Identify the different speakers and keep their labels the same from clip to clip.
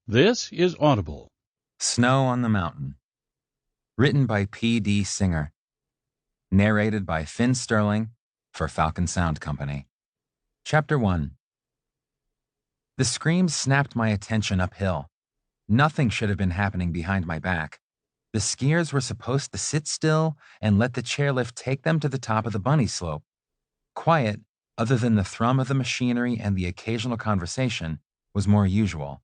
Speaker 1: This is Audible.
Speaker 2: Snow on the Mountain. Written by P.D. Singer. Narrated by Finn Sterling for Falcon Sound Company. Chapter 1. The screams snapped my attention uphill. Nothing should have been happening behind my back. The skiers were supposed to sit still and let the chairlift take them to the top of the bunny slope. Quiet, other than the thrum of the machinery and the occasional conversation, was more usual.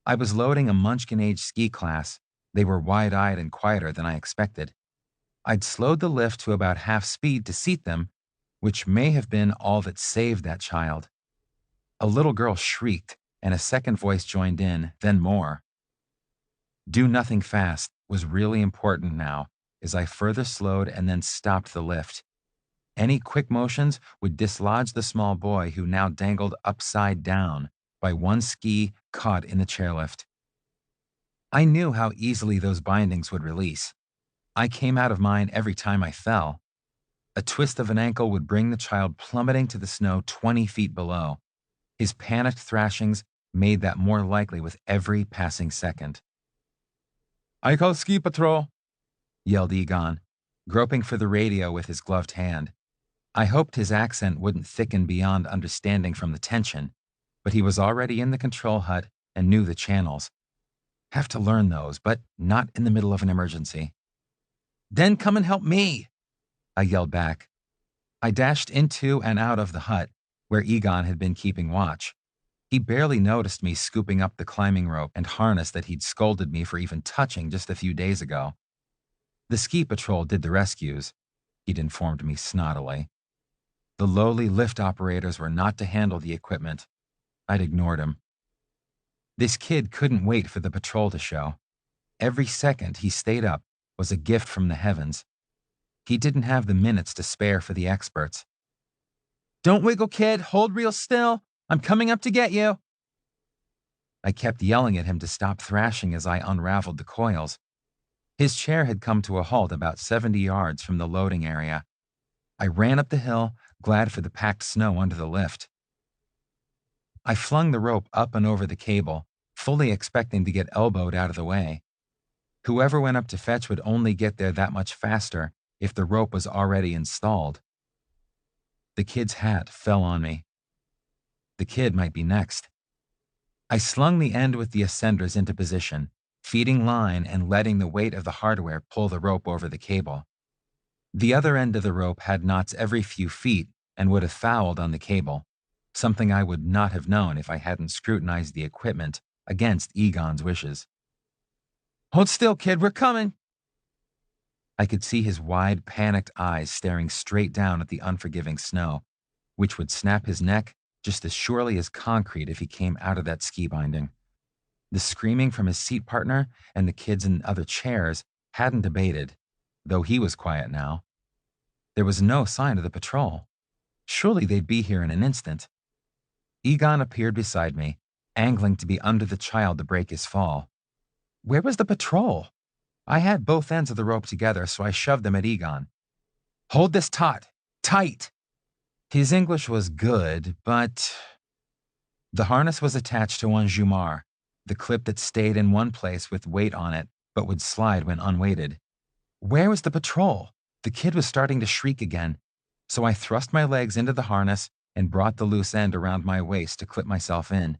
Speaker 2: I was loading a Munchkin-age ski class. They were wide-eyed and quieter than I expected. I'd slowed the lift to about half speed to seat them, which may have been all that saved that child. A little girl shrieked, and a second voice joined in, then more. Do nothing fast was really important now, as I further slowed and then stopped the lift. Any quick motions would dislodge the small boy who now dangled upside down by one ski caught in the chairlift. I knew how easily those bindings would release. I came out of mine every time I fell. A twist of an ankle would bring the child plummeting to the snow 20 feet below. His panicked thrashings made that more likely with every passing second. "I call ski patrol," yelled Egon, groping for the radio with his gloved hand. I hoped his accent wouldn't thicken beyond understanding from the tension, but he was already in the control hut and knew the channels. Have to learn those, but not in the middle of an emergency. "Then come and help me," I yelled back. I dashed into and out of the hut, where Egon had been keeping watch. He barely noticed me scooping up the climbing rope and harness that he'd scolded me for even touching just a few days ago. The ski patrol did the rescues, he'd informed me snottily. The lowly lift operators were not to handle the equipment. I'd ignored him. This kid couldn't wait for the patrol to show. Every second he stayed up was a gift from the heavens. He didn't have the minutes to spare for the experts. "Don't wiggle, kid. Hold real still. I'm coming up to get you." I kept yelling at him to stop thrashing as I unraveled the coils. His chair had come to a halt about 70 yards from the loading area. I ran up the hill, glad for the packed snow under the lift. I flung the rope up and over the cable, fully expecting to get elbowed out of the way. Whoever went up to fetch would only get there that much faster if the rope was already installed. The kid's hat fell on me. The kid might be next. I slung the end with the ascenders into position, feeding line and letting the weight of the hardware pull the rope over the cable. The other end of the rope had knots every few feet and would have fouled on the cable, something I would not have known if I hadn't scrutinized the equipment against Egon's wishes. "Hold still, kid, we're coming." I could see his wide, panicked eyes staring straight down at the unforgiving snow, which would snap his neck just as surely as concrete if he came out of that ski binding. The screaming from his seat partner and the kids in other chairs hadn't abated, though he was quiet now. There was no sign of the patrol. Surely they'd be here in an instant. Egon appeared beside me, angling to be under the child to break his fall. Where was the patrol? I had both ends of the rope together, so I shoved them at Egon. "Hold this taut. Tight." His English was good, but... The harness was attached to one jumar, the clip that stayed in one place with weight on it, but would slide when unweighted. Where was the patrol? The kid was starting to shriek again, so I thrust my legs into the harness and brought the loose end around my waist to clip myself in.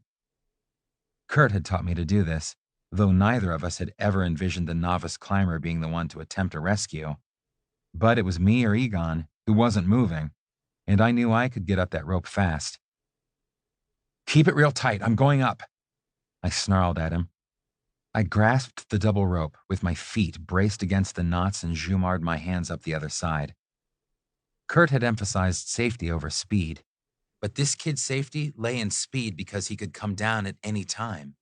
Speaker 2: Kurt had taught me to do this, though neither of us had ever envisioned the novice climber being the one to attempt a rescue. But it was me or Egon who wasn't moving, and I knew I could get up that rope fast. "Keep it real tight, I'm going up," I snarled at him. I grasped the double rope with my feet braced against the knots and jumarred my hands up the other side. Kurt had emphasized safety over speed, but this kid's safety lay in speed because he could come down at any time.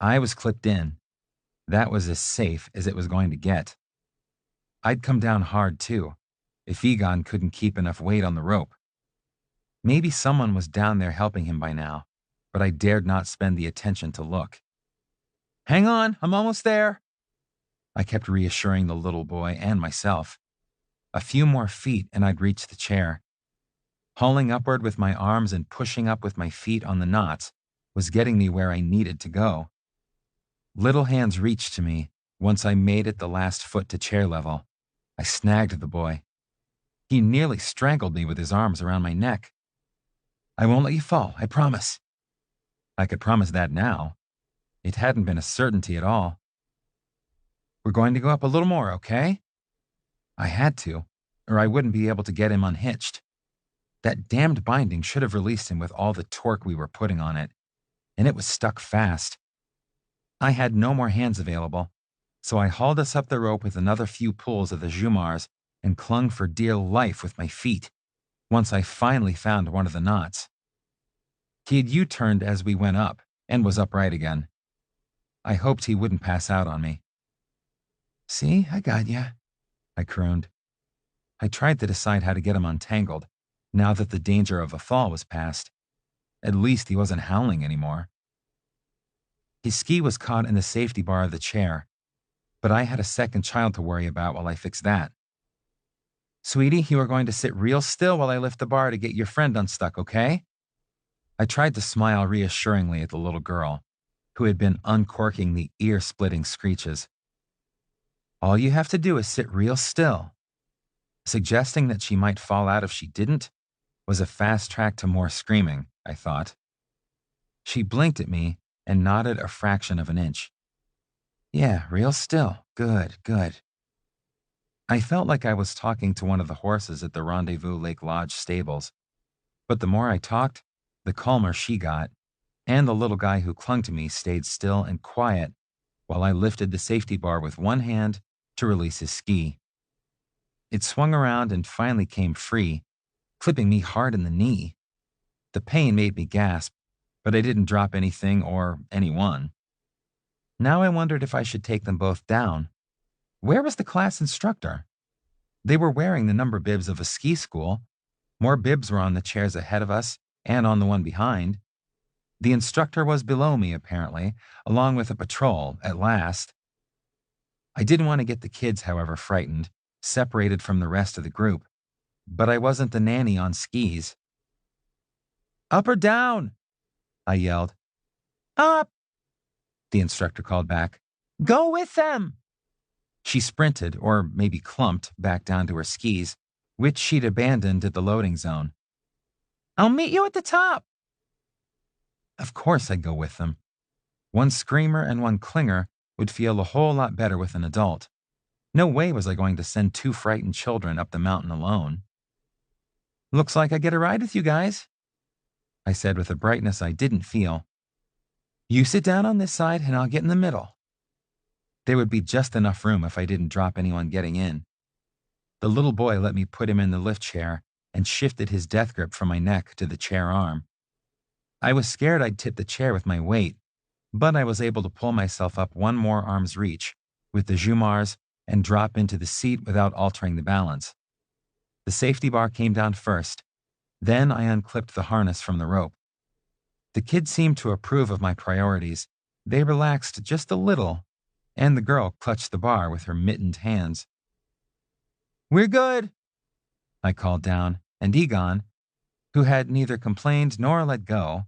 Speaker 2: I was clipped in. That was as safe as it was going to get. I'd come down hard, too, if Egon couldn't keep enough weight on the rope. Maybe someone was down there helping him by now, but I dared not spend the attention to look. "Hang on, I'm almost there," I kept reassuring the little boy and myself. A few more feet and I'd reach the chair. Hauling upward with my arms and pushing up with my feet on the knots was getting me where I needed to go. Little hands reached to me once I made it the last foot to chair level. I snagged the boy. He nearly strangled me with his arms around my neck. I won't let you fall, I promise. I could promise that now. It hadn't been a certainty at all. We're going to go up a little more, okay? I had to, or I wouldn't be able to get him unhitched. That damned binding should have released him with all the torque we were putting on it, and it was stuck fast. I had no more hands available, so I hauled us up the rope with another few pulls of the jumars and clung for dear life with my feet, once I finally found one of the knots. He had U-turned as we went up and was upright again. I hoped he wouldn't pass out on me. See, I got ya, I crooned. I tried to decide how to get him untangled, now that the danger of a fall was past. At least he wasn't howling anymore. His ski was caught in the safety bar of the chair, but I had a second child to worry about while I fixed that. Sweetie, you are going to sit real still while I lift the bar to get your friend unstuck, okay? I tried to smile reassuringly at the little girl, who had been uncorking the ear-splitting screeches. All you have to do is sit real still. Suggesting that she might fall out if she didn't was a fast track to more screaming, I thought. She blinked at me and nodded a fraction of an inch. Yeah, real still. Good, good. I felt like I was talking to one of the horses at the Rendezvous Lake Lodge stables, but the more I talked, the calmer she got, and the little guy who clung to me stayed still and quiet while I lifted the safety bar with one hand to release his ski. It swung around and finally came free, clipping me hard in the knee. The pain made me gasp, but I didn't drop anything or anyone. Now I wondered if I should take them both down. Where was the class instructor? They were wearing the number bibs of a ski school. More bibs were on the chairs ahead of us and on the one behind. The instructor was below me, apparently, along with a patrol, at last. I didn't want to get the kids, however, frightened, separated from the rest of the group, but I wasn't the nanny on skis. Up or down? I yelled. Up! The instructor called back. Go with them! She sprinted, or maybe clumped, back down to her skis, which she'd abandoned at the loading zone. I'll meet you at the top! Of course I'd go with them. One screamer and one clinger would feel a whole lot better with an adult. No way was I going to send two frightened children up the mountain alone. Looks like I get a ride with you guys, I said with a brightness I didn't feel. You sit down on this side and I'll get in the middle. There would be just enough room if I didn't drop anyone getting in. The little boy let me put him in the lift chair and shifted his death grip from my neck to the chair arm. I was scared I'd tip the chair with my weight, but I was able to pull myself up one more arm's reach with the jumars and drop into the seat without altering the balance. The safety bar came down first. Then I unclipped the harness from the rope. The kids seemed to approve of my priorities. They relaxed just a little, and the girl clutched the bar with her mittened hands. We're good, I called down, and Egon, who had neither complained nor let go,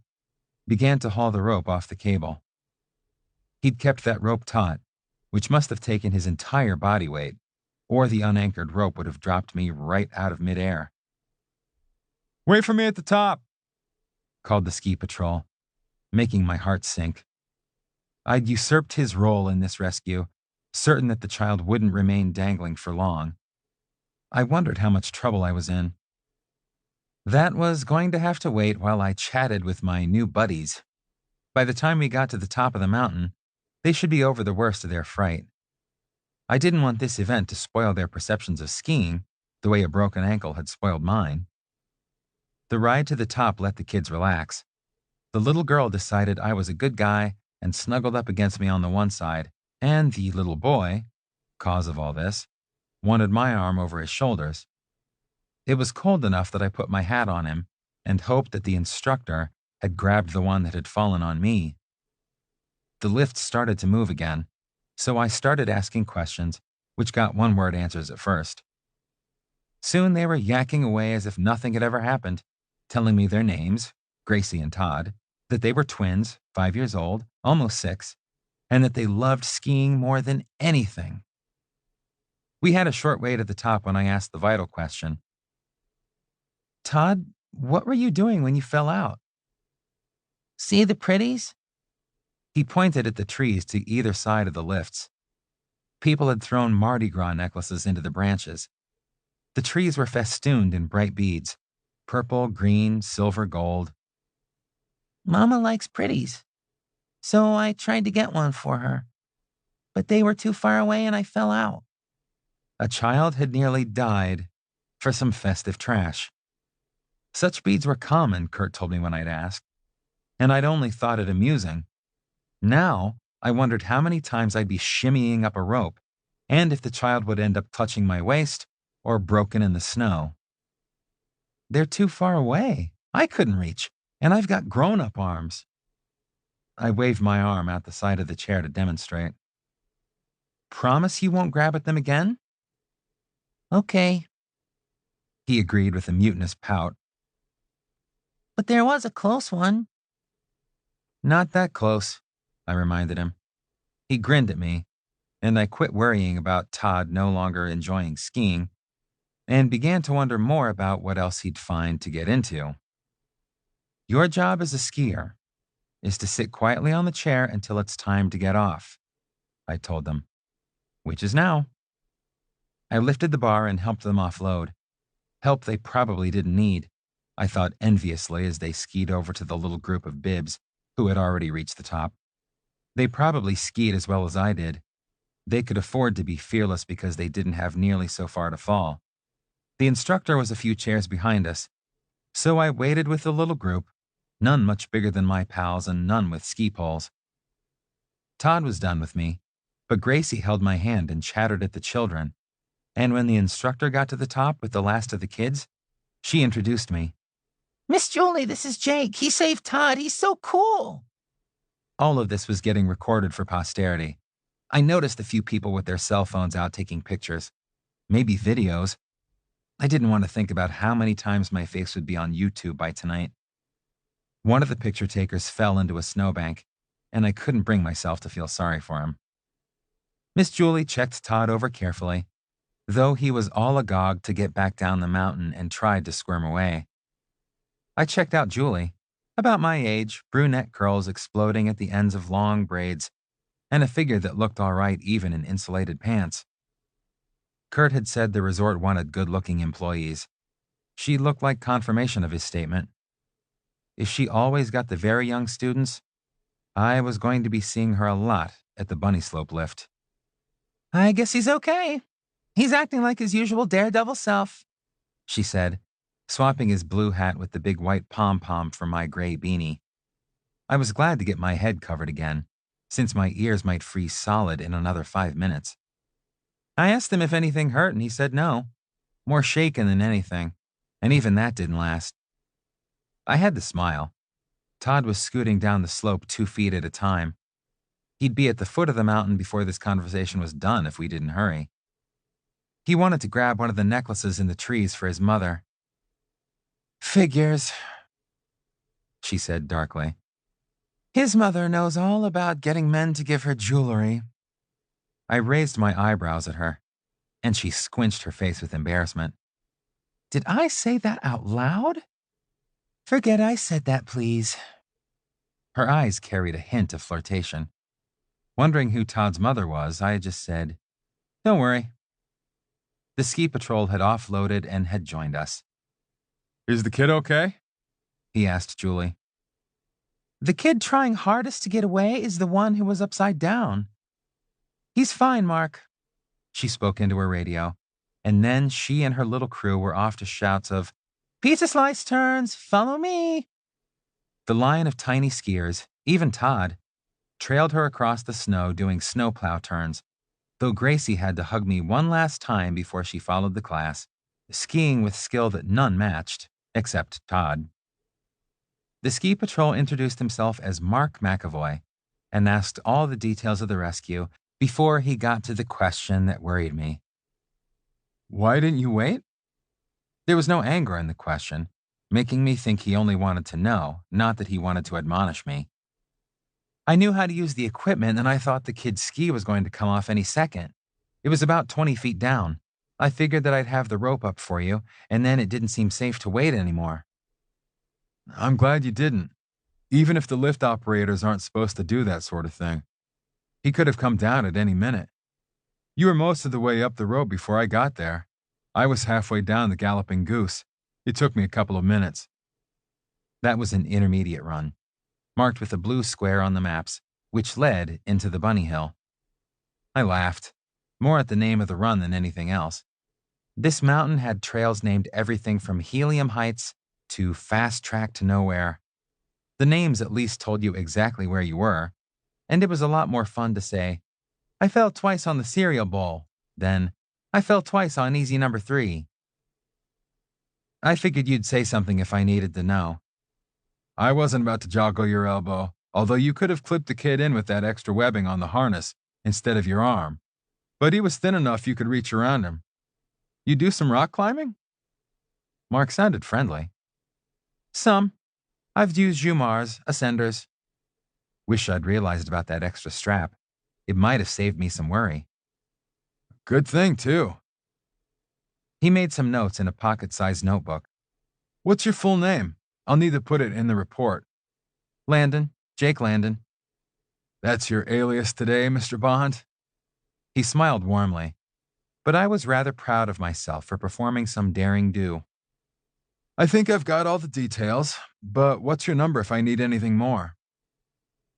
Speaker 2: began to haul the rope off the cable. He'd kept that rope taut, which must have taken his entire body weight, or the unanchored rope would have dropped me right out of midair. Wait for me at the top, called the ski patrol, making my heart sink. I'd usurped his role in this rescue, certain that the child wouldn't remain dangling for long. I wondered how much trouble I was in. That was going to have to wait while I chatted with my new buddies. By the time we got to the top of the mountain, they should be over the worst of their fright. I didn't want this event to spoil their perceptions of skiing, the way a broken ankle had spoiled mine. The ride to the top let the kids relax. The little girl decided I was a good guy and snuggled up against me on the one side, and the little boy, cause of all this, wanted my arm over his shoulders. It was cold enough that I put my hat on him and hoped that the instructor had grabbed the one that had fallen on me. The lift started to move again, so I started asking questions, which got one-word answers at first. Soon they were yakking away as if nothing had ever happened, telling me their names, Gracie and Todd, that they were twins, 5 years old, almost 6, and that they loved skiing more than anything. We had a short wait at the top when I asked the vital question. Todd, what were you doing when you fell out? See the pretties? He pointed at the trees to either side of the lifts. People had thrown Mardi Gras necklaces into the branches. The trees were festooned in bright beads, purple, green, silver, gold. Mama likes pretties, so I tried to get one for her. But they were too far away and I fell out. A child had nearly died for some festive trash. Such beads were common, Kurt told me when I'd asked, and I'd only thought it amusing. Now, I wondered how many times I'd be shimmying up a rope, and if the child would end up clutching my waist or broken in the snow. They're too far away. I couldn't reach, and I've got grown-up arms. I waved my arm out the side of the chair to demonstrate. Promise you won't grab at them again? Okay, he agreed with a mutinous pout. But there was a close one. Not that close, I reminded him. He grinned at me, and I quit worrying about Todd no longer enjoying skiing and began to wonder more about what else he'd find to get into. Your job as a skier is to sit quietly on the chair until it's time to get off, I told them, which is now. I lifted the bar and helped them offload. Help they probably didn't need, I thought enviously as they skied over to the little group of bibs who had already reached the top. They probably skied as well as I did. They could afford to be fearless because they didn't have nearly so far to fall. The instructor was a few chairs behind us, so I waited with the little group, none much bigger than my pals and none with ski poles. Todd was done with me, but Gracie held my hand and chattered at the children, and when the instructor got to the top with the last of the kids, she introduced me. Miss Julie, this is Jake. He saved Todd. He's so cool. All of this was getting recorded for posterity. I noticed a few people with their cell phones out taking pictures, maybe videos. I didn't want to think about how many times my face would be on YouTube by tonight. One of the picture takers fell into a snowbank, and I couldn't bring myself to feel sorry for him. Miss Julie checked Todd over carefully, though he was all agog to get back down the mountain and tried to squirm away. I checked out Julie, about my age, brunette curls exploding at the ends of long braids, and a figure that looked all right even in insulated pants. Kurt had said the resort wanted good-looking employees. She looked like confirmation of his statement. If she always got the very young students, I was going to be seeing her a lot at the bunny slope lift. I guess he's okay. He's acting like his usual daredevil self, she said, swapping his blue hat with the big white pom-pom for my gray beanie. I was glad to get my head covered again, since my ears might freeze solid in another 5 minutes. I asked him if anything hurt, and he said no. More shaken than anything, and even that didn't last. I had to smile. Todd was scooting down the slope 2 feet at a time. He'd be at the foot of the mountain before this conversation was done if we didn't hurry. He wanted to grab one of the necklaces in the trees for his mother. Figures, she said darkly. His mother knows all about getting men to give her jewelry. I raised my eyebrows at her, and she squinched her face with embarrassment. Did I say that out loud? Forget I said that, please. Her eyes carried a hint of flirtation. Wondering who Todd's mother was, I just said, Don't worry. The ski patrol had offloaded and had joined us. Is the kid okay? He asked Julie. The kid trying hardest to get away is the one who was upside down. He's fine, Mark. She spoke into her radio, and then she and her little crew were off to shouts of, Pizza slice turns, follow me. The line of tiny skiers, even Todd, trailed her across the snow doing snowplow turns, though Gracie had to hug me one last time before she followed the class, skiing with skill that none matched, except Todd. The ski patrol introduced himself as Mark McAvoy and asked all the details of the rescue before he got to the question that worried me. Why didn't you wait? There was no anger in the question, making me think he only wanted to know, not that he wanted to admonish me. I knew how to use the equipment, and I thought the kid's ski was going to come off any second. It was about 20 feet down. I figured that I'd have the rope up for you, and then it didn't seem safe to wait anymore. I'm glad you didn't, even if the lift operators aren't supposed to do that sort of thing. He could have come down at any minute. You were most of the way up the rope before I got there. I was halfway down the Galloping Goose. It took me a couple of minutes. That was an intermediate run, marked with a blue square on the maps, which led into the Bunny Hill. I laughed, more at the name of the run than anything else. This mountain had trails named everything from Helium Heights to Fast Track to Nowhere. The names at least told you exactly where you were, and it was a lot more fun to say, I fell twice on the cereal bowl, than I fell twice on easy number 3. I figured you'd say something if I needed to know. I wasn't about to joggle your elbow, although you could have clipped the kid in with that extra webbing on the harness instead of your arm. But he was thin enough you could reach around him. You do some rock climbing? Mark sounded friendly. Some. I've used Jumars, Ascenders. Wish I'd realized about that extra strap. It might have saved me some worry. Good thing, too. He made some notes in a pocket-sized notebook. What's your full name? I'll need to put it in the report. Landon. Jake Landon. That's your alias today, Mr. Bond? He smiled warmly, but I was rather proud of myself for performing some daring do. I think I've got all the details, but what's your number if I need anything more?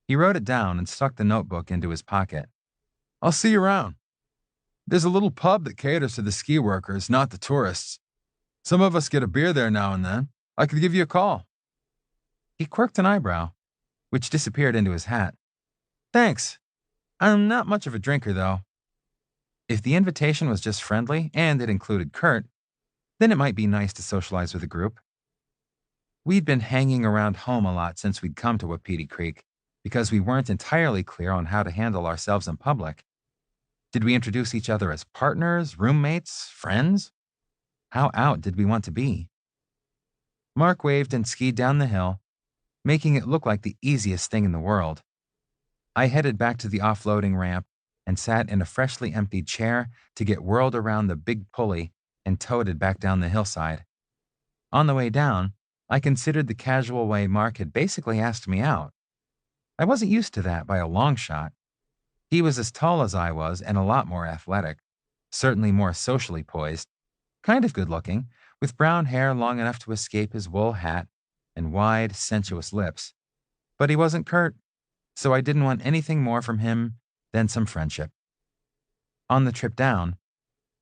Speaker 2: He wrote it down and stuck the notebook into his pocket. I'll see you around. There's a little pub that caters to the ski workers, not the tourists. Some of us get a beer there now and then. I could give you a call. He quirked an eyebrow, which disappeared into his hat. Thanks. I'm not much of a drinker, though. If the invitation was just friendly and it included Kurt, then it might be nice to socialize with a group. We'd been hanging around home a lot since we'd come to Wapiti Creek because we weren't entirely clear on how to handle ourselves in public. Did we introduce each other as partners, roommates, friends? How out did we want to be? Mark waved and skied down the hill, making it look like the easiest thing in the world. I headed back to the offloading ramp and sat in a freshly emptied chair to get whirled around the big pulley and toted back down the hillside. On the way down, I considered the casual way Mark had basically asked me out. I wasn't used to that by a long shot. He was as tall as I was and a lot more athletic, certainly more socially poised, kind of good-looking, with brown hair long enough to escape his wool hat and wide, sensuous lips. But he wasn't Kurt, so I didn't want anything more from him than some friendship. On the trip down,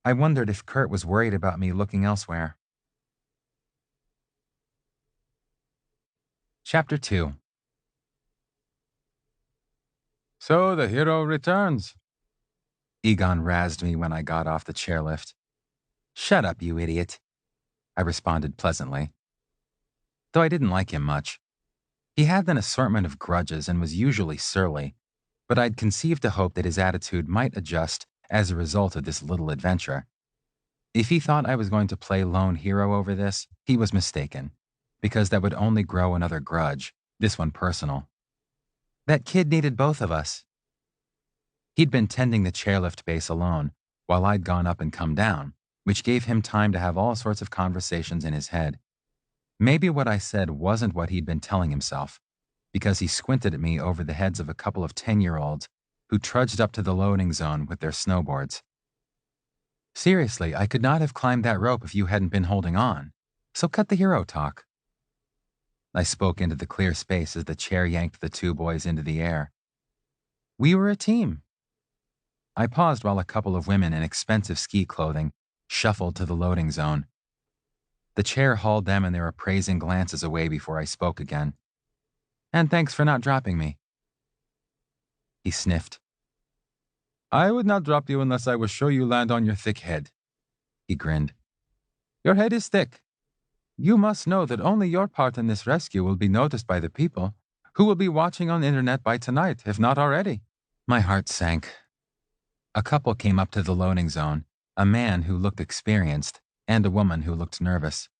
Speaker 2: I wondered if Kurt was worried about me looking elsewhere. Chapter 2. So the hero returns. Egon razzed me when I got off the chairlift. Shut up, you idiot, I responded pleasantly. Though I didn't like him much. He had an assortment of grudges and was usually surly, but I'd conceived a hope that his attitude might adjust as a result of this little adventure. If he thought I was going to play lone hero over this, he was mistaken, because that would only grow another grudge, this one personal. That kid needed both of us. He'd been tending the chairlift base alone, while I'd gone up and come down, which gave him time to have all sorts of conversations in his head. Maybe what I said wasn't what he'd been telling himself, because he squinted at me over the heads of a couple of 10-year-olds who trudged up to the loading zone with their snowboards. Seriously, I could not have climbed that rope if you hadn't been holding on, so cut the hero talk. I spoke into the clear space as the chair yanked the two boys into the air. We were a team. I paused while a couple of women in expensive ski clothing shuffled to the loading zone. The chair hauled them and their appraising glances away before I spoke again. And thanks for not dropping me. He sniffed. I would not drop you unless I was sure you land on your thick head. He grinned. Your head is thick. You must know that only your part in this rescue will be noticed by the people, who will be watching on the internet by tonight, if not already. My heart sank. A couple came up to the loading zone, a man who looked experienced and a woman who looked nervous.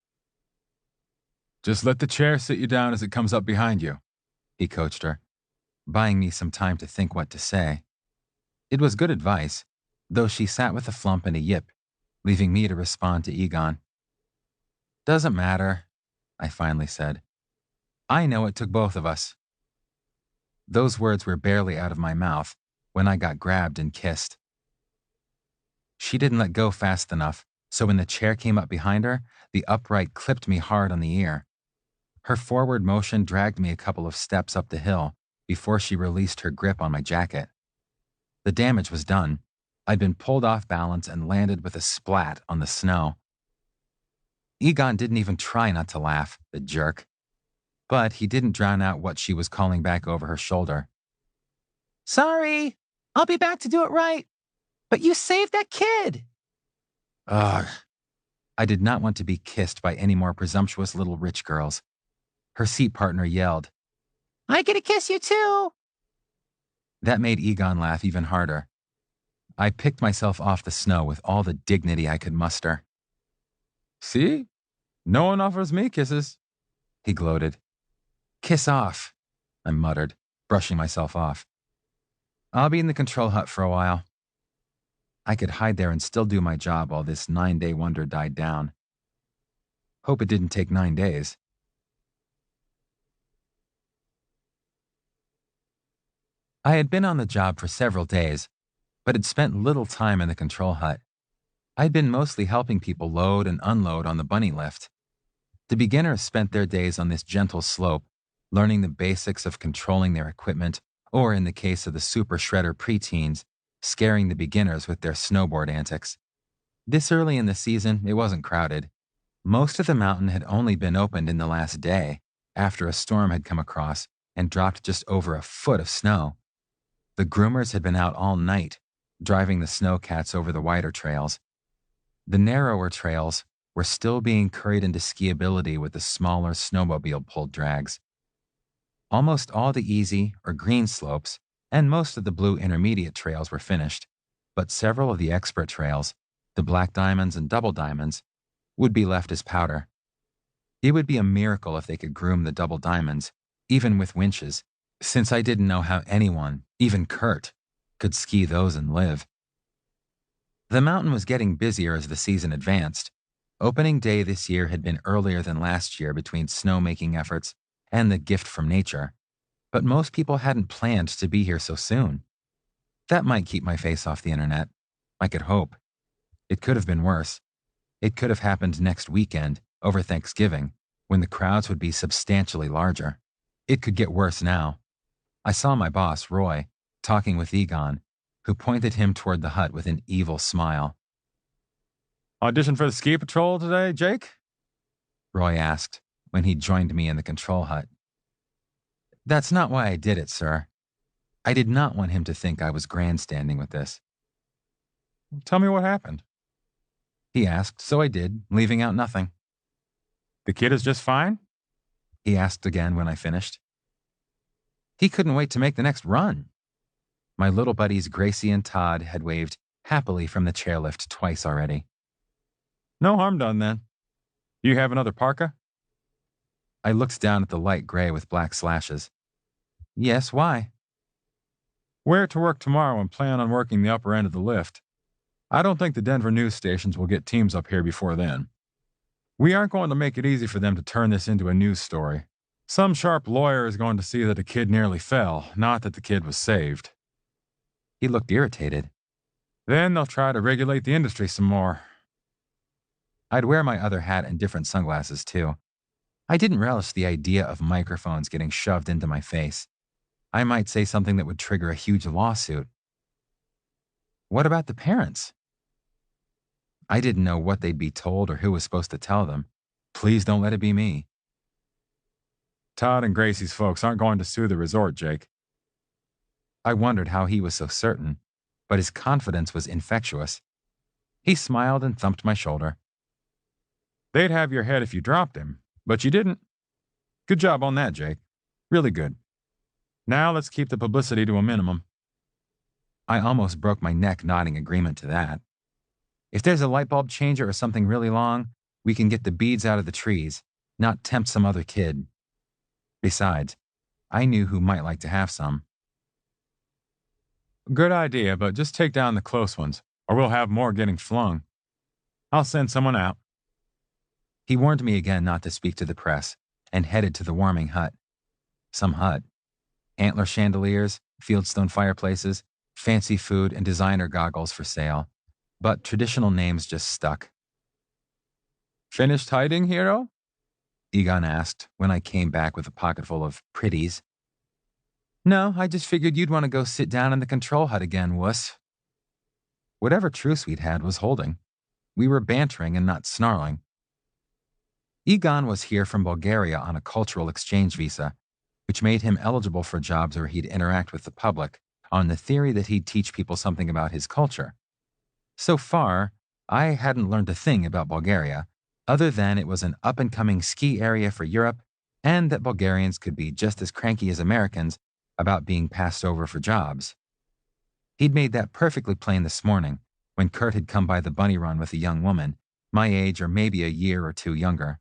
Speaker 2: Just let the chair sit you down as it comes up behind you, he coached her. buying me some time to think what to say. It was good advice, though she sat with a flump and a yip, leaving me to respond to Egon. "Doesn't matter," I finally said. "I know it took both of us." Those words were barely out of my mouth when I got grabbed and kissed. She didn't let go fast enough, so when the chair came up behind her, the upright clipped me hard on the ear. Her forward motion dragged me a couple of steps up the hill before she released her grip on my jacket. The damage was done. I'd been pulled off balance and landed with a splat on the snow. Egon didn't even try not to laugh, the jerk. But he didn't drown out what she was calling back over her shoulder. "Sorry, I'll be back to do it right. But you saved that kid." Ugh. I did not want to be kissed by any more presumptuous little rich girls. Her seat partner yelled, "I get to kiss you too." That made Egon laugh even harder. I picked myself off the snow with all the dignity I could muster. "See? No one offers me kisses," he gloated. "Kiss off," I muttered, brushing myself off. "I'll be in the control hut for a while." I could hide there and still do my job while this 9-day wonder died down. Hope it didn't take 9 days. I had been on the job for several days, but had spent little time in the control hut. I'd been mostly helping people load and unload on the bunny lift. The beginners spent their days on this gentle slope, learning the basics of controlling their equipment, or in the case of the super shredder preteens, scaring the beginners with their snowboard antics. This early in the season, it wasn't crowded. Most of the mountain had only been opened in the last day, after a storm had come across and dropped just over a foot of snow. The groomers had been out all night, driving the snowcats over the wider trails. The narrower trails were still being curried into skiability with the smaller snowmobile-pulled drags. Almost all the easy or green slopes and most of the blue intermediate trails were finished, but several of the expert trails, the black diamonds and double diamonds, would be left as powder. It would be a miracle if they could groom the double diamonds, even with winches, since I didn't know how anyone, even Kurt, could ski those and live. The mountain was getting busier as the season advanced. Opening day this year had been earlier than last year between snowmaking efforts and the gift from nature, but most people hadn't planned to be here so soon. That might keep my face off the internet. I could hope. It could have been worse. It could have happened next weekend, over Thanksgiving, when the crowds would be substantially larger. It could get worse now. I saw my boss, Roy, talking with Egon, who pointed him toward the hut with an evil smile. "Audition for the ski patrol today, Jake?" Roy asked when he joined me in the control hut. "That's not why I did it, sir." I did not want him to think I was grandstanding with this. "Tell me what happened," he asked, so I did, leaving out nothing. "The kid is just fine?" he asked again when I finished. He couldn't wait to make the next run. My little buddies Gracie and Todd had waved happily from the chairlift twice already. "No harm done then. You have another parka?" I looked down at the light gray with black slashes. "Yes, why?" "Wear it to work tomorrow and plan on working the upper end of the lift. I don't think the Denver news stations will get teams up here before then. We aren't going to make it easy for them to turn this into a news story. Some sharp lawyer is going to see that a kid nearly fell, not that the kid was saved." He looked irritated. "Then they'll try to regulate the industry some more." I'd wear my other hat and different sunglasses, too. I didn't relish the idea of microphones getting shoved into my face. I might say something that would trigger a huge lawsuit. What about the parents? I didn't know what they'd be told or who was supposed to tell them. Please don't let it be me. "Todd and Gracie's folks aren't going to sue the resort, Jake." I wondered how he was so certain, but his confidence was infectious. He smiled and thumped my shoulder. "They'd have your head if you dropped him, but you didn't. Good job on that, Jake. Really good. Now let's keep the publicity to a minimum." I almost broke my neck nodding agreement to that. If there's a light bulb changer or something really long, we can get the beads out of the trees, not tempt some other kid. Besides, I knew who might like to have some.
Speaker 1: Good idea, but just take down the close ones, or we'll have more getting flung. I'll send someone out.
Speaker 2: He warned me again not to speak to the press, and headed to the warming hut. Some hut. Antler chandeliers, fieldstone fireplaces, fancy food, and designer goggles for sale. But traditional names just stuck.
Speaker 1: Finished hiding, hero?
Speaker 2: Egon asked when I came back with a pocketful of pretties.
Speaker 1: No, I just figured you'd want to go sit down in the control hut again, wuss.
Speaker 2: Whatever truce we'd had was holding. We were bantering and not snarling. Egon was here from Bulgaria on a cultural exchange visa, which made him eligible for jobs where he'd interact with the public on the theory that he'd teach people something about his culture. So far, I hadn't learned a thing about Bulgaria, other than it was an up-and-coming ski area for Europe and that Bulgarians could be just as cranky as Americans about being passed over for jobs. He'd made that perfectly plain this morning when Kurt had come by the bunny run with a young woman, my age or maybe a year or two younger,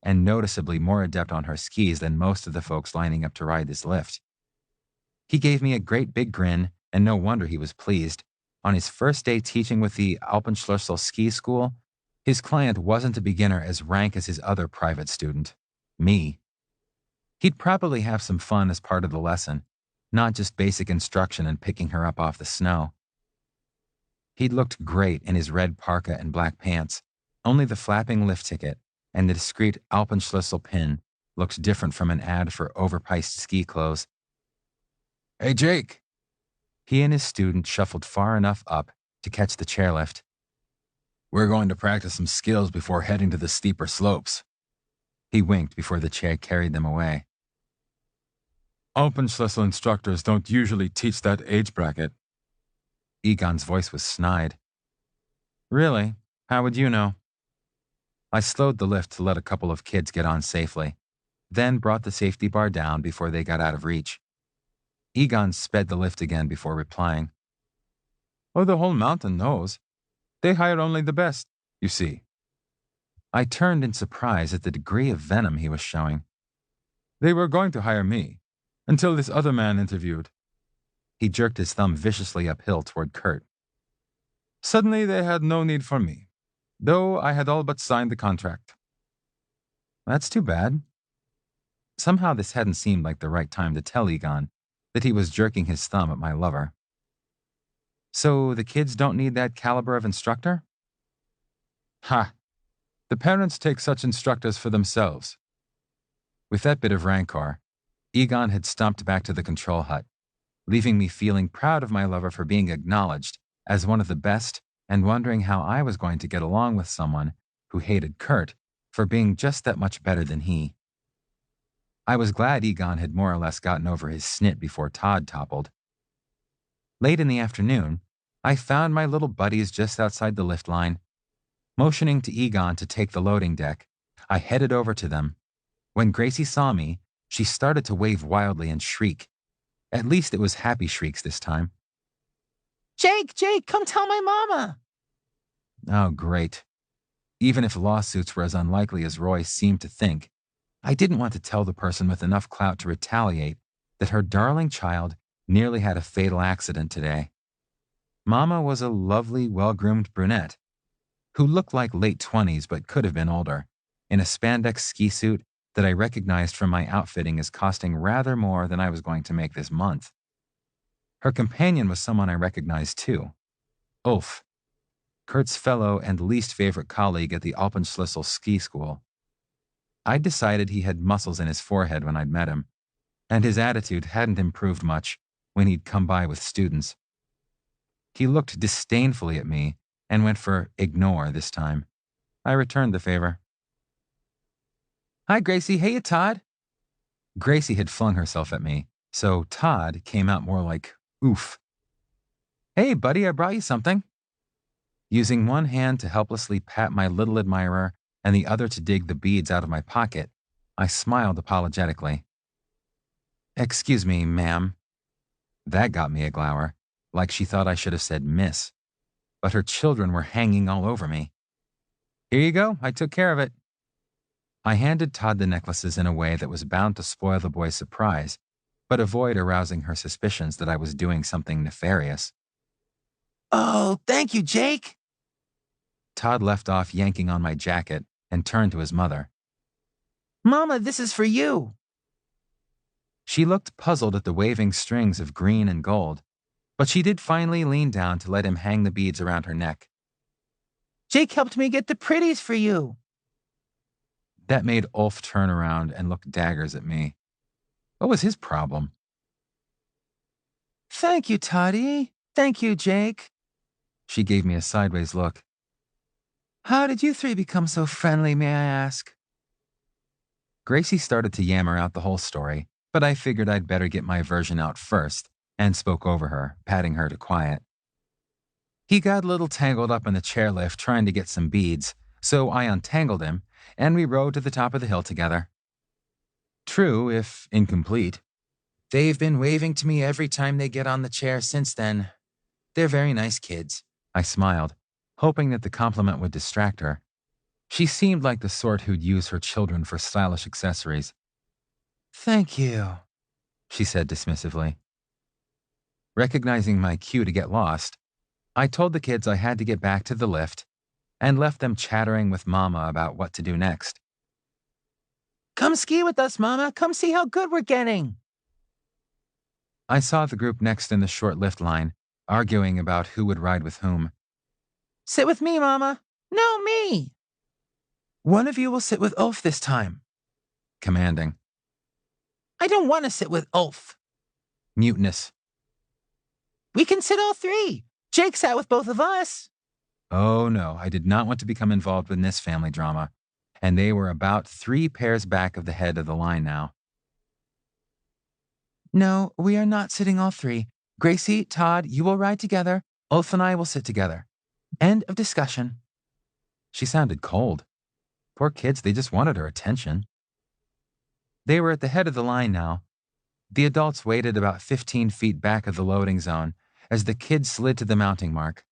Speaker 2: and noticeably more adept on her skis than most of the folks lining up to ride this lift. He gave me a great big grin, and no wonder he was pleased. On his first day teaching with the Alpenschlüssel ski school, his client wasn't a beginner as rank as his other private student, me. He'd probably have some fun as part of the lesson, not just basic instruction and picking her up off the snow. He'd looked great in his red parka and black pants, only the flapping lift ticket and the discreet Alpenschlüssel pin looked different from an ad for overpriced ski clothes.
Speaker 1: Hey, Jake.
Speaker 2: He and his student shuffled far enough up to catch the chairlift.
Speaker 1: We're going to practice some skills before heading to the steeper slopes.
Speaker 2: He winked before the chair carried them away.
Speaker 1: Alpenschlüssel instructors don't usually teach that age bracket.
Speaker 2: Egon's voice was snide. Really? How would you know? I slowed the lift to let a couple of kids get on safely, then brought the safety bar down before they got out of reach. Egon sped the lift again before replying.
Speaker 1: Oh, the whole mountain knows. They hire only the best, you see.
Speaker 2: I turned in surprise at the degree of venom he was showing.
Speaker 1: They were going to hire me, until this other man interviewed.
Speaker 2: He jerked his thumb viciously uphill toward Kurt.
Speaker 1: Suddenly they had no need for me, though I had all but signed the contract.
Speaker 2: That's too bad. Somehow this hadn't seemed like the right time to tell Egon that he was jerking his thumb at my lover. So the kids don't need that caliber of instructor?
Speaker 1: Ha! The parents take such instructors for themselves.
Speaker 2: With that bit of rancor, Egon had stumped back to the control hut, leaving me feeling proud of my lover for being acknowledged as one of the best and wondering how I was going to get along with someone who hated Kurt for being just that much better than he. I was glad Egon had more or less gotten over his snit before Todd toppled. Late in the afternoon, I found my little buddies just outside the lift line. Motioning to Egon to take the loading deck, I headed over to them. When Gracie saw me, she started to wave wildly and shriek. At least it was happy shrieks this time.
Speaker 3: Jake, come tell my mama.
Speaker 2: Oh, great. Even if lawsuits were as unlikely as Roy seemed to think, I didn't want to tell the person with enough clout to retaliate that her darling child nearly had a fatal accident today. Mama was a lovely, well-groomed brunette who looked like late 20s but could have been older, in a spandex ski suit that I recognized from my outfitting as costing rather more than I was going to make this month. Her companion was someone I recognized too, Ulf, Kurt's fellow and least favorite colleague at the Alpenschlüssel ski school. I'd decided he had muscles in his forehead when I'd met him, and his attitude hadn't improved much when he'd come by with students. He looked disdainfully at me and went for ignore this time. I returned the favor.
Speaker 3: Hi, Gracie. Hey, Todd.
Speaker 2: Gracie had flung herself at me, so Todd came out more like oof.
Speaker 3: Hey, buddy, I brought you something.
Speaker 2: Using one hand to helplessly pat my little admirer and the other to dig the beads out of my pocket, I smiled apologetically. Excuse me, ma'am. That got me a glower, like she thought I should have said miss. But her children were hanging all over me.
Speaker 3: Here you go. I took care of it.
Speaker 2: I handed Todd the necklaces in a way that was bound to spoil the boy's surprise, but avoid arousing her suspicions that I was doing something nefarious.
Speaker 3: Oh, thank you, Jake.
Speaker 2: Todd left off yanking on my jacket and turned to his mother.
Speaker 3: Mama, this is for you.
Speaker 2: She looked puzzled at the waving strings of green and gold, but she did finally lean down to let him hang the beads around her neck.
Speaker 3: Jake helped me get the pretties for you.
Speaker 2: That made Ulf turn around and look daggers at me. What was his problem?
Speaker 3: Thank you, Toddy. Thank you, Jake.
Speaker 2: She gave me a sideways look.
Speaker 3: How did you three become so friendly, may I ask?
Speaker 2: Gracie started to yammer out the whole story, but I figured I'd better get my version out first and spoke over her, patting her to quiet. He got a little tangled up in the chairlift trying to get some beads, so I untangled him, and we rode to the top of the hill together. True, if incomplete. They've been waving to me every time they get on the chair since then. They're very nice kids. I smiled, hoping that the compliment would distract her. She seemed like the sort who'd use her children for stylish accessories.
Speaker 3: Thank you,
Speaker 2: she said dismissively. Recognizing my cue to get lost, I told the kids I had to get back to the lift and left them chattering with Mama about what to do next.
Speaker 3: Come ski with us, Mama. Come see how good we're getting.
Speaker 2: I saw the group next in the short lift line, arguing about who would ride with whom.
Speaker 3: Sit with me, Mama. No, me. One of you will sit with Ulf this time.
Speaker 2: Commanding.
Speaker 3: I don't want to sit with Ulf.
Speaker 2: Mutinous.
Speaker 3: We can sit all three. Jake sat with both of us.
Speaker 2: Oh no, I did not want to become involved in this family drama, and they were about 3 pairs back of the head of the line now.
Speaker 3: No, we are not sitting all three. Gracie, Todd, you will ride together. Ulf and I will sit together. End of discussion.
Speaker 2: She sounded cold. Poor kids, they just wanted her attention. They were at the head of the line now. The adults waited about 15 feet back of the loading zone as the kids slid to the mounting mark.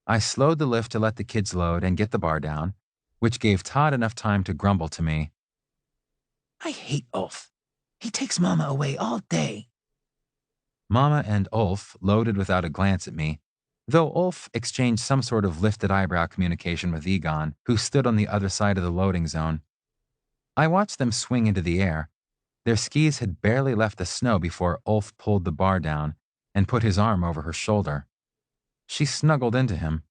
Speaker 2: I slowed the lift to let the kids load and get the bar down, which gave Todd enough time to grumble to me.
Speaker 3: I hate Ulf. He takes Mama away all day.
Speaker 2: Mama and Ulf loaded without a glance at me, though Ulf exchanged some sort of lifted eyebrow communication with Egon, who stood on the other side of the loading zone. I watched them swing into the air. Their skis had barely left the snow before Ulf pulled the bar down and put his arm over her shoulder. She snuggled into him.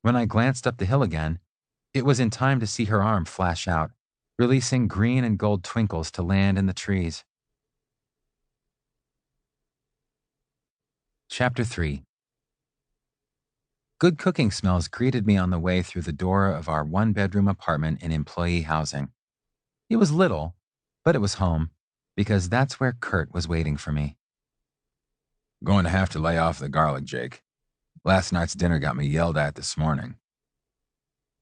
Speaker 2: When I glanced up the hill again, it was in time to see her arm flash out, releasing green and gold twinkles to land in the trees. Chapter 3. Good cooking smells greeted me on the way through the door of our 1-bedroom apartment in employee housing. It was little, but it was home, because that's where Kurt was waiting for me. Going to have to lay off the garlic, Jake. Last night's dinner got me yelled at this morning.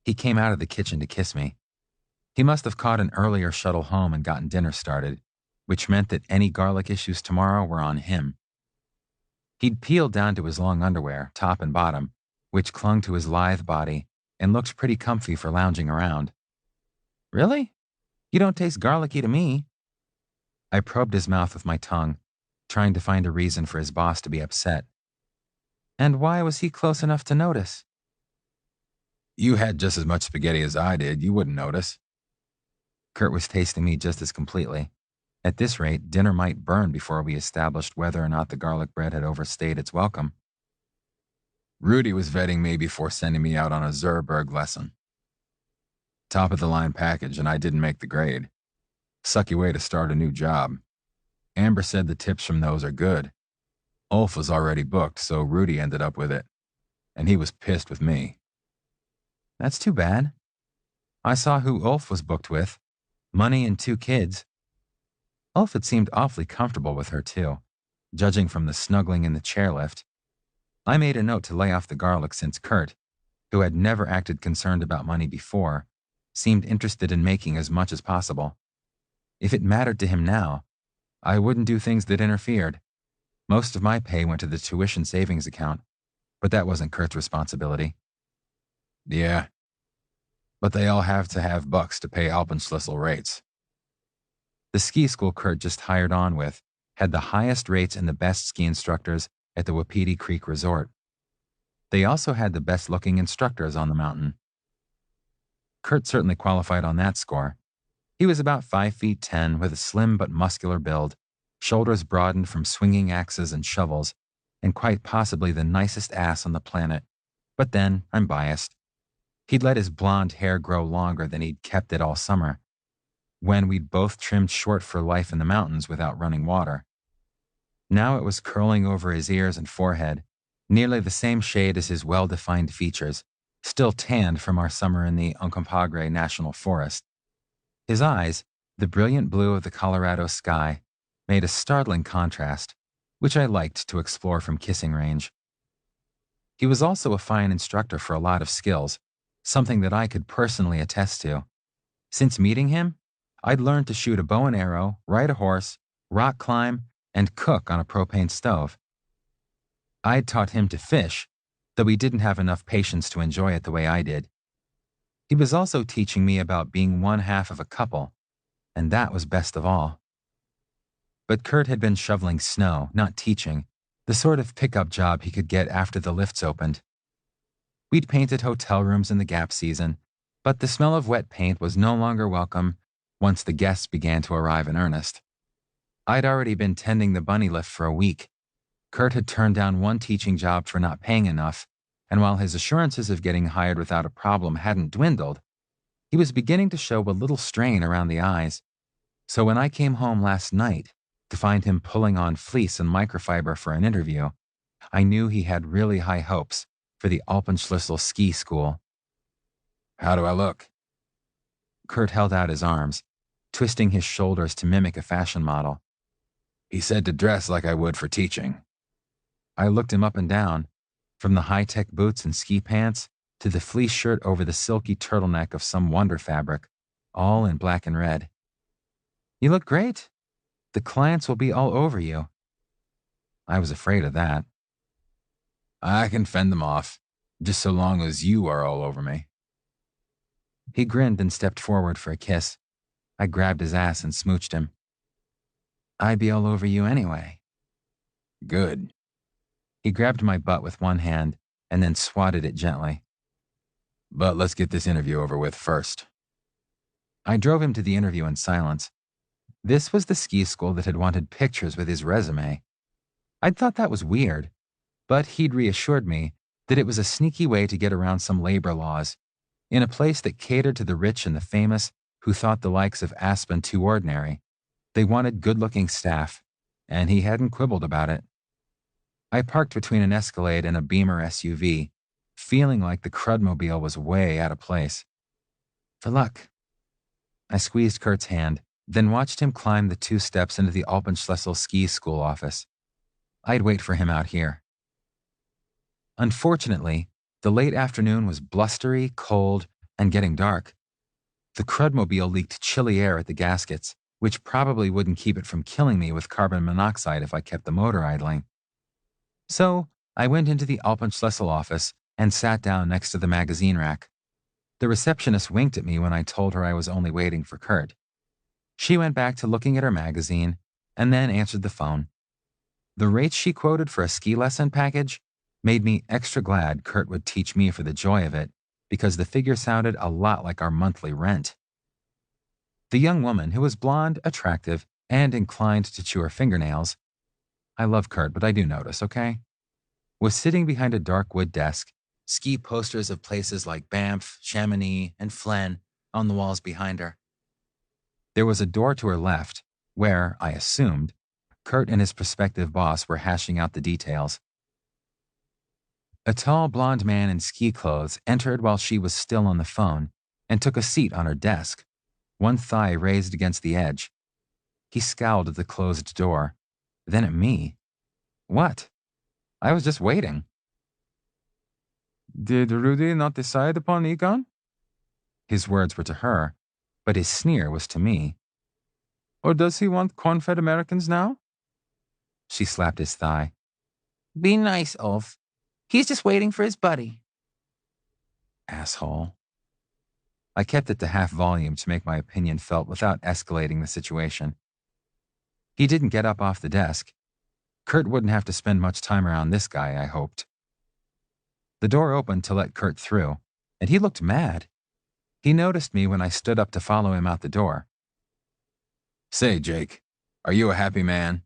Speaker 2: He came out of the kitchen to kiss me. He must have caught an earlier shuttle home and gotten dinner started, which meant that any garlic issues tomorrow were on him. He'd peeled down to his long underwear, top and bottom, which clung to his lithe body and looked pretty comfy for lounging around. Really? You don't taste garlicky to me. I probed his mouth with my tongue, trying to find a reason for his boss to be upset. And why was he close enough to notice? You had just as much spaghetti as I did. You wouldn't notice. Kurt was tasting me just as completely. At this rate, dinner might burn before we established whether or not the garlic bread had overstayed its welcome. Rudy was vetting me before sending me out on a Zerberg lesson. Top-of-the-line package, and I didn't make the grade. Sucky way to start a new job. Amber said the tips from those are good. Ulf was already booked, so Rudy ended up with it. And he was pissed with me. That's too bad. I saw who Ulf was booked with. Money and 2 kids. Ulf had seemed awfully comfortable with her, too, judging from the snuggling in the chairlift. I made a note to lay off the garlic since Kurt, who had never acted concerned about money before, seemed interested in making as much as possible. If it mattered to him now, I wouldn't do things that interfered. Most of my pay went to the tuition savings account, but that wasn't Kurt's responsibility. Yeah, but they all have to have bucks to pay Alpenschlüssel rates. The ski school Kurt just hired on with had the highest rates and the best ski instructors at the Wapiti Creek Resort. They also had the best-looking instructors on the mountain. Kurt certainly qualified on that score. He was about 5 feet 10 with a slim but muscular build, shoulders broadened from swinging axes and shovels, and quite possibly the nicest ass on the planet. But then, I'm biased. He'd let his blonde hair grow longer than he'd kept it all summer, when we'd both trimmed short for life in the mountains without running water. Now it was curling over his ears and forehead, nearly the same shade as his well-defined features, still tanned from our summer in the Uncompahgre National Forest. His eyes, the brilliant blue of the Colorado sky, made a startling contrast, which I liked to explore from kissing range. He was also a fine instructor for a lot of skills, something that I could personally attest to. Since meeting him, I'd learned to shoot a bow and arrow, ride a horse, rock climb, and cook on a propane stove. I'd taught him to fish, though he didn't have enough patience to enjoy it the way I did. He was also teaching me about being one half of a couple, and that was best of all. But Kurt had been shoveling snow, not teaching, the sort of pickup job he could get after the lifts opened. We'd painted hotel rooms in the Gap season, but the smell of wet paint was no longer welcome once the guests began to arrive in earnest. I'd already been tending the bunny lift for a week. Kurt had turned down one teaching job for not paying enough, and while his assurances of getting hired without a problem hadn't dwindled, he was beginning to show a little strain around the eyes. So when I came home last night to find him pulling on fleece and microfiber for an interview, I knew he had really high hopes for the Alpenschlüssel ski school. "How do I look?" Kurt held out his arms, twisting his shoulders to mimic a fashion model. He said to dress like I would for teaching. I looked him up and down, from the high-tech boots and ski pants to the fleece shirt over the silky turtleneck of some wonder fabric, all in black and red. "You look great. The clients will be all over you." I was afraid of that. "I can fend them off, just so long as you are all over me." He grinned and stepped forward for a kiss. I grabbed his ass and smooched him. "I'd be all over you anyway." "Good." He grabbed my butt with one hand and then swatted it gently. "But let's get this interview over with first." I drove him to the interview in silence. This was the ski school that had wanted pictures with his resume. I'd thought that was weird, but he'd reassured me that it was a sneaky way to get around some labor laws, in a place that catered to the rich and the famous who thought the likes of Aspen too ordinary. They wanted good-looking staff, and he hadn't quibbled about it. I parked between an Escalade and a Beamer SUV, feeling like the Crudmobile was way out of place. "For luck." I squeezed Kurt's hand, then watched him climb the 2 steps into the Alpenschlüssel ski school office. I'd wait for him out here. Unfortunately, the late afternoon was blustery, cold, and getting dark. The Crudmobile leaked chilly air at the gaskets, which probably wouldn't keep it from killing me with carbon monoxide if I kept the motor idling. So I went into the Alpenschlüssel office and sat down next to the magazine rack. The receptionist winked at me when I told her I was only waiting for Kurt. She went back to looking at her magazine and then answered the phone. The rates she quoted for a ski lesson package made me extra glad Kurt would teach me for the joy of it, because the figure sounded a lot like our monthly rent. The young woman, who was blonde, attractive, and inclined to chew her fingernails — I love Kurt, but I do notice, okay? — was sitting behind a dark wood desk, ski posters of places like Banff, Chamonix, and Flen on the walls behind her. There was a door to her left, where, I assumed, Kurt and his prospective boss were hashing out the details. A tall blonde man in ski clothes entered while she was still on the phone and took a seat on her desk, one thigh raised against the edge. He scowled at the closed door, then at me. What? I was just waiting. "Did Rudy not decide upon Egon?" His words were to her, but his sneer was to me. "Or does he want corn-fed Americans now?" She slapped his thigh. "Be nice, Ulf. He's just waiting for his buddy." Asshole. I kept it to half volume to make my opinion felt without escalating the situation. He didn't get up off the desk. Kurt wouldn't have to spend much time around this guy, I hoped. The door opened to let Kurt through, and he looked mad. He noticed me when I stood up to follow him out the door.
Speaker 1: Say, Jake, are you a happy man?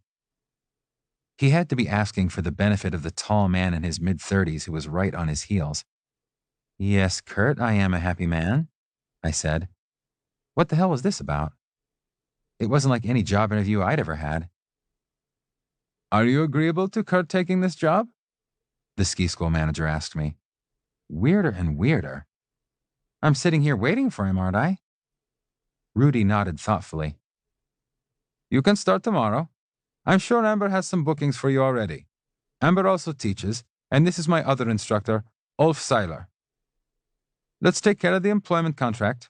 Speaker 2: He had to be asking for the benefit of the tall man in his mid-30s who was right on his heels. Yes, Kurt, I am a happy man, I said. What the hell was this about? It wasn't like any job interview I'd ever had.
Speaker 1: Are you agreeable to Kurt taking this job?
Speaker 2: The ski school manager asked me. Weirder and weirder. I'm sitting here waiting for him, aren't I? Rudy nodded thoughtfully.
Speaker 1: You can start tomorrow. I'm sure Amber has some bookings for you already. Amber also teaches, and this is my other instructor, Ulf Seiler. Let's take care of the employment contract.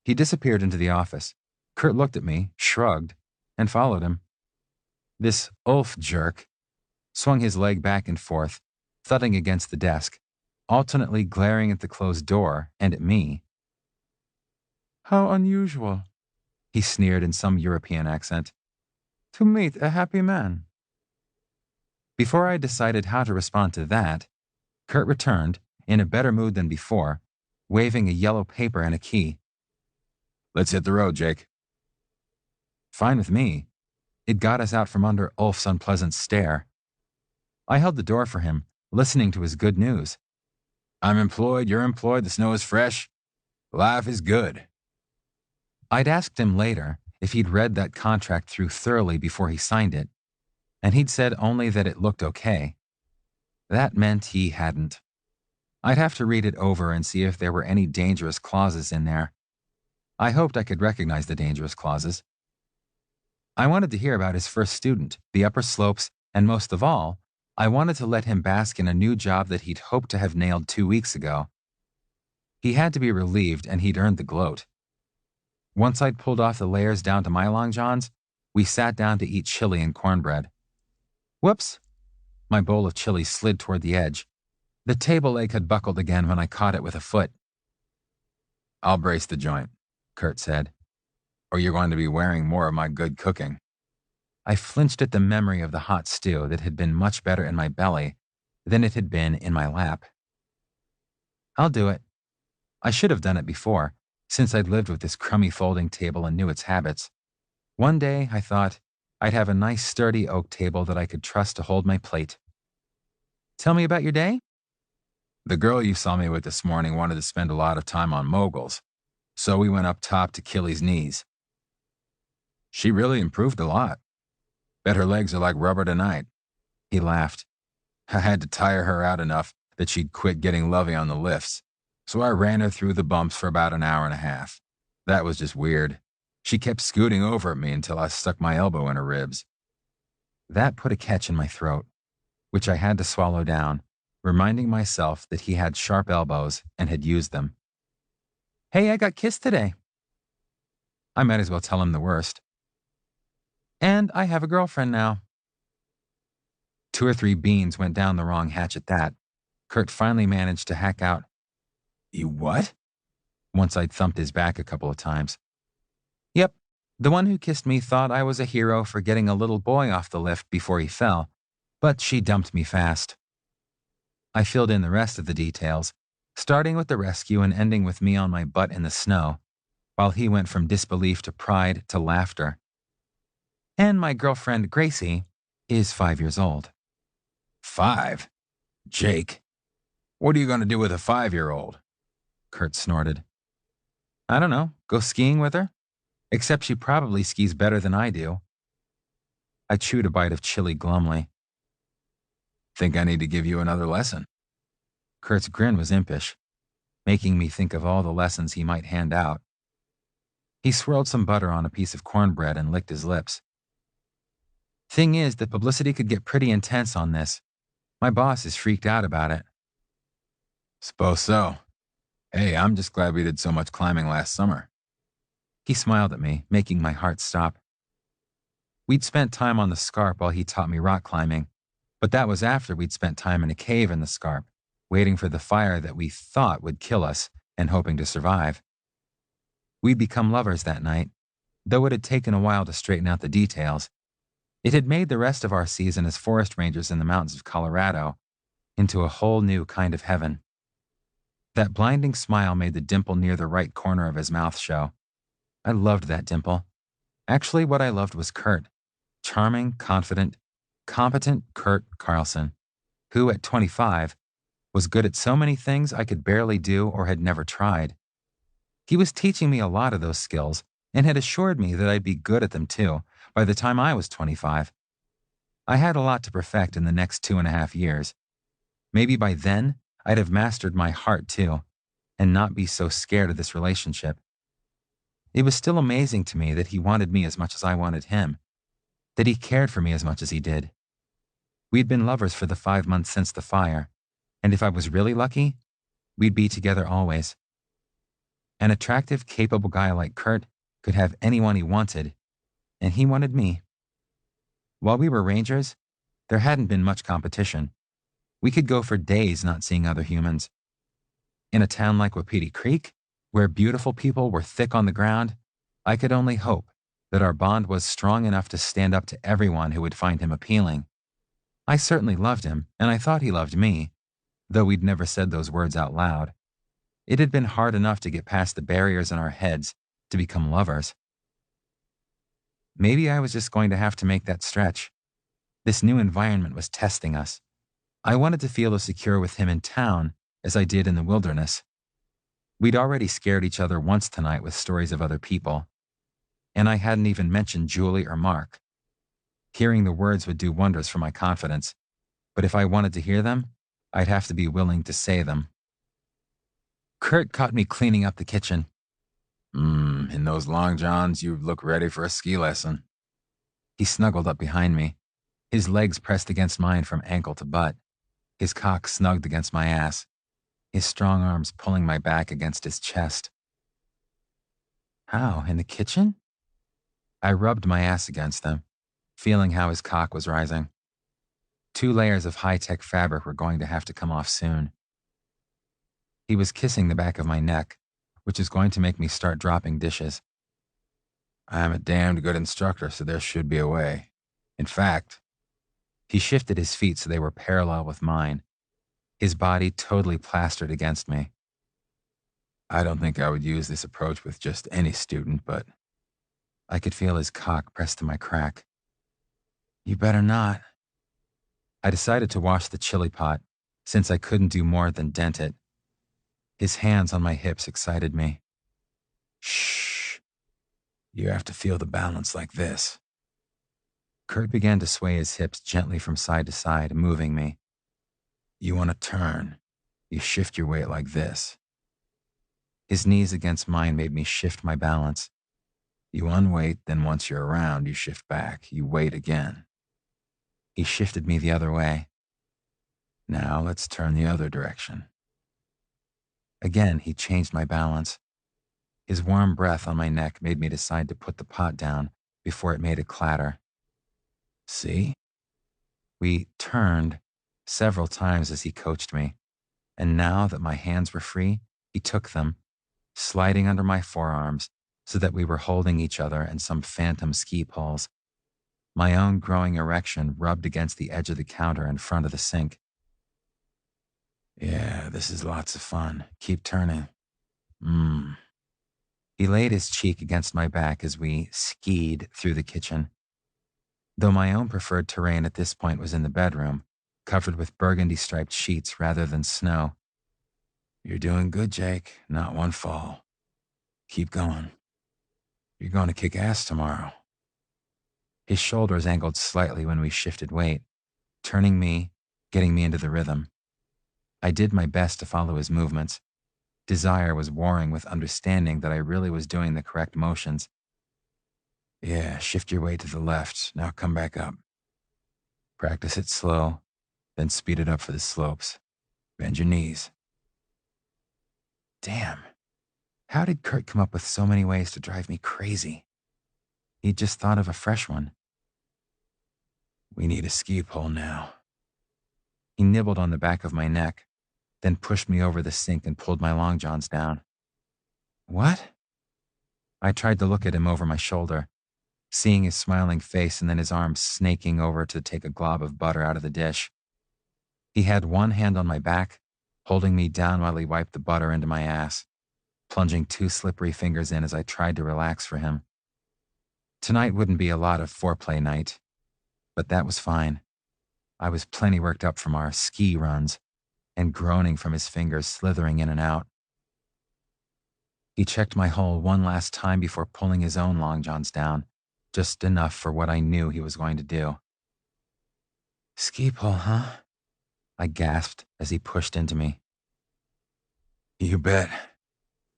Speaker 2: He disappeared into the office. Kurt looked at me, shrugged, and followed him. This Ulf jerk swung his leg back and forth, thudding against the desk, alternately glaring at the closed door and at me.
Speaker 1: How unusual,
Speaker 2: he sneered in some European accent,
Speaker 1: to meet a happy man.
Speaker 2: Before I decided how to respond to that, Kurt returned, in a better mood than before, waving a yellow paper and a key.
Speaker 1: Let's hit the road, Jake.
Speaker 2: Fine with me. It got us out from under Ulf's unpleasant stare. I held the door for him, listening to his good news.
Speaker 1: I'm employed, you're employed, the snow is fresh. Life is good.
Speaker 2: I'd asked him later if he'd read that contract through thoroughly before he signed it, and he'd said only that it looked okay. That meant he hadn't. I'd have to read it over and see if there were any dangerous clauses in there. I hoped I could recognize the dangerous clauses. I wanted to hear about his first student, the upper slopes, and most of all, I wanted to let him bask in a new job that he'd hoped to have nailed 2 weeks ago. He had to be relieved, and he'd earned the gloat. Once I'd pulled off the layers down to my long johns, we sat down to eat chili and cornbread. Whoops! My bowl of chili slid toward the edge. The table leg had buckled again when I caught it with a foot.
Speaker 1: I'll brace the joint, Kurt said, or you're going to be wearing more of my good cooking.
Speaker 2: I flinched at the memory of the hot stew that had been much better in my belly than it had been in my lap. I'll do it. I should have done it before, since I'd lived with this crummy folding table and knew its habits. One day, I thought, I'd have a nice sturdy oak table that I could trust to hold my plate. Tell me about your day?
Speaker 1: The girl you saw me with this morning wanted to spend a lot of time on moguls, so we went up top to Killy's knees. She really improved a lot. Bet her legs are like rubber tonight.
Speaker 2: He laughed.
Speaker 1: I had to tire her out enough that she'd quit getting lovey on the lifts, so I ran her through the bumps for about an hour and a half. That was just weird. She kept scooting over at me until I stuck my elbow in her ribs.
Speaker 2: That put a catch in my throat, which I had to swallow down, reminding myself that he had sharp elbows and had used them. Hey, I got kissed today. I might as well tell him the worst. And I have a girlfriend now. 2 or 3 beans went down the wrong hatch at that. Kurt finally managed to hack out,
Speaker 1: "You what?"
Speaker 2: once I'd thumped his back a couple of times. Yep, the one who kissed me thought I was a hero for getting a little boy off the lift before he fell, but she dumped me fast. I filled in the rest of the details, starting with the rescue and ending with me on my butt in the snow, while he went from disbelief to pride to laughter. And my girlfriend, Gracie, is 5 years old.
Speaker 1: 5? Jake, what are you going to do with a 5-year-old?
Speaker 2: Kurt snorted. I don't know, go skiing with her? Except she probably skis better than I do. I chewed a bite of chili glumly.
Speaker 1: Think I need to give you another lesson?
Speaker 2: Kurt's grin was impish, making me think of all the lessons he might hand out. He swirled some butter on a piece of cornbread and licked his lips. Thing is, the publicity could get pretty intense on this. My boss is freaked out about it.
Speaker 1: Suppose so. Hey, I'm just glad we did so much climbing last summer.
Speaker 2: He smiled at me, making my heart stop. We'd spent time on the Scarp while he taught me rock climbing, but that was after we'd spent time in a cave in the Scarp, waiting for the fire that we thought would kill us and hoping to survive. We'd become lovers that night, Though it had taken a while to straighten out the details, it had made the rest of our season as forest rangers in the mountains of Colorado into a whole new kind of heaven. That blinding smile made the dimple near the right corner of his mouth show. I loved that dimple. Actually, what I loved was Kurt. Charming, confident, competent Kurt Carlson, who at 25 was good at so many things I could barely do or had never tried. He was teaching me a lot of those skills and had assured me that I'd be good at them too by the time I was 25. I had a lot to perfect in the next 2.5 years. Maybe by then, I'd have mastered my heart too, and not be so scared of this relationship. It was still amazing to me that he wanted me as much as I wanted him, that he cared for me as much as he did. We'd been lovers for the 5 months since the fire, and if I was really lucky, we'd be together always. An attractive, capable guy like Kurt could have anyone he wanted, and he wanted me. While we were rangers, there hadn't been much competition. We could go for days not seeing other humans. In a town like Wapiti Creek, where beautiful people were thick on the ground, I could only hope that our bond was strong enough to stand up to everyone who would find him appealing. I certainly loved him, and I thought he loved me, though we'd never said those words out loud. It had been hard enough to get past the barriers in our heads to become lovers. Maybe I was just going to have to make that stretch. This new environment was testing us. I wanted to feel as secure with him in town as I did in the wilderness. We'd already scared each other once tonight with stories of other people, and I hadn't even mentioned Julie or Mark. Hearing the words would do wonders for my confidence, but if I wanted to hear them, I'd have to be willing to say them. Kurt caught me cleaning up the kitchen.
Speaker 1: In those long johns, you look ready for a ski lesson.
Speaker 2: He snuggled up behind me, his legs pressed against mine from ankle to butt, his cock snugged against my ass, his strong arms pulling my back against his chest. How, in the kitchen? I rubbed my ass against them, feeling how his cock was rising. 2 layers of high-tech fabric were going to have to come off soon. He was kissing the back of my neck, which is going to make me start dropping dishes.
Speaker 1: I'm a damned good instructor, so there should be a way. In fact,
Speaker 2: he shifted his feet so they were parallel with mine, his body totally plastered against me.
Speaker 1: I don't think I would use this approach with just any student, but
Speaker 2: I could feel his cock pressed to my crack. You better not. I decided to wash the chili pot, since I couldn't do more than dent it. His hands on my hips excited me.
Speaker 1: Shh. You have to feel the balance like this.
Speaker 2: Kurt began to sway his hips gently from side to side, moving me.
Speaker 1: You want to turn. You shift your weight like this.
Speaker 2: His knees against mine made me shift my balance.
Speaker 1: You unweight, then once you're around, you shift back. You weight again.
Speaker 2: He shifted me the other way.
Speaker 1: Now let's turn the other direction.
Speaker 2: Again, he changed my balance. His warm breath on my neck made me decide to put the pot down before it made a clatter.
Speaker 1: See?
Speaker 2: We turned several times as he coached me, and now that my hands were free, he took them, sliding under my forearms so that we were holding each other in some phantom ski poles. My own growing erection rubbed against the edge of the counter in front of the sink.
Speaker 1: Yeah, this is lots of fun. Keep turning.
Speaker 2: He laid his cheek against my back as we skied through the kitchen. Though my own preferred terrain at this point was in the bedroom, covered with burgundy-striped sheets rather than snow.
Speaker 1: You're doing good, Jake. Not one fall. Keep going. You're going to kick ass tomorrow.
Speaker 2: His shoulders angled slightly when we shifted weight, turning me, getting me into the rhythm. I did my best to follow his movements. Desire was warring with understanding that I really was doing the correct motions.
Speaker 1: Yeah, shift your weight to the left. Now come back up.
Speaker 2: Practice it slow, then speed it up for the slopes.
Speaker 1: Bend your knees.
Speaker 2: Damn. How did Kurt come up with so many ways to drive me crazy? He'd just thought of a fresh one.
Speaker 1: We need a ski pole now.
Speaker 2: He nibbled on the back of my neck, then pushed me over the sink and pulled my long johns down. What? I tried to look at him over my shoulder, seeing his smiling face and then his arms snaking over to take a glob of butter out of the dish. He had one hand on my back, holding me down while he wiped the butter into my ass, plunging two slippery fingers in as I tried to relax for him. Tonight wouldn't be a lot of foreplay night, but that was fine. I was plenty worked up from our ski runs and groaning from his fingers slithering in and out. He checked my hole one last time before pulling his own long johns down, just enough for what I knew he was going to do.
Speaker 3: Ski pole, huh?
Speaker 2: I gasped as he pushed into me.
Speaker 3: You bet.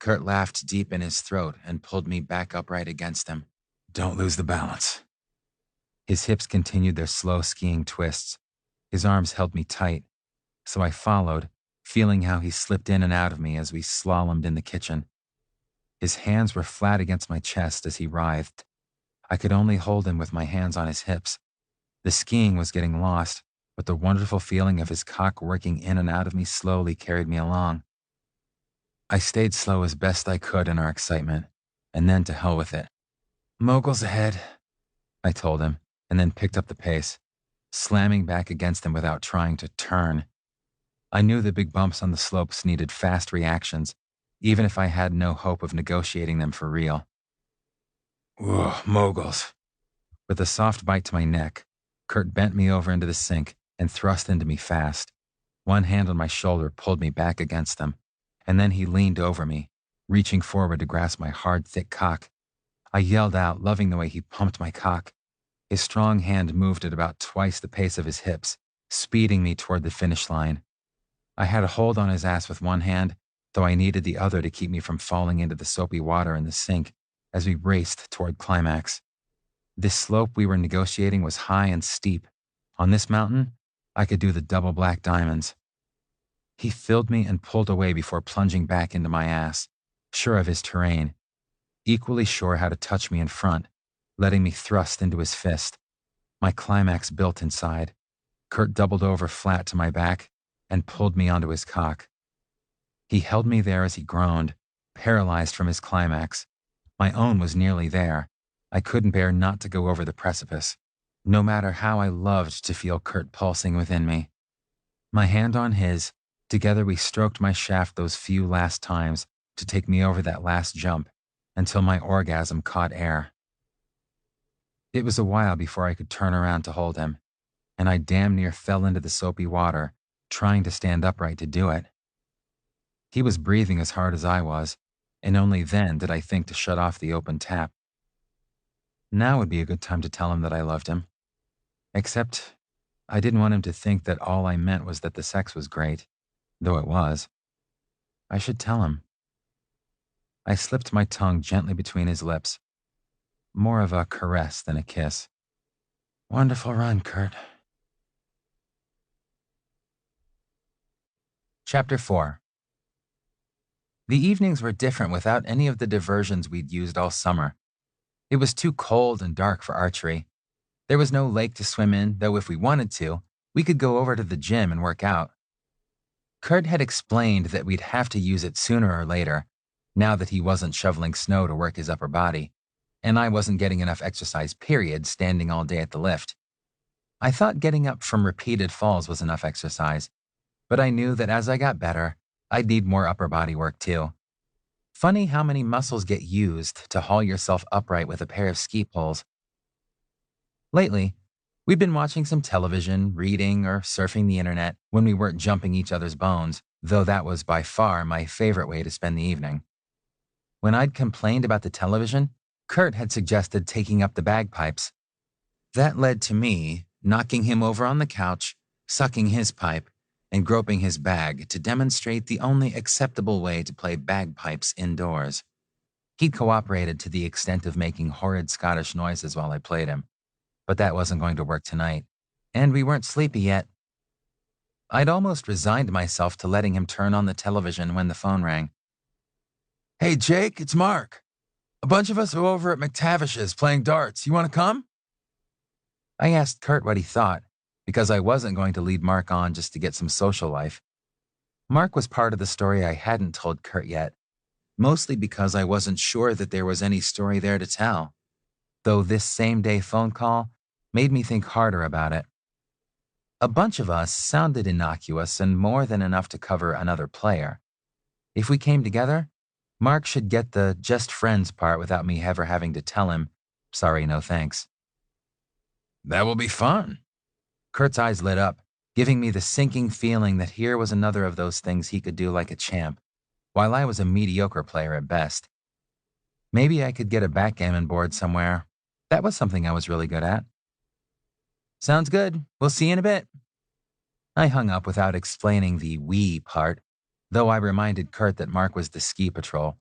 Speaker 3: Kurt laughed deep in his throat and pulled me back upright against him. Don't lose the balance.
Speaker 2: His hips continued their slow skiing twists. His arms held me tight, so I followed, feeling how he slipped in and out of me as we slalomed in the kitchen. His hands were flat against my chest as he writhed. I could only hold him with my hands on his hips. The skiing was getting lost, but the wonderful feeling of his cock working in and out of me slowly carried me along. I stayed slow as best I could in our excitement, and then to hell with it.
Speaker 3: Moguls ahead,
Speaker 2: I told him, and then picked up the pace, slamming back against him without trying to turn. I knew the big bumps on the slopes needed fast reactions, even if I had no hope of negotiating them for real.
Speaker 3: Whoa, moguls.
Speaker 2: With a soft bite to my neck, Kurt bent me over into the sink and thrust into me fast. One hand on my shoulder pulled me back against him, and then he leaned over me, reaching forward to grasp my hard, thick cock. I yelled out, loving the way he pumped my cock. His strong hand moved at about twice the pace of his hips, speeding me toward the finish line. I had a hold on his ass with one hand, though I needed the other to keep me from falling into the soapy water in the sink as we raced toward climax. This slope we were negotiating was high and steep. On this mountain, I could do the double black diamonds. He filled me and pulled away before plunging back into my ass, sure of his terrain, equally sure how to touch me in front, letting me thrust into his fist. My climax built inside. Kurt doubled over flat to my back and pulled me onto his cock. He held me there as he groaned, paralyzed from his climax. My own was nearly there. I couldn't bear not to go over the precipice, no matter how I loved to feel Kurt pulsing within me. My hand on his, together we stroked my shaft those few last times to take me over that last jump until my orgasm caught air. It was a while before I could turn around to hold him, and I damn near fell into the soapy water, trying to stand upright to do it. He was breathing as hard as I was, and only then did I think to shut off the open tap. Now would be a good time to tell him that I loved him. Except, I didn't want him to think that all I meant was that the sex was great, though it was. I should tell him. I slipped my tongue gently between his lips, more of a caress than a kiss.
Speaker 3: Wonderful run, Kurt.
Speaker 2: Chapter 4. The evenings were different without any of the diversions we'd used all summer. It was too cold and dark for archery. There was no lake to swim in, though if we wanted to, we could go over to the gym and work out. Kurt had explained that we'd have to use it sooner or later, now that he wasn't shoveling snow to work his upper body, and I wasn't getting enough exercise period standing all day at the lift. I thought getting up from repeated falls was enough exercise, but I knew that as I got better, I'd need more upper body work too. Funny how many muscles get used to haul yourself upright with a pair of ski poles. Lately, we'd been watching some television, reading, or surfing the internet when we weren't jumping each other's bones, though that was by far my favorite way to spend the evening. When I'd complained about the television, Kurt had suggested taking up the bagpipes. That led to me knocking him over on the couch, sucking his pipe, and groping his bag to demonstrate the only acceptable way to play bagpipes indoors. He'd cooperated to the extent of making horrid Scottish noises while I played him, but that wasn't going to work tonight, and we weren't sleepy yet. I'd almost resigned myself to letting him turn on the television when the phone rang.
Speaker 3: Hey, Jake, it's Mark. A bunch of us are over at McTavish's playing darts. You want to come?
Speaker 2: I asked Kurt what he thought, because I wasn't going to lead Mark on just to get some social life. Mark was part of the story I hadn't told Kurt yet. mostly because I wasn't sure that there was any story there to tell, though this same-day phone call made me think harder about it. A bunch of us sounded innocuous and more than enough to cover another player. If we came together, Mark should get the just friends part without me ever having to tell him, sorry, no thanks.
Speaker 3: That will be fun.
Speaker 2: Kurt's eyes lit up, giving me the sinking feeling that here was another of those things he could do like a champ, while I was a mediocre player at best. Maybe I could get a backgammon board somewhere. That was something I was really good at. Sounds good. We'll see you in a bit. I hung up without explaining the we part, though I reminded Kurt that Mark was the ski patrol.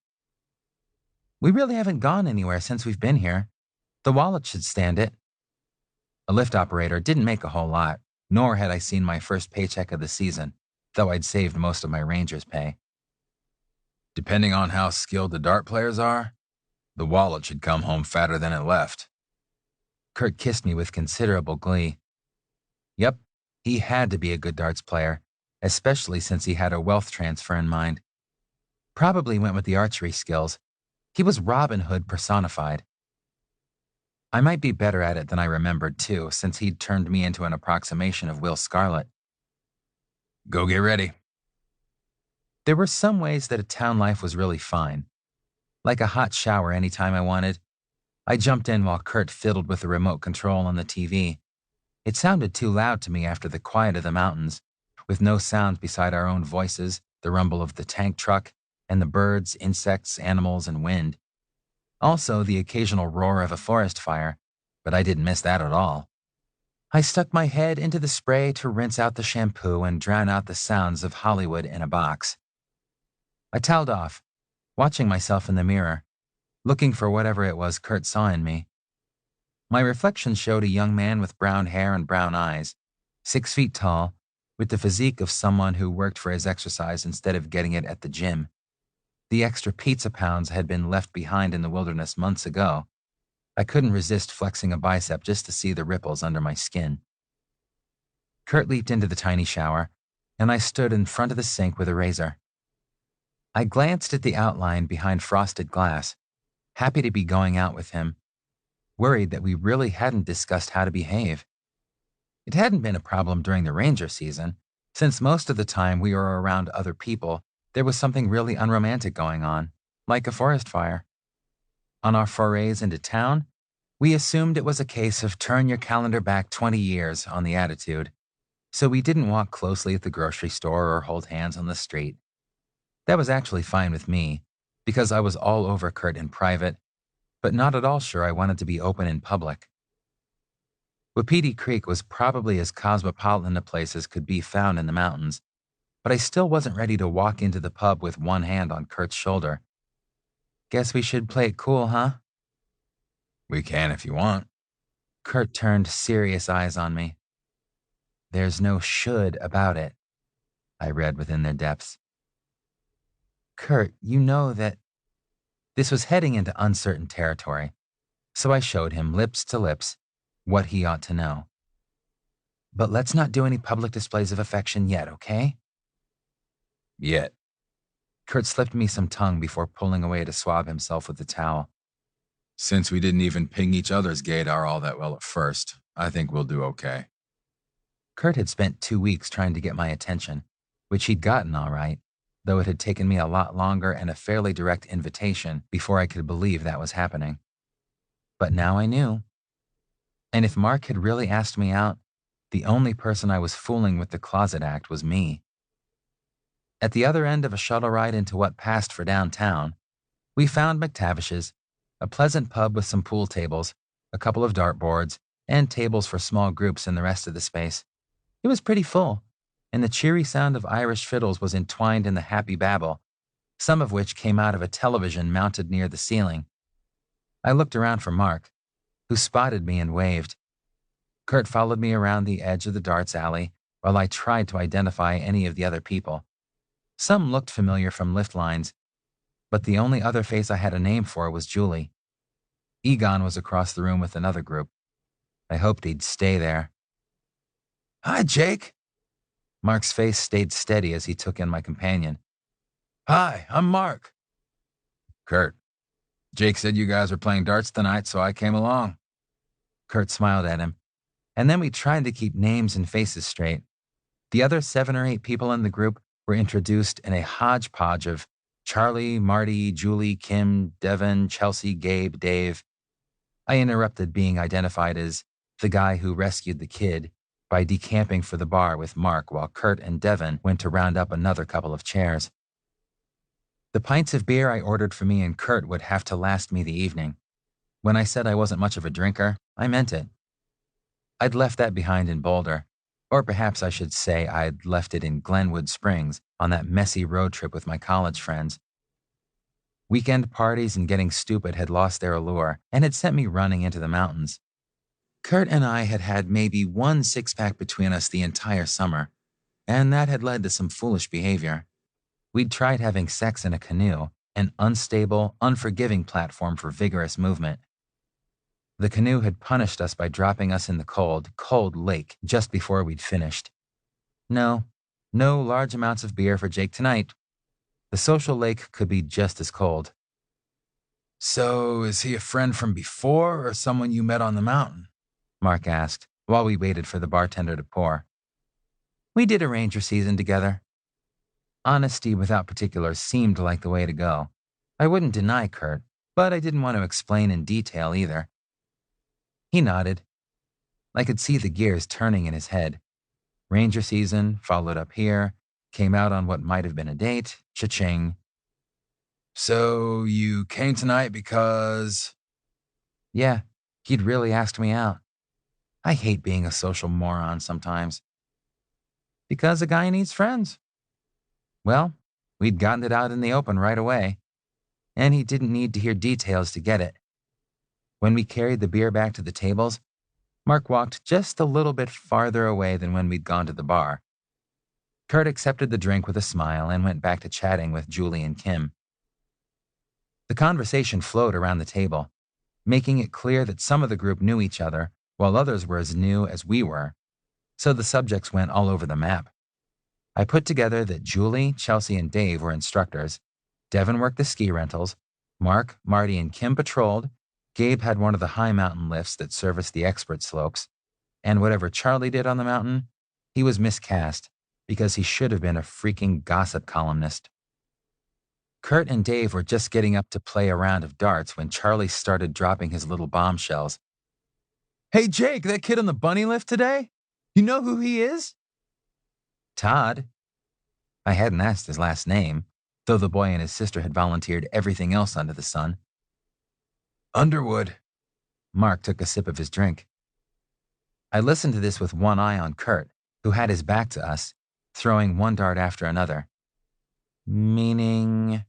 Speaker 2: We really haven't gone anywhere since we've been here. The wallet should stand it. A lift operator didn't make a whole lot, nor had I seen my first paycheck of the season, though I'd saved most of my Rangers pay.
Speaker 3: Depending on how skilled the dart players are, the wallet should come home fatter than it left.
Speaker 2: Kurt kissed me with considerable glee. Yep, he had to be a good darts player, especially since he had a wealth transfer in mind. Probably went with the archery skills. He was Robin Hood personified. I might be better at it than I remembered, too, since he'd turned me into an approximation of Will Scarlet.
Speaker 3: Go get ready.
Speaker 2: There were some ways that a town life was really fine. Like a hot shower anytime I wanted. I jumped in while Kurt fiddled with the remote control on the TV. It sounded too loud to me after the quiet of the mountains, with no sound beside our own voices, the rumble of the tank truck, and the birds, insects, animals, and wind. Also, the occasional roar of a forest fire, but I didn't miss that at all. I stuck my head into the spray to rinse out the shampoo and drown out the sounds of Hollywood in a box. I toweled off, watching myself in the mirror, looking for whatever it was Kurt saw in me. My reflection showed a young man with brown hair and brown eyes, 6 feet tall, with the physique of someone who worked for his exercise instead of getting it at the gym. The extra pizza pounds had been left behind in the wilderness months ago. I couldn't resist flexing a bicep just to see the ripples under my skin. Kurt leaped into the tiny shower, and I stood in front of the sink with a razor. I glanced at the outline behind frosted glass, happy to be going out with him, worried that we really hadn't discussed how to behave. It hadn't been a problem during the Ranger season, since most of the time we were around other people, there was something really unromantic going on, like a forest fire. On our forays into town, we assumed it was a case of turn your calendar back 20 years on the attitude, so we didn't walk closely at the grocery store or hold hands on the street. That was actually fine with me, because I was all over Kurt in private, but not at all sure I wanted to be open in public. Wapiti Creek was probably as cosmopolitan a place as could be found in the mountains, but I still wasn't ready to walk into the pub with one hand on Kurt's shoulder. Guess we should play it cool, huh?
Speaker 3: We can if you want.
Speaker 2: Kurt turned serious eyes on me. There's no should about it, I read within their depths. Kurt, you know that this was heading into uncertain territory, so I showed him lips to lips what he ought to know. But let's not do any public displays of affection yet, okay?
Speaker 3: Yet.
Speaker 2: Kurt slipped me some tongue before pulling away to swab himself with the towel.
Speaker 3: Since we didn't even ping each other's gaydar all that well at first, I think we'll do okay.
Speaker 2: Kurt had spent 2 weeks trying to get my attention, which he'd gotten all right, though it had taken me a lot longer and a fairly direct invitation before I could believe that was happening. But now I knew. And if Mark had really asked me out, the only person I was fooling with the closet act was me. At the other end of a shuttle ride into what passed for downtown, we found McTavish's, a pleasant pub with some pool tables, a couple of dartboards, and tables for small groups in the rest of the space. It was pretty full, and the cheery sound of Irish fiddles was entwined in the happy babble, some of which came out of a television mounted near the ceiling. I looked around for Mark, who spotted me and waved. Kurt followed me around the edge of the darts alley while I tried to identify any of the other people. Some looked familiar from lift lines, but the only other face I had a name for was Julie. Egon was across the room with another group. I hoped he'd stay there.
Speaker 3: Hi, Jake.
Speaker 2: Mark's face stayed steady as he took in my companion.
Speaker 3: Hi, I'm Mark. Kurt, Jake said you guys were playing darts tonight, so I came along.
Speaker 2: Kurt smiled at him, and then we tried to keep names and faces straight. The other 7 or 8 people in the group were introduced in a hodgepodge of Charlie, Marty, Julie, Kim, Devin, Chelsea, Gabe, Dave. I interrupted being identified as the guy who rescued the kid by decamping for the bar with Mark while Kurt and Devin went to round up another couple of chairs. The pints of beer I ordered for me and Kurt would have to last me the evening. When I said I wasn't much of a drinker, I meant it. I'd left that behind in Boulder, or perhaps I should say I'd left it in Glenwood Springs on that messy road trip with my college friends. Weekend parties and getting stupid had lost their allure and had sent me running into the mountains. Kurt and I had had maybe 1 six-pack between us the entire summer, and that had led to some foolish behavior. We'd tried having sex in a canoe, an unstable, unforgiving platform for vigorous movement. The canoe had punished us by dropping us in the cold, cold lake just before we'd finished. No large amounts of beer for Jake tonight. The social lake could be just as cold.
Speaker 3: So, is he a friend from before or someone you met on the mountain?
Speaker 2: Mark asked, while we waited for the bartender to pour. We did a ranger season together. Honesty without particulars seemed like the way to go. I wouldn't deny Kurt, but I didn't want to explain in detail either. He nodded. I could see the gears turning in his head. Ranger season, followed up here, came out on what might have been a date, cha-ching.
Speaker 3: So you came tonight because…
Speaker 2: Yeah, he'd really asked me out. I hate being a social moron sometimes. Because a guy needs friends. Well, we'd gotten it out in the open right away, and he didn't need to hear details to get it. When we carried the beer back to the tables, Mark walked just a little bit farther away than when we'd gone to the bar. Kurt accepted the drink with a smile and went back to chatting with Julie and Kim. The conversation flowed around the table, making it clear that some of the group knew each other, while others were as new as we were, so the subjects went all over the map. I put together that Julie, Chelsea, and Dave were instructors, Devin worked the ski rentals, Mark, Marty, and Kim patrolled, Gabe had one of the high mountain lifts that serviced the expert slopes, and whatever Charlie did on the mountain, he was miscast because he should have been a freaking gossip columnist. Kurt and Dave were just getting up to play a round of darts when Charlie started dropping his little bombshells.
Speaker 1: Hey, Jake, that kid on the bunny lift today? You know who he is?
Speaker 2: Todd. I hadn't asked his last name, though the boy and his sister had volunteered everything else under the sun.
Speaker 3: Underwood.
Speaker 2: Mark took a sip of his drink. I listened to this with one eye on Kurt, who had his back to us, throwing one dart after another. Meaning…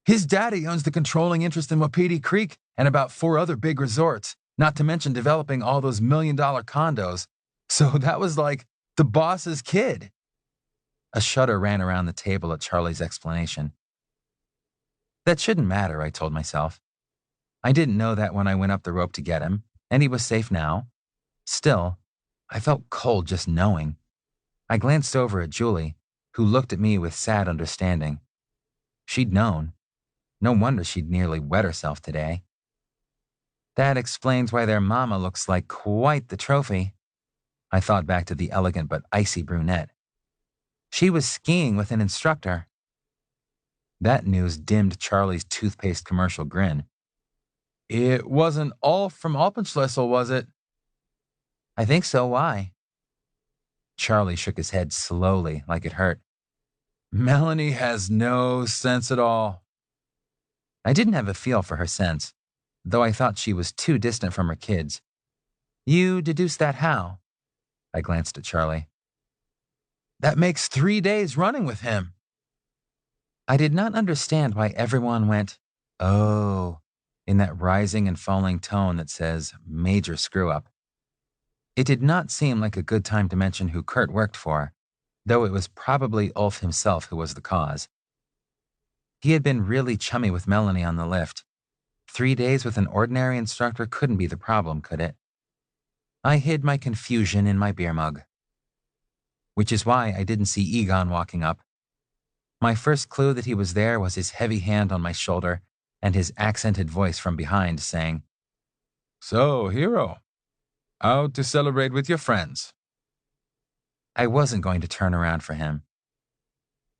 Speaker 1: His daddy owns the controlling interest in Wapiti Creek and about 4 other big resorts, not to mention developing all those $1 million condos. So that was like the boss's kid.
Speaker 2: A shudder ran around the table at Charlie's explanation. That shouldn't matter, I told myself. I didn't know that when I went up the rope to get him, and he was safe now. Still, I felt cold just knowing. I glanced over at Julie, who looked at me with sad understanding. She'd known. No wonder she'd nearly wet herself today. That explains why their mama looks like quite the trophy. I thought back to the elegant but icy brunette. She was skiing with an instructor. That news dimmed Charlie's toothpaste commercial grin.
Speaker 1: It wasn't all from Alpenschlüssel, was it?
Speaker 2: I think so. Why? Charlie shook his head slowly, like it hurt.
Speaker 1: Melanie has no sense at all.
Speaker 2: I didn't have a feel for her sense, though I thought she was too distant from her kids. You deduced that how? I glanced at Charlie.
Speaker 1: That makes 3 days running with him.
Speaker 2: I did not understand why everyone went, oh, in that rising and falling tone that says major screw-up. It did not seem like a good time to mention who Kurt worked for, though it was probably Ulf himself who was the cause. He had been really chummy with Melanie on the lift. 3 days with an ordinary instructor couldn't be the problem, could it? I hid my confusion in my beer mug. Which is why I didn't see Egon walking up. My first clue that he was there was his heavy hand on my shoulder and his accented voice from behind saying,
Speaker 1: "So, hero, out to celebrate with your friends."
Speaker 2: I wasn't going to turn around for him.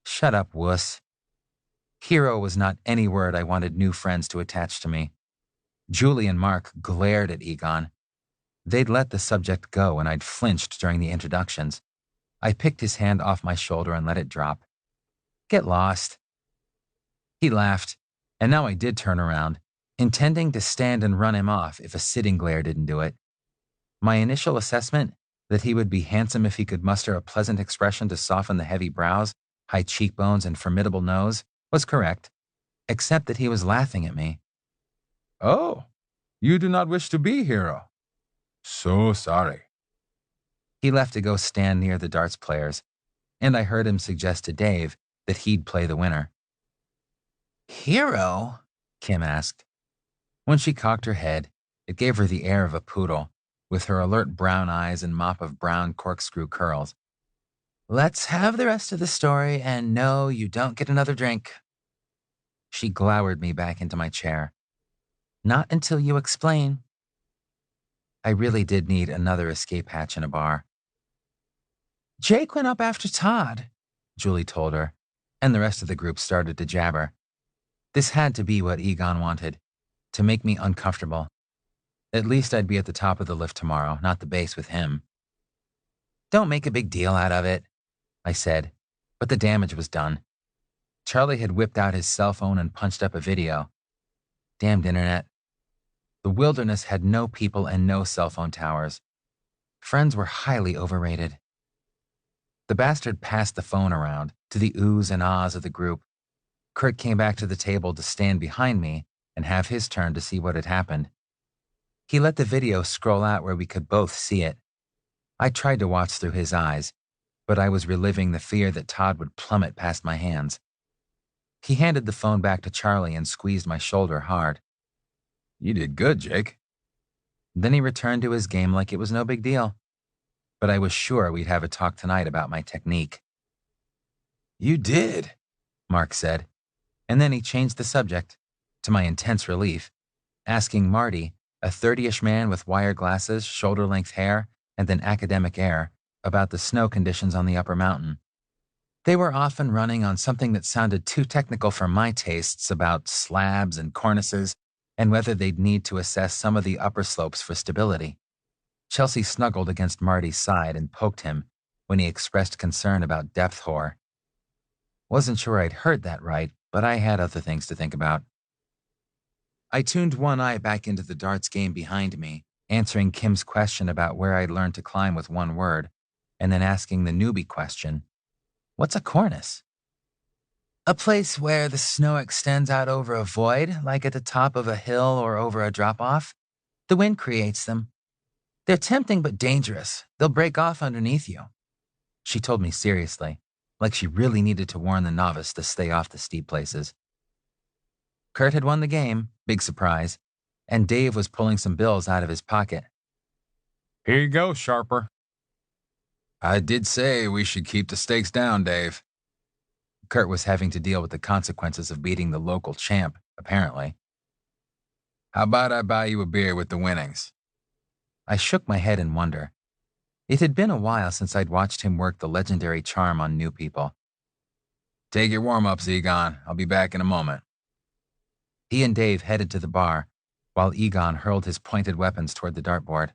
Speaker 2: Shut up, wuss. Hero was not any word I wanted new friends to attach to me. Julie and Mark glared at Egon. They'd let the subject go and I'd flinched during the introductions. I picked his hand off my shoulder and let it drop. Get lost. He laughed, and now I did turn around, intending to stand and run him off if a sitting glare didn't do it. My initial assessment, that he would be handsome if he could muster a pleasant expression to soften the heavy brows, high cheekbones, and formidable nose, was correct, except that he was laughing at me.
Speaker 1: "Oh, you do not wish to be hero? So sorry."
Speaker 2: He left to go stand near the darts players, and I heard him suggest to Dave that he'd play the winner. "Hero?" Kim asked. When she cocked her head, it gave her the air of a poodle, with her alert brown eyes and mop of brown corkscrew curls. "Let's have the rest of the story, and no, you don't get another drink." She glowered me back into my chair. "Not until you explain." I really did need another escape hatch in a bar. "Jake went up after Todd," Julie told her, and the rest of the group started to jabber. This had to be what Egon wanted, to make me uncomfortable. At least I'd be at the top of the lift tomorrow, not the base with him. "Don't make a big deal out of it," I said, but the damage was done. Charlie had whipped out his cell phone and punched up a video. Damned internet. The wilderness had no people and no cell phone towers. Friends were highly overrated. The bastard passed the phone around, to the oohs and ahs of the group. Kurt came back to the table to stand behind me and have his turn to see what had happened. He let the video scroll out where we could both see it. I tried to watch through his eyes, but I was reliving the fear that Todd would plummet past my hands. He handed the phone back to Charlie and squeezed my shoulder hard.
Speaker 1: "You did good, Jake."
Speaker 2: Then he returned to his game like it was no big deal. But I was sure we'd have a talk tonight about my technique.
Speaker 1: "You did,"
Speaker 2: Mark said, and then he changed the subject, to my intense relief, asking Marty, a 30-ish man with wire glasses, shoulder-length hair, and an academic air, about the snow conditions on the upper mountain. They were often running on something that sounded too technical for my tastes about slabs and cornices, and whether they'd need to assess some of the upper slopes for stability. Chelsea snuggled against Marty's side and poked him when he expressed concern about depth hoar. Wasn't sure I'd heard that right, but I had other things to think about. I tuned one eye back into the darts game behind me, answering Kim's question about where I'd learned to climb with one word, and then asking the newbie question, "What's a cornice?" "A place where the snow extends out over a void, like at the top of a hill or over a drop-off. The wind creates them. They're tempting but dangerous. They'll break off underneath you." She told me seriously, like she really needed to warn the novice to stay off the steep places. Kurt had won the game, big surprise, and Dave was pulling some bills out of his pocket.
Speaker 1: "Here you go, Sharper." "I did say we should keep the stakes down, Dave."
Speaker 2: Kurt was having to deal with the consequences of beating the local champ, apparently.
Speaker 1: "How about I buy you a beer with the winnings?"
Speaker 2: I shook my head in wonder. It had been a while since I'd watched him work the legendary charm on new people.
Speaker 1: "Take your warm-ups, Egon. I'll be back in a moment."
Speaker 2: He and Dave headed to the bar, while Egon hurled his pointed weapons toward the dartboard.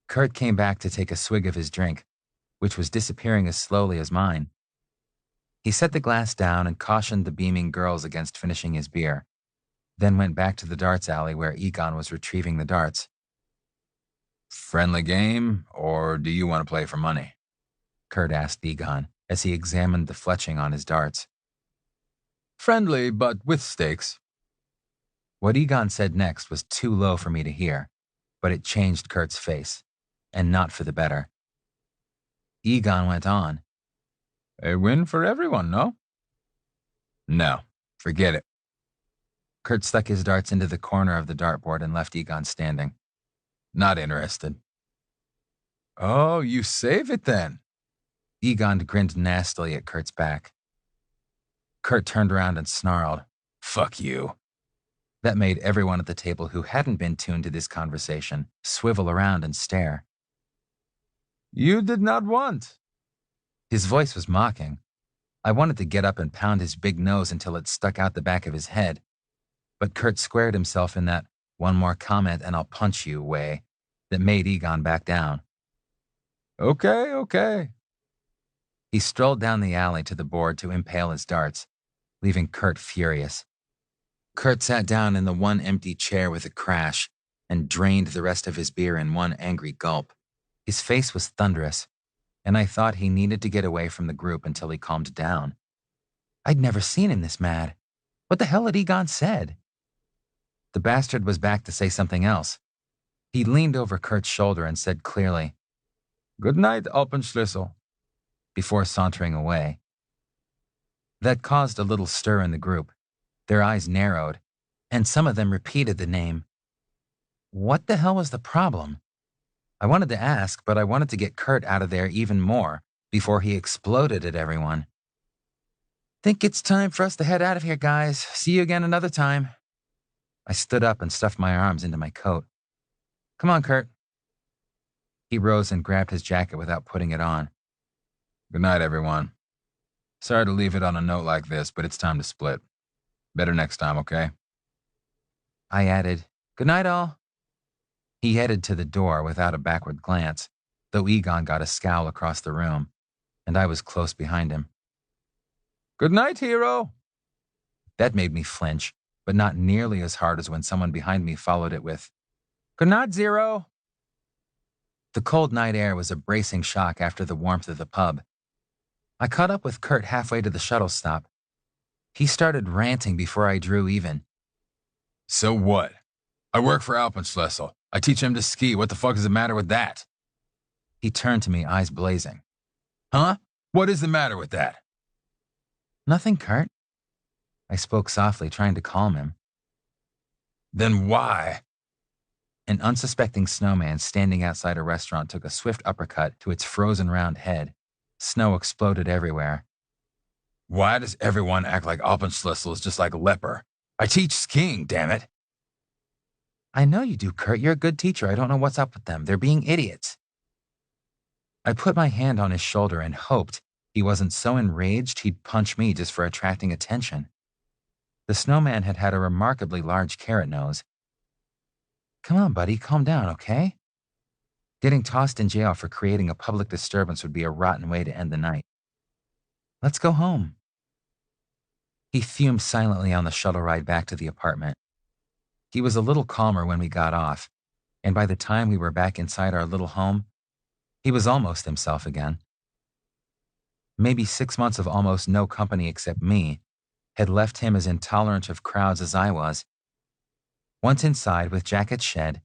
Speaker 2: Kurt came back to take a swig of his drink, which was disappearing as slowly as mine. He set the glass down and cautioned the beaming girls against finishing his beer, then went back to the darts alley where Egon was retrieving the darts.
Speaker 1: "Friendly game, or do you want to play for money?"
Speaker 2: Kurt asked Egon as he examined the fletching on his darts.
Speaker 1: "Friendly, but with stakes."
Speaker 2: What Egon said next was too low for me to hear, but it changed Kurt's face, and not for the better. Egon went on.
Speaker 1: "A win for everyone, no?" "No, forget it."
Speaker 2: Kurt stuck his darts into the corner of the dartboard and left Egon standing.
Speaker 1: "Not interested." "Oh, you save it then."
Speaker 2: Egon grinned nastily at Kurt's back. Kurt turned around and snarled,
Speaker 3: Fuck you.
Speaker 2: That made everyone at the table who hadn't been tuned to this conversation swivel around and stare.
Speaker 1: You did not want.
Speaker 2: His voice was mocking. I wanted to get up and pound his big nose until it stuck out the back of his head. But Kurt squared himself in that one more comment and I'll punch you way that made Egon back down.
Speaker 1: Okay.
Speaker 2: He strolled down the alley to the board to impale his darts, leaving Kurt furious. Kurt sat down in the one empty chair with a crash and drained the rest of his beer in one angry gulp. His face was thunderous, and I thought he needed to get away from the group until he calmed down. I'd never seen him this mad. What the hell had Egon said? The bastard was back to say something else. He leaned over Kurt's shoulder and said clearly,
Speaker 1: Good night, Alpenschlüssel,
Speaker 2: before sauntering away. That caused a little stir in the group. Their eyes narrowed, and some of them repeated the name. What the hell was the problem? I wanted to ask, but I wanted to get Kurt out of there even more before he exploded at everyone. Think it's time for us to head out of here, guys. See you again another time. I stood up and stuffed my arms into my coat. Come on, Kurt. He rose and grabbed his jacket without putting it on.
Speaker 3: Good night, everyone. Sorry to leave it on a note like this, but it's time to split. Better next time, okay?
Speaker 2: I added, Good night, all. He headed to the door without a backward glance, though Egon got a scowl across the room, and I was close behind him.
Speaker 1: Good night, hero.
Speaker 2: That made me flinch, but not nearly as hard as when someone behind me followed it with, Good night, Zero. The cold night air was a bracing shock after the warmth of the pub. I caught up with Kurt halfway to the shuttle stop. He started ranting before I drew even.
Speaker 3: So what? I work for Alpenschlüssel. I teach him to ski. What the fuck is the matter with that?
Speaker 2: He turned to me, eyes blazing.
Speaker 3: Huh? What is the matter with that?
Speaker 2: Nothing, Kurt. I spoke softly, trying to calm him.
Speaker 3: Then why?
Speaker 2: An unsuspecting snowman standing outside a restaurant took a swift uppercut to its frozen round head. Snow exploded everywhere.
Speaker 3: Why does everyone act like Alpenschlüssel is just like a leper? I teach skiing, damn it.
Speaker 2: I know you do, Kurt. You're a good teacher. I don't know what's up with them. They're being idiots. I put my hand on his shoulder and hoped he wasn't so enraged he'd punch me just for attracting attention. The snowman had had a remarkably large carrot nose. Come on, buddy, calm down, okay? Getting tossed in jail for creating a public disturbance would be a rotten way to end the night. Let's go home. He fumed silently on the shuttle ride back to the apartment. He was a little calmer when we got off, and by the time we were back inside our little home, he was almost himself again. Maybe 6 months of almost no company except me had left him as intolerant of crowds as I was. Once inside, with jacket shed,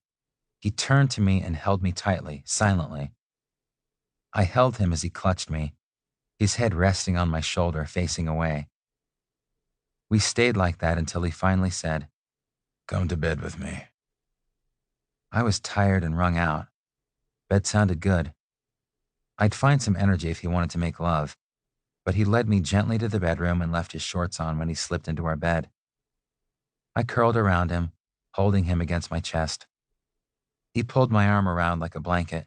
Speaker 2: he turned to me and held me tightly, silently. I held him as he clutched me, his head resting on my shoulder, facing away. We stayed like that until he finally said,
Speaker 3: Come to bed with me.
Speaker 2: I was tired and wrung out. Bed sounded good. I'd find some energy if he wanted to make love, but he led me gently to the bedroom and left his shorts on when he slipped into our bed. I curled around him, holding him against my chest. He pulled my arm around like a blanket.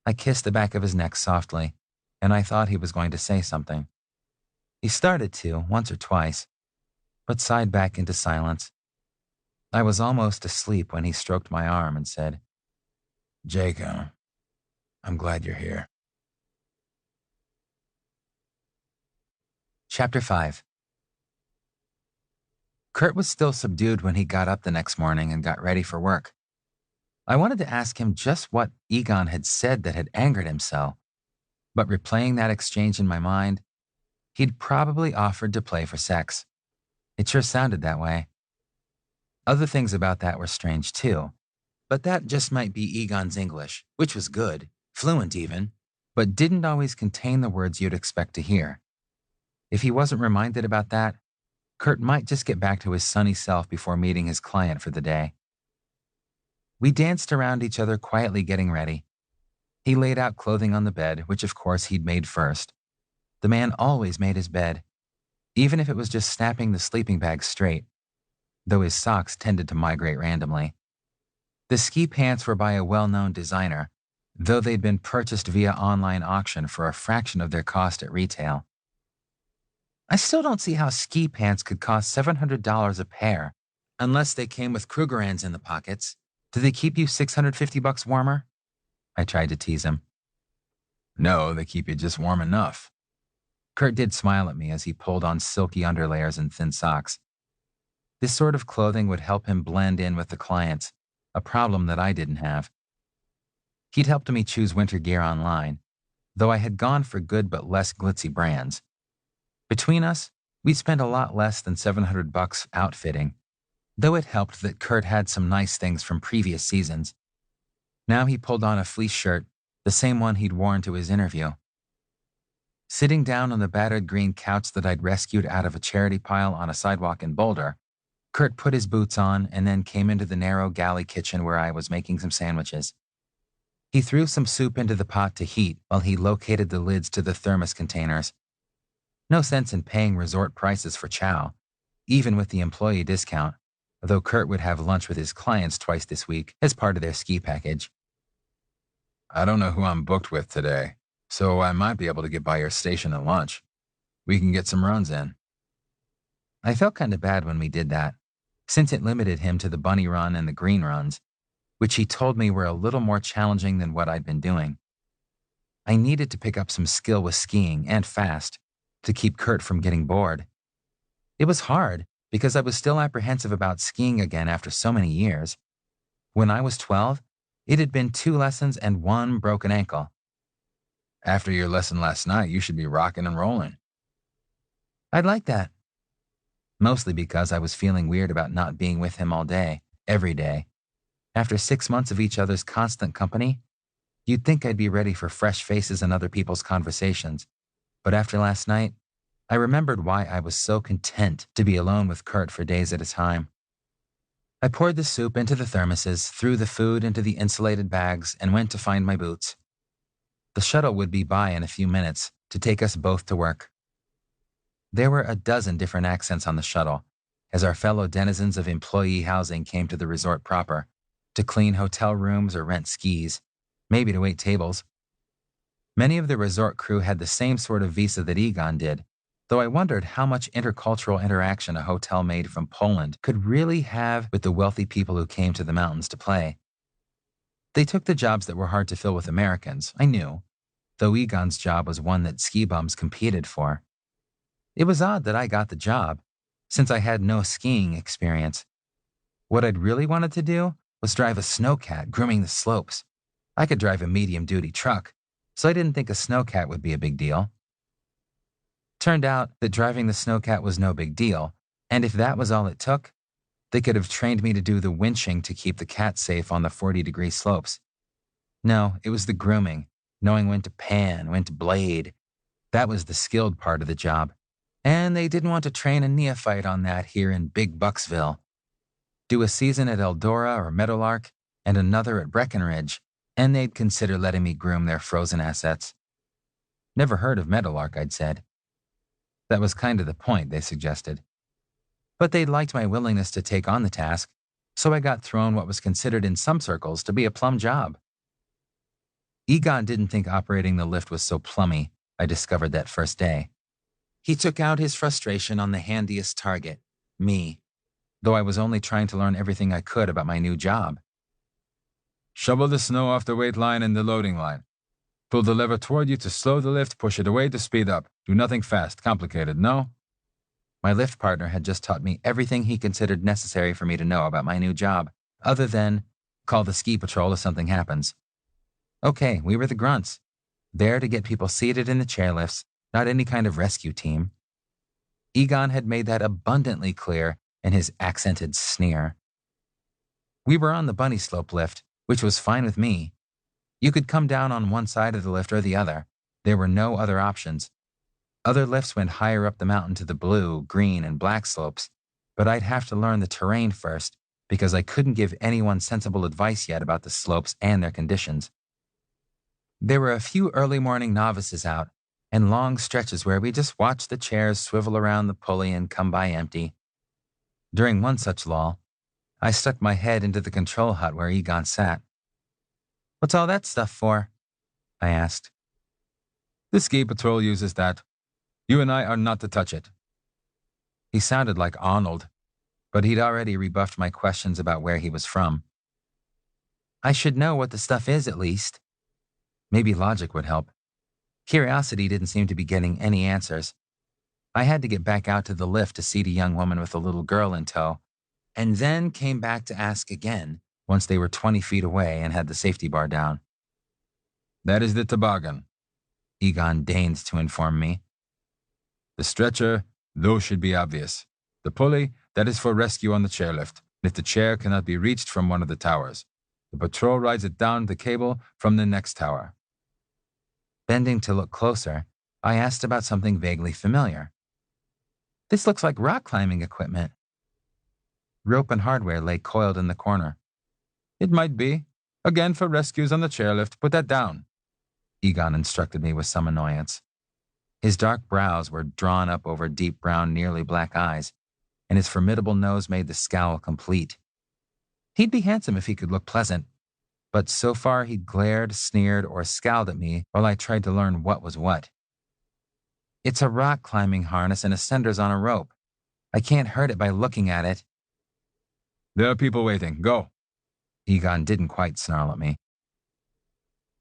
Speaker 2: I kissed the back of his neck softly, and I thought he was going to say something. He started to, once or twice, but sighed back into silence. I was almost asleep when he stroked my arm and said,
Speaker 3: Jacob, I'm glad you're here.
Speaker 2: Chapter 5. Kurt was still subdued when he got up the next morning and got ready for work. I wanted to ask him just what Egon had said that had angered him so, but replaying that exchange in my mind, he'd probably offered to play for sex. It sure sounded that way. Other things about that were strange too, but that just might be Egon's English, which was good, fluent even, but didn't always contain the words you'd expect to hear. If he wasn't reminded about that, Kurt might just get back to his sunny self before meeting his client for the day. We danced around each other quietly getting ready. He laid out clothing on the bed, which of course he'd made first. The man always made his bed. even if it was just snapping the sleeping bag straight, though his socks tended to migrate randomly. The ski pants were by a well-known designer, though they'd been purchased via online auction for a fraction of their cost at retail. I still don't see how ski pants could cost $700 a pair, unless they came with Krugerrands in the pockets. Do they keep you $650 warmer? I tried to tease him.
Speaker 3: No, they keep you just warm enough.
Speaker 2: Kurt did smile at me as he pulled on silky underlayers and thin socks. This sort of clothing would help him blend in with the clients, a problem that I didn't have. He'd helped me choose winter gear online, though I had gone for good but less glitzy brands. Between us, we'd spent a lot less than $700 outfitting, though it helped that Kurt had some nice things from previous seasons. Now he pulled on a fleece shirt, the same one he'd worn to his interview. Sitting down on the battered green couch that I'd rescued out of a charity pile on a sidewalk in Boulder, Kurt put his boots on and then came into the narrow galley kitchen where I was making some sandwiches. He threw some soup into the pot to heat while he located the lids to the thermos containers. No sense in paying resort prices for chow, even with the employee discount, though Kurt would have lunch with his clients twice this week as part of their ski package.
Speaker 3: I don't know who I'm booked with today, so I might be able to get by your station at lunch. We can get some runs in.
Speaker 2: I felt kind of bad when we did that, since it limited him to the bunny run and the green runs, which he told me were a little more challenging than what I'd been doing. I needed to pick up some skill with skiing, and fast, to keep Kurt from getting bored. It was hard because I was still apprehensive about skiing again after so many years. When I was 12, it had been 2 lessons and 1 broken ankle.
Speaker 3: After your lesson last night, you should be rocking and rolling.
Speaker 2: I'd like that. Mostly because I was feeling weird about not being with him all day, every day. After 6 months of each other's constant company, you'd think I'd be ready for fresh faces and other people's conversations. But after last night, I remembered why I was so content to be alone with Kurt for days at a time. I poured the soup into the thermoses, threw the food into the insulated bags, and went to find my boots. The shuttle would be by in a few minutes to take us both to work. There were a dozen different accents on the shuttle, as our fellow denizens of employee housing came to the resort proper, to clean hotel rooms or rent skis, maybe to wait tables. Many of the resort crew had the same sort of visa that Egon did, though I wondered how much intercultural interaction a hotel maid from Poland could really have with the wealthy people who came to the mountains to play. They took the jobs that were hard to fill with Americans, I knew, though Egon's job was one that ski bums competed for. It was odd that I got the job, since I had no skiing experience. What I'd really wanted to do was drive a snowcat grooming the slopes. I could drive a medium-duty truck, so I didn't think a snowcat would be a big deal. Turned out that driving the snowcat was no big deal, and if that was all it took, they could have trained me to do the winching to keep the cat safe on the 40-degree slopes. No, it was the grooming, knowing when to pan, when to blade. That was the skilled part of the job, and they didn't want to train a neophyte on that here in Big Bucksville. Do a season at Eldora or Meadowlark, and another at Breckenridge, and they'd consider letting me groom their frozen assets. Never heard of Meadowlark, I'd said. That was kind of the point, they suggested. But they liked my willingness to take on the task, so I got thrown what was considered in some circles to be a plum job. Egon didn't think operating the lift was so plummy, I discovered that first day. He took out his frustration on the handiest target, me, though I was only trying to learn everything I could about my new job.
Speaker 1: Shovel the snow off the weight line and the loading line. Pull the lever toward you to slow the lift, push it away to speed up. Do nothing fast, complicated, no?
Speaker 2: My lift partner had just taught me everything he considered necessary for me to know about my new job, other than call the ski patrol if something happens. Okay, we were the grunts, there to get people seated in the chairlifts, not any kind of rescue team. Egon had made that abundantly clear in his accented sneer. We were on the bunny slope lift, which was fine with me. You could come down on one side of the lift or the other. There were no other options. Other lifts went higher up the mountain to the blue, green, and black slopes, but I'd have to learn the terrain first because I couldn't give anyone sensible advice yet about the slopes and their conditions. There were a few early morning novices out, and long stretches where we just watched the chairs swivel around the pulley and come by empty. During one such lull, I stuck my head into the control hut where Egon sat. "What's all that stuff for?" I asked.
Speaker 1: "The ski patrol uses that. You and I are not to touch it." He sounded like Arnold, but he'd already rebuffed my questions about where he was from.
Speaker 2: "I should know what the stuff is, at least." Maybe logic would help. Curiosity didn't seem to be getting any answers. I had to get back out to the lift to seat a young woman with a little girl in tow, and then came back to ask again once they were 20 feet away and had the safety bar down.
Speaker 1: "That is the toboggan,"
Speaker 2: Egon deigned to inform me.
Speaker 1: "The stretcher, those should be obvious. The pulley, that is for rescue on the chairlift, if the chair cannot be reached from one of the towers. The patrol rides it down the cable from the next tower."
Speaker 2: Bending to look closer, I asked about something vaguely familiar. "This looks like rock climbing equipment." Rope and hardware lay coiled in the corner.
Speaker 1: "It might be. Again, for rescues on the chairlift, put that down,"
Speaker 2: Egon instructed me with some annoyance. His dark brows were drawn up over deep brown, nearly black eyes, and his formidable nose made the scowl complete. He'd be handsome if he could look pleasant, but so far he'd glared, sneered, or scowled at me while I tried to learn what was what. "It's a rock climbing harness and ascenders on a rope. I can't hurt it by looking at it."
Speaker 1: "There are people waiting. Go."
Speaker 2: Egon didn't quite snarl at me.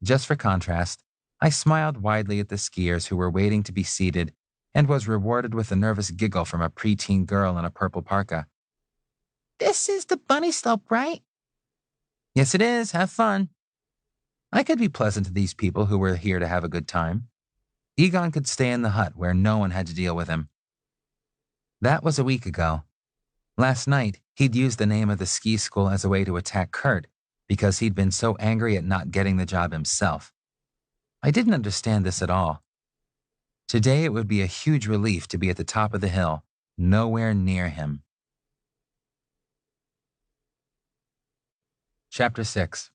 Speaker 2: Just for contrast, I smiled widely at the skiers who were waiting to be seated and was rewarded with a nervous giggle from a preteen girl in a purple parka. "This is the bunny slope, right?" "Yes, it is. Have fun." I could be pleasant to these people who were here to have a good time. Egon could stay in the hut where no one had to deal with him. That was a week ago. Last night, he'd used the name of the ski school as a way to attack Kurt because he'd been so angry at not getting the job himself. I didn't understand this at all. Today it would be a huge relief to be at the top of the hill, nowhere near him. Chapter 6.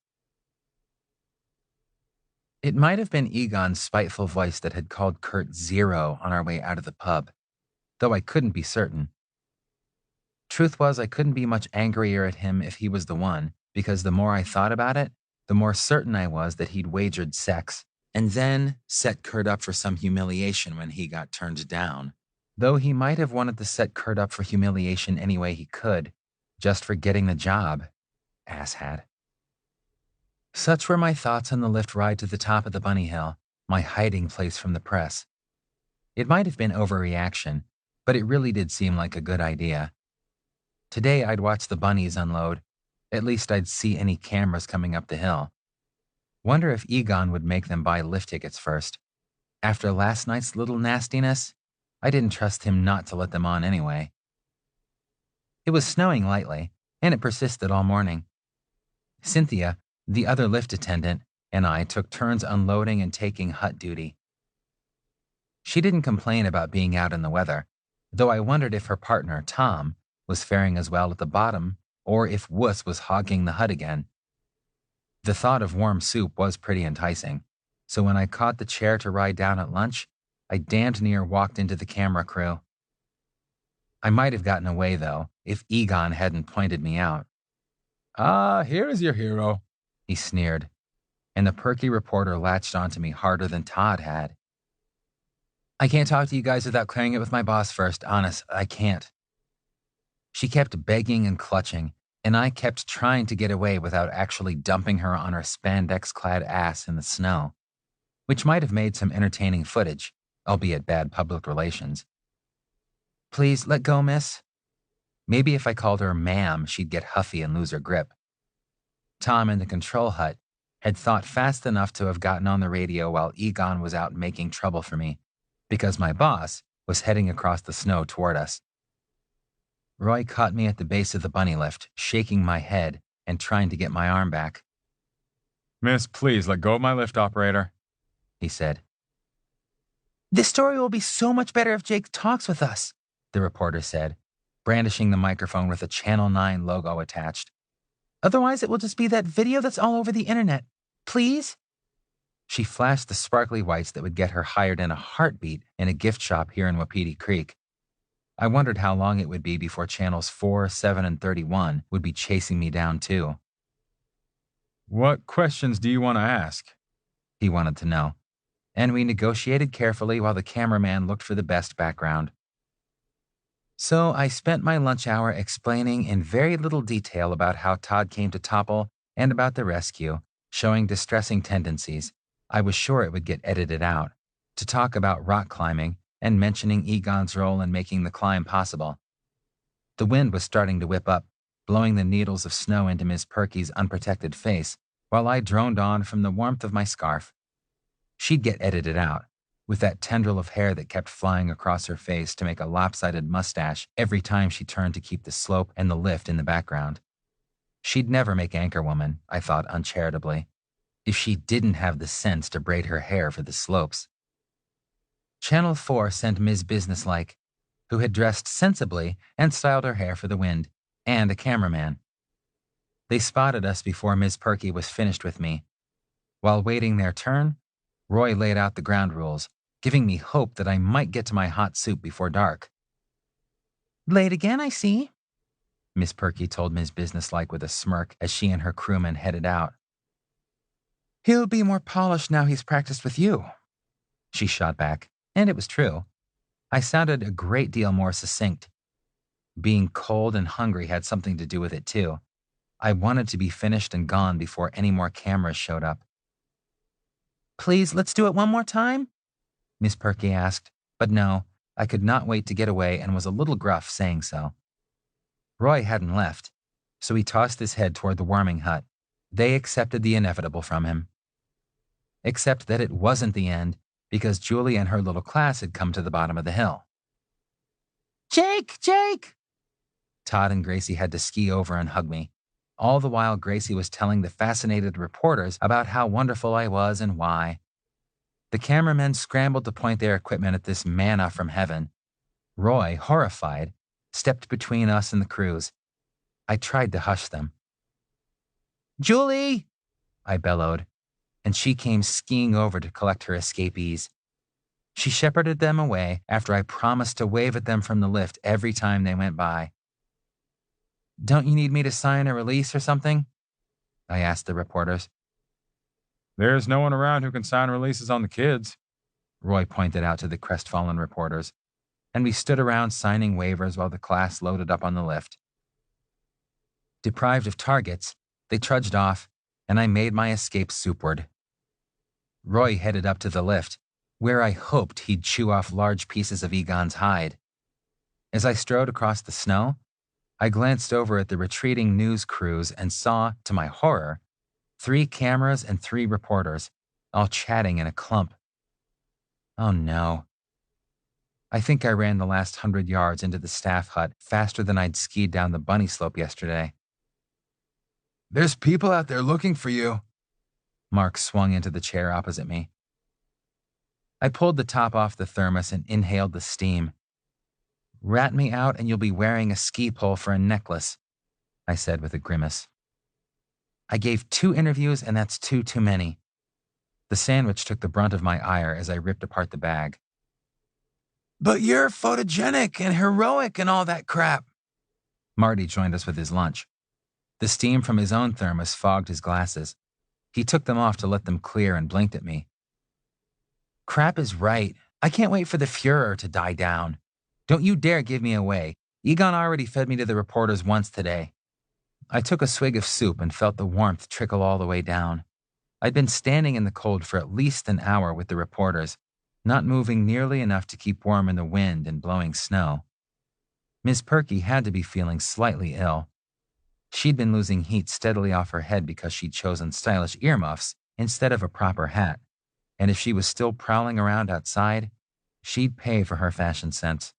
Speaker 2: It might have been Egon's spiteful voice that had called Kurt Zero on our way out of the pub, though I couldn't be certain. Truth was, I couldn't be much angrier at him if he was the one, because the more I thought about it, the more certain I was that he'd wagered sex, and then set Kurt up for some humiliation when he got turned down. Though he might have wanted to set Kurt up for humiliation any way he could, just for getting the job. Asshat. Such were my thoughts on the lift ride to the top of the bunny hill, my hiding place from the press. It might have been overreaction, but it really did seem like a good idea. Today I'd watch the bunnies unload. At least I'd see any cameras coming up the hill. Wonder if Egon would make them buy lift tickets first. After last night's little nastiness, I didn't trust him not to let them on anyway. It was snowing lightly, and it persisted all morning. Cynthia, the other lift attendant, and I took turns unloading and taking hut duty. She didn't complain about being out in the weather, though I wondered if her partner, Tom, was faring as well at the bottom, or if Wuss was hogging the hut again. The thought of warm soup was pretty enticing, so when I caught the chair to ride down at lunch, I damned near walked into the camera crew. I might have gotten away, though, if Egon hadn't pointed me out.
Speaker 1: "Ah, here is your hero,"
Speaker 2: he sneered, and the perky reporter latched onto me harder than Todd had. "I can't talk to you guys without clearing it with my boss first, honest, I can't." She kept begging and clutching, and I kept trying to get away without actually dumping her on her spandex-clad ass in the snow, which might have made some entertaining footage, albeit bad public relations. "Please, let go, miss." Maybe if I called her ma'am, she'd get huffy and lose her grip. Tom in the control hut had thought fast enough to have gotten on the radio while Egon was out making trouble for me, because my boss was heading across the snow toward us. Roy caught me at the base of the bunny lift, shaking my head and trying to get my arm back.
Speaker 1: "Miss, please let go of my lift operator,"
Speaker 2: he said. "This story will be so much better if Jake talks with us," the reporter said, brandishing the microphone with a Channel 9 logo attached. "Otherwise, it will just be that video that's all over the internet. Please?" She flashed the sparkly whites that would get her hired in a heartbeat in a gift shop here in Wapiti Creek. I wondered how long it would be before channels 4, 7, and 31 would be chasing me down too.
Speaker 1: What questions do you want to ask?
Speaker 2: He wanted to know, and we negotiated carefully while the cameraman looked for the best background. So I spent my lunch hour explaining in very little detail about how Todd came to topple and about the rescue, showing distressing tendencies. I was sure it would get edited out, to talk about rock climbing and mentioning Egon's role in making the climb possible. The wind was starting to whip up, blowing the needles of snow into Miss Perky's unprotected face, while I droned on from the warmth of my scarf. She'd get edited out, with that tendril of hair that kept flying across her face to make a lopsided mustache every time she turned to keep the slope and the lift in the background. She'd never make Anchorwoman, I thought uncharitably, if she didn't have the sense to braid her hair for the slopes. Channel 4 sent Ms. Businesslike, who had dressed sensibly and styled her hair for the wind, and a cameraman. They spotted us before Ms. Perky was finished with me. While waiting their turn, Roy laid out the ground rules, giving me hope that I might get to my hot soup before dark. "Late again, I see," Miss Perky told Ms. Businesslike with a smirk as she and her crewmen headed out. "He'll be more polished now he's practiced with you," she shot back, and it was true. I sounded a great deal more succinct. Being cold and hungry had something to do with it, too. I wanted to be finished and gone before any more cameras showed up. "Please, let's do it one more time?" Miss Perky asked, but no, I could not wait to get away and was a little gruff saying so. Roy hadn't left, so he tossed his head toward the warming hut. They accepted the inevitable from him. Except that it wasn't the end, because Julie and her little class had come to the bottom of the hill. "Jake! Jake!" Todd and Gracie had to ski over and hug me. All the while Gracie was telling the fascinated reporters about how wonderful I was and why. The cameramen scrambled to point their equipment at this manna from heaven. Roy, horrified, stepped between us and the crews. I tried to hush them. "Julie!" I bellowed, and she came skiing over to collect her escapees. She shepherded them away after I promised to wave at them from the lift every time they went by. "Don't you need me to sign a release or something?" I asked the reporters.
Speaker 1: "There's no one around who can sign releases on the kids,"
Speaker 2: Roy pointed out to the crestfallen reporters, and we stood around signing waivers while the class loaded up on the lift. Deprived of targets, they trudged off, and I made my escape soupward. Roy headed up to the lift, where I hoped he'd chew off large pieces of Egon's hide. As I strode across the snow, I glanced over at the retreating news crews and saw, to my horror, 3 cameras and 3 reporters, all chatting in a clump. Oh no. I think I ran the last 100 yards into the staff hut faster than I'd skied down the bunny slope yesterday.
Speaker 3: "There's people out there looking for you."
Speaker 2: Mark swung into the chair opposite me. I pulled the top off the thermos and inhaled the steam. "Rat me out and you'll be wearing a ski pole for a necklace," I said with a grimace. I gave 2 interviews and that's 2 too many. The sandwich took the brunt of my ire as I ripped apart the bag.
Speaker 3: "But you're photogenic and heroic and all that crap."
Speaker 2: Marty joined us with his lunch. The steam from his own thermos fogged his glasses. He took them off to let them clear and blinked at me. "Crap is right. I can't wait for the furor to die down. Don't you dare give me away. Egon already fed me to the reporters once today." I took a swig of soup and felt the warmth trickle all the way down. I'd been standing in the cold for at least an hour with the reporters, not moving nearly enough to keep warm in the wind and blowing snow. Miss Perky had to be feeling slightly ill. She'd been losing heat steadily off her head because she'd chosen stylish earmuffs instead of a proper hat, and if she was still prowling around outside, she'd pay for her fashion sense.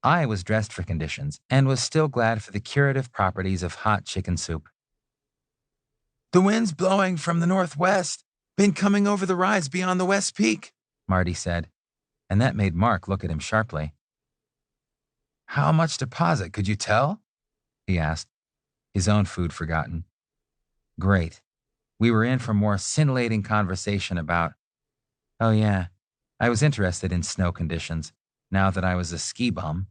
Speaker 2: I was dressed for conditions and was still glad for the curative properties of hot chicken soup.
Speaker 3: "The wind's blowing from the northwest. Been coming over the rise beyond the West Peak,"
Speaker 2: Marty said, and that made Mark look at him sharply.
Speaker 3: "How much deposit, could you tell?"
Speaker 2: he asked, his own food forgotten. Great. We were in for more scintillating conversation about, oh yeah, I was interested in snow conditions, now that I was a ski bum.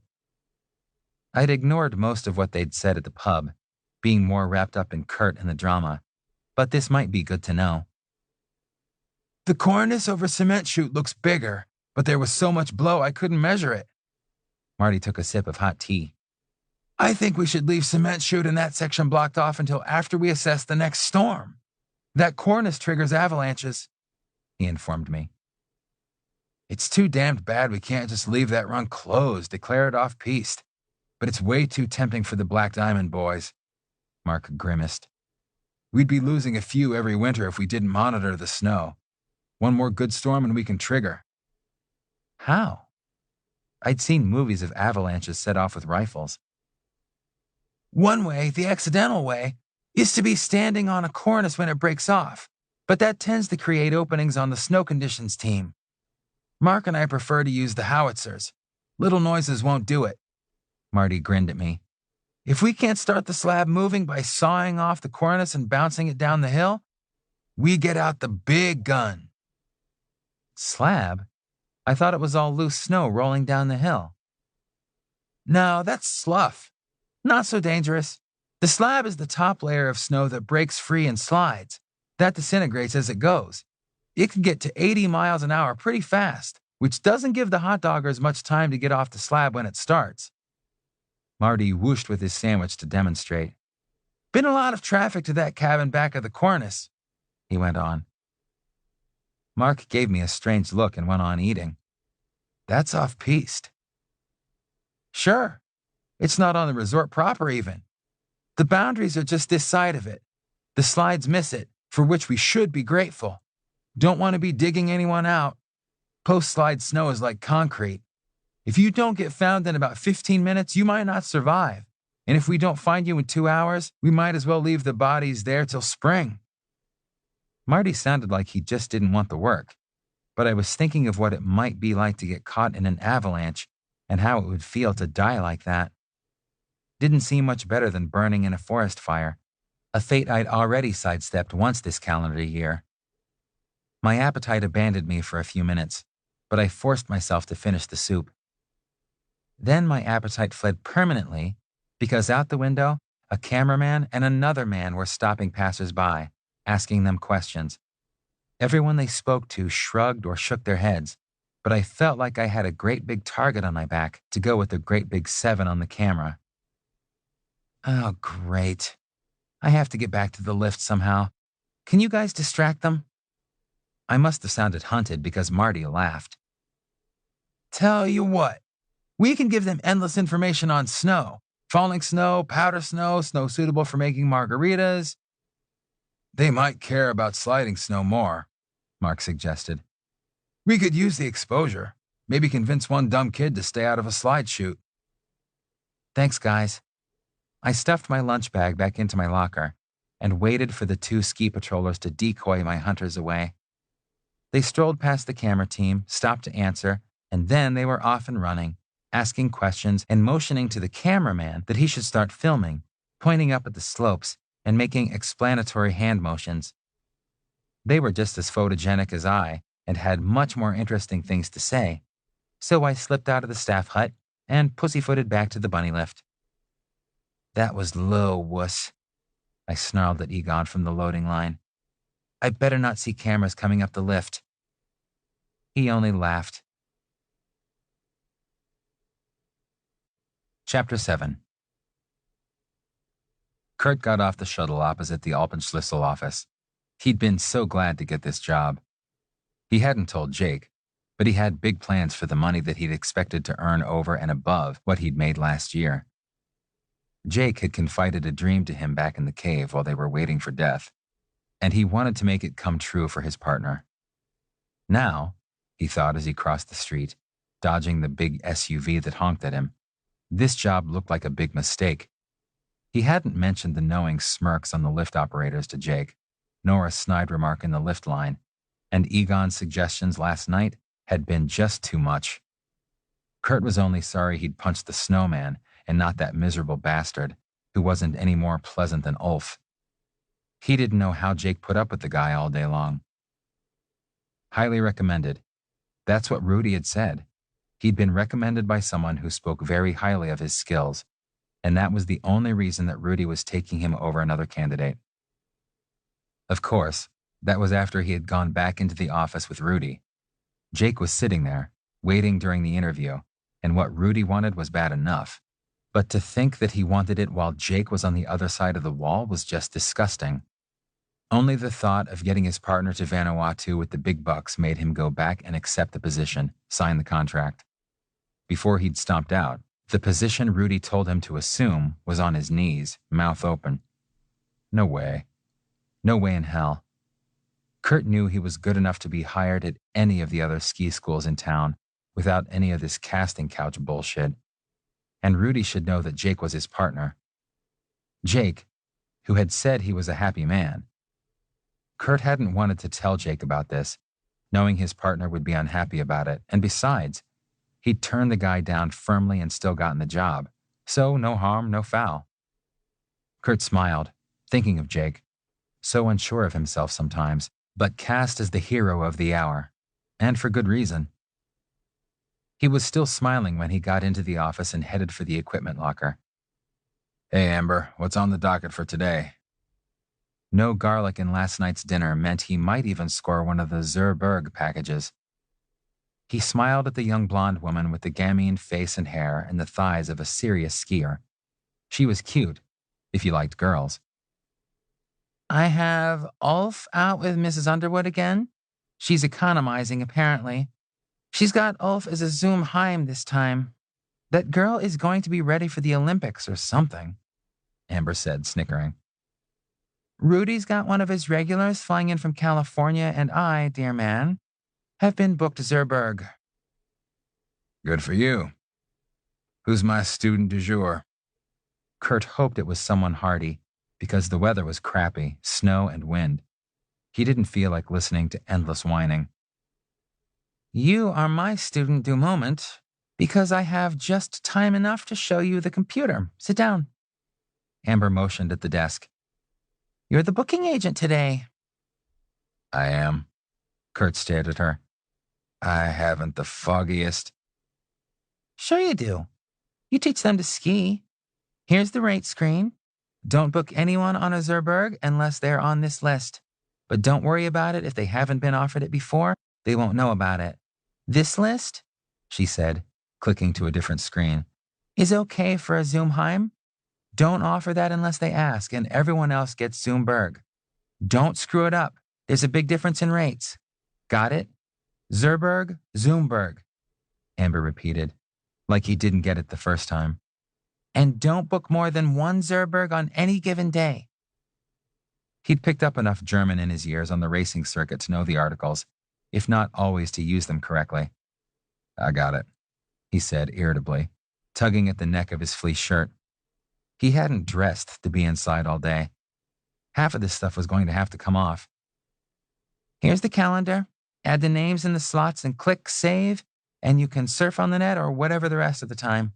Speaker 2: I'd ignored most of what they'd said at the pub, being more wrapped up in Kurt and the drama, but this might be good to know.
Speaker 3: The cornice over Cement Chute looks bigger, but there was so much blow I couldn't measure it.
Speaker 2: Marty took a sip of hot tea.
Speaker 3: I think we should leave Cement Chute and that section blocked off until after we assess the next storm. That cornice triggers avalanches, he informed me. It's too damned bad we can't just leave that run closed, declare it off-piste. But it's way too tempting for the Black Diamond boys, Mark grimaced. We'd be losing a few every winter if we didn't monitor the snow. One more good storm and we can trigger.
Speaker 2: How? I'd seen movies of avalanches set off with rifles.
Speaker 3: One way, the accidental way, is to be standing on a cornice when it breaks off, but that tends to create openings on the snow conditions team. Mark and I prefer to use the howitzers. Little noises won't do it.
Speaker 2: Marty grinned at me.
Speaker 3: If we can't start the slab moving by sawing off the cornice and bouncing it down the hill, we get out the big gun.
Speaker 2: Slab? I thought it was all loose snow rolling down the hill.
Speaker 3: No, that's slough. Not so dangerous. The slab is the top layer of snow that breaks free and slides. That disintegrates as it goes. It can get to 80 miles an hour pretty fast, which doesn't give the hot doggers much time to get off the slab when it starts.
Speaker 2: Marty whooshed with his sandwich to demonstrate.
Speaker 3: Been a lot of traffic to that cabin back of the cornice, he went on.
Speaker 2: Mark gave me a strange look and went on eating.
Speaker 3: That's off-piste. Sure. It's not on the resort proper even. The boundaries are just this side of it. The slides miss it, for which we should be grateful. Don't want to be digging anyone out. Post-slide snow is like concrete. If you don't get found in about 15 minutes, you might not survive. And if we don't find you in 2 hours, we might as well leave the bodies there till spring.
Speaker 2: Marty sounded like he just didn't want the work, but I was thinking of what it might be like to get caught in an avalanche and how it would feel to die like that. Didn't seem much better than burning in a forest fire, a fate I'd already sidestepped once this calendar year. My appetite abandoned me for a few minutes, but I forced myself to finish the soup. Then my appetite fled permanently because out the window, a cameraman and another man were stopping passers-by, asking them questions. Everyone they spoke to shrugged or shook their heads, but I felt like I had a great big target on my back to go with the great big 7 on the camera. Oh, great. I have to get back to the lift somehow. Can you guys distract them? I must have sounded hunted because Marty laughed.
Speaker 3: Tell you what, we can give them endless information on snow. Falling snow, powder snow, snow suitable for making margaritas. They might care about sliding snow more, Mark suggested. We could use the exposure. Maybe convince one dumb kid to stay out of a slide chute.
Speaker 2: Thanks, guys. I stuffed my lunch bag back into my locker and waited for the 2 ski patrollers to decoy my hunters away. They strolled past the camera team, stopped to answer, and then they were off and running, asking questions and motioning to the cameraman that he should start filming, pointing up at the slopes and making explanatory hand motions. They were just as photogenic as I and had much more interesting things to say, so I slipped out of the staff hut and pussyfooted back to the bunny lift. That was low, wuss, I snarled at Egon from the loading line. I better not see cameras coming up the lift. He only laughed. Chapter 7. Kurt got off the shuttle opposite the Alpenschlüssel office. He'd been so glad to get this job. He hadn't told Jake, but he had big plans for the money that he'd expected to earn over and above what he'd made last year. Jake had confided a dream to him back in the cave while they were waiting for death, and he wanted to make it come true for his partner. Now, he thought as he crossed the street, dodging the big SUV that honked at him, this job looked like a big mistake. He hadn't mentioned the knowing smirks on the lift operators to Jake, nor a snide remark in the lift line, and Egon's suggestions last night had been just too much. Kurt was only sorry he'd punched the snowman and not that miserable bastard, who wasn't any more pleasant than Ulf. He didn't know how Jake put up with the guy all day long. Highly recommended. That's what Rudy had said. He'd been recommended by someone who spoke very highly of his skills, and that was the only reason that Rudy was taking him over another candidate. Of course, that was after he had gone back into the office with Rudy. Jake was sitting there, waiting during the interview, and what Rudy wanted was bad enough. But to think that he wanted it while Jake was on the other side of the wall was just disgusting. Only the thought of getting his partner to Vanuatu with the big bucks made him go back and accept the position, sign the contract. Before he'd stomped out, the position Rudy told him to assume was on his knees, mouth open. No way. No way in hell. Kurt knew he was good enough to be hired at any of the other ski schools in town without any of this casting couch bullshit. And Rudy should know that Jake was his partner. Jake, who had said he was a happy man. Kurt hadn't wanted to tell Jake about this, knowing his partner would be unhappy about it, and besides, he'd turned the guy down firmly and still gotten the job, so no harm, no foul. Kurt smiled, thinking of Jake, so unsure of himself sometimes, but cast as the hero of the hour, and for good reason. He was still smiling when he got into the office and headed for the equipment locker.
Speaker 1: Hey, Amber, what's on the docket for today?
Speaker 2: No garlic in last night's dinner meant he might even score one of the Zerberg packages. He smiled at the young blonde woman with the gamine face and hair and the thighs of a serious skier. She was cute, if you liked girls.
Speaker 3: I have Ulf out with Mrs. Underwood again. She's economizing, apparently. She's got Ulf as a Zoomheim this time. That girl is going to be ready for the Olympics or something, Amber said, snickering. Rudy's got one of his regulars flying in from California, and I, dear man, have been booked Zerberg.
Speaker 1: Good for you. Who's my student du jour?
Speaker 2: Kurt hoped it was someone hearty, because the weather was crappy, snow and wind. He didn't feel like listening to endless whining.
Speaker 3: You are my student du moment, because I have just time enough to show you the computer. Sit down.
Speaker 2: Amber motioned at the desk.
Speaker 3: You're the booking agent today.
Speaker 1: I am.
Speaker 2: Kurt stared at her.
Speaker 1: I haven't the foggiest.
Speaker 3: Sure you do. You teach them to ski. Here's the rate screen. Don't book anyone on a Zerberg unless they're on this list. But don't worry about it if they haven't been offered it before. They won't know about it. This list, she said, clicking to a different screen, is okay for a Zoomheim. Don't offer that unless they ask, and everyone else gets Zoomberg. Don't screw it up. There's a big difference in rates. Got it? Zerberg, Zoomberg,
Speaker 2: Amber repeated, like he didn't get it the first time.
Speaker 3: And don't book more than one Zerberg on any given day.
Speaker 2: He'd picked up enough German in his years on the racing circuit to know the articles, if not always to use them correctly.
Speaker 1: I got it,
Speaker 2: he said irritably, tugging at the neck of his fleece shirt. He hadn't dressed to be inside all day. Half of this stuff was going to have to come off.
Speaker 3: Here's the calendar. Add the names in the slots and click Save, and you can surf on the net or whatever the rest of the time.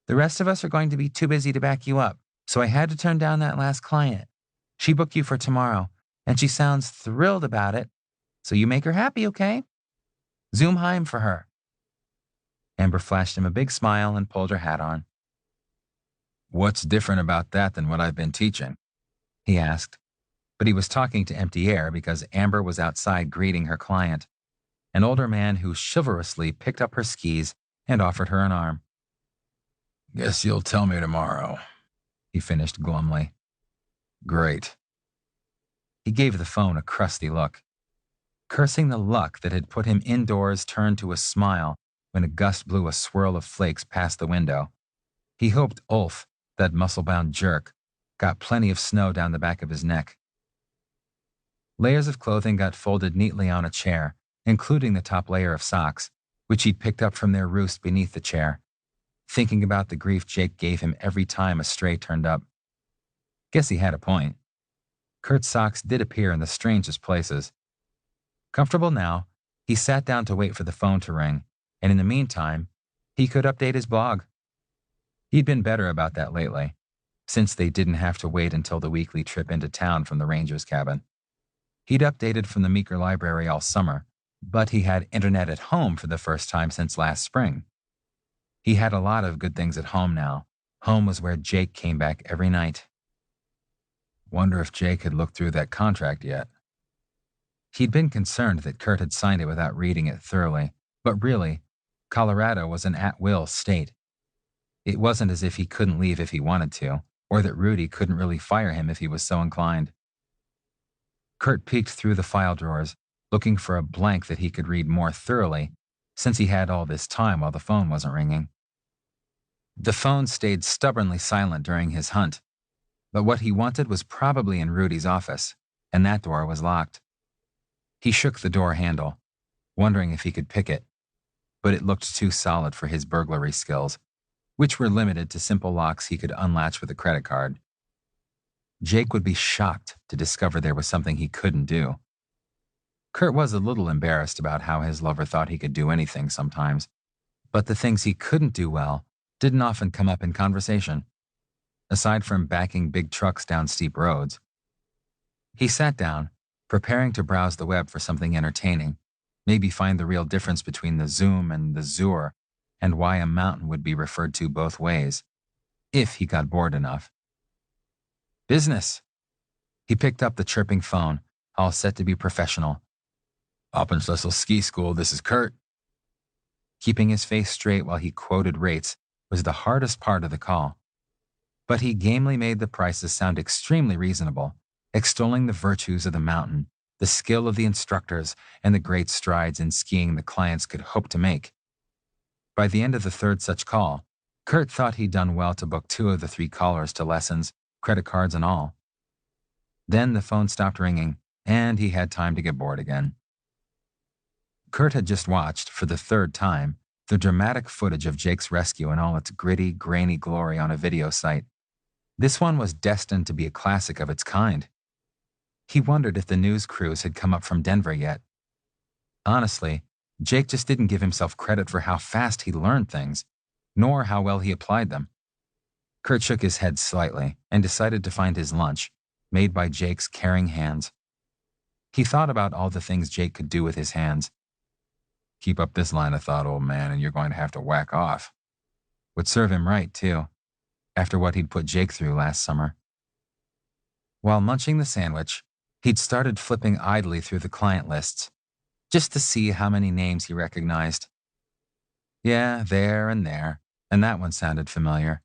Speaker 3: The rest of us are going to be too busy to back you up, so I had to turn down that last client. She booked you for tomorrow, and she sounds thrilled about it, so you make her happy, okay? Zoomheim for her.
Speaker 2: Amber flashed him a big smile and pulled her hat on.
Speaker 1: What's different about that than what I've been teaching?
Speaker 2: He asked, but he was talking to empty air because Amber was outside greeting her client, an older man who chivalrously picked up her skis and offered her an arm.
Speaker 1: Guess you'll tell me tomorrow,
Speaker 2: he finished glumly.
Speaker 1: Great.
Speaker 2: He gave the phone a crusty look. Cursing the luck that had put him indoors turned to a smile when a gust blew a swirl of flakes past the window. He hoped Ulf, that muscle-bound jerk, got plenty of snow down the back of his neck. Layers of clothing got folded neatly on a chair, including the top layer of socks, which he'd picked up from their roost beneath the chair, thinking about the grief Jake gave him every time a stray turned up. Guess he had a point. Kurt's socks did appear in the strangest places. Comfortable now, he sat down to wait for the phone to ring, and in the meantime, he could update his blog. He'd been better about that lately. since they didn't have to wait until the weekly trip into town from the ranger's cabin. He'd updated from the Meeker Library all summer, but he had internet at home for the first time since last spring. He had a lot of good things at home now. Home was where Jake came back every night. Wonder if Jake had looked through that contract yet. He'd been concerned that Kurt had signed it without reading it thoroughly, but really, Colorado was an at-will state. It wasn't as if he couldn't leave if he wanted to, or that Rudy couldn't really fire him if he was so inclined. Kurt peeked through the file drawers, looking for a blank that he could read more thoroughly, since he had all this time while the phone wasn't ringing. The phone stayed stubbornly silent during his hunt, but what he wanted was probably in Rudy's office, and that door was locked. He shook the door handle, wondering if he could pick it, but it looked too solid for his burglary skills, which were limited to simple locks he could unlatch with a credit card. Jake would be shocked to discover there was something he couldn't do. Kurt was a little embarrassed about how his lover thought he could do anything sometimes, but the things he couldn't do well didn't often come up in conversation, aside from backing big trucks down steep roads. He sat down, preparing to browse the web for something entertaining, maybe find the real difference between the Zoom and the Zur, and why a mountain would be referred to both ways, if he got bored enough. Business. He picked up the chirping phone, all set to be professional. Alpenschlüssel Ski School, this is Kurt. Keeping his face straight while he quoted rates was the hardest part of the call. But he gamely made the prices sound extremely reasonable, extolling the virtues of the mountain, the skill of the instructors, and the great strides in skiing the clients could hope to make. By the end of the third such call, Kurt thought he'd done well to book 2 of the 3 callers to lessons, credit cards and all. Then the phone stopped ringing, and he had time to get bored again. Kurt had just watched, for the 3rd time, the dramatic footage of Jake's rescue in all its gritty, grainy glory on a video site. This one was destined to be a classic of its kind. He wondered if the news crews had come up from Denver yet. Honestly, Jake just didn't give himself credit for how fast he learned things, nor how well he applied them. Kurt shook his head slightly and decided to find his lunch, made by Jake's caring hands. He thought about all the things Jake could do with his hands. Keep up this line of thought, old man, and you're going to have to whack off. Would serve him right, too, after what he'd put Jake through last summer. While munching the sandwich, he'd started flipping idly through the client lists, just to see how many names he recognized. Yeah, there, and that one sounded familiar.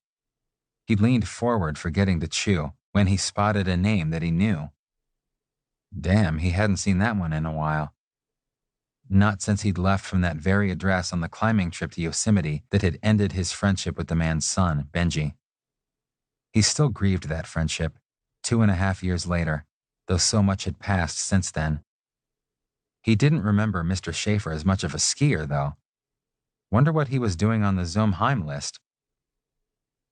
Speaker 2: He leaned forward, forgetting to chew, when he spotted a name that he knew. Damn, he hadn't seen that one in a while. Not since he'd left from that very address on the climbing trip to Yosemite that had ended his friendship with the man's son, Benji. He still grieved that friendship, 2.5 years later, though so much had passed since then. He didn't remember Mr. Schaefer as much of a skier, though. Wonder what he was doing on the Zoomheim list.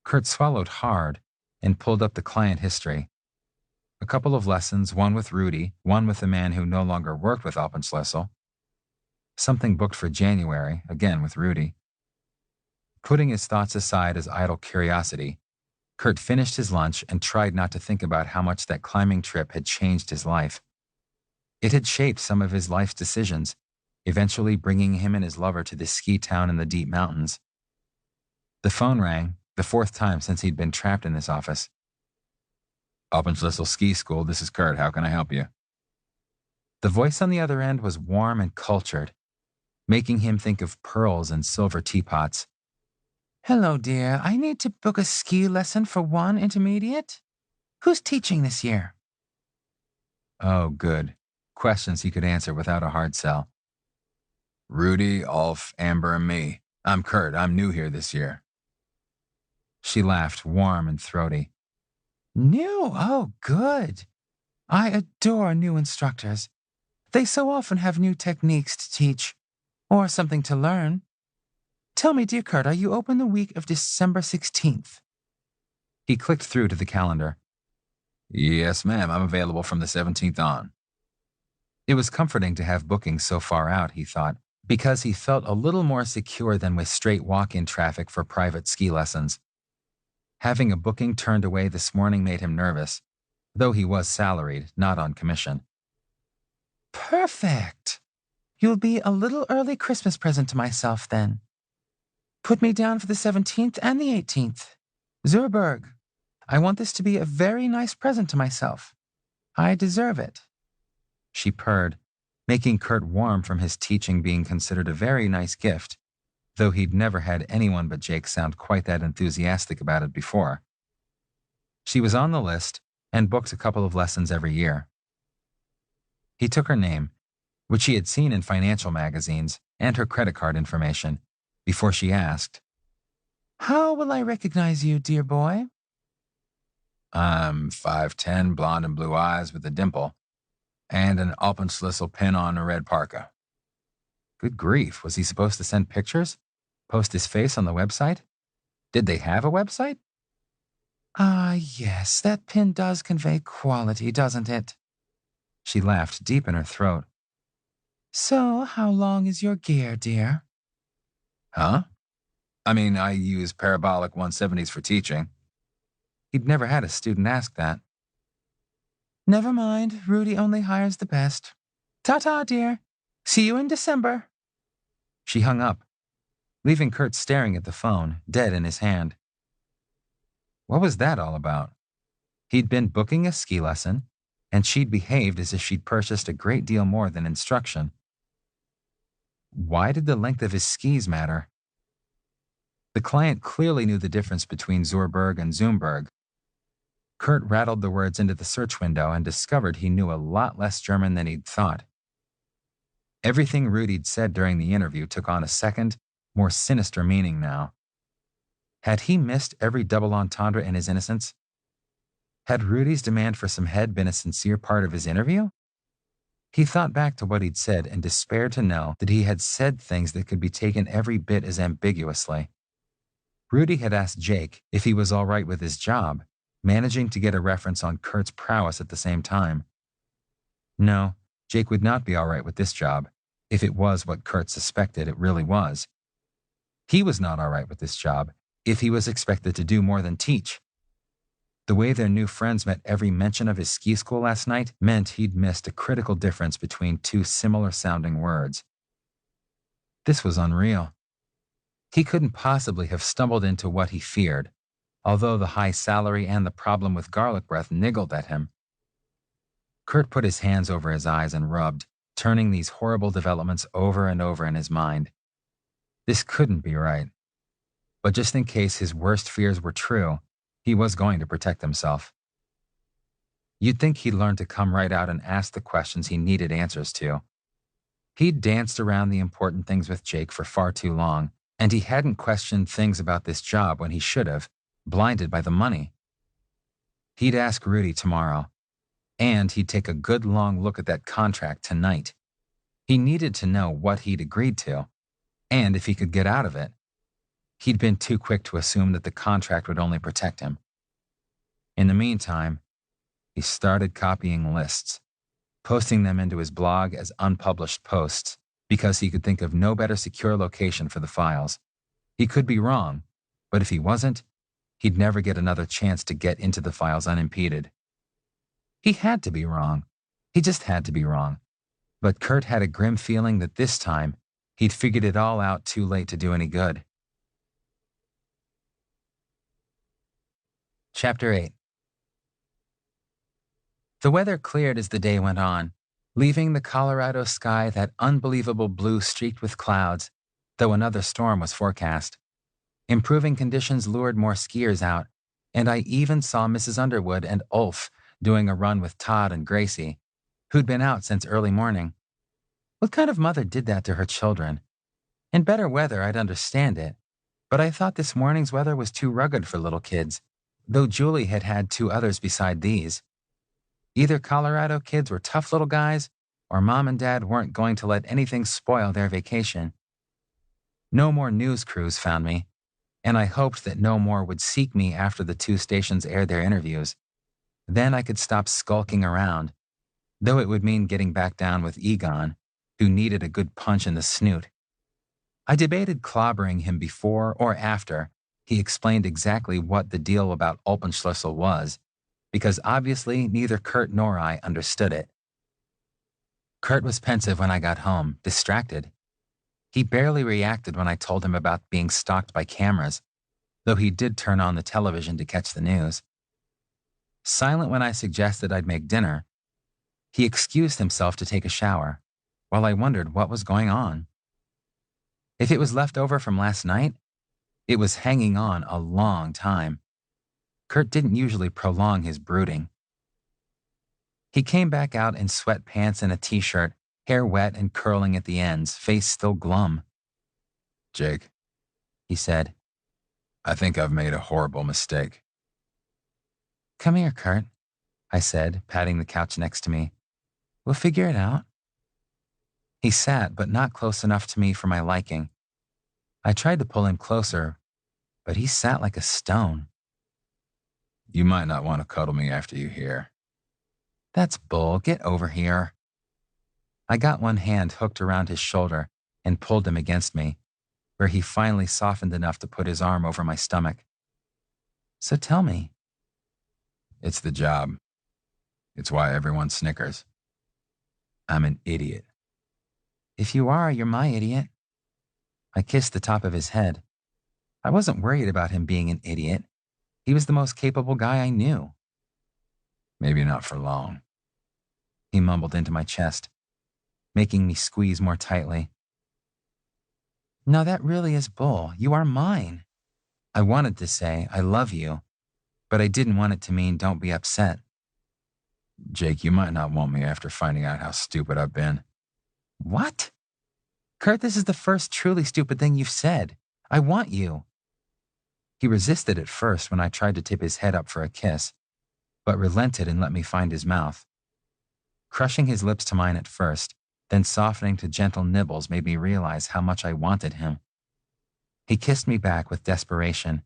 Speaker 2: Kurt swallowed hard and pulled up the client history. A couple of lessons, one with Rudy, one with the man who no longer worked with Alpenschlüssel. Something booked for January, again with Rudy. Putting his thoughts aside as idle curiosity, Kurt finished his lunch and tried not to think about how much that climbing trip had changed his life. It had shaped some of his life's decisions, eventually bringing him and his lover to this ski town in the deep mountains. The phone rang, the 4th time since he'd been trapped in this office. Alpenschlüssel Ski School, this is Kurt. How can I help you? The voice on the other end was warm and cultured, making him think of pearls and silver teapots.
Speaker 3: Hello, dear. I need to book a ski lesson for 1 intermediate. Who's teaching this year?
Speaker 2: Oh, good. Questions he could answer without a hard sell. Rudy, Ulf, Amber, and me. I'm Kurt. I'm new here this year. She laughed, warm and throaty.
Speaker 3: New? Oh, good. I adore new instructors. They so often have new techniques to teach, or something to learn. Tell me, dear Kurt, are you open the week of December 16th?
Speaker 2: He clicked through to the calendar. Yes, ma'am. I'm available from the 17th on. It was comforting to have bookings so far out, he thought, because he felt a little more secure than with straight walk-in traffic for private ski lessons. Having a booking turned away this morning made him nervous, though he was salaried, not on commission.
Speaker 3: Perfect. You'll be a little early Christmas present to myself then. Put me down for the 17th and the 18th. Zurberg. I want this to be a very nice present to myself. I deserve it.
Speaker 2: She purred, making Kurt warm from his teaching being considered a very nice gift, though he'd never had anyone but Jake sound quite that enthusiastic about it before. She was on the list and booked a couple of lessons every year. He took her name, which he had seen in financial magazines, and her credit card information, before she asked,
Speaker 3: How will I recognize you, dear boy?
Speaker 1: I'm 5'10", blonde and blue eyes with a dimple, and an Alpenschlüssel pin on a red parka.
Speaker 2: Good grief, was he supposed to send pictures? Post his face on the website? Did they have a website?
Speaker 3: Ah, yes, that pin does convey quality, doesn't it?
Speaker 2: She laughed deep in her throat.
Speaker 3: So, how long is your gear, dear?
Speaker 1: Huh? I mean, I use parabolic 170s for teaching.
Speaker 2: He'd never had a student ask that.
Speaker 3: Never mind, Rudy only hires the best. Ta-ta, dear. See you in December.
Speaker 2: She hung up, leaving Kurt staring at the phone, dead in his hand. What was that all about? He'd been booking a ski lesson, and she'd behaved as if she'd purchased a great deal more than instruction. Why did the length of his skis matter? The client clearly knew the difference between Zurberg and Zumberg. Kurt rattled the words into the search window and discovered he knew a lot less German than he'd thought. Everything Rudy'd said during the interview took on a second, more sinister meaning now. Had he missed every double entendre in his innocence? Had Rudy's demand for some head been a sincere part of his interview? He thought back to what he'd said and despaired to know that he had said things that could be taken every bit as ambiguously. Rudy had asked Jake if he was all right with his job, managing to get a reference on Kurt's prowess at the same time. No, Jake would not be all right with this job, if it was what Kurt suspected it really was. He was not all right with this job, if he was expected to do more than teach. The way their new friends met every mention of his ski school last night meant he'd missed a critical difference between two similar-sounding words. This was unreal. He couldn't possibly have stumbled into what he feared, although the high salary and the problem with garlic breath niggled at him. Kurt put his hands over his eyes and rubbed, turning these horrible developments over and over in his mind. This couldn't be right. But just in case his worst fears were true, he was going to protect himself. You'd think he'd learn to come right out and ask the questions he needed answers to. He'd danced around the important things with Jake for far too long, and he hadn't questioned things about this job when he should have, blinded by the money. He'd ask Rudy tomorrow, and he'd take a good long look at that contract tonight. He needed to know what he'd agreed to, and if he could get out of it. He'd been too quick to assume that the contract would only protect him. In the meantime, he started copying lists, posting them into his blog as unpublished posts, because he could think of no better secure location for the files. He could be wrong, but if he wasn't, he'd never get another chance to get into the files unimpeded. He had to be wrong. He just had to be wrong. But Kurt had a grim feeling that this time, he'd figured it all out too late to do any good. Chapter 8. The weather cleared as the day went on, leaving the Colorado sky that unbelievable blue streaked with clouds, though another storm was forecast. Improving conditions lured more skiers out, and I even saw Mrs. Underwood and Ulf doing a run with Todd and Gracie, who'd been out since early morning. What kind of mother did that to her children? In better weather, I'd understand it, but I thought this morning's weather was too rugged for little kids, though Julie had had two others beside these. Either Colorado kids were tough little guys, or Mom and Dad weren't going to let anything spoil their vacation. No more news crews found me, and I hoped that no more would seek me after the two stations aired their interviews. Then I could stop skulking around, though it would mean getting back down with Egon, who needed a good punch in the snoot. I debated clobbering him before or after He explained exactly what the deal about Alpenschlüssel was, because obviously neither Kurt nor I understood it. Kurt was pensive when I got home, distracted. He barely reacted when I told him about being stalked by cameras, though he did turn on the television to catch the news. Silent when I suggested I'd make dinner, he excused himself to take a shower, while I wondered what was going on. If it was left over from last night, it was hanging on a long time. Kurt didn't usually prolong his brooding. He came back out in sweatpants and a t-shirt, hair wet and curling at the ends, face still glum.
Speaker 1: "Jake,"
Speaker 2: he said,
Speaker 1: "I think I've made a horrible mistake."
Speaker 2: "Come here, Kurt," I said, patting the couch next to me. "We'll figure it out." He sat, but not close enough to me for my liking. I tried to pull him closer, but he sat like a stone.
Speaker 1: "You might not want to cuddle me after you hear."
Speaker 2: "That's bull. Get over here." I got one hand hooked around his shoulder and pulled him against me, where he finally softened enough to put his arm over my stomach. "So tell me."
Speaker 1: "It's the job. It's why everyone snickers. I'm an idiot."
Speaker 2: "If you are, you're my idiot." I kissed the top of his head. I wasn't worried about him being an idiot. He was the most capable guy I knew.
Speaker 1: "Maybe not for long,"
Speaker 2: he mumbled into my chest, making me squeeze more tightly. "No, that really is bull. You are mine." I wanted to say, "I love you," but I didn't want it to mean don't be upset.
Speaker 1: "Jake, you might not want me after finding out how stupid I've been."
Speaker 2: "What?" "Kurt, this is the first truly stupid thing you've said. I want you." He resisted at first when I tried to tip his head up for a kiss, but relented and let me find his mouth. Crushing his lips to mine at first, then softening to gentle nibbles made me realize how much I wanted him. He kissed me back with desperation.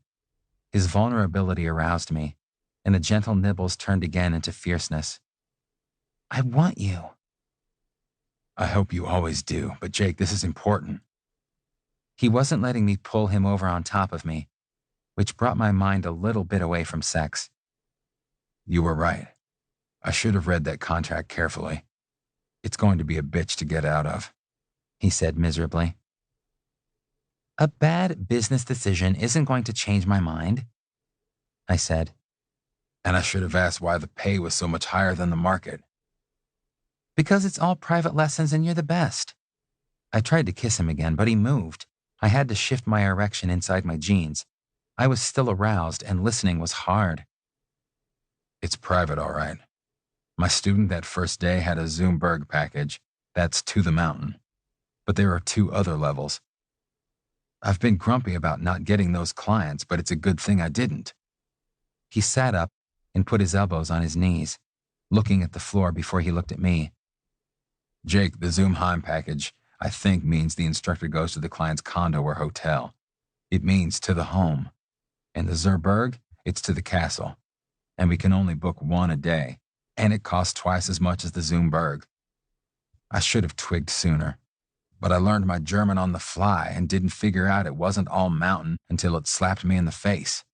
Speaker 2: His vulnerability aroused me, and the gentle nibbles turned again into fierceness. "I want you."
Speaker 1: "I hope you always do, but Jake, this is important."
Speaker 2: He wasn't letting me pull him over on top of me, which brought my mind a little bit away from sex.
Speaker 1: "You were right. I should have read that contract carefully. It's going to be a bitch to get out of,"
Speaker 2: he said miserably. "A bad business decision isn't going to change my mind," I said.
Speaker 1: "And I should have asked why the pay was so much higher than the market."
Speaker 2: "Because it's all private lessons and you're the best." I tried to kiss him again, but he moved. I had to shift my erection inside my jeans. I was still aroused, and listening was hard.
Speaker 1: "It's private, all right. My student that first day had a Zoomberg package. That's to the mountain. But there are 2 other levels. I've been grumpy about not getting those clients, but it's a good thing I didn't."
Speaker 2: He sat up and put his elbows on his knees, looking at the floor before he looked at me.
Speaker 1: "Jake, the Zoomheim package, I think, means the instructor goes to the client's condo or hotel. It means to the home. And the Zerberg, it's to the castle. And we can only book 1 a day, and it costs twice as much as the Zoomberg. I should have twigged sooner, but I learned my German on the fly and didn't figure out it wasn't all mountain until it slapped me in the face."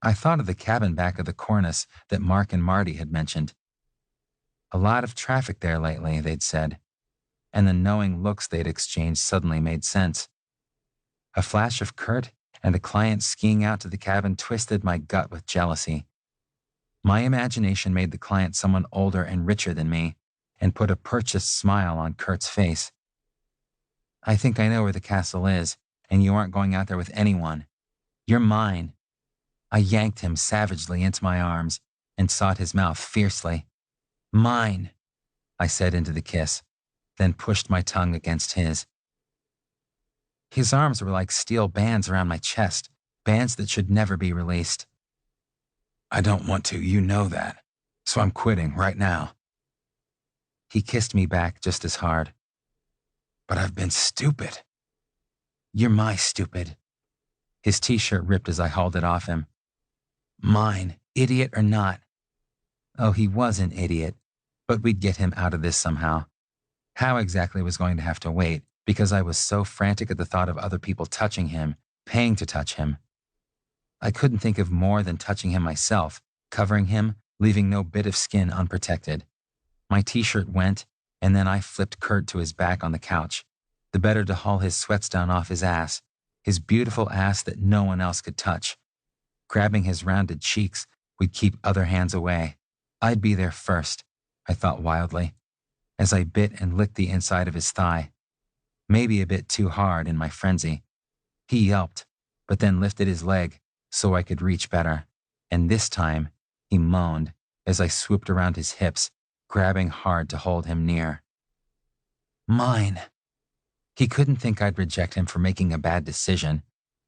Speaker 2: I thought of the cabin back of the cornice that Mark and Marty had mentioned. A lot of traffic there lately, they'd said, and the knowing looks they'd exchanged suddenly made sense. A flash of Kurt and the client skiing out to the cabin twisted my gut with jealousy. My imagination made the client someone older and richer than me, and put a purchased smile on Kurt's face. "I think I know where the castle is, and you aren't going out there with anyone. You're mine." I yanked him savagely into my arms and sought his mouth fiercely. "Mine," I said into the kiss, then pushed my tongue against his. His arms were like steel bands around my chest, bands that should never be released.
Speaker 1: "I don't want to, you know that. So I'm quitting right now."
Speaker 2: He kissed me back just as hard.
Speaker 1: "But I've been stupid."
Speaker 2: "You're my stupid." His t-shirt ripped as I hauled it off him. "Mine, idiot or not." Oh, he was an idiot, but we'd get him out of this somehow. How exactly was going to have to wait, because I was so frantic at the thought of other people touching him, paying to touch him. I couldn't think of more than touching him myself, covering him, leaving no bit of skin unprotected. My t-shirt went, and then I flipped Kurt to his back on the couch, the better to haul his sweats down off his beautiful ass that no one else could touch. Grabbing his rounded cheeks, we'd keep other hands away. I'd be there first, I thought wildly, as I bit and licked the inside of his thigh. Maybe a bit too hard in my frenzy. He yelped, but then lifted his leg so I could reach better, and this time he moaned as I swooped around his hips, grabbing hard to hold him near. Mine. He couldn't think I'd reject him for making a bad decision.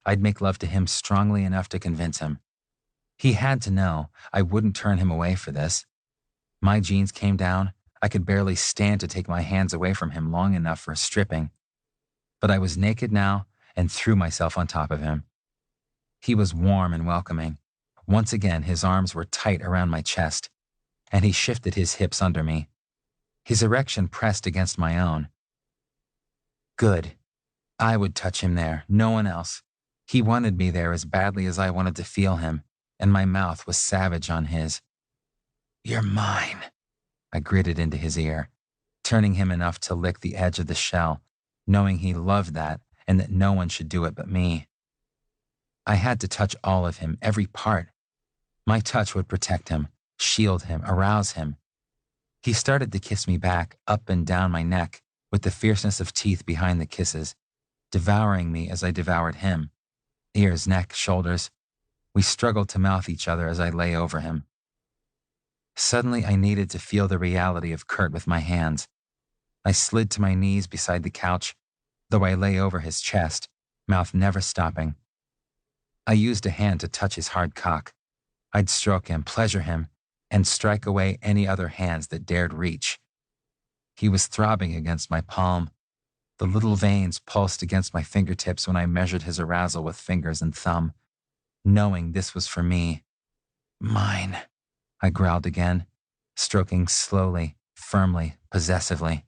Speaker 2: I'd make love to him strongly enough to convince him. He had to know I wouldn't turn him away for this. My jeans came down. I could barely stand to take my hands away from him long enough for stripping. But I was naked now and threw myself on top of him. He was warm and welcoming. Once again, his arms were tight around my chest, and he shifted his hips under me. His erection pressed against my own. Good. I would touch him there, no one else. He wanted me there as badly as I wanted to feel him, and my mouth was savage on his. You're mine, I gritted into his ear, turning him enough to lick the edge of the shell, knowing he loved that and that no one should do it but me. I had to touch all of him, every part. My touch would protect him, shield him, arouse him. He started to kiss me back, up and down my neck, with the fierceness of teeth behind the kisses, devouring me as I devoured him. Ears, neck, shoulders. We struggled to mouth each other as I lay over him. Suddenly, I needed to feel the reality of Kurt with my hands. I slid to my knees beside the couch, though I lay over his chest, mouth never stopping. I used a hand to touch his hard cock. I'd stroke him, pleasure him, and strike away any other hands that dared reach. He was throbbing against my palm. The little veins pulsed against my fingertips when I measured his arousal with fingers and thumb, knowing this was for me. Mine, I growled again, stroking slowly, firmly, possessively.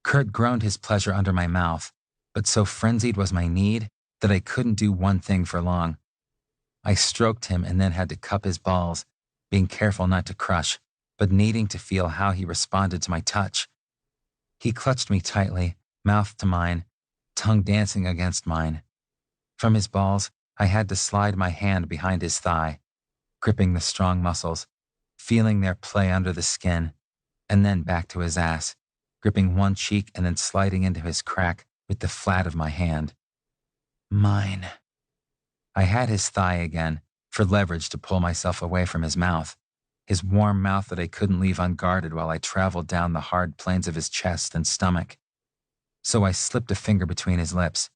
Speaker 2: Kurt groaned his pleasure under my mouth, but so frenzied was my need that I couldn't do one thing for long. I stroked him and then had to cup his balls, being careful not to crush, but needing to feel how he responded to my touch. He clutched me tightly, mouth to mine, tongue dancing against mine. From his balls, I had to slide my hand behind his thigh, gripping the strong muscles, feeling their play under the skin, and then back to his ass, gripping one cheek and then sliding into his crack with the flat of my hand. Mine. I had his thigh again, for leverage to pull myself away from his mouth, his warm mouth that I couldn't leave unguarded while I traveled down the hard planes of his chest and stomach. So I slipped a finger between his lips,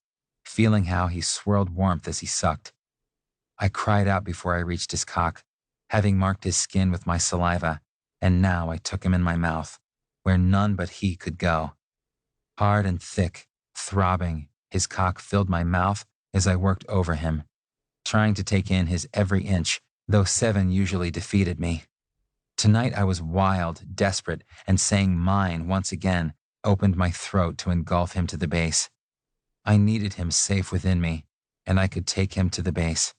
Speaker 2: feeling how he swirled warmth as he sucked. I cried out before I reached his cock, having marked his skin with my saliva, and now I took him in my mouth, where none but he could go. Hard and thick, throbbing, his cock filled my mouth as I worked over him, trying to take in his every inch, though 7 usually defeated me. Tonight I was wild, desperate, and saying mine once again opened my throat to engulf him to the base. I needed him safe within me, and I could take him to the base.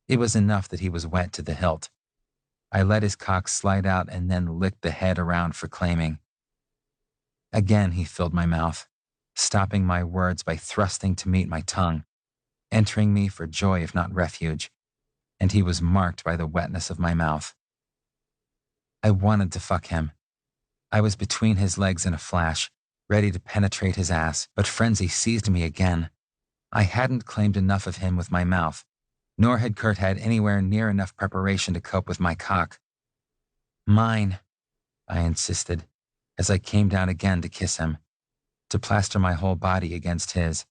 Speaker 2: It was enough that he was wet to the hilt. I let his cock slide out and then licked the head around for claiming. Again he filled my mouth, stopping my words by thrusting to meet my tongue, entering me for joy if not refuge, and he was marked by the wetness of my mouth. I wanted to fuck him. I was between his legs in a flash, ready to penetrate his ass, but frenzy seized me again. I hadn't claimed enough of him with my mouth, nor had Kurt had anywhere near enough preparation to cope with my cock. Mine, I insisted, as I came down again to kiss him, to plaster my whole body against his,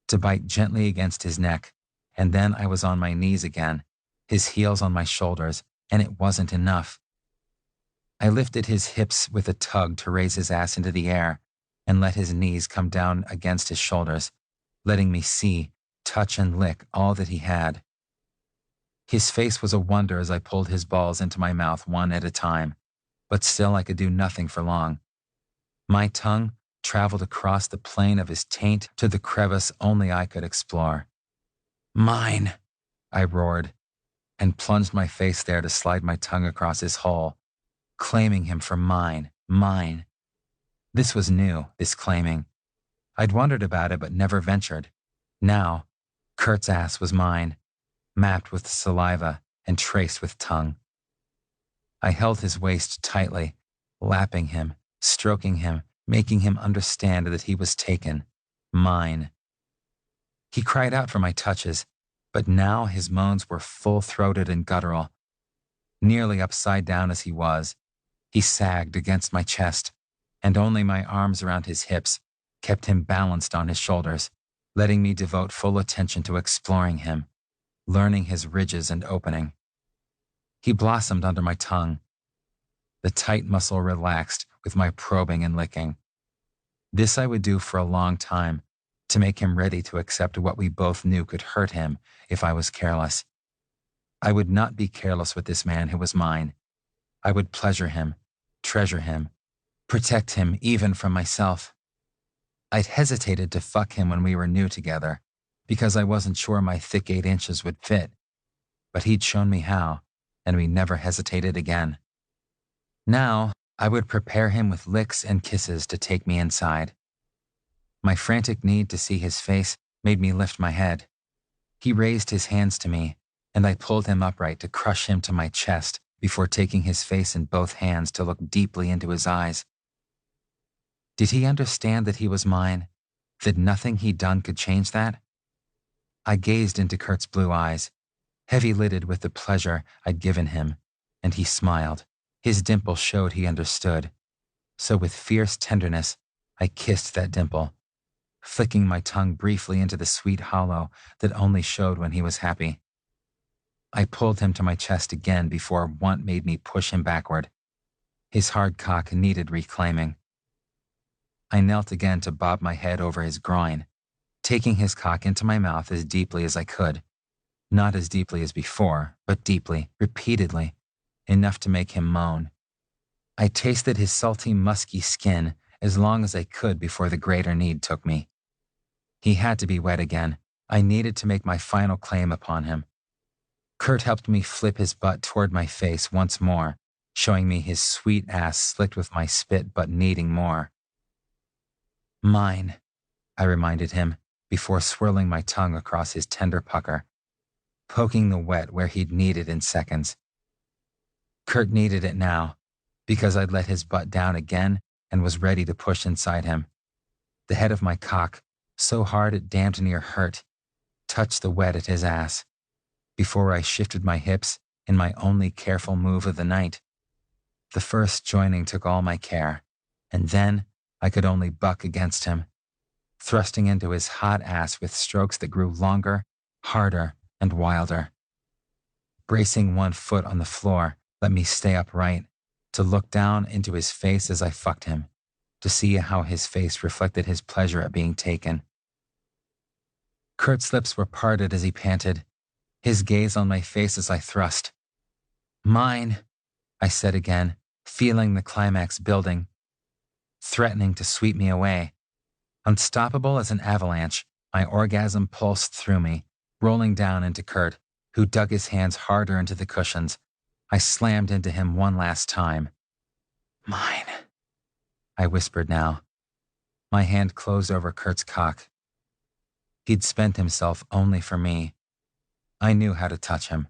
Speaker 2: to bite gently against his neck, and then I was on my knees again, his heels on my shoulders, and it wasn't enough. I lifted his hips with a tug to raise his ass into the air and let his knees come down against his shoulders, letting me see, touch, and lick all that he had. His face was a wonder as I pulled his balls into my mouth one at a time, but still I could do nothing for long. My tongue traveled across the plane of his taint to the crevice only I could explore. Mine, I roared, and plunged my face there to slide my tongue across his hole, claiming him for mine, mine. This was new, this claiming. I'd wondered about it but never ventured. Now, Kurt's ass was mine, mapped with saliva and traced with tongue. I held his waist tightly, lapping him, stroking him, making him understand that he was taken, mine. He cried out for my touches, but now his moans were full-throated and guttural. Nearly upside down as he was, he sagged against my chest, and only my arms around his hips kept him balanced on his shoulders, letting me devote full attention to exploring him, learning his ridges and opening. He blossomed under my tongue. The tight muscle relaxed with my probing and licking. This I would do for a long time, to make him ready to accept what we both knew could hurt him if I was careless. I would not be careless with this man who was mine. I would pleasure him, treasure him, protect him even from myself. I'd hesitated to fuck him when we were new together, because I wasn't sure my thick 8 inches would fit. But he'd shown me how, and we never hesitated again. Now, I would prepare him with licks and kisses to take me inside. My frantic need to see his face made me lift my head. He raised his hands to me, and I pulled him upright to crush him to my chest before taking his face in both hands to look deeply into his eyes. Did he understand that he was mine, that nothing he'd done could change that? I gazed into Kurt's blue eyes, heavy-lidded with the pleasure I'd given him, and he smiled. His dimple showed he understood. So with fierce tenderness, I kissed that dimple, flicking my tongue briefly into the sweet hollow that only showed when he was happy. I pulled him to my chest again before want made me push him backward. His hard cock needed reclaiming. I knelt again to bob my head over his groin, taking his cock into my mouth as deeply as I could. Not as deeply as before, but deeply, repeatedly, enough to make him moan. I tasted his salty, musky skin as long as I could before the greater need took me. He had to be wet again. I needed to make my final claim upon him. Kurt helped me flip his butt toward my face once more, showing me his sweet ass slicked with my spit but needing more. Mine, I reminded him, before swirling my tongue across his tender pucker, poking the wet where he'd need it in seconds. Kurt needed it now, because I'd let his butt down again and was ready to push inside him. The head of my cock, so hard it damned near hurt, touched the wet at his ass, before I shifted my hips in my only careful move of the night. The first joining took all my care, and then I could only buck against him, thrusting into his hot ass with strokes that grew longer, harder, and wilder. Bracing one foot on the floor let me stay upright, to look down into his face as I fucked him, to see how his face reflected his pleasure at being taken. Kurt's lips were parted as he panted, his gaze on my face as I thrust. Mine, I said again, feeling the climax building, threatening to sweep me away. Unstoppable as an avalanche, my orgasm pulsed through me, rolling down into Kurt, who dug his hands harder into the cushions. I slammed into him one last time. Mine, I whispered now. My hand closed over Kurt's cock. He'd spent himself only for me. I knew how to touch him.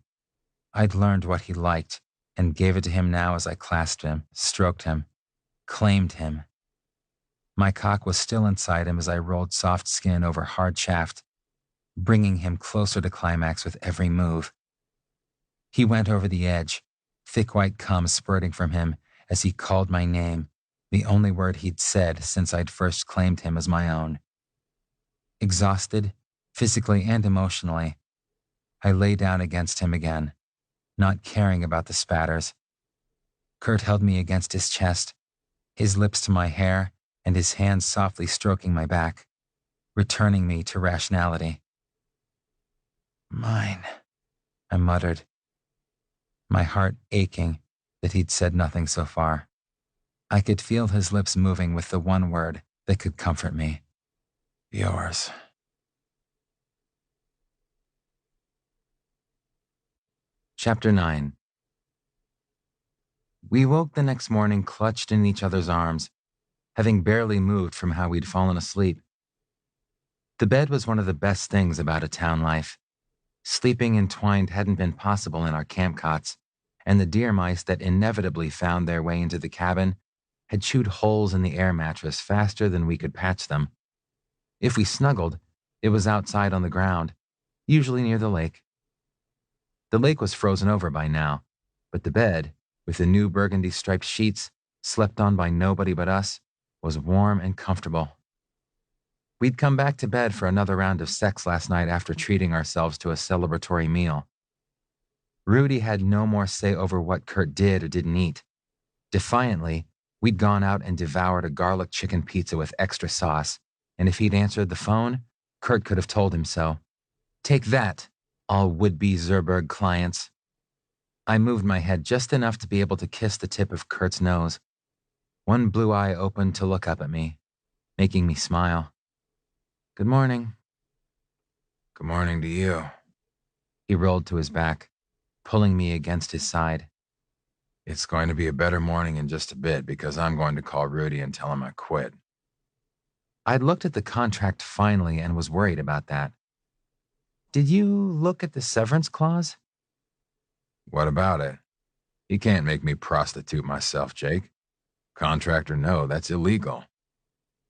Speaker 2: I'd learned what he liked and gave it to him now as I clasped him, stroked him, claimed him. My cock was still inside him as I rolled soft skin over hard shaft, bringing him closer to climax with every move. He went over the edge, thick white cum spurting from him as he called my name, the only word he'd said since I'd first claimed him as my own. Exhausted, physically and emotionally, I lay down against him again, not caring about the spatters. Kurt held me against his chest, his lips to my hair and his hands softly stroking my back, returning me to rationality. Mine, I muttered, my heart aching that he'd said nothing so far. I could feel his lips moving with the one word that could comfort me. Yours. Chapter 9. We woke the next morning clutched in each other's arms, having barely moved from how we'd fallen asleep. The bed was one of the best things about a town life. Sleeping entwined hadn't been possible in our camp cots, and the deer mice that inevitably found their way into the cabin had chewed holes in the air mattress faster than we could patch them. If we snuggled, it was outside on the ground, usually near the lake. The lake was frozen over by now, but the bed, with the new burgundy-striped sheets, slept on by nobody but us, was warm and comfortable. We'd come back to bed for another round of sex last night after treating ourselves to a celebratory meal. Rudy had no more say over what Kurt did or didn't eat. Defiantly, we'd gone out and devoured a garlic chicken pizza with extra sauce, and if he'd answered the phone, Kurt could have told him so. Take that, all would-be Zerberg clients. I moved my head just enough to be able to kiss the tip of Kurt's nose. One blue eye opened to look up at me, making me smile. Good morning.
Speaker 3: Good morning to you.
Speaker 2: He rolled to his back, pulling me against his side.
Speaker 3: It's going to be a better morning in just a bit because I'm going to call Rudy and tell him I quit.
Speaker 2: I'd looked at the contract finally and was worried about that. Did you look at the severance clause?
Speaker 3: What about it? You can't make me prostitute myself, Jake. Contract or no, that's illegal.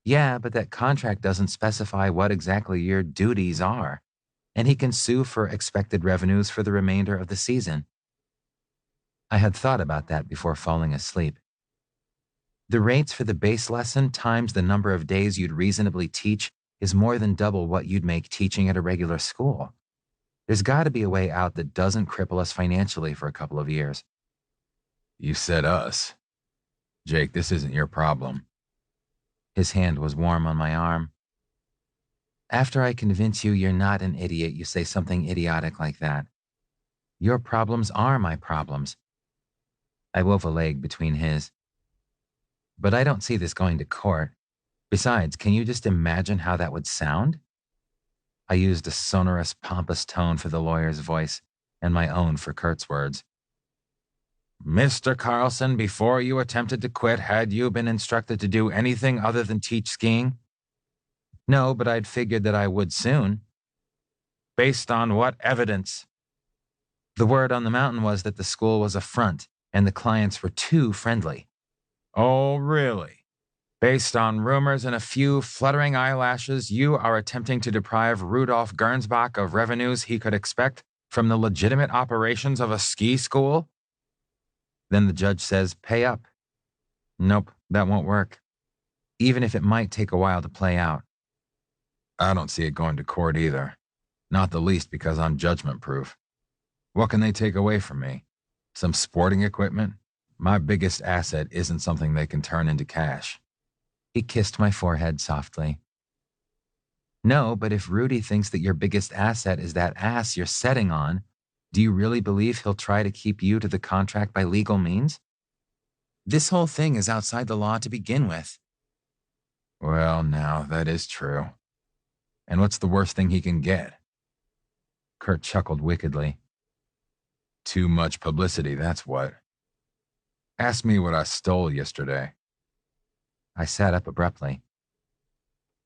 Speaker 2: Yeah, but that contract doesn't specify what exactly your duties are, and he can sue for expected revenues for the remainder of the season. I had thought about that before falling asleep. The rates for the base lesson times the number of days you'd reasonably teach is more than double what you'd make teaching at a regular school. There's got to be a way out that doesn't cripple us financially for a couple of years.
Speaker 3: You said us. Jake, this isn't your problem.
Speaker 2: His hand was warm on my arm. After I convince you you're not an idiot, you say something idiotic like that. Your problems are my problems. I wove a leg between his. But I don't see this going to court. Besides, can you just imagine how that would sound? I used a sonorous, pompous tone for the lawyer's voice and my own for Kurt's words. Mr. Carlson, before you attempted to quit, had you been instructed to do anything other than teach skiing? No, but I'd figured that I would soon. Based on what evidence? The word on the mountain was that the school was a front and the clients were too friendly. Oh, really? Based on rumors and a few fluttering eyelashes, you are attempting to deprive Rudolf Gernsbach of revenues he could expect from the legitimate operations of a ski school? Then the judge says, pay up. Nope, that won't work. Even if it might take a while to play out.
Speaker 3: I don't see it going to court either. Not the least because I'm judgment-proof. What can they take away from me? Some sporting equipment? My biggest asset isn't something they can turn into cash.
Speaker 2: He kissed my forehead softly. No, but if Rudy thinks that your biggest asset is that ass you're setting on, do you really believe he'll try to keep you to the contract by legal means? This whole thing is outside the law to begin with.
Speaker 3: Well, now, that is true. And what's the worst thing he can get?
Speaker 2: Kurt chuckled wickedly.
Speaker 3: Too much publicity, that's what. Ask me what I stole yesterday.
Speaker 2: I sat up abruptly.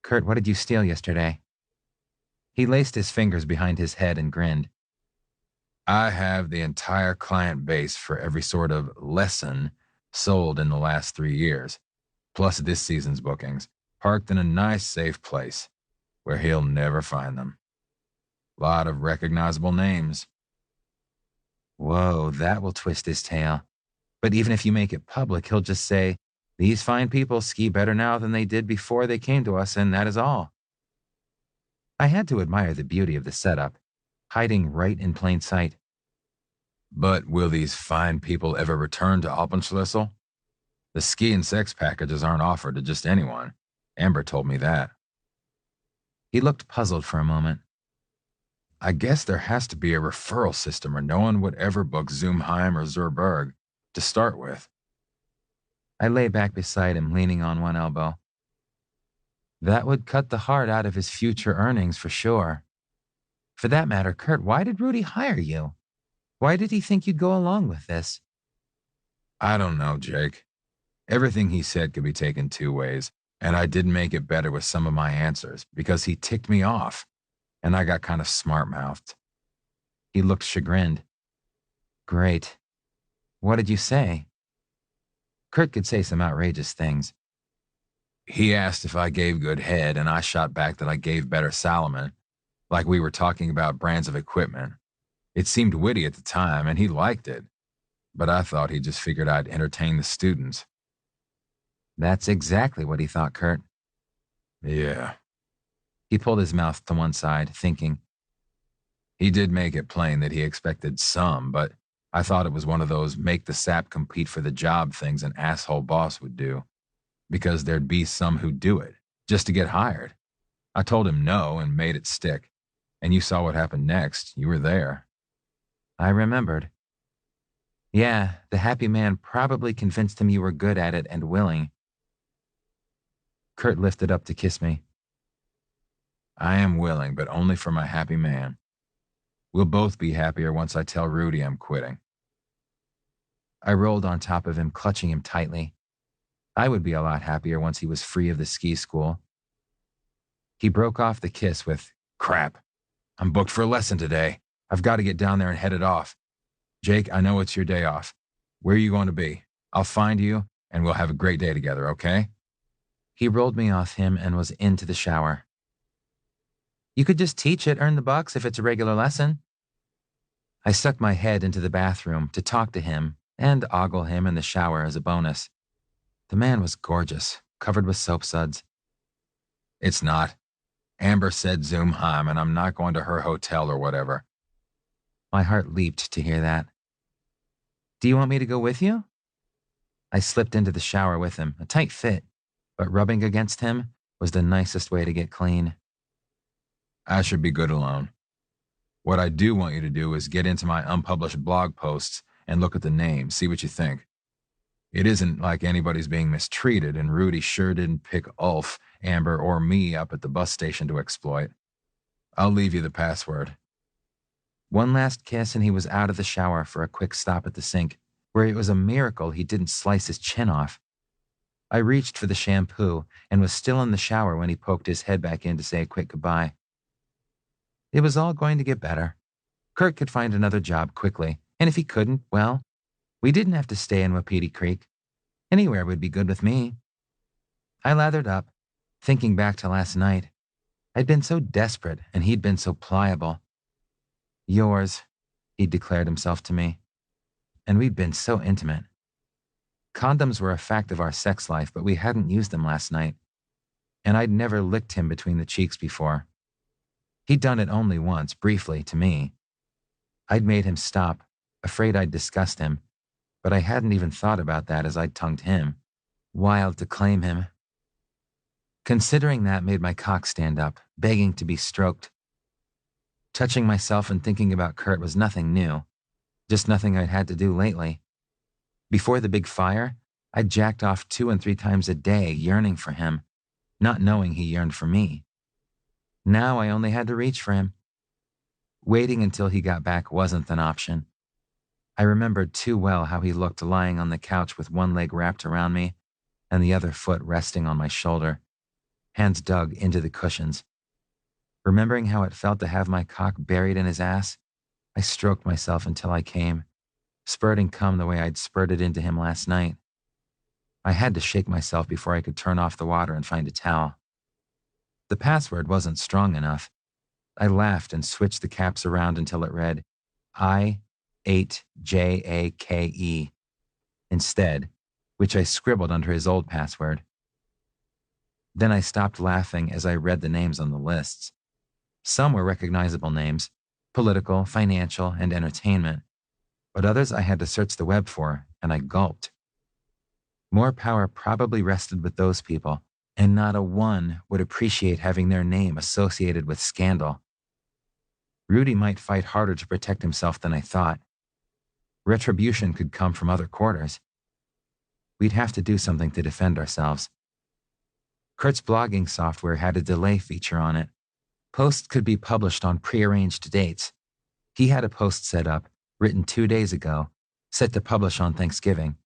Speaker 2: Kurt, what did you steal yesterday? He laced his fingers behind his head and grinned.
Speaker 3: I have the entire client base for every sort of lesson sold in the last 3 years, plus this season's bookings, parked in a nice, safe place where he'll never find them. Lot of recognizable names.
Speaker 2: Whoa, that will twist his tail. But even if you make it public, he'll just say, these fine people ski better now than they did before they came to us, and that is all. I had to admire the beauty of the setup, hiding right in plain sight.
Speaker 3: But will these fine people ever return to Alpenschlüssel? The ski and sex packages aren't offered to just anyone. Amber told me that.
Speaker 2: He looked puzzled for a moment.
Speaker 3: I guess there has to be a referral system or no one would ever book Zoomheim or Zerberg to start with.
Speaker 2: I lay back beside him, leaning on one elbow. That would cut the heart out of his future earnings for sure. For that matter, Kurt, why did Rudy hire you? Why did he think you'd go along with this?
Speaker 1: I don't know, Jake. Everything he said could be taken two ways, and I didn't make it better with some of my answers because he ticked me off, and I got kind of smart-mouthed.
Speaker 2: He looked chagrined. Great. What did you say? Kurt could say some outrageous things.
Speaker 1: He asked if I gave good head, and I shot back that I gave better Salomon, like we were talking about brands of equipment. It seemed witty at the time, and he liked it, but I thought he just figured I'd entertain the students.
Speaker 2: That's exactly what he thought, Kurt.
Speaker 1: Yeah.
Speaker 2: He pulled his mouth to one side, thinking.
Speaker 1: He did make it plain that he expected some, but I thought it was one of those make the sap compete for the job things an asshole boss would do, because there'd be some who'd do it, just to get hired. I told him no and made it stick, and you saw what happened next. You were there.
Speaker 2: I remembered. Yeah, the happy man probably convinced him you were good at it and willing. Kurt lifted up to kiss me.
Speaker 1: I am willing, but only for my happy man. We'll both be happier once I tell Rudy I'm quitting.
Speaker 2: I rolled on top of him, clutching him tightly. I would be a lot happier once he was free of the ski school. He broke off the kiss with,
Speaker 1: "Crap. I'm booked for a lesson today. I've got to get down there and head it off. Jake, I know it's your day off. Where are you going to be? I'll find you, and we'll have a great day together, okay?"
Speaker 2: He rolled me off him and was into the shower. You could just teach it, earn the bucks if it's a regular lesson. I stuck my head into the bathroom to talk to him and ogle him in the shower as a bonus. The man was gorgeous, covered with soap suds.
Speaker 1: It's not. Amber said Zoom Heim, and I'm not going to her hotel or whatever.
Speaker 2: My heart leaped to hear that. Do you want me to go with you? I slipped into the shower with him, a tight fit, but rubbing against him was the nicest way to get clean.
Speaker 1: I should be good alone. What I do want you to do is get into my unpublished blog posts and look at the names, see what you think. It isn't like anybody's being mistreated, and Rudy sure didn't pick Ulf, Amber, or me up at the bus station to exploit. I'll leave you the password.
Speaker 2: One last kiss and he was out of the shower for a quick stop at the sink, where it was a miracle he didn't slice his chin off. I reached for the shampoo and was still in the shower when he poked his head back in to say a quick goodbye. It was all going to get better. Kurt could find another job quickly, and if he couldn't, well, we didn't have to stay in Wapiti Creek. Anywhere would be good with me. I lathered up, thinking back to last night. I'd been so desperate, and he'd been so pliable. Yours, he'd declared himself to me. And we'd been so intimate. Condoms were a fact of our sex life, but we hadn't used them last night. And I'd never licked him between the cheeks before. He'd done it only once, briefly, to me. I'd made him stop, afraid I'd disgust him, but I hadn't even thought about that as I'd tongued him. Wild to claim him. Considering that made my cock stand up, begging to be stroked. Touching myself and thinking about Kurt was nothing new, just nothing I'd had to do lately. Before the big fire, I'd jacked off 2 and 3 times a day, yearning for him, not knowing he yearned for me. Now I only had to reach for him. Waiting until he got back wasn't an option. I remembered too well how he looked lying on the couch with one leg wrapped around me and the other foot resting on my shoulder, hands dug into the cushions. Remembering how it felt to have my cock buried in his ass, I stroked myself until I came, spurting cum the way I'd spurted into him last night. I had to shake myself before I could turn off the water and find a towel. The password wasn't strong enough. I laughed and switched the caps around until it read I8JAKE instead, which I scribbled under his old password. Then I stopped laughing as I read the names on the lists. Some were recognizable names, political, financial, and entertainment, but others I had to search the web for, and I gulped. More power probably rested with those people, and not a one would appreciate having their name associated with scandal. Rudy might fight harder to protect himself than I thought. Retribution could come from other quarters. We'd have to do something to defend ourselves. Kurt's blogging software had a delay feature on it. Posts could be published on prearranged dates. He had a post set up, written 2 days ago, set to publish on Thanksgiving.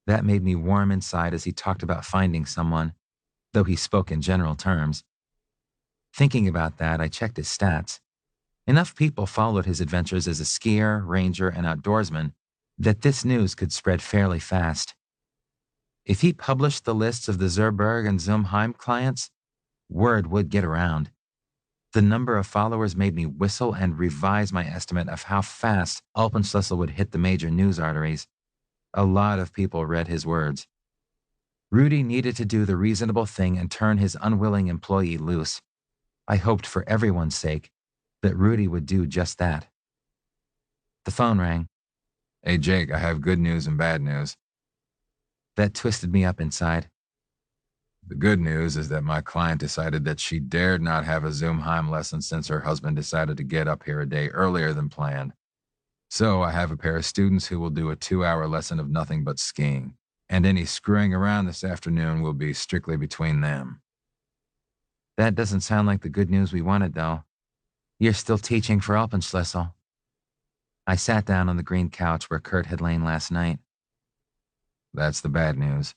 Speaker 2: That made me warm inside as he talked about finding someone, though he spoke in general terms. Thinking about that, I checked his stats. Enough people followed his adventures as a skier, ranger, and outdoorsman that this news could spread fairly fast. If he published the lists of the Zerberg and Zumheim clients, word would get around. The number of followers made me whistle and revise my estimate of how fast Alpenschlüssel would hit the major news arteries. A lot of people read his words. Rudy needed to do the reasonable thing and turn his unwilling employee loose. I hoped for everyone's sake that Rudy would do just that. The phone rang.
Speaker 1: Hey, Jake, I have good news and bad news.
Speaker 2: That twisted me up inside.
Speaker 1: The good news is that my client decided that she dared not have a Zumheim lesson since her husband decided to get up here a day earlier than planned. So I have a pair of students who will do a 2-hour lesson of nothing but skiing, and any screwing around this afternoon will be strictly between them.
Speaker 2: That doesn't sound like the good news we wanted, though. You're still teaching for Alpenschlüssel. I sat down on the green couch where Kurt had lain last night.
Speaker 1: That's the bad news.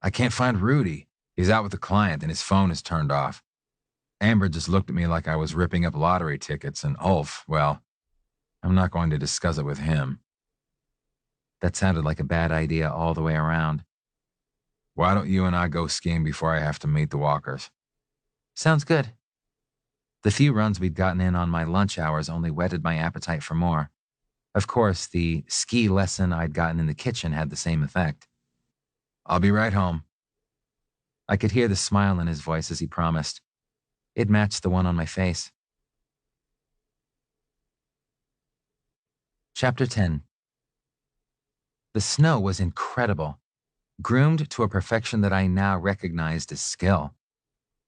Speaker 1: I can't find Rudy. He's out with a client and his phone is turned off. Amber just looked at me like I was ripping up lottery tickets, and Ulf, well, I'm not going to discuss it with him.
Speaker 2: That sounded like a bad idea all the way around.
Speaker 1: Why don't you and I go skiing before I have to meet the walkers?
Speaker 2: Sounds good. The few runs we'd gotten in on my lunch hours only whetted my appetite for more. Of course, the ski lesson I'd gotten in the kitchen had the same effect.
Speaker 1: I'll be right home.
Speaker 2: I could hear the smile in his voice as he promised. It matched the one on my face. Chapter 10. The snow was incredible, groomed to a perfection that I now recognized as skill.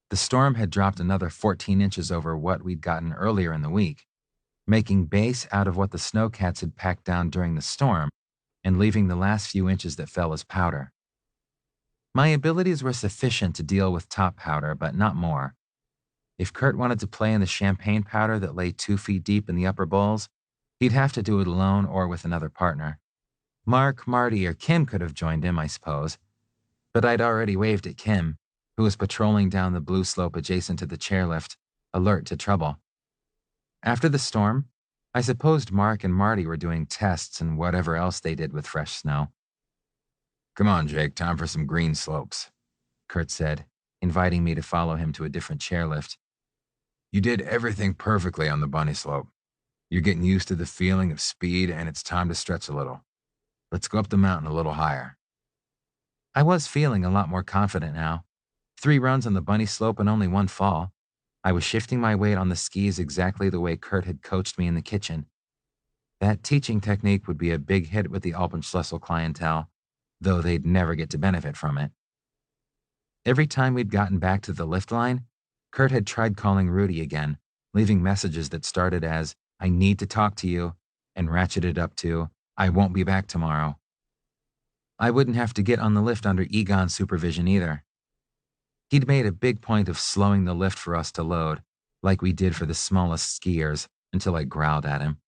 Speaker 2: The storm had dropped another 14 inches over what we'd gotten earlier in the week, making base out of what the snowcats had packed down during the storm and leaving the last few inches that fell as powder. My abilities were sufficient to deal with top powder, but not more. If Kurt wanted to play in the champagne powder that lay 2 feet deep in the upper bowls, he'd have to do it alone or with another partner. Mark, Marty, or Kim could have joined him, I suppose, but I'd already waved at Kim, who was patrolling down the blue slope adjacent to the chairlift, alert to trouble. After the storm, I supposed Mark and Marty were doing tests and whatever else they did with fresh snow.
Speaker 1: Come on, Jake, time for some green slopes,
Speaker 2: Kurt said, inviting me to follow him to a different chairlift.
Speaker 1: You did everything perfectly on the bunny slope. You're getting used to the feeling of speed, and it's time to stretch a little. Let's go up the mountain a little higher.
Speaker 2: I was feeling a lot more confident now. 3 runs on the bunny slope and only 1 fall. I was shifting my weight on the skis exactly the way Kurt had coached me in the kitchen. That teaching technique would be a big hit with the Alpenschlüssel clientele, though they'd never get to benefit from it. Every time we'd gotten back to the lift line, Kurt had tried calling Rudy again, leaving messages that started as, "I need to talk to you," and ratcheted up to, "I won't be back tomorrow." I wouldn't have to get on the lift under Egon's supervision either. He'd made a big point of slowing the lift for us to load, like we did for the smallest skiers, until I growled at him.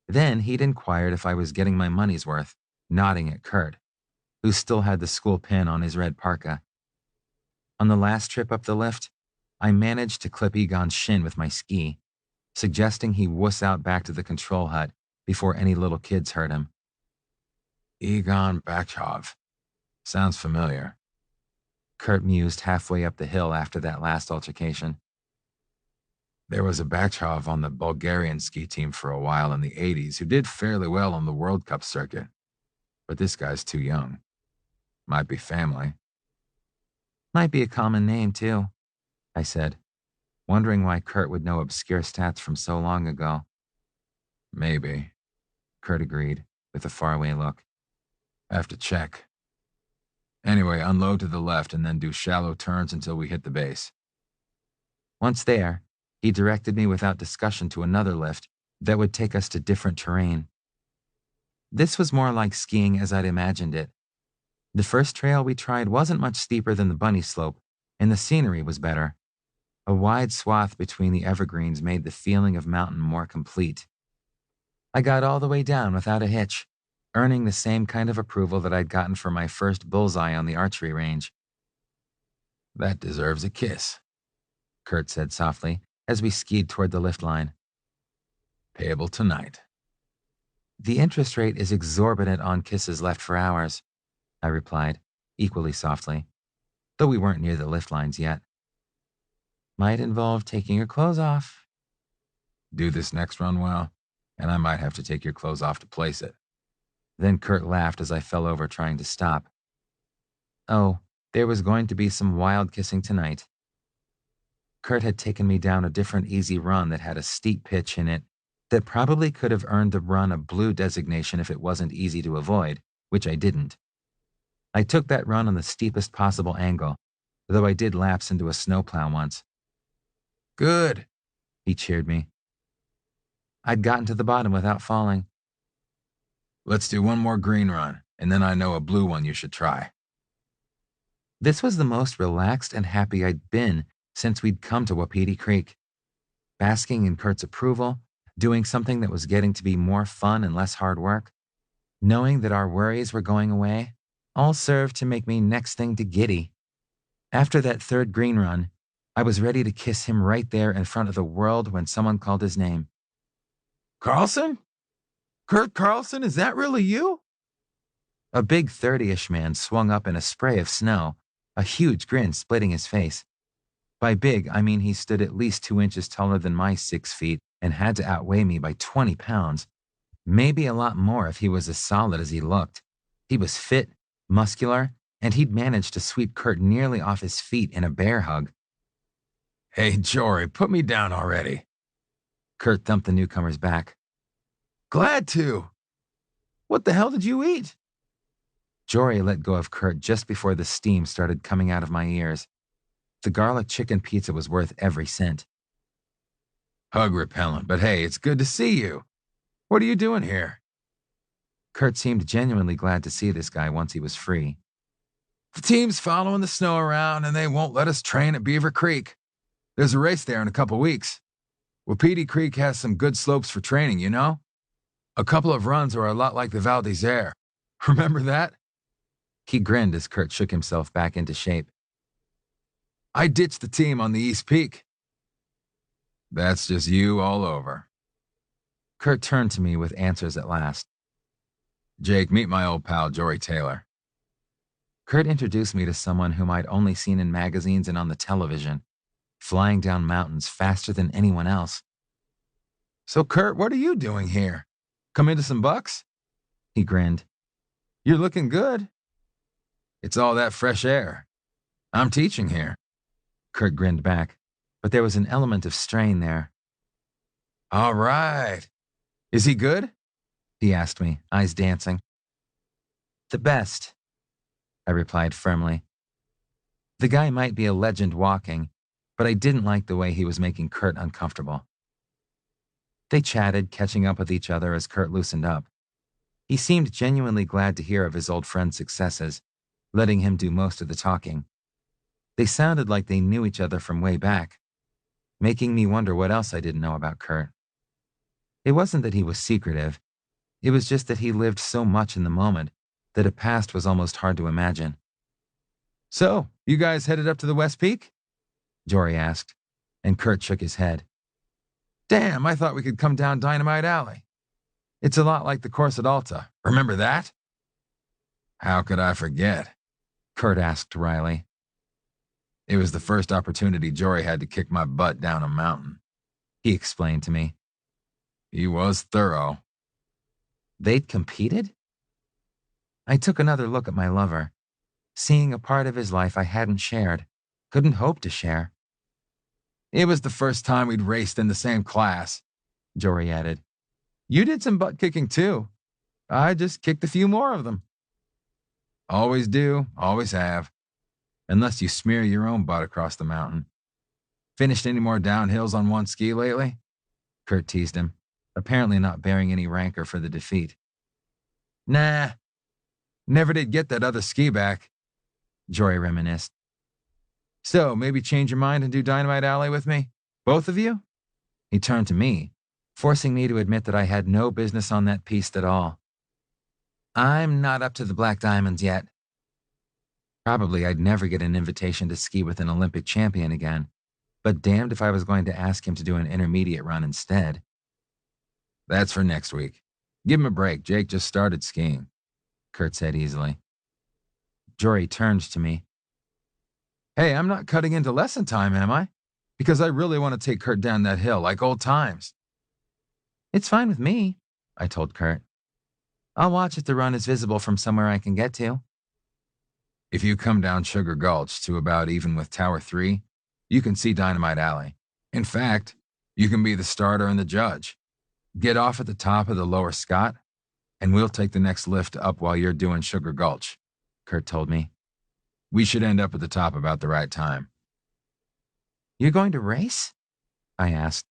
Speaker 2: Then he'd inquired if I was getting my money's worth, nodding at Kurt, who still had the school pin on his red parka. On the last trip up the lift, I managed to clip Egon's shin with my ski, suggesting he wuss out back to the control hut before any little kids hurt him.
Speaker 1: Egon Bakshov. Sounds familiar.
Speaker 2: Kurt mused halfway up the hill after that last altercation.
Speaker 1: There was a Bakshov on the Bulgarian ski team for a while in the 80s who did fairly well on the World Cup circuit. But this guy's too young. Might be family.
Speaker 2: Might be a common name, too, I said, wondering why Kurt would know obscure stats from so long ago.
Speaker 1: Maybe,
Speaker 2: Kurt agreed, with a faraway look.
Speaker 1: Have to check. Anyway, unload to the left and then do shallow turns until we hit the base.
Speaker 2: Once there, he directed me without discussion to another lift that would take us to different terrain. This was more like skiing as I'd imagined it. The first trail we tried wasn't much steeper than the bunny slope, and the scenery was better. A wide swath between the evergreens made the feeling of mountain more complete. I got all the way down without a hitch, earning the same kind of approval that I'd gotten for my first bullseye on the archery range.
Speaker 3: That deserves a kiss,
Speaker 2: Kurt said softly as we skied toward the lift line.
Speaker 3: Payable tonight.
Speaker 2: The interest rate is exorbitant on kisses left for hours, I replied, equally softly, though we weren't near the lift lines yet. Might involve taking your clothes off.
Speaker 3: Do this next run well, and I might have to take your clothes off to place it.
Speaker 2: Then Kurt laughed as I fell over trying to stop. Oh, there was going to be some wild kissing tonight. Kurt had taken me down a different easy run that had a steep pitch in it that probably could have earned the run a blue designation if it wasn't easy to avoid, which I didn't. I took that run on the steepest possible angle, though I did lapse into a snowplow once.
Speaker 3: Good,
Speaker 2: he cheered me. I'd gotten to the bottom without falling.
Speaker 3: Let's do one more green run, and then I know a blue one you should try.
Speaker 2: This was the most relaxed and happy I'd been since we'd come to Wapiti Creek. Basking in Kurt's approval, doing something that was getting to be more fun and less hard work, knowing that our worries were going away, all served to make me next thing to giddy. After that third green run, I was ready to kiss him right there in front of the world when someone called his name.
Speaker 3: Carlson? Kurt Carlson, is that really you?
Speaker 2: A big 30-ish man swung up in a spray of snow, a huge grin splitting his face. By big, I mean he stood at least 2 inches taller than my 6 feet and had to outweigh me by 20 pounds. Maybe a lot more if he was as solid as he looked. He was fit, muscular, and he'd managed to sweep Kurt nearly off his feet in a bear hug.
Speaker 3: Hey, Jory, put me down already.
Speaker 2: Kurt thumped the newcomer's back.
Speaker 3: Glad to. What the hell did you eat?
Speaker 2: Jory let go of Kurt just before the steam started coming out of my ears. The garlic chicken pizza was worth every cent.
Speaker 3: Hug repellent, but hey, it's good to see you. What are you doing here?
Speaker 2: Kurt seemed genuinely glad to see this guy once he was free.
Speaker 3: The team's following the snow around and they won't let us train at Beaver Creek. There's a race there in a couple weeks. Wapiti Creek has some good slopes for training, you know? A couple of runs are a lot like the Val d'Isere. Remember that?
Speaker 2: He grinned as Kurt shook himself back into shape.
Speaker 3: I ditched the team on the East Peak. That's just you all over.
Speaker 2: Kurt turned to me with answers at last.
Speaker 3: Jake, meet my old pal, Jory Taylor.
Speaker 2: Kurt introduced me to someone whom I'd only seen in magazines and on the television, flying down mountains faster than anyone else.
Speaker 3: So, Kurt, what are you doing here? Come into some bucks?
Speaker 2: He grinned.
Speaker 3: You're looking good. It's all that fresh air. I'm teaching here.
Speaker 2: Kurt grinned back, but there was an element of strain there.
Speaker 3: All right. Is he good?
Speaker 2: He asked me, eyes dancing. The best, I replied firmly. The guy might be a legend walking, but I didn't like the way he was making Kurt uncomfortable. They chatted, catching up with each other as Kurt loosened up. He seemed genuinely glad to hear of his old friend's successes, letting him do most of the talking. They sounded like they knew each other from way back, making me wonder what else I didn't know about Kurt. It wasn't that he was secretive. It was just that he lived so much in the moment that a past was almost hard to imagine.
Speaker 3: So, you guys headed up to the West Peak?
Speaker 2: Jory asked, and Kurt shook his head.
Speaker 3: Damn, I thought we could come down Dynamite Alley. It's a lot like the course at Alta. Remember that? How could I forget?
Speaker 2: Kurt asked wryly.
Speaker 3: It was the first opportunity Jory had to kick my butt down a mountain.
Speaker 2: He explained to me.
Speaker 3: He was thorough.
Speaker 2: They'd competed? I took another look at my lover, seeing a part of his life I hadn't shared, couldn't hope to share.
Speaker 3: It was the first time we'd raced in the same class, Jory added. You did some butt kicking too. I just kicked a few more of them. Always do, always have. Unless you smear your own butt across the mountain. Finished any more downhills on one ski lately?
Speaker 2: Kurt teased him, apparently not bearing any rancor for the defeat.
Speaker 3: Nah. Never did get that other ski back, Jory reminisced. So, maybe change your mind and do Dynamite Alley with me? Both of you?
Speaker 2: He turned to me, forcing me to admit that I had no business on that piste at all. I'm not up to the Black Diamonds yet. Probably I'd never get an invitation to ski with an Olympic champion again, but damned if I was going to ask him to do an intermediate run instead.
Speaker 1: That's for next week. Give him a break. Jake just started skiing, Kurt said easily.
Speaker 2: Jory turned to me.
Speaker 1: Hey, I'm not cutting into lesson time, am I? Because I really want to take Kurt down that hill like old times.
Speaker 2: It's fine with me, I told Kurt. I'll watch if the run is visible from somewhere I can get to.
Speaker 1: If you come down Sugar Gulch to about even with Tower 3, you can see Dynamite Alley. In fact, you can be the starter and the judge. Get off at the top of the Lower Scott, and we'll take the next lift up while you're doing Sugar Gulch, Kurt told me. We should end up at the top about the right time.
Speaker 2: You're going to race? I asked,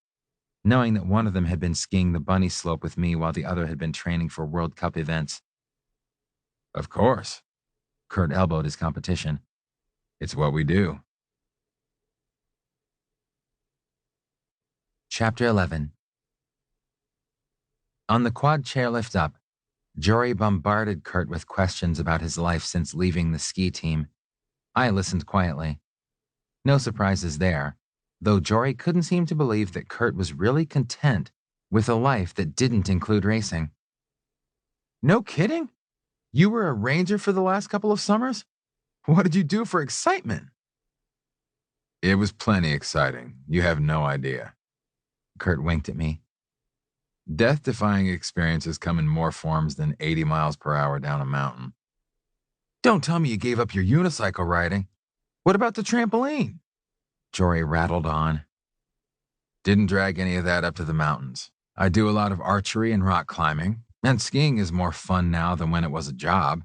Speaker 2: knowing that one of them had been skiing the bunny slope with me while the other had been training for World Cup events.
Speaker 1: Of course.
Speaker 2: Kurt elbowed his competition.
Speaker 1: It's what we do.
Speaker 2: Chapter 11. On the quad chairlift up, Jory bombarded Kurt with questions about his life since leaving the ski team. I listened quietly. No surprises there, though Jory couldn't seem to believe that Kurt was really content with a life that didn't include racing.
Speaker 1: No kidding? You were a ranger for the last couple of summers? What did you do for excitement? It was plenty exciting. You have no idea.
Speaker 2: Kurt winked at me.
Speaker 1: Death-defying experiences come in more forms than 80 miles per hour down a mountain. Don't tell me you gave up your unicycle riding. What about the trampoline?
Speaker 2: Jory rattled on.
Speaker 1: Didn't drag any of that up to the mountains. I do a lot of archery and rock climbing, and skiing is more fun now than when it was a job.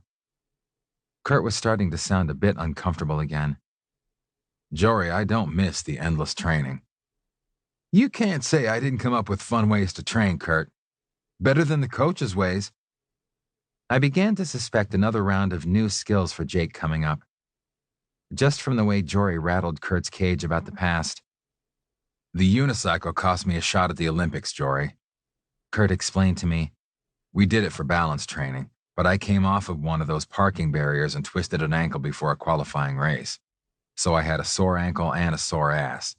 Speaker 2: Kurt was starting to sound a bit uncomfortable again.
Speaker 1: Jory, I don't miss the endless training. You can't say I didn't come up with fun ways to train, Kurt. Better than the coach's ways.
Speaker 2: I began to suspect another round of new skills for Jake coming up. Just from the way Jory rattled Kurt's cage about the past.
Speaker 1: The unicycle cost me a shot at the Olympics, Jory.
Speaker 2: Kurt explained to me.
Speaker 1: We did it for balance training, but I came off of one of those parking barriers and twisted an ankle before a qualifying race. So I had a sore ankle and a sore ass.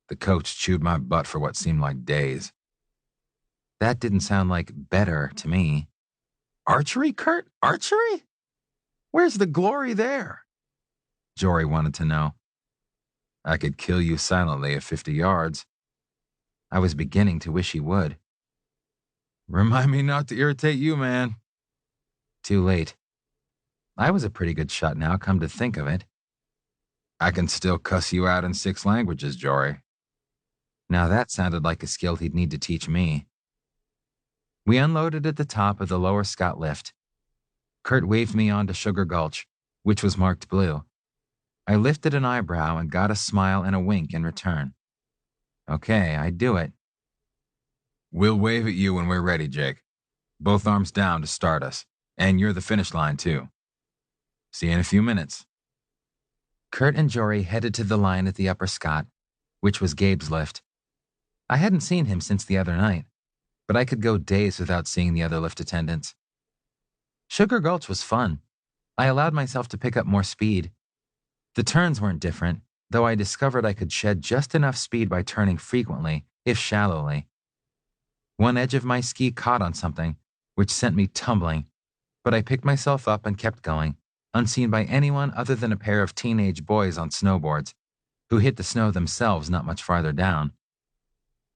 Speaker 1: The coach chewed my butt for what seemed like days.
Speaker 2: That didn't sound like better to me.
Speaker 1: Archery, Kurt? Archery? Where's the glory there?
Speaker 2: Jory wanted to know.
Speaker 1: I could kill you silently at 50 yards.
Speaker 2: I was beginning to wish he would.
Speaker 1: Remind me not to irritate you, man.
Speaker 2: Too late. I was a pretty good shot now, come to think of it.
Speaker 1: I can still cuss you out in 6 languages, Jory.
Speaker 2: Now that sounded like a skill he'd need to teach me. We unloaded at the top of the Lower Scott lift. Kurt waved me on to Sugar Gulch, which was marked blue. I lifted an eyebrow and got a smile and a wink in return. Okay, I'd do it.
Speaker 1: We'll wave at you when we're ready, Jake. Both arms down to start us. And you're the finish line, too. See you in a few minutes.
Speaker 2: Kurt and Jory headed to the line at the Upper Scott, which was Gabe's lift. I hadn't seen him since the other night, but I could go days without seeing the other lift attendants. Sugar Gulch was fun. I allowed myself to pick up more speed. The turns weren't different, though I discovered I could shed just enough speed by turning frequently, if shallowly. One edge of my ski caught on something, which sent me tumbling, but I picked myself up and kept going, unseen by anyone other than a pair of teenage boys on snowboards, who hit the snow themselves not much farther down.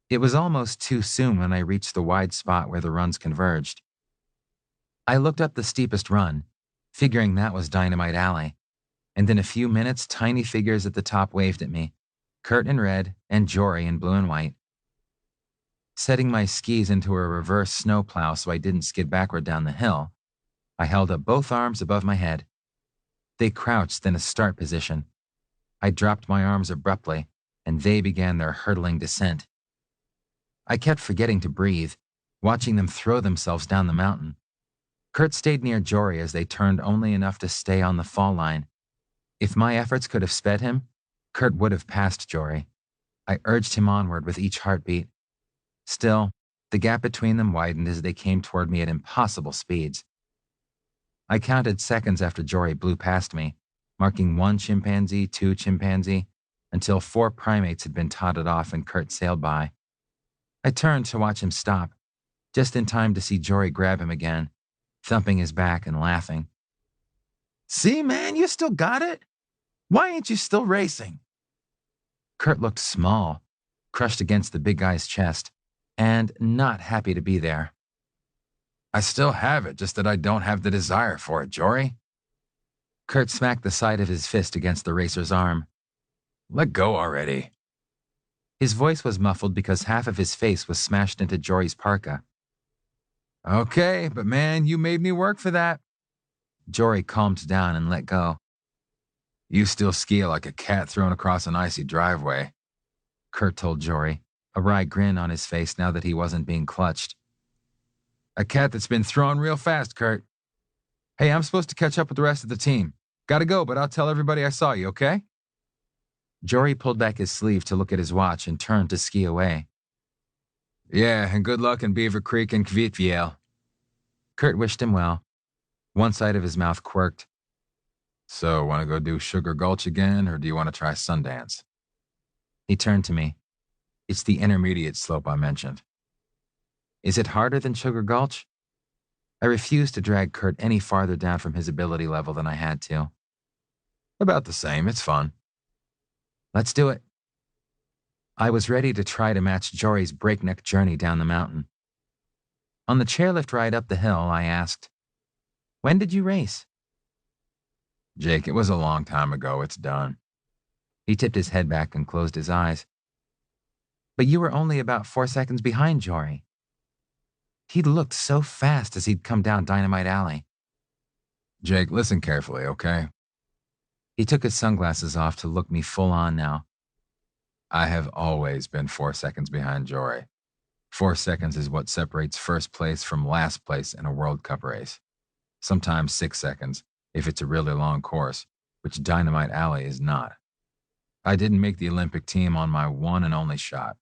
Speaker 2: It was almost too soon when I reached the wide spot where the runs converged. I looked up the steepest run, figuring that was Dynamite Alley, and in a few minutes tiny figures at the top waved at me, Kurt in red and Jory in blue and white. Setting my skis into a reverse snowplow so I didn't skid backward down the hill, I held up both arms above my head. They crouched in a start position. I dropped my arms abruptly, and they began their hurtling descent. I kept forgetting to breathe, watching them throw themselves down the mountain. Kurt stayed near Jory as they turned only enough to stay on the fall line. If my efforts could have sped him, Kurt would have passed Jory. I urged him onward with each heartbeat. Still, The gap between them widened as they came toward me at impossible speeds. I counted seconds after Jory blew past me, marking 1 chimpanzee, 2 chimpanzee, until 4 primates had been totted off and Kurt sailed by. I turned to watch him stop, just in time to see Jory grab him again, thumping his back and laughing.
Speaker 3: See, man, you still got it? Why ain't you still racing?
Speaker 2: Kurt looked small, crushed against the big guy's chest, and not happy to be there.
Speaker 1: I still have it, just that I don't have the desire for it, Jory.
Speaker 2: Kurt smacked the side of his fist against the racer's arm.
Speaker 1: Let go already.
Speaker 2: His voice was muffled because half of his face was smashed into Jory's parka.
Speaker 1: Okay, but man, you made me work for that.
Speaker 2: Jory calmed down and let go.
Speaker 1: You still ski like a cat thrown across an icy driveway,
Speaker 2: Kurt told Jory, a wry grin on his face now that he wasn't being clutched.
Speaker 1: A cat that's been thrown real fast, Kurt. Hey, I'm supposed to catch up with the rest of the team. Gotta go, but I'll tell everybody I saw you, okay?
Speaker 2: Jory pulled back his sleeve to look at his watch and turned to ski away.
Speaker 1: Yeah, and good luck in Beaver Creek and Kvitviel.
Speaker 2: Kurt wished him well. One side of his mouth quirked.
Speaker 1: So, want to go do Sugar Gulch again, or do you want to try Sundance?
Speaker 2: He turned to me.
Speaker 1: It's the intermediate slope I mentioned.
Speaker 2: Is it harder than Sugar Gulch? I refused to drag Kurt any farther down from his ability level than I had to.
Speaker 1: About the same, it's fun.
Speaker 2: Let's do it. I was ready to try to match Jory's breakneck journey down the mountain. On the chairlift ride up the hill, I asked, "When did you race?"
Speaker 1: Jake, it was a long time ago. It's done.
Speaker 2: He tipped his head back and closed his eyes. But you were only about 4 seconds behind Jory. He looked so fast as he'd come down Dynamite Alley.
Speaker 1: Jake, listen carefully, okay?
Speaker 2: He took his sunglasses off to look me full on now.
Speaker 1: I have always been 4 seconds behind Jory. 4 seconds is what separates first place from last place in a World Cup race. Sometimes 6 seconds, if it's a really long course, which Dynamite Alley is not. I didn't make the Olympic team on my one and only shot.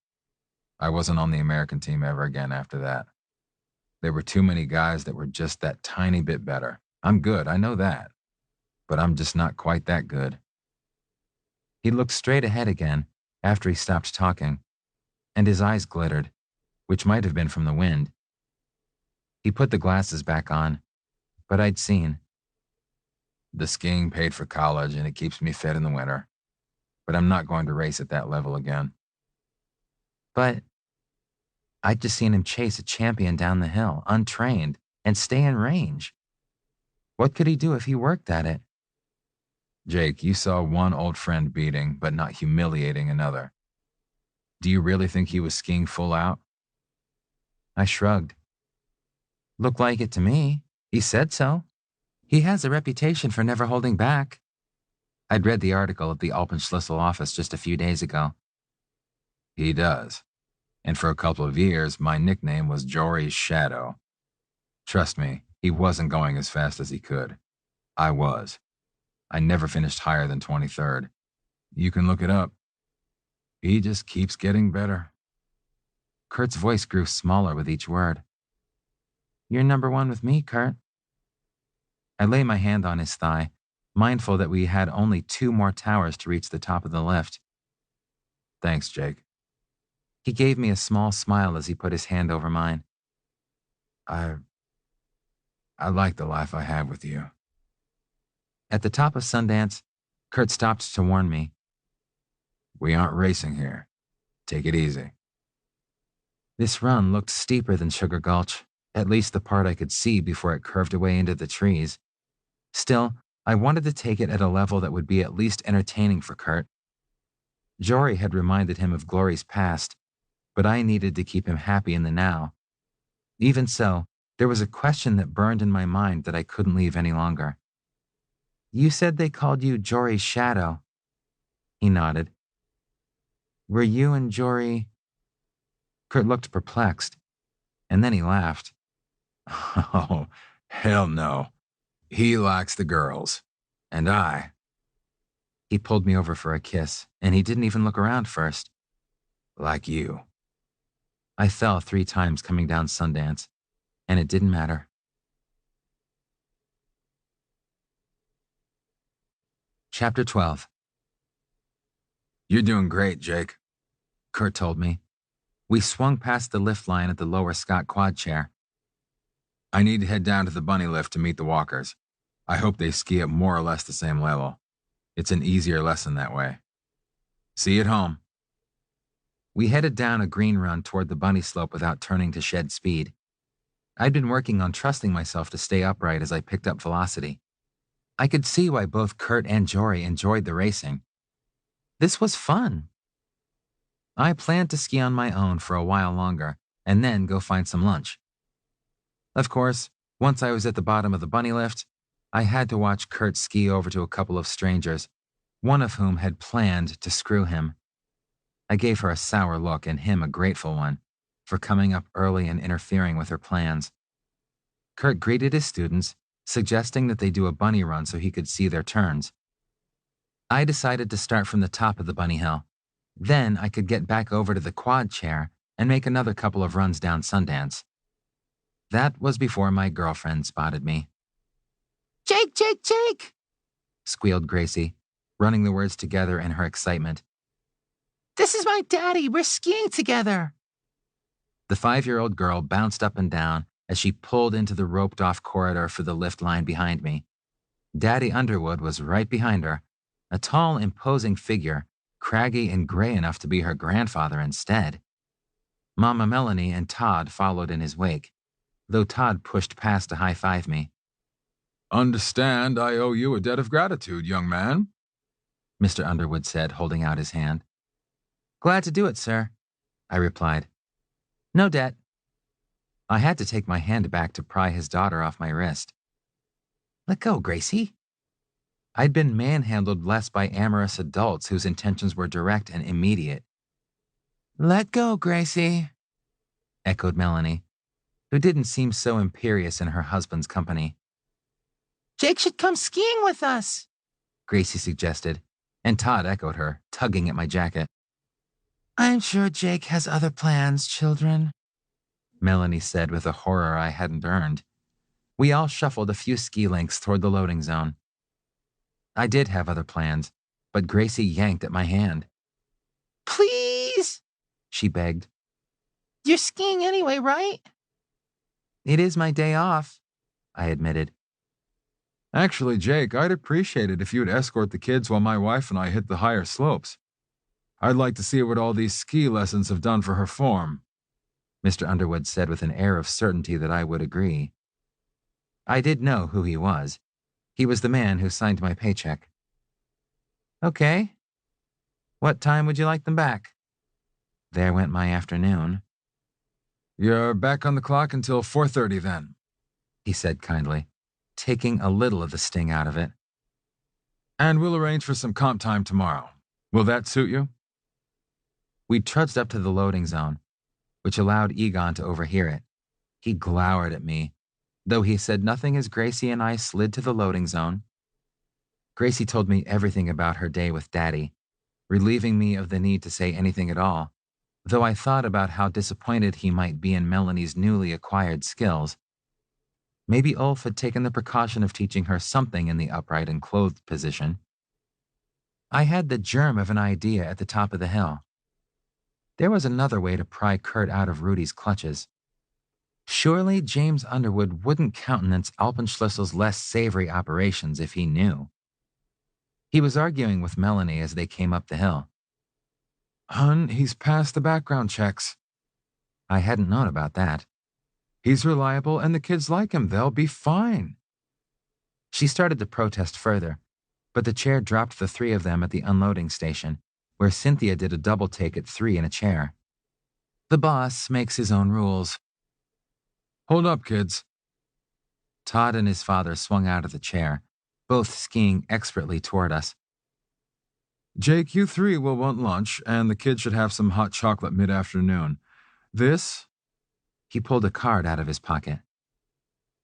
Speaker 1: I wasn't on the American team ever again after that. There were too many guys that were just that tiny bit better. I'm good, I know that. But I'm just not quite that good.
Speaker 2: He looked straight ahead again after he stopped talking, and his eyes glittered, which might have been from the wind. He put the glasses back on, but I'd seen.
Speaker 1: The skiing paid for college and it keeps me fit in the winter. But I'm not going to race at that level again.
Speaker 2: But I'd just seen him chase a champion down the hill, untrained, and stay in range. What could he do if he worked at it?
Speaker 1: Jake, you saw one old friend beating, but not humiliating another. Do you really think he was skiing full out?
Speaker 2: I shrugged. Looked like it to me. He said so. He has a reputation for never holding back. I'd read the article at the Alpenschlüssel office just a few days ago.
Speaker 1: He does. And for a couple of years, my nickname was Jory's Shadow. Trust me, he wasn't going as fast as he could. I was. I never finished higher than 23rd. You can look it up. He just keeps getting better.
Speaker 2: Kurt's voice grew smaller with each word. You're number one with me, Kurt. I lay my hand on his thigh, mindful that we had only 2 more towers to reach the top of the lift.
Speaker 1: Thanks, Jake.
Speaker 2: He gave me a small smile as he put his hand over mine.
Speaker 1: I like the life I have with you.
Speaker 2: At the top of Sundance, Kurt stopped to warn me.
Speaker 1: We aren't racing here. Take it easy.
Speaker 2: This run looked steeper than Sugar Gulch, at least the part I could see before it curved away into the trees. Still, I wanted to take it at a level that would be at least entertaining for Kurt. Jory had reminded him of Glory's past, but I needed to keep him happy in the now. Even so, there was a question that burned in my mind that I couldn't leave any longer. You said they called you Jory's Shadow. He nodded. Were you and Jory... Kurt looked perplexed, and then he laughed.
Speaker 1: Oh, hell no. He likes the girls. And I.
Speaker 2: He pulled me over for a kiss, and he didn't even look around first.
Speaker 1: Like you.
Speaker 2: I fell 3 times coming down Sundance, and it didn't matter. Chapter 12.
Speaker 1: You're doing great, Jake,
Speaker 2: Kurt told me. We swung past the lift line at the lower Scott quad chair.
Speaker 1: I need to head down to the bunny lift to meet the walkers. I hope they ski at more or less the same level. It's an easier lesson that way. See you at home.
Speaker 2: We headed down a green run toward the bunny slope without turning to shed speed. I'd been working on trusting myself to stay upright as I picked up velocity. I could see why both Kurt and Jory enjoyed the racing. This was fun. I planned to ski on my own for a while longer and then go find some lunch. Of course, once I was at the bottom of the bunny lift, I had to watch Kurt ski over to a couple of strangers, one of whom had planned to screw him. I gave her a sour look and him a grateful one for coming up early and interfering with her plans. Kurt greeted his students, suggesting that they do a bunny run so he could see their turns. I decided to start from the top of the bunny hill. Then I could get back over to the quad chair and make another couple of runs down Sundance. That was before my girlfriend spotted me.
Speaker 3: Jake, Jake, Jake!
Speaker 2: Squealed Gracie, running the words together in her excitement.
Speaker 3: This is my daddy. We're skiing together.
Speaker 2: The 5-year-old girl bounced up and down as she pulled into the roped-off corridor for the lift line behind me. Daddy Underwood was right behind her, a tall, imposing figure, craggy and gray enough to be her grandfather instead. Mama Melanie and Todd followed in his wake, though Todd pushed past to high-five me.
Speaker 1: Understand I owe you a debt of gratitude, young man,
Speaker 2: Mr. Underwood said, holding out his hand. Glad to do it, sir, I replied. No debt. I had to take my hand back to pry his daughter off my wrist. Let go, Gracie. I'd been manhandled less by amorous adults whose intentions were direct and immediate.
Speaker 3: Let go, Gracie,
Speaker 2: echoed Melanie, who didn't seem so imperious in her husband's company.
Speaker 3: Jake should come skiing with us,
Speaker 2: Gracie suggested, and Todd echoed her, tugging at my jacket.
Speaker 3: I'm sure Jake has other plans, children,
Speaker 2: Melanie said with a horror I hadn't earned. We all shuffled a few ski links toward the loading zone. I did have other plans, but Gracie yanked at my hand.
Speaker 3: Please,
Speaker 2: she begged.
Speaker 3: You're skiing anyway, right?
Speaker 2: It is my day off, I admitted.
Speaker 1: Actually, Jake, I'd appreciate it if you'd escort the kids while my wife and I hit the higher slopes. I'd like to see what all these ski lessons have done for her form, Mr. Underwood said with an air of certainty that I would agree. I did know who he was. He was the man who signed my paycheck. Okay. What time would you like them back? There went my afternoon. You're back on the clock until 4:30 then,
Speaker 2: he said kindly, taking a little of the sting out of it.
Speaker 1: And we'll arrange for some comp time tomorrow. Will that suit you?
Speaker 2: We trudged up to the loading zone, which allowed Egon to overhear it. He glowered at me, though he said nothing as Gracie and I slid to the loading zone. Gracie told me everything about her day with Daddy, relieving me of the need to say anything at all, though I thought about how disappointed he might be in Melanie's newly acquired skills. Maybe Ulf had taken the precaution of teaching her something in the upright and clothed position. I had the germ of an idea at the top of the hill. There was another way to pry Kurt out of Rudy's clutches. Surely James Underwood wouldn't countenance Alpenschlüssel's less savory operations if he knew. He was arguing with Melanie as they came up the hill.
Speaker 1: Hun, he's passed the background checks.
Speaker 2: I hadn't known about that.
Speaker 1: He's reliable and the kids like him. They'll be fine.
Speaker 2: She started to protest further, but the chair dropped the 3 of them at the unloading station, where Cynthia did a double take at 3 in a chair. The boss makes his own rules.
Speaker 1: Hold up, kids.
Speaker 2: Todd and his father swung out of the chair, both skiing expertly toward us.
Speaker 1: Jake, you 3 will want lunch, and the kids should have some hot chocolate mid-afternoon. This?
Speaker 2: He pulled a card out of his pocket.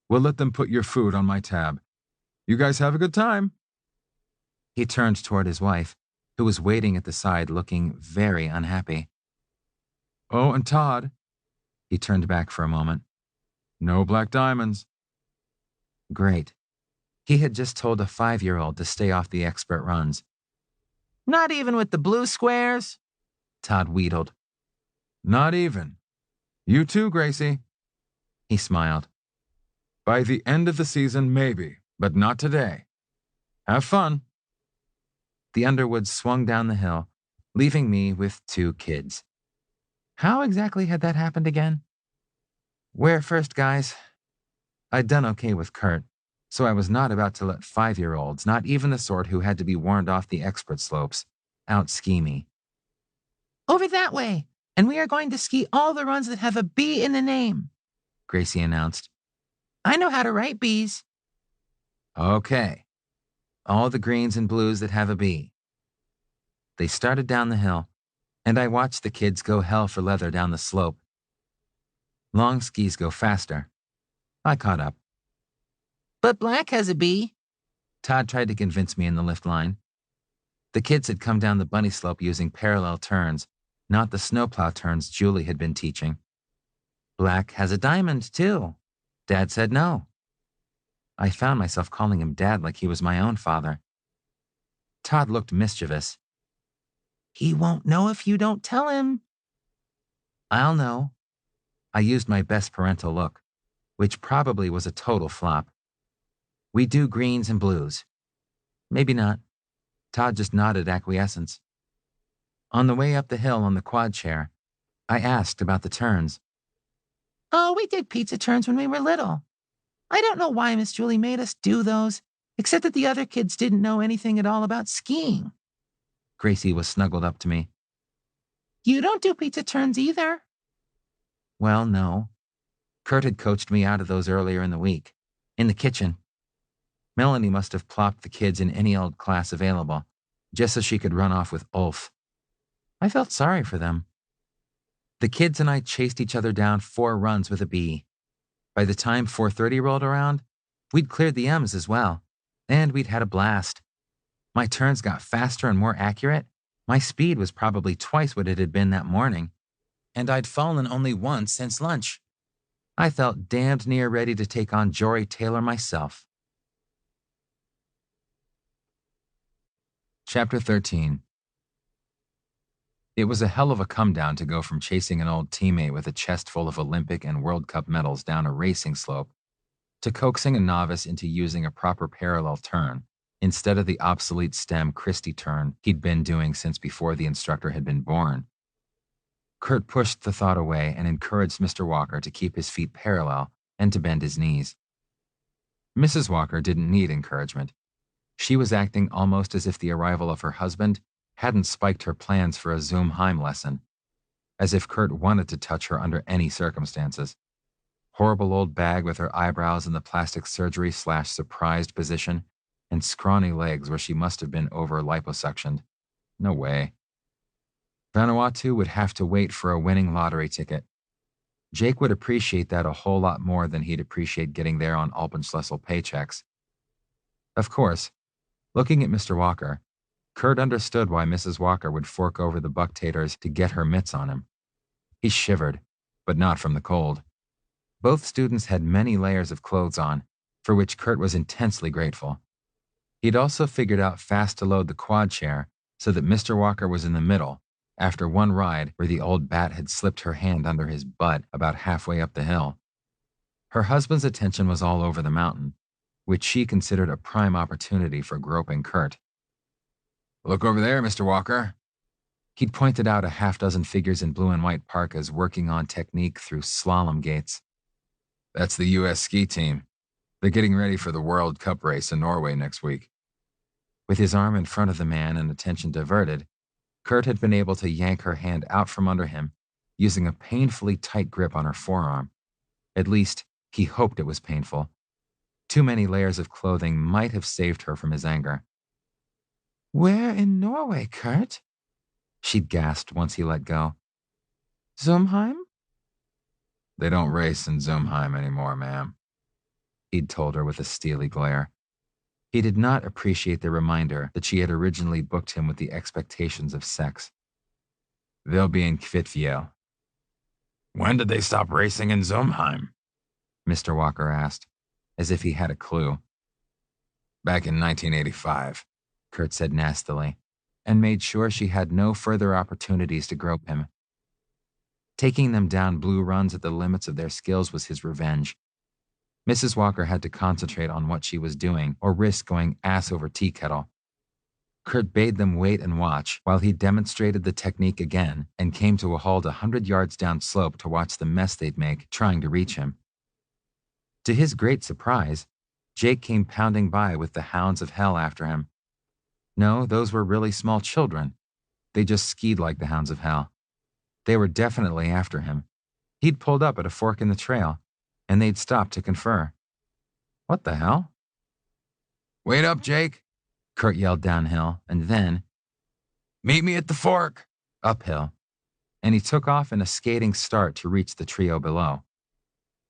Speaker 1: We'll let them put your food on my tab. You guys have a good time.
Speaker 2: He turned toward his wife, who was waiting at the side looking very unhappy.
Speaker 1: Oh, and Todd,
Speaker 2: He turned back for a moment.
Speaker 1: No black diamonds.
Speaker 2: Great. He had just told a 5-year-old to stay off the expert runs. Not even with the blue squares? Todd wheedled.
Speaker 1: Not even. You too, Gracie.
Speaker 2: He smiled.
Speaker 1: By the end of the season, maybe, but not today. Have fun.
Speaker 2: The Underwoods swung down the hill, leaving me with 2 kids. How exactly had that happened again? Where first, guys? I'd done okay with Kurt, so I was not about to let 5-year-olds, not even the sort who had to be warned off the expert slopes, out-ski me. Over that way, and we are going to ski all the runs that have a B in the name, Gracie announced. I know how to write B's. Okay. All the greens and blues that have a B. They started down the hill, and I watched the kids go hell for leather down the slope. Long skis go faster. I caught up. But black has a B. Todd tried to convince me in the lift line. The kids had come down the bunny slope using parallel turns, not the snowplow turns Julie had been teaching. Black has a diamond, too. Dad said no. I found myself calling him Dad like he was my own father. Todd looked mischievous. He won't know if you don't tell him. I'll know. I used my best parental look, which probably was a total flop. We do greens and blues. Maybe not. Todd just nodded acquiescence. On the way up the hill on the quad chair, I asked about the turns. Oh, we did pizza turns when we were little. I don't know why Miss Julie made us do those, except that the other kids didn't know anything at all about skiing. Gracie was snuggled up to me. You don't do pizza turns either. Well, no. Kurt had coached me out of those earlier in the week, in the kitchen. Melanie must have plopped the kids in any old class available, just so she could run off with Ulf. I felt sorry for them. The kids and I chased each other down 4 runs with a B. By the time 4:30 rolled around, we'd cleared the M's as well, and we'd had a blast. My turns got faster and more accurate. My speed was probably twice what it had been that morning, and I'd fallen only once since lunch. I felt damned near ready to take on Jory Taylor myself. Chapter 13. It was a hell of a come-down to go from chasing an old teammate with a chest full of Olympic and World Cup medals down a racing slope to coaxing a novice into using a proper parallel turn instead of the obsolete stem Christie turn he'd been doing since before the instructor had been born. Kurt pushed the thought away and encouraged Mr. Walker to keep his feet parallel and to bend his knees. Mrs. Walker didn't need encouragement. She was acting almost as if the arrival of her husband hadn't spiked her plans for a Zoomheim lesson, as if Kurt wanted to touch her under any circumstances. Horrible old bag with her eyebrows in the plastic surgery/surprised position and scrawny legs where she must have been over liposuctioned. No way. Vanuatu would have to wait for a winning lottery ticket. Jake would appreciate that a whole lot more than he'd appreciate getting there on Alpenschlüssel paychecks. Of course, looking at Mr. Walker, Kurt understood why Mrs. Walker would fork over the buck taters to get her mitts on him. He shivered, but not from the cold. Both students had many layers of clothes on, for which Kurt was intensely grateful. He'd also figured out fast to load the quad chair so that Mr. Walker was in the middle, after one ride where the old bat had slipped her hand under his butt about halfway up the hill. Her husband's attention was all over the mountain, which she considered a prime opportunity for groping Kurt. Look over there, Mr. Walker. He'd pointed out a half-dozen figures in blue and white parkas working on technique through slalom gates. That's the U.S. ski team. They're getting ready for the World Cup race in Norway next week. With his arm in front of the man and attention diverted, Kurt had been able to yank her hand out from under him, using a painfully tight grip on her forearm. At least, he hoped it was painful. Too many layers of clothing might have saved her from his anger. Where in Norway, Kurt? She'd gasped once he let go. Zoomheim? They don't race in Zoomheim anymore, ma'am, he'd told her with a steely glare. He did not appreciate the reminder that she had originally booked him with the expectations of sex. They'll be in Kvitfjell.
Speaker 3: When did they stop racing in Zumheim?
Speaker 2: Mr. Walker asked, as if he had a clue.
Speaker 3: Back in 1985,
Speaker 2: Kurt said nastily, and made sure she had no further opportunities to grope him. Taking them down blue runs at the limits of their skills was his revenge. Mrs. Walker had to concentrate on what she was doing or risk going ass over tea kettle. Kurt bade them wait and watch while he demonstrated the technique again and came to a halt 100 yards down slope to watch the mess they'd make trying to reach him. To his great surprise, Jake came pounding by with the hounds of hell after him. No, those were really small children. They just skied like the hounds of hell. They were definitely after him. He'd pulled up at a fork in the trail, and they'd stopped to confer. What the hell?
Speaker 3: Wait up, Jake,
Speaker 2: Kurt yelled downhill, and then,
Speaker 3: meet me at the fork,
Speaker 2: uphill, and he took off in a skating start to reach the trio below.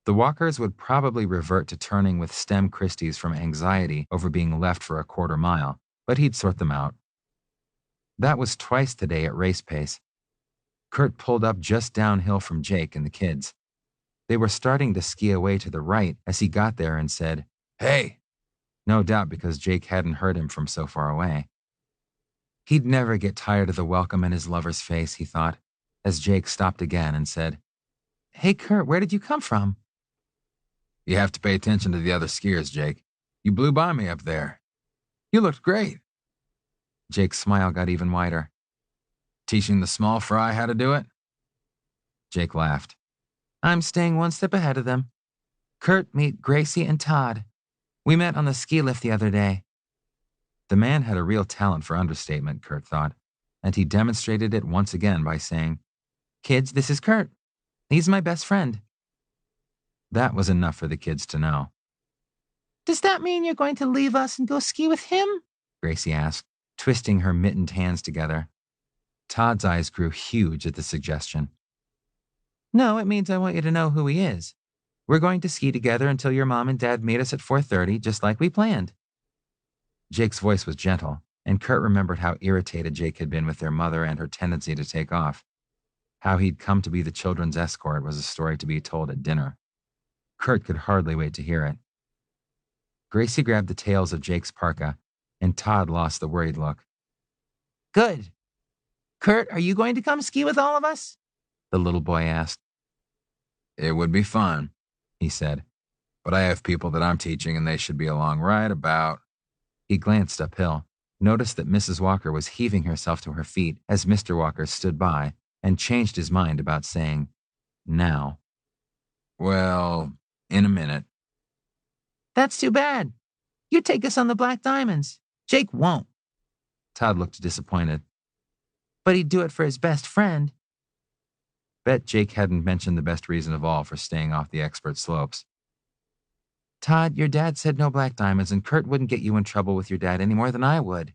Speaker 2: The Walkers would probably revert to turning with stem Christies from anxiety over being left for a quarter mile, but he'd sort them out. That was twice today at race pace. Kurt pulled up just downhill from Jake and the kids. They were starting to ski away to the right as he got there and said,
Speaker 3: "Hey,"
Speaker 2: no doubt because Jake hadn't heard him from so far away. He'd never get tired of the welcome in his lover's face, he thought, as Jake stopped again and said, "Hey, Kurt, where did you come from?"
Speaker 3: "You have to pay attention to the other skiers, Jake. You blew by me up there. You looked great."
Speaker 2: Jake's smile got even wider.
Speaker 3: "Teaching the small fry how to do it?"
Speaker 2: Jake laughed. "I'm staying one step ahead of them. Kurt, meet Gracie and Todd. We met on the ski lift the other day." The man had a real talent for understatement, Kurt thought, and he demonstrated it once again by saying, "Kids, this is Kurt. He's my best friend." That was enough for the kids to know. "Does that mean you're going to leave us and go ski with him?" Gracie asked, twisting her mittened hands together. Todd's eyes grew huge at the suggestion. "No, it means I want you to know who he is. We're going to ski together until your mom and dad meet us at 4:30, just like we planned." Jake's voice was gentle, and Kurt remembered how irritated Jake had been with their mother and her tendency to take off. How he'd come to be the children's escort was a story to be told at dinner. Kurt could hardly wait to hear it. Gracie grabbed the tails of Jake's parka, and Todd lost the worried look. "Good. Kurt, are you going to come ski with all of us?" the little boy asked.
Speaker 3: "It would be fun," he said, "but I have people that I'm teaching and they should be along right about."
Speaker 2: He glanced uphill, noticed that Mrs. Walker was heaving herself to her feet as Mr. Walker stood by, and changed his mind about saying, "Now."
Speaker 3: "Well, in a minute."
Speaker 2: "That's too bad. You take us on the Black Diamonds. Jake won't." Todd looked disappointed. "But he'd do it for his best friend." Bet Jake hadn't mentioned the best reason of all for staying off the expert slopes. "Todd, your dad said no Black Diamonds, and Kurt wouldn't get you in trouble with your dad any more than I would."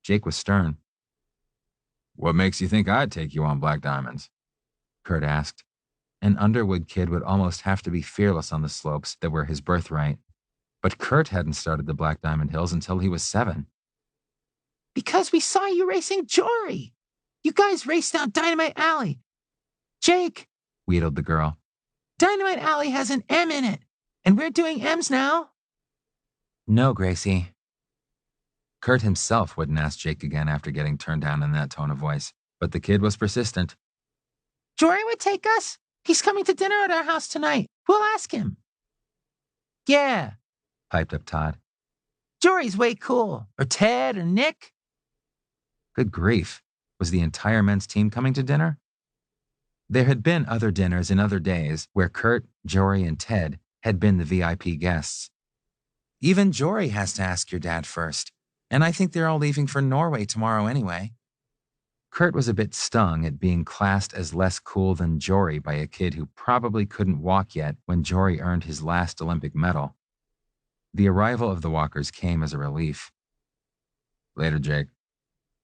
Speaker 2: Jake was stern.
Speaker 3: "What makes you think I'd take you on Black Diamonds?"
Speaker 2: Kurt asked. An Underwood kid would almost have to be fearless on the slopes that were his birthright. But Kurt hadn't started the Black Diamond Hills until he was 7. "Because we saw you racing Jory. You guys raced down Dynamite Alley. Jake," wheedled the girl, "Dynamite Alley has an M in it, and we're doing M's now." "No, Gracie." Kurt himself wouldn't ask Jake again after getting turned down in that tone of voice, but the kid was persistent. "Jory would take us. He's coming to dinner at our house tonight. We'll ask him." "Yeah," piped up Todd. "Jory's way cool. Or Ted or Nick." Good grief. Was the entire men's team coming to dinner? There had been other dinners in other days where Kurt, Jory, and Ted had been the VIP guests. "Even Jory has to ask your dad first, and I think they're all leaving for Norway tomorrow anyway." Kurt was a bit stung at being classed as less cool than Jory by a kid who probably couldn't walk yet when Jory earned his last Olympic medal. The arrival of the Walkers came as a relief.
Speaker 3: "Later, Jake."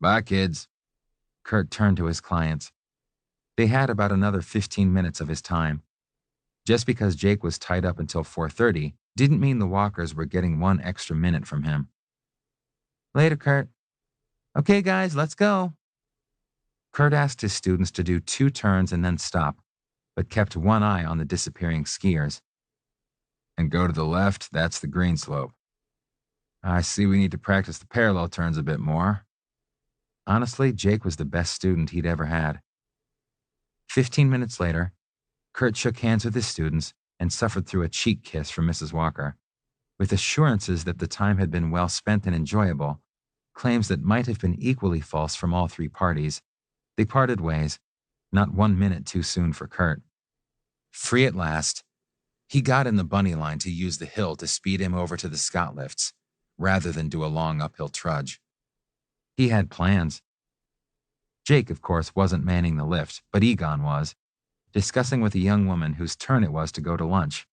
Speaker 3: "Bye, kids."
Speaker 2: Kurt turned to his clients. They had about another 15 minutes of his time. Just because Jake was tied up until 4:30 didn't mean the Walkers were getting 1 extra minute from him. "Later, Kurt." "Okay, guys, let's go." Kurt asked his students to do 2 turns and then stop, but kept one eye on the disappearing skiers.
Speaker 1: And go to the left, that's the green slope. I see we need to practice the parallel turns a bit more.
Speaker 2: Honestly, Jake was the best student he'd ever had. 15 minutes later, Kurt shook hands with his students and suffered through a cheek kiss from Mrs. Walker. With assurances that the time had been well spent and enjoyable, claims that might have been equally false from all three parties, they parted ways, not 1 minute too soon for Kurt. Free at last, he got in the bunny line to use the hill to speed him over to the Scott lifts, rather than do a long uphill trudge. He had plans. Jake, of course, wasn't manning the lift, but Egon was, discussing with a young woman whose turn it was to go to lunch.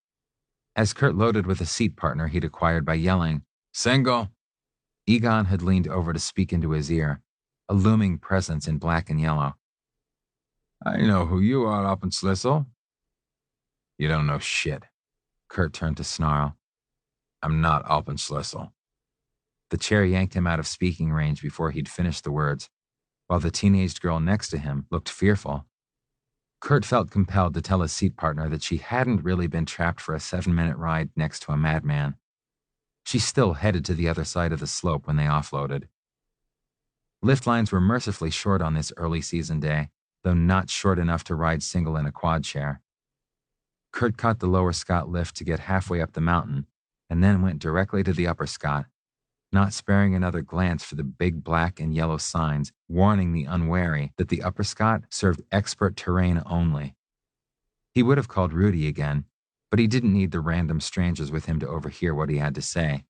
Speaker 2: As Kurt loaded with a seat partner he'd acquired by yelling, "Single!" Egon had leaned over to speak into his ear, a looming presence in black and yellow.
Speaker 1: I know who you are, Alpenschlüssel.
Speaker 2: You don't know shit. Kurt turned to snarl.
Speaker 1: I'm not Alpenschlüssel.
Speaker 2: The chair yanked him out of speaking range before he'd finished the words, while the teenaged girl next to him looked fearful. Kurt felt compelled to tell his seat partner that she hadn't really been trapped for a 7-minute ride next to a madman. She still headed to the other side of the slope when they offloaded. Lift lines were mercifully short on this early season day, though not short enough to ride single in a quad chair. Kurt caught the lower Scott lift to get halfway up the mountain, and then went directly to the upper Scott, not sparing another glance for the big black and yellow signs warning the unwary that the upper Scott served expert terrain only. He would have called Rudy again, but he didn't need the random strangers with him to overhear what he had to say.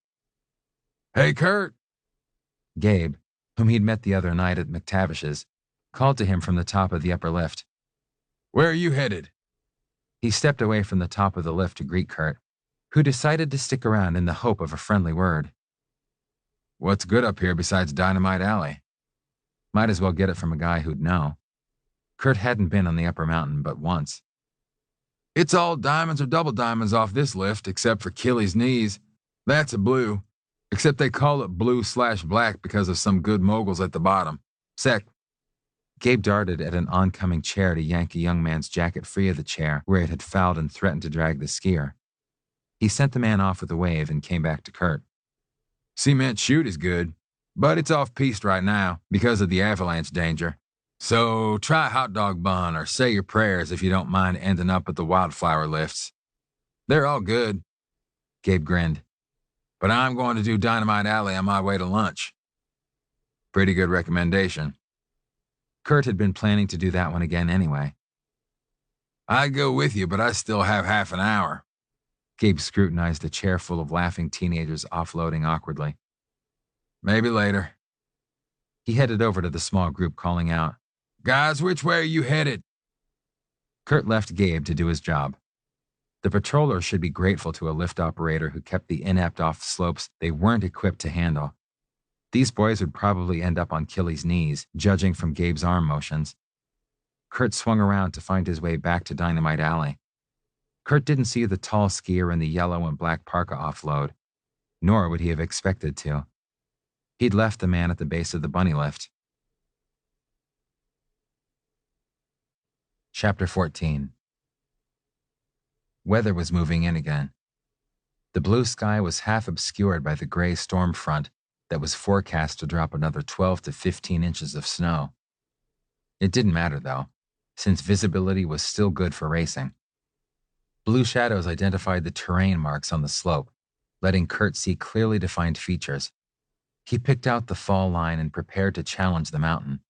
Speaker 1: Hey, Kurt!
Speaker 2: Gabe, whom he'd met the other night at McTavish's, called to him from the top of the upper lift.
Speaker 1: Where are you headed?
Speaker 2: He stepped away from the top of the lift to greet Kurt, who decided to stick around in the hope of a friendly word.
Speaker 1: What's good up here besides Dynamite Alley?
Speaker 2: Might as well get it from a guy who'd know. Kurt hadn't been on the upper mountain but once.
Speaker 1: It's all diamonds or double diamonds off this lift, except for Killy's knees. That's a blue. Except they call it blue/black because of some good moguls at the bottom. Sec.
Speaker 2: Gabe darted at an oncoming chair to yank a young man's jacket free of the chair where it had fouled and threatened to drag the skier. He sent the man off with a wave and came back to Kurt.
Speaker 1: Cement chute is good, but it's off-piste right now because of the avalanche danger. So try hot dog bun or say your prayers if you don't mind ending up at the wildflower lifts. They're all good.
Speaker 2: Gabe grinned.
Speaker 1: But I'm going to do Dynamite Alley on my way to lunch. Pretty good recommendation.
Speaker 2: Kurt had been planning to do that one again anyway.
Speaker 1: I'd go with you, but I still have half an hour.
Speaker 2: Gabe scrutinized a chair full of laughing teenagers offloading awkwardly.
Speaker 1: Maybe later.
Speaker 2: He headed over to the small group, calling out,
Speaker 1: Guys, which way are you headed?
Speaker 2: Kurt left Gabe to do his job. The patrollers should be grateful to a lift operator who kept the inept off slopes they weren't equipped to handle. These boys would probably end up on Killy's knees, judging from Gabe's arm motions. Kurt swung around to find his way back to Dynamite Alley. Kurt didn't see the tall skier in the yellow and black parka offload, nor would he have expected to. He'd left the man at the base of the bunny lift. Chapter 14. Weather was moving in again. The blue sky was half obscured by the gray storm front that was forecast to drop another 12 to 15 inches of snow. It didn't matter, though, since visibility was still good for racing. Blue shadows identified the terrain marks on the slope, letting Kurt see clearly defined features. He picked out the fall line and prepared to challenge the mountain.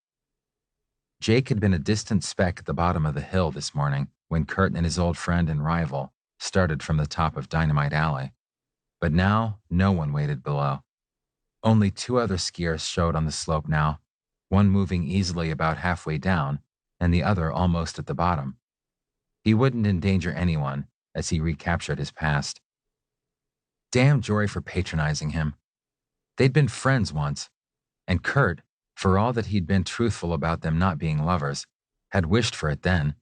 Speaker 2: Jake had been a distant speck at the bottom of the hill this morning when Kurt and his old friend and rival started from the top of Dynamite Alley. But now, no one waited below. Only 2 other skiers showed on the slope now, one moving easily about halfway down, and the other almost at the bottom. He wouldn't endanger anyone as he recaptured his past. Damn Jory for patronizing him. They'd been friends once, and Kurt, for all that he'd been truthful about them not being lovers, had wished for it then.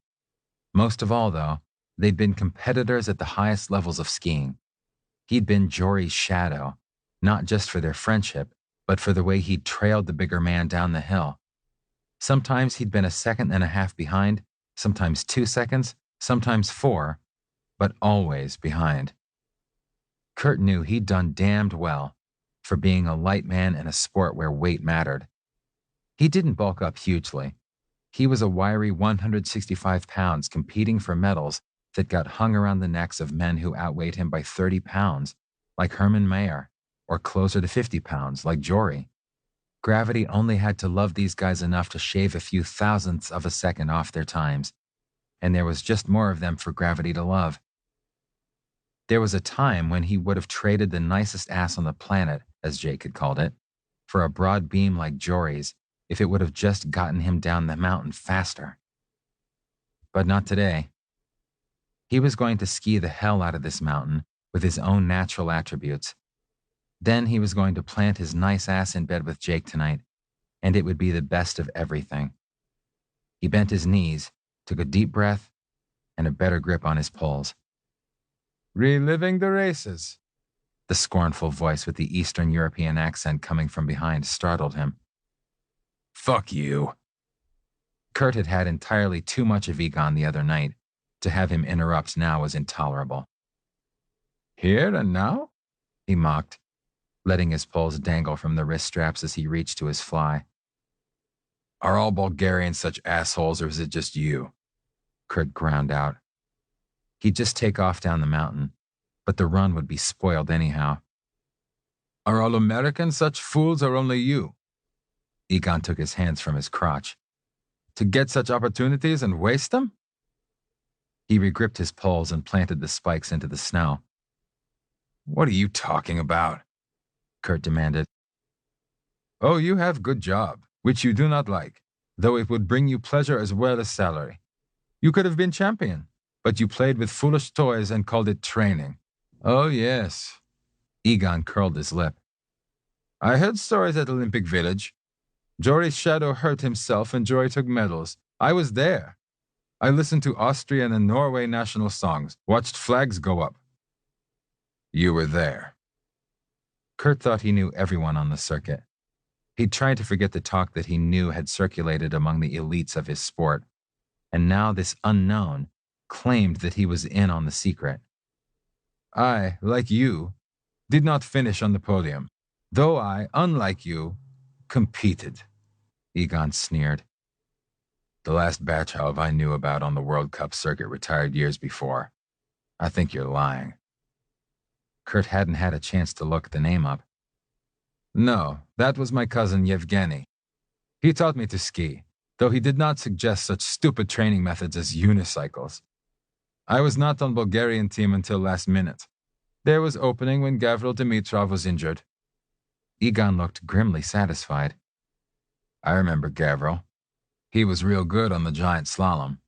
Speaker 2: Most of all, though, they'd been competitors at the highest levels of skiing. He'd been Jory's shadow, not just for their friendship, but for the way he'd trailed the bigger man down the hill. Sometimes he'd been a second and a half behind, sometimes 2 seconds, sometimes 4, but always behind. Kurt knew he'd done damned well for being a light man in a sport where weight mattered. He didn't bulk up hugely. He was a wiry 165 pounds competing for medals that got hung around the necks of men who outweighed him by 30 pounds, like Herman Mayer, or closer to 50 pounds, like Jory. Gravity only had to love these guys enough to shave a few thousandths of a second off their times, and there was just more of them for gravity to love. There was a time when he would have traded the nicest ass on the planet, as Jake had called it, for a broad beam like Jory's if it would have just gotten him down the mountain faster. But not today. He was going to ski the hell out of this mountain with his own natural attributes. Then he was going to plant his nice ass in bed with Jake tonight, and it would be the best of everything. He bent his knees, took a deep breath, and a better grip on his poles.
Speaker 1: Reliving the races.
Speaker 2: The scornful voice with the Eastern European accent coming from behind startled him.
Speaker 1: Fuck you.
Speaker 2: Kurt had had entirely too much of Egon the other night. To have him interrupt now was intolerable.
Speaker 1: Here and now?
Speaker 2: He mocked, letting his poles dangle from the wrist straps as he reached to his fly.
Speaker 1: Are all Bulgarians such assholes, or is it just you?
Speaker 2: Kurt ground out. He'd just take off down the mountain, but the run would be spoiled anyhow.
Speaker 1: Are all Americans such fools, or only you?
Speaker 2: Egon took his hands from his crotch.
Speaker 1: To get such opportunities and waste them?
Speaker 2: He regripped his poles and planted the spikes into the snow.
Speaker 1: What are you talking about?
Speaker 2: Kurt demanded.
Speaker 1: Oh, you have good job, which you do not like, though it would bring you pleasure as well as salary. You could have been champion, but you played with foolish toys and called it training. Oh, yes.
Speaker 2: Egon curled his lip.
Speaker 1: I heard stories at Olympic Village. Jory's shadow hurt himself and Jory took medals. I was there. I listened to Austrian and Norway national songs, watched flags go up. You were there.
Speaker 2: Kurt thought he knew everyone on the circuit. He'd tried to forget the talk that he knew had circulated among the elites of his sport, and now this unknown claimed that he was in on the secret.
Speaker 1: I, like you, did not finish on the podium, though I, unlike you, competed.
Speaker 2: Egon sneered.
Speaker 1: The last Batchelv I knew about on the World Cup circuit retired years before. I think you're lying.
Speaker 2: Kurt hadn't had a chance to look the name up.
Speaker 1: No, that was my cousin Yevgeny. He taught me to ski, though he did not suggest such stupid training methods as unicycles. I was not on Bulgarian team until last minute. There was opening when Gavril Dimitrov was injured.
Speaker 2: Egon looked grimly satisfied.
Speaker 1: I remember Gavril. He was real good on the giant slalom.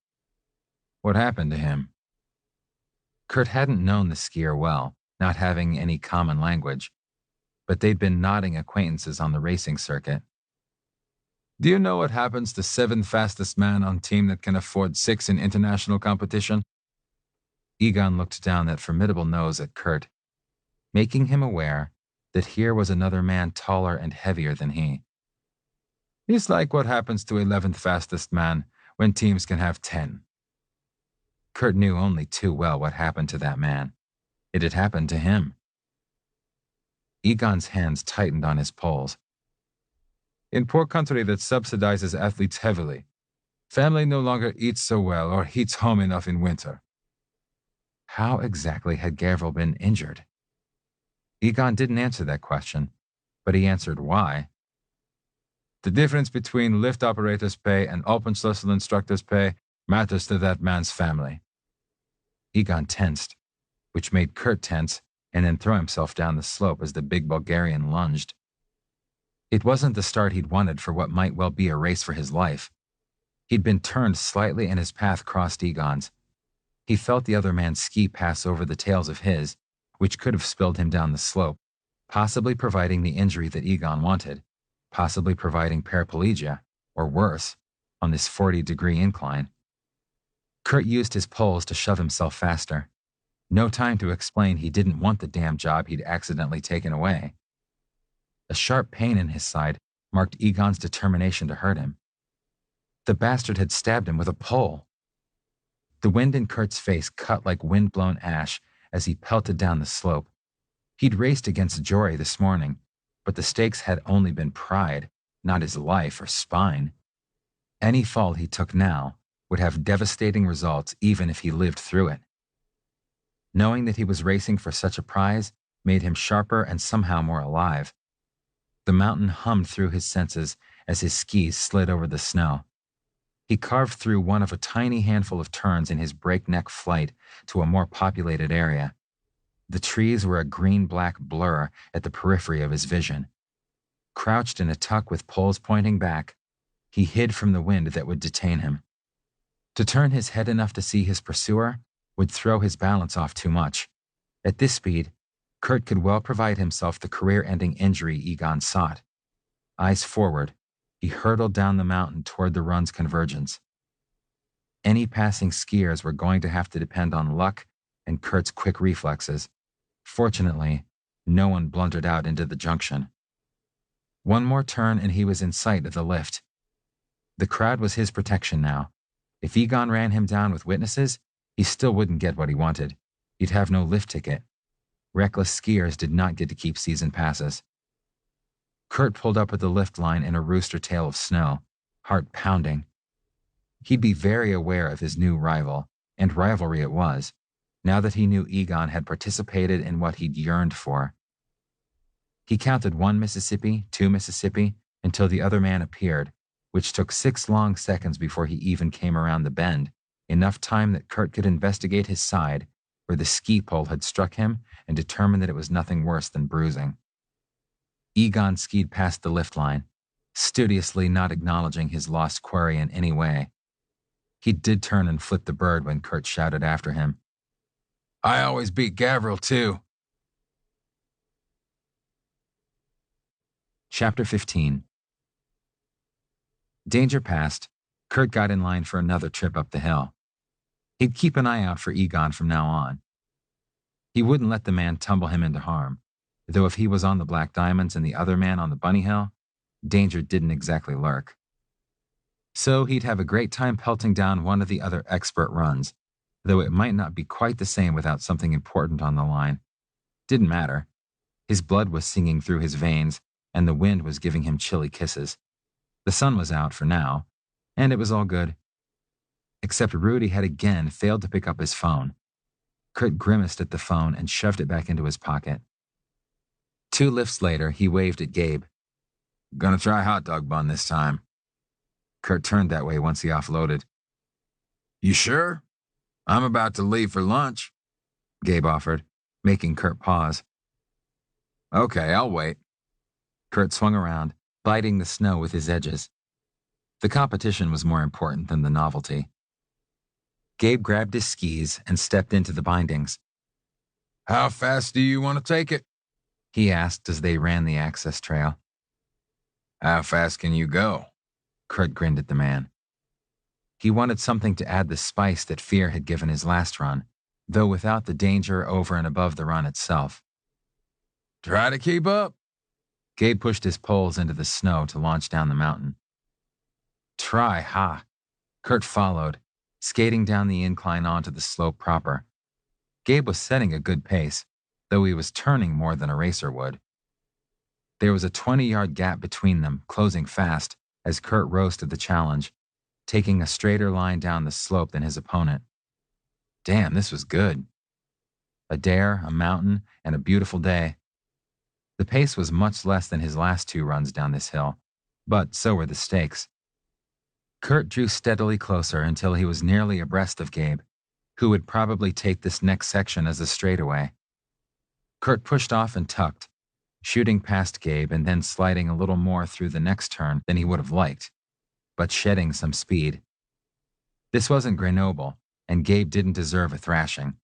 Speaker 2: What happened to him? Kurt hadn't known the skier well, not having any common language, but they'd been nodding acquaintances on the racing circuit.
Speaker 1: Do you know what happens to 7th fastest man on team that can afford 6 in international competition?
Speaker 2: Egon looked down that formidable nose at Kurt, making him aware that here was another man taller and heavier than he.
Speaker 1: It's like what happens to 11th fastest man when teams can have 10.
Speaker 2: Kurt knew only too well what happened to that man. It had happened to him. Egon's hands tightened on his poles.
Speaker 1: In poor country that subsidizes athletes heavily, family no longer eats so well or heats home enough in winter.
Speaker 2: How exactly had Gavril been injured? Egon didn't answer that question, but he answered why.
Speaker 1: The difference between lift operators' pay and Alpenschlüssel instructors' pay matters to that man's family.
Speaker 2: Egon tensed, which made Kurt tense and then throw himself down the slope as the big Bulgarian lunged. It wasn't the start he'd wanted for what might well be a race for his life. He'd been turned slightly and his path crossed Egon's. He felt the other man's ski pass over the tails of his, which could have spilled him down the slope, possibly providing the injury that Egon wanted, possibly providing paraplegia, or worse, on this 40-degree incline. Kurt used his poles to shove himself faster. No time to explain he didn't want the damn job he'd accidentally taken away. A sharp pain in his side marked Egon's determination to hurt him. The bastard had stabbed him with a pole. The wind in Kurt's face cut like wind-blown ash as he pelted down the slope. He'd raced against Jory this morning, but the stakes had only been pride, not his life or spine. Any fall he took now would have devastating results even if he lived through it. Knowing that he was racing for such a prize made him sharper and somehow more alive. The mountain hummed through his senses as his skis slid over the snow. He carved through one of a tiny handful of turns in his breakneck flight to a more populated area. The trees were a green-black blur at the periphery of his vision. Crouched in a tuck with poles pointing back, he hid from the wind that would detain him. To turn his head enough to see his pursuer would throw his balance off too much. At this speed, Kurt could well provide himself the career-ending injury Egon sought. Eyes forward, he hurtled down the mountain toward the run's convergence. Any passing skiers were going to have to depend on luck and Kurt's quick reflexes. Fortunately, no one blundered out into the junction. One more turn and he was in sight of the lift. The crowd was his protection now. If Egon ran him down with witnesses, he still wouldn't get what he wanted. He'd have no lift ticket. Reckless skiers did not get to keep season passes. Kurt pulled up at the lift line in a rooster tail of snow, heart pounding. He'd be very aware of his new rival, and rivalry it was, now that he knew Egon had participated in what he'd yearned for. He counted 1 Mississippi, 2 Mississippi, until the other man appeared, which took 6 long seconds before he even came around the bend, enough time that Kurt could investigate his side, where the ski pole had struck him, and determine that it was nothing worse than bruising. Egon skied past the lift line, studiously not acknowledging his lost quarry in any way. He did turn and flip the bird when Kurt shouted after him, "I always beat Gavril, too." Chapter 15. Danger past, Kurt got in line for another trip up the hill. He'd keep an eye out for Egon from now on. He wouldn't let the man tumble him into harm, though if he was on the Black Diamonds and the other man on the Bunny Hill, danger didn't exactly lurk. So he'd have a great time pelting down one of the other expert runs, though it might not be quite the same without something important on the line. Didn't matter. His blood was singing through his veins, and the wind was giving him chilly kisses. The sun was out for now, and it was all good. Except Rudy had again failed to pick up his phone. Kurt grimaced at the phone and shoved it back into his pocket. 2 lifts later, he waved at Gabe. "Gonna try hot dog bun this time." Kurt turned that way once he offloaded. "You sure? I'm about to leave for lunch," Gabe offered, making Kurt pause. "Okay, I'll wait." Kurt swung around, biting the snow with his edges. The competition was more important than the novelty. Gabe grabbed his skis and stepped into the bindings. "How fast do you want to take it?" he asked as they ran the access trail. "How fast can you go?" Kurt grinned at the man. He wanted something to add the spice that fear had given his last run, though without the danger over and above the run itself. "Try to keep up." Gabe pushed his poles into the snow to launch down the mountain. "Try, ha!" Kurt followed, skating down the incline onto the slope proper. Gabe was setting a good pace, though he was turning more than a racer would. There was a 20-yard gap between them, closing fast, as Kurt rose to the challenge, taking a straighter line down the slope than his opponent. Damn, this was good. A dare, a mountain, and a beautiful day. The pace was much less than his last 2 runs down this hill, but so were the stakes. Kurt drew steadily closer until he was nearly abreast of Gabe, who would probably take this next section as a straightaway. Kurt pushed off and tucked, shooting past Gabe and then sliding a little more through the next turn than he would have liked, but shedding some speed. This wasn't Grenoble, and Gabe didn't deserve a thrashing.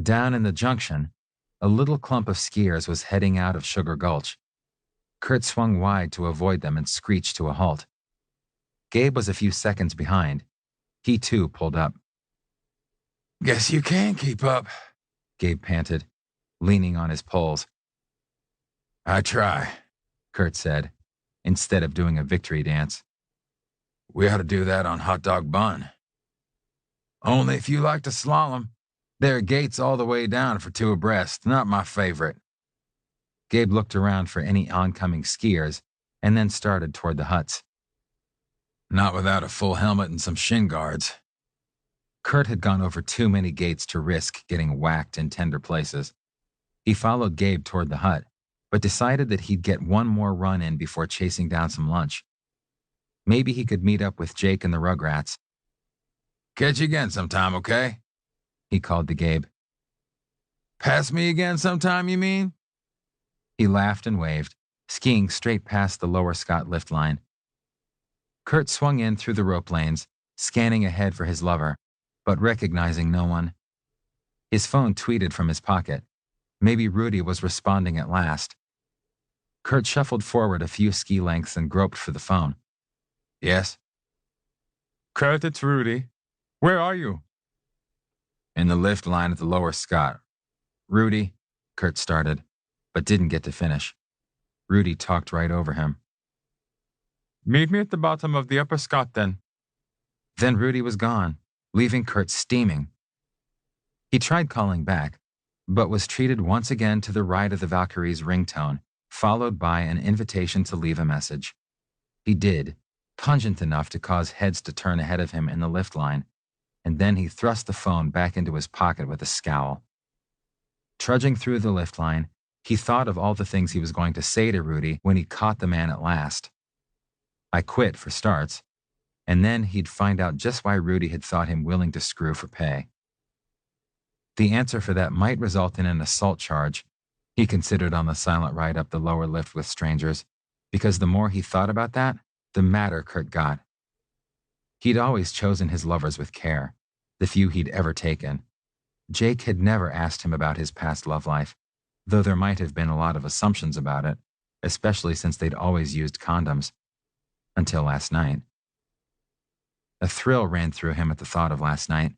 Speaker 2: Down in the junction, a little clump of skiers was heading out of Sugar Gulch. Kurt swung wide to avoid them and screeched to a halt. Gabe was a few seconds behind. He too pulled up. "Guess you can keep up," Gabe panted, leaning on his poles. "I try," Kurt said, instead of doing a victory dance. "We ought to do that on hot dog bun."
Speaker 3: Only if you like to slalom. There are gates all the way down for two abreast, not my favorite.
Speaker 2: Gabe looked around for any oncoming skiers and then started toward the huts.
Speaker 3: Not without a full helmet and some shin guards.
Speaker 2: Kurt had gone over too many gates to risk getting whacked in tender places. He followed Gabe toward the hut, but decided that he'd get one more run in before chasing down some lunch. Maybe he could meet up with Jake and the Rugrats.
Speaker 3: Catch you again sometime, okay?
Speaker 2: He called to Gabe.
Speaker 3: Pass me again sometime, you mean?
Speaker 2: He laughed and waved, skiing straight past the lower Scott lift line. Kurt swung in through the rope lanes, scanning ahead for his lover, but recognizing no one. His phone tweeted from his pocket. Maybe Rudy was responding at last. Kurt shuffled forward a few ski lengths and groped for the phone.
Speaker 3: Yes?
Speaker 1: Kurt, it's Rudy. Where are you?
Speaker 3: In the lift line at the lower Scott.
Speaker 2: Rudy, Kurt started, but didn't get to finish. Rudy talked right over him.
Speaker 1: Meet me at the bottom of the upper Scott, then.
Speaker 2: Then Rudy was gone, leaving Kurt steaming. He tried calling back, but was treated once again to the right of the Valkyrie's ringtone, followed by an invitation to leave a message. He did, pungent enough to cause heads to turn ahead of him in the lift line, and then he thrust the phone back into his pocket with a scowl. Trudging through the lift line, he thought of all the things he was going to say to Rudy when he caught the man at last. I quit, for starts, and then he'd find out just why Rudy had thought him willing to screw for pay. The answer for that might result in an assault charge, he considered on the silent ride up the lower lift with strangers, because the more he thought about that, the madder Kurt got. He'd always chosen his lovers with care, the few he'd ever taken. Jake had never asked him about his past love life, though there might have been a lot of assumptions about it, especially since they'd always used condoms. Until last night. A thrill ran through him at the thought of last night.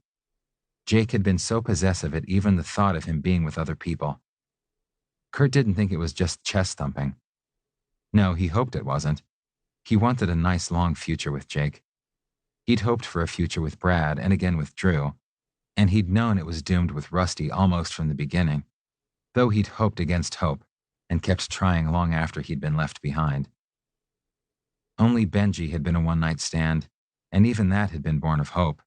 Speaker 2: Jake had been so possessive at even the thought of him being with other people. Kurt didn't think it was just chest thumping. No, he hoped it wasn't. He wanted a nice long future with Jake. He'd hoped for a future with Brad and again with Drew, and he'd known it was doomed with Rusty almost from the beginning, though he'd hoped against hope and kept trying long after he'd been left behind. Only Benji had been a one-night stand, and even that had been born of hope.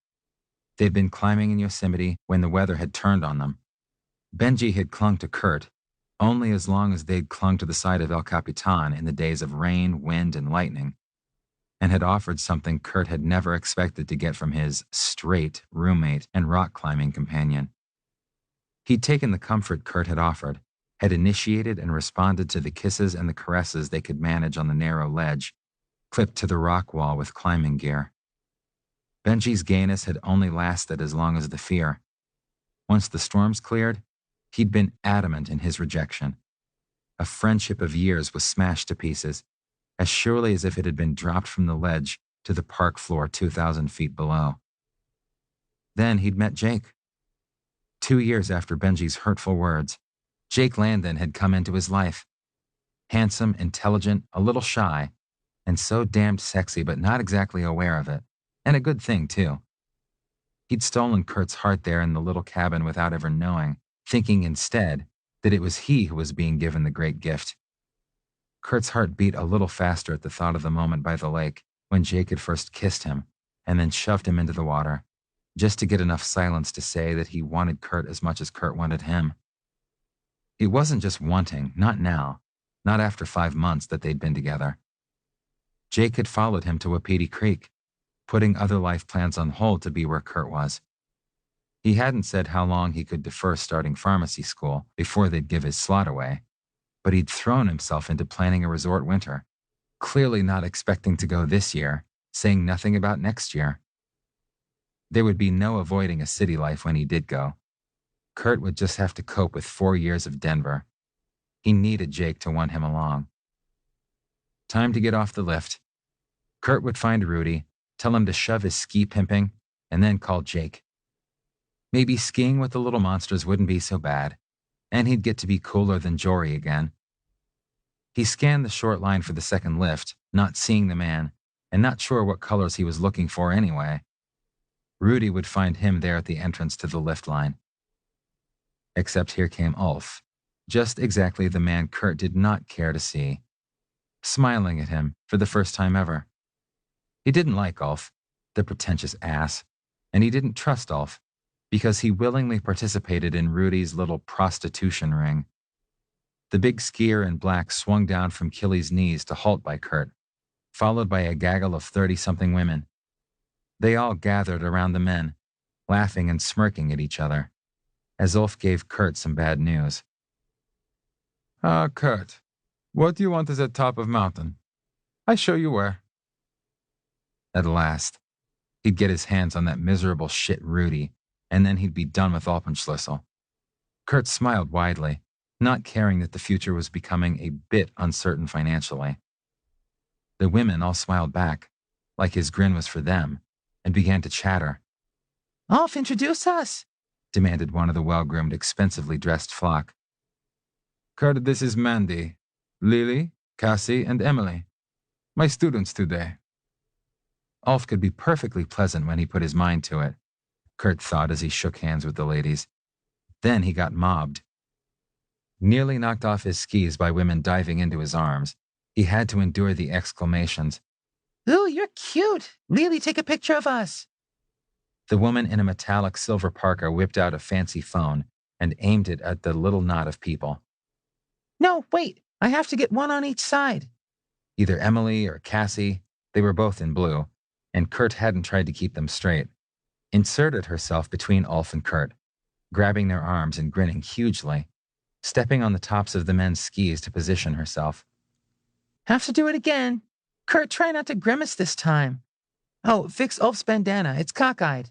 Speaker 2: They'd been climbing in Yosemite when the weather had turned on them. Benji had clung to Kurt only as long as they'd clung to the side of El Capitan in the days of rain, wind, and lightning, and had offered something Kurt had never expected to get from his straight roommate and rock climbing companion. He'd taken the comfort Kurt had offered, had initiated and responded to the kisses and the caresses they could manage on the narrow ledge, clipped to the rock wall with climbing gear. Benji's gayness had only lasted as long as the fear. Once the storms cleared, he'd been adamant in his rejection. A friendship of years was smashed to pieces, as surely as if it had been dropped from the ledge to the park floor 2,000 feet below. Then he'd met Jake. 2 years after Benji's hurtful words, Jake Landon had come into his life. Handsome, intelligent, a little shy, and so damned sexy but not exactly aware of it. And a good thing, too. He'd stolen Kurt's heart there in the little cabin without ever knowing, thinking instead that it was he who was being given the great gift. Kurt's heart beat a little faster at the thought of the moment by the lake when Jake had first kissed him and then shoved him into the water, just to get enough silence to say that he wanted Kurt as much as Kurt wanted him. It wasn't just wanting, not now, not after 5 months that they'd been together. Jake had followed him to Wapiti Creek, putting other life plans on hold to be where Kurt was. He hadn't said how long he could defer starting pharmacy school before they'd give his slot away, but he'd thrown himself into planning a resort winter, clearly not expecting to go this year, saying nothing about next year. There would be no avoiding a city life when he did go. Kurt would just have to cope with 4 years of Denver. He needed Jake to want him along. Time to get off the lift. Kurt would find Rudy, tell him to shove his ski pimping, and then call Jake. Maybe skiing with the little monsters wouldn't be so bad, and he'd get to be cooler than Jory again. He scanned the short line for the second lift, not seeing the man, and not sure what colors he was looking for anyway. Rudy would find him there at the entrance to the lift line. Except here came Ulf, just exactly the man Kurt did not care to see, smiling at him for the first time ever. He didn't like Ulf, the pretentious ass, and he didn't trust Ulf because he willingly participated in Rudy's little prostitution ring. The big skier in black swung down from Killy's knees to halt by Kurt, followed by a gaggle of 30-something women. They all gathered around the men, laughing and smirking at each other, as Ulf gave Kurt some bad news.
Speaker 1: Kurt, what do you want is at top of mountain? I show you where.
Speaker 2: At last, he'd get his hands on that miserable shit Rudy, and then he'd be done with Alpenschlüssel. Kurt smiled widely, not caring that the future was becoming a bit uncertain financially. The women all smiled back, like his grin was for them, and began to chatter.
Speaker 3: Ulf, introduce us,
Speaker 2: demanded one of the well-groomed, expensively dressed flock.
Speaker 1: Kurt, this is Mandy, Lily, Cassie, and Emily. My students today.
Speaker 2: Ulf could be perfectly pleasant when he put his mind to it, Kurt thought as he shook hands with the ladies. Then he got mobbed. Nearly knocked off his skis by women diving into his arms, he had to endure the exclamations.
Speaker 3: Ooh, you're cute. Lily, take a picture of us.
Speaker 2: The woman in a metallic silver parka whipped out a fancy phone and aimed it at the little knot of people.
Speaker 3: No, wait. I have to get one on each side.
Speaker 2: Either Emily or Cassie, they were both in blue, and Kurt hadn't tried to keep them straight, inserted herself between Ulf and Kurt, grabbing their arms and grinning hugely, stepping on the tops of the men's skis to position herself.
Speaker 3: Have to do it again. Kurt, try not to grimace this time. Oh, fix Ulf's bandana. It's cockeyed.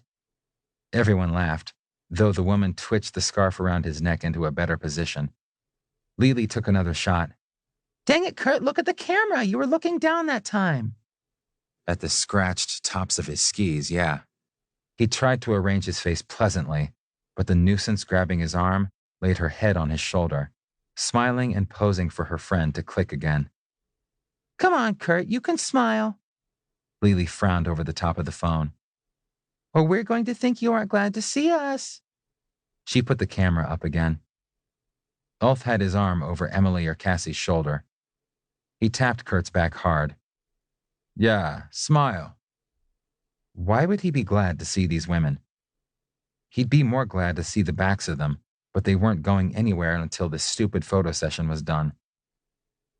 Speaker 2: Everyone laughed, though the woman twitched the scarf around his neck into a better position. Lily took another shot.
Speaker 3: Dang it, Kurt, look at the camera. You were looking down that time.
Speaker 2: At the scratched tops of his skis, yeah. He tried to arrange his face pleasantly, but the nuisance grabbing his arm laid her head on his shoulder, smiling and posing for her friend to click again.
Speaker 3: Come on, Kurt, you can smile.
Speaker 2: Lily frowned over the top of the phone.
Speaker 3: Or we're going to think you aren't glad to see us.
Speaker 2: She put the camera up again. Ulf had his arm over Emily or Cassie's shoulder. He tapped Kurt's back hard.
Speaker 1: Yeah, smile.
Speaker 2: Why would he be glad to see these women? He'd be more glad to see the backs of them, but they weren't going anywhere until this stupid photo session was done.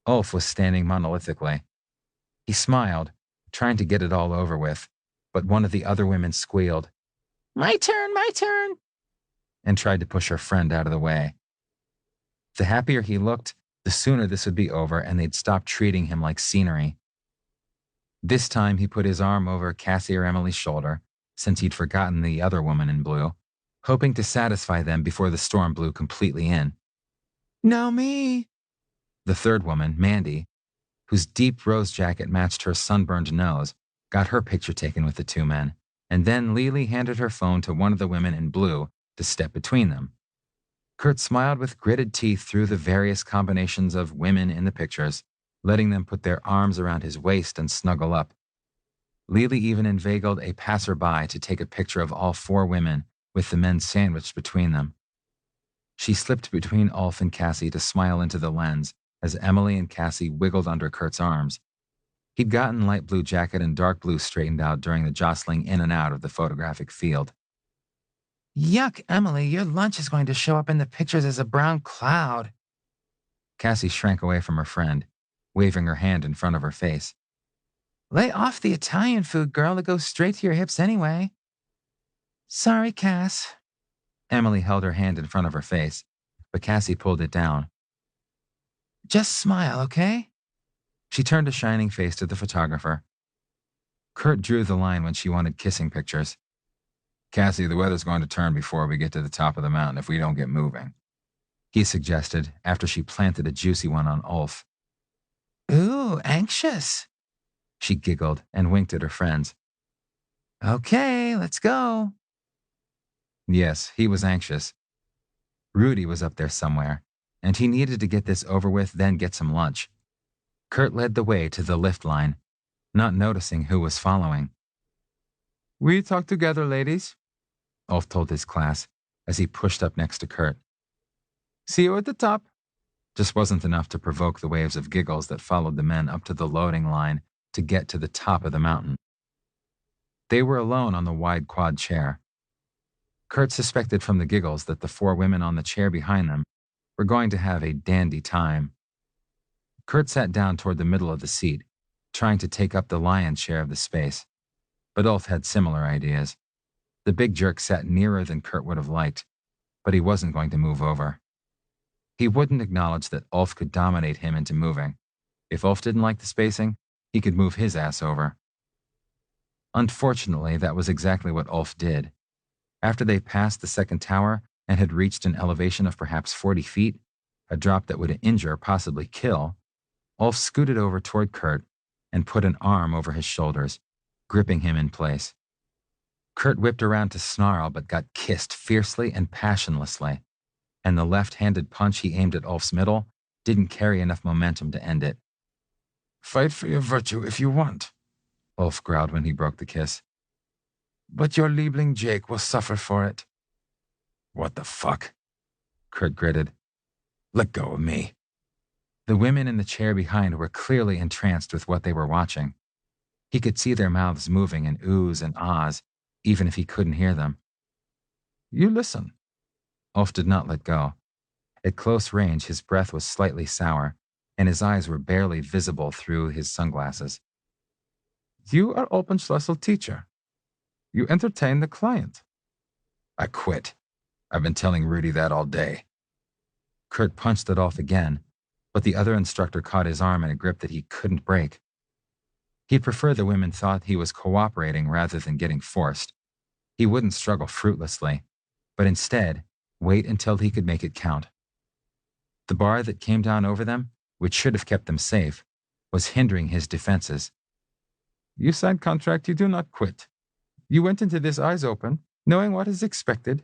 Speaker 2: Ulf was standing monolithically. He smiled, trying to get it all over with, but one of the other women squealed,
Speaker 3: My turn,
Speaker 2: and tried to push her friend out of the way. The happier he looked, the sooner this would be over and they'd stop treating him like scenery. This time he put his arm over Cassie or Emily's shoulder, since he'd forgotten the other woman in blue, hoping to satisfy them before the storm blew completely in.
Speaker 3: Now me.
Speaker 2: The third woman, Mandy, whose deep rose jacket matched her sunburned nose, got her picture taken with the two men, and then Lily handed her phone to one of the women in blue to step between them. Kurt smiled with gritted teeth through the various combinations of women in the pictures, letting them put their arms around his waist and snuggle up. Lily even inveigled a passerby to take a picture of all four women with the men sandwiched between them. She slipped between Ulf and Cassie to smile into the lens as Emily and Cassie wiggled under Kurt's arms. He'd gotten light blue jacket and dark blue straightened out during the jostling in and out of the photographic field.
Speaker 3: Yuck, Emily, your lunch is going to show up in the pictures as a brown cloud.
Speaker 2: Cassie shrank away from her friend, waving her hand in front of her face.
Speaker 3: Lay off the Italian food, girl. It goes straight to your hips anyway. Sorry, Cass.
Speaker 2: Emily held her hand in front of her face, but Cassie pulled it down.
Speaker 3: Just smile, okay?
Speaker 2: She turned a shining face to the photographer. Kurt drew the line when she wanted kissing pictures.
Speaker 1: Cassie, the weather's going to turn before we get to the top of the mountain if we don't get moving,
Speaker 2: he suggested after she planted a juicy one on Ulf.
Speaker 3: Ooh, anxious.
Speaker 2: She giggled and winked at her friends.
Speaker 3: Okay, let's go.
Speaker 2: Yes, he was anxious. Rudy was up there somewhere, and he needed to get this over with, then get some lunch. Kurt led the way to the lift line, not noticing who was following.
Speaker 1: We talk together, ladies, Ulf told his class as he pushed up next to Kurt. See you at the top. Just wasn't enough to provoke the waves of giggles that followed the men up to the loading line to get to the top of the mountain. They were alone on the wide quad chair. Kurt suspected from the giggles that the 4 women on the chair behind them were going to have a dandy time. Kurt sat down toward the middle of the seat, trying to take up the lion's share of the space. But Ulf had similar ideas. The big jerk sat nearer than Kurt would have liked, but he wasn't going to move over. He wouldn't acknowledge that Ulf could dominate him into moving. If Ulf didn't like the spacing, he could move his ass over. Unfortunately, that was exactly what Ulf did. After they passed the second tower and had reached an elevation of perhaps 40 feet, a drop that would injure, possibly kill, Ulf scooted over toward Kurt and put an arm over his shoulders, gripping him in place. Kurt whipped around to snarl but got kissed fiercely and passionlessly, and the left-handed punch he aimed at Ulf's middle didn't carry enough momentum to end it.
Speaker 3: Fight for your virtue if you want,
Speaker 1: Ulf growled when he broke the kiss.
Speaker 3: But your Liebling Jake will suffer for it.
Speaker 1: What the fuck? Kurt gritted.
Speaker 3: Let go of me.
Speaker 1: The women in the chair behind were clearly entranced with what they were watching. He could see their mouths moving in oohs and ahs, even if he couldn't hear them.
Speaker 3: You listen.
Speaker 1: Ulf did not let go. At close range, his breath was slightly sour, and his eyes were barely visible through his sunglasses.
Speaker 3: You are Alpenschlüssel teacher. You entertain the client.
Speaker 1: I quit. I've been telling Rudy that all day. Kurt punched at Ulf again, but the other instructor caught his arm in a grip that he couldn't break. He'd prefer the women thought he was cooperating rather than getting forced. He wouldn't struggle fruitlessly, but instead wait until he could make it count. The bar that came down over them, which should have kept them safe, was hindering his defenses.
Speaker 3: You signed contract, you do not quit. You went into this eyes open, knowing what is expected,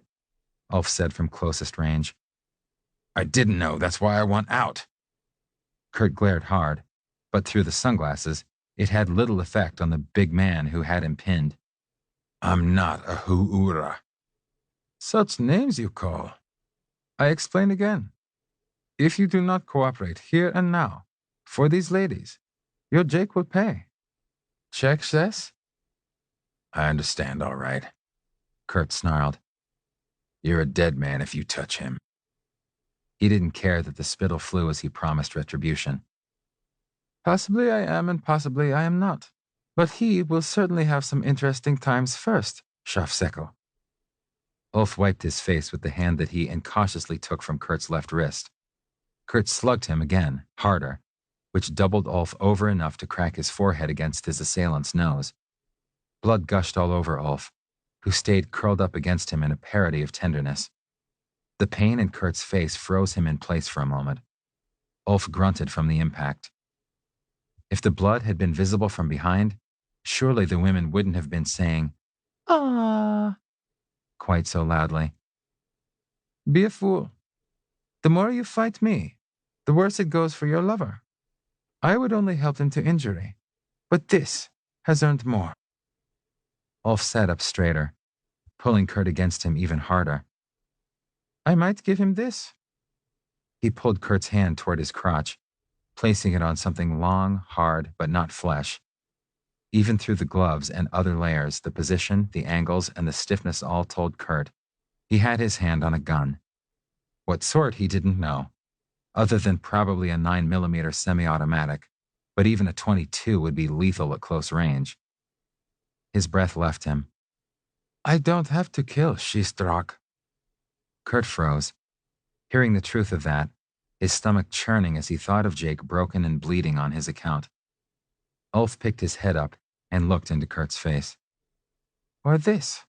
Speaker 1: Ulf said from closest range.
Speaker 3: I didn't know, that's why I want out.
Speaker 1: Kurt glared hard, but through the sunglasses, it had little effect on the big man who had him pinned.
Speaker 3: I'm not a Hu'ura. Such names you call. I explain again. If you do not cooperate here and now, for these ladies, your Jake will pay. Check this?
Speaker 1: I understand, all right, Kurt snarled. You're a dead man if you touch him. He didn't care that the spittle flew as he promised retribution.
Speaker 3: Possibly I am and possibly I am not. But he will certainly have some interesting times first, Schafseko.
Speaker 1: Ulf wiped his face with the hand that he incautiously took from Kurt's left wrist. Kurt slugged him again, harder, which doubled Ulf over enough to crack his forehead against his assailant's nose. Blood gushed all over Ulf, who stayed curled up against him in a parody of tenderness. The pain in Kurt's face froze him in place for a moment. Ulf grunted from the impact. If the blood had been visible from behind, surely the women wouldn't have been saying, "Ah," quite so loudly.
Speaker 3: Be a fool. The more you fight me, the worse it goes for your lover. I would only help him to injury, but this has earned more.
Speaker 1: Ulf sat up straighter, pulling Kurt against him even harder.
Speaker 3: I might give him this.
Speaker 1: He pulled Kurt's hand toward his crotch, placing it on something long, hard, but not flesh. Even through the gloves and other layers, the position, the angles, and the stiffness all told Kurt he had his hand on a gun. What sort he didn't know, other than probably a 9mm semi-automatic, but even a .22 would be lethal at close range. His breath left him.
Speaker 3: I don't have to kill, Shistrak.
Speaker 1: Kurt froze. Hearing the truth of that, his stomach churning as he thought of Jake broken and bleeding on his account. Ulf picked his head up and looked into Kurt's face.
Speaker 3: Or this.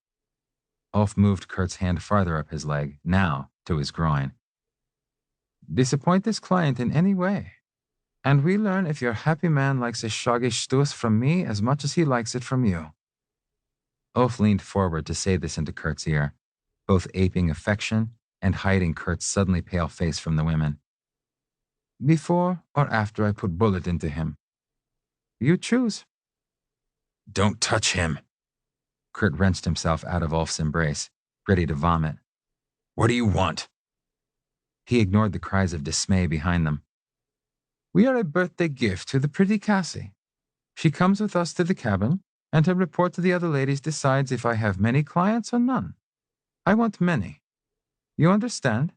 Speaker 1: Ulf moved Kurt's hand farther up his leg, now to his groin.
Speaker 3: Disappoint this client in any way, and we learn if your happy man likes a shoggy stus from me as much as he likes it from you.
Speaker 1: Ulf leaned forward to say this into Kurt's ear, both aping affection and hiding Kurt's suddenly pale face from the women.
Speaker 3: Before or after I put bullet into him? You choose.
Speaker 1: Don't touch him,
Speaker 2: Kurt wrenched himself out of Ulf's embrace, ready to vomit.
Speaker 3: What do you want?
Speaker 2: He ignored the cries of dismay behind them.
Speaker 1: We are a birthday gift to the pretty Cassie. She comes with us to the cabin, and her report to the other ladies decides if I have many clients or none. I want many. You understand?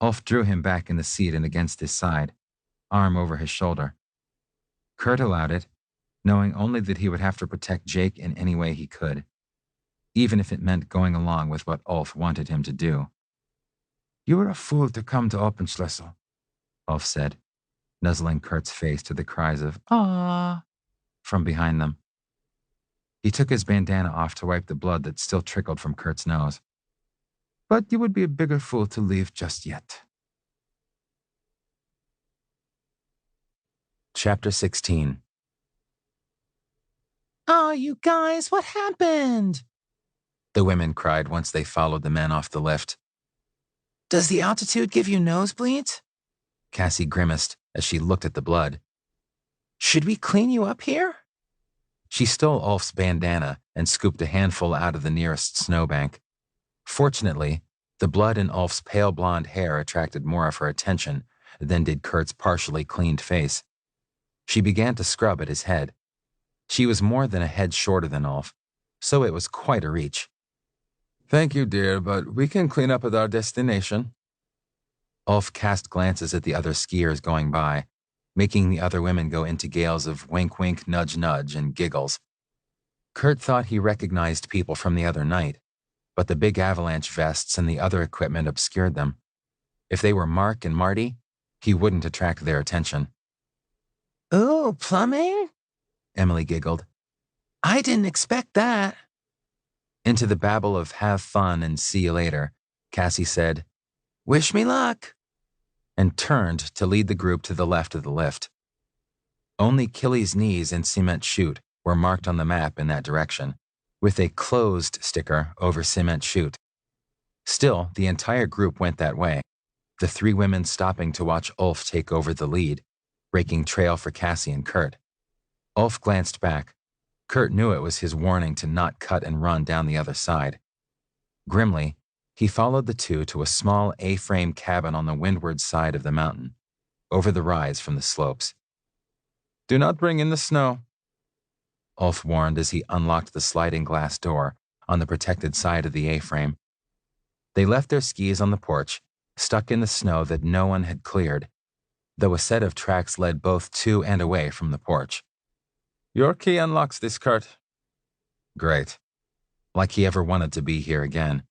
Speaker 2: Ulf drew him back in the seat and against his side, arm over his shoulder. Kurt allowed it, knowing only that he would have to protect Jake in any way he could, even if it meant going along with what Ulf wanted him to do.
Speaker 1: You were a fool to come to Oppenschlüssel,
Speaker 2: Ulf said, nuzzling Kurt's face to the cries of "Ah" from behind them. He took his bandana off to wipe the blood that still trickled from Kurt's nose.
Speaker 1: But you would be a bigger fool to leave just yet.
Speaker 2: Chapter 16.
Speaker 3: Oh, you guys, what happened?
Speaker 2: The women cried once they followed the men off the lift.
Speaker 3: Does the altitude give you nosebleeds?
Speaker 2: Cassie grimaced as she looked at the blood.
Speaker 3: Should we clean you up here?
Speaker 2: She stole Ulf's bandana and scooped a handful out of the nearest snowbank. Fortunately, the blood in Ulf's pale blonde hair attracted more of her attention than did Kurt's partially cleaned face. She began to scrub at his head. She was more than a head shorter than Ulf, so it was quite a reach.
Speaker 1: Thank you, dear, but we can clean up at our destination.
Speaker 2: Ulf cast glances at the other skiers going by, making the other women go into gales of wink-wink, nudge-nudge, and giggles. Kurt thought he recognized people from the other night, but the big avalanche vests and the other equipment obscured them. If they were Mark and Marty, he wouldn't attract their attention.
Speaker 3: Ooh, plumbing?
Speaker 2: Emily giggled.
Speaker 3: I didn't expect that.
Speaker 2: Into the babble of have fun and see you later, Cassie said,
Speaker 3: Wish me luck,
Speaker 2: and turned to lead the group to the left of the lift. Only Killy's knees and Cement Chute were marked on the map in that direction, with a closed sticker over Cement Chute. Still, the entire group went that way, the three women stopping to watch Ulf take over the lead, breaking trail for Cassie and Kurt. Ulf glanced back. Kurt knew it was his warning to not cut and run down the other side. Grimly, he followed the two to a small A-frame cabin on the windward side of the mountain, over the rise from the slopes.
Speaker 1: Do not bring in the snow,
Speaker 2: Ulf warned as he unlocked the sliding glass door on the protected side of the A-frame. They left their skis on the porch, stuck in the snow that no one had cleared, though a set of tracks led both to and away from the porch.
Speaker 1: Your key unlocks this, Kurt.
Speaker 2: Great. Like he ever wanted to be here again.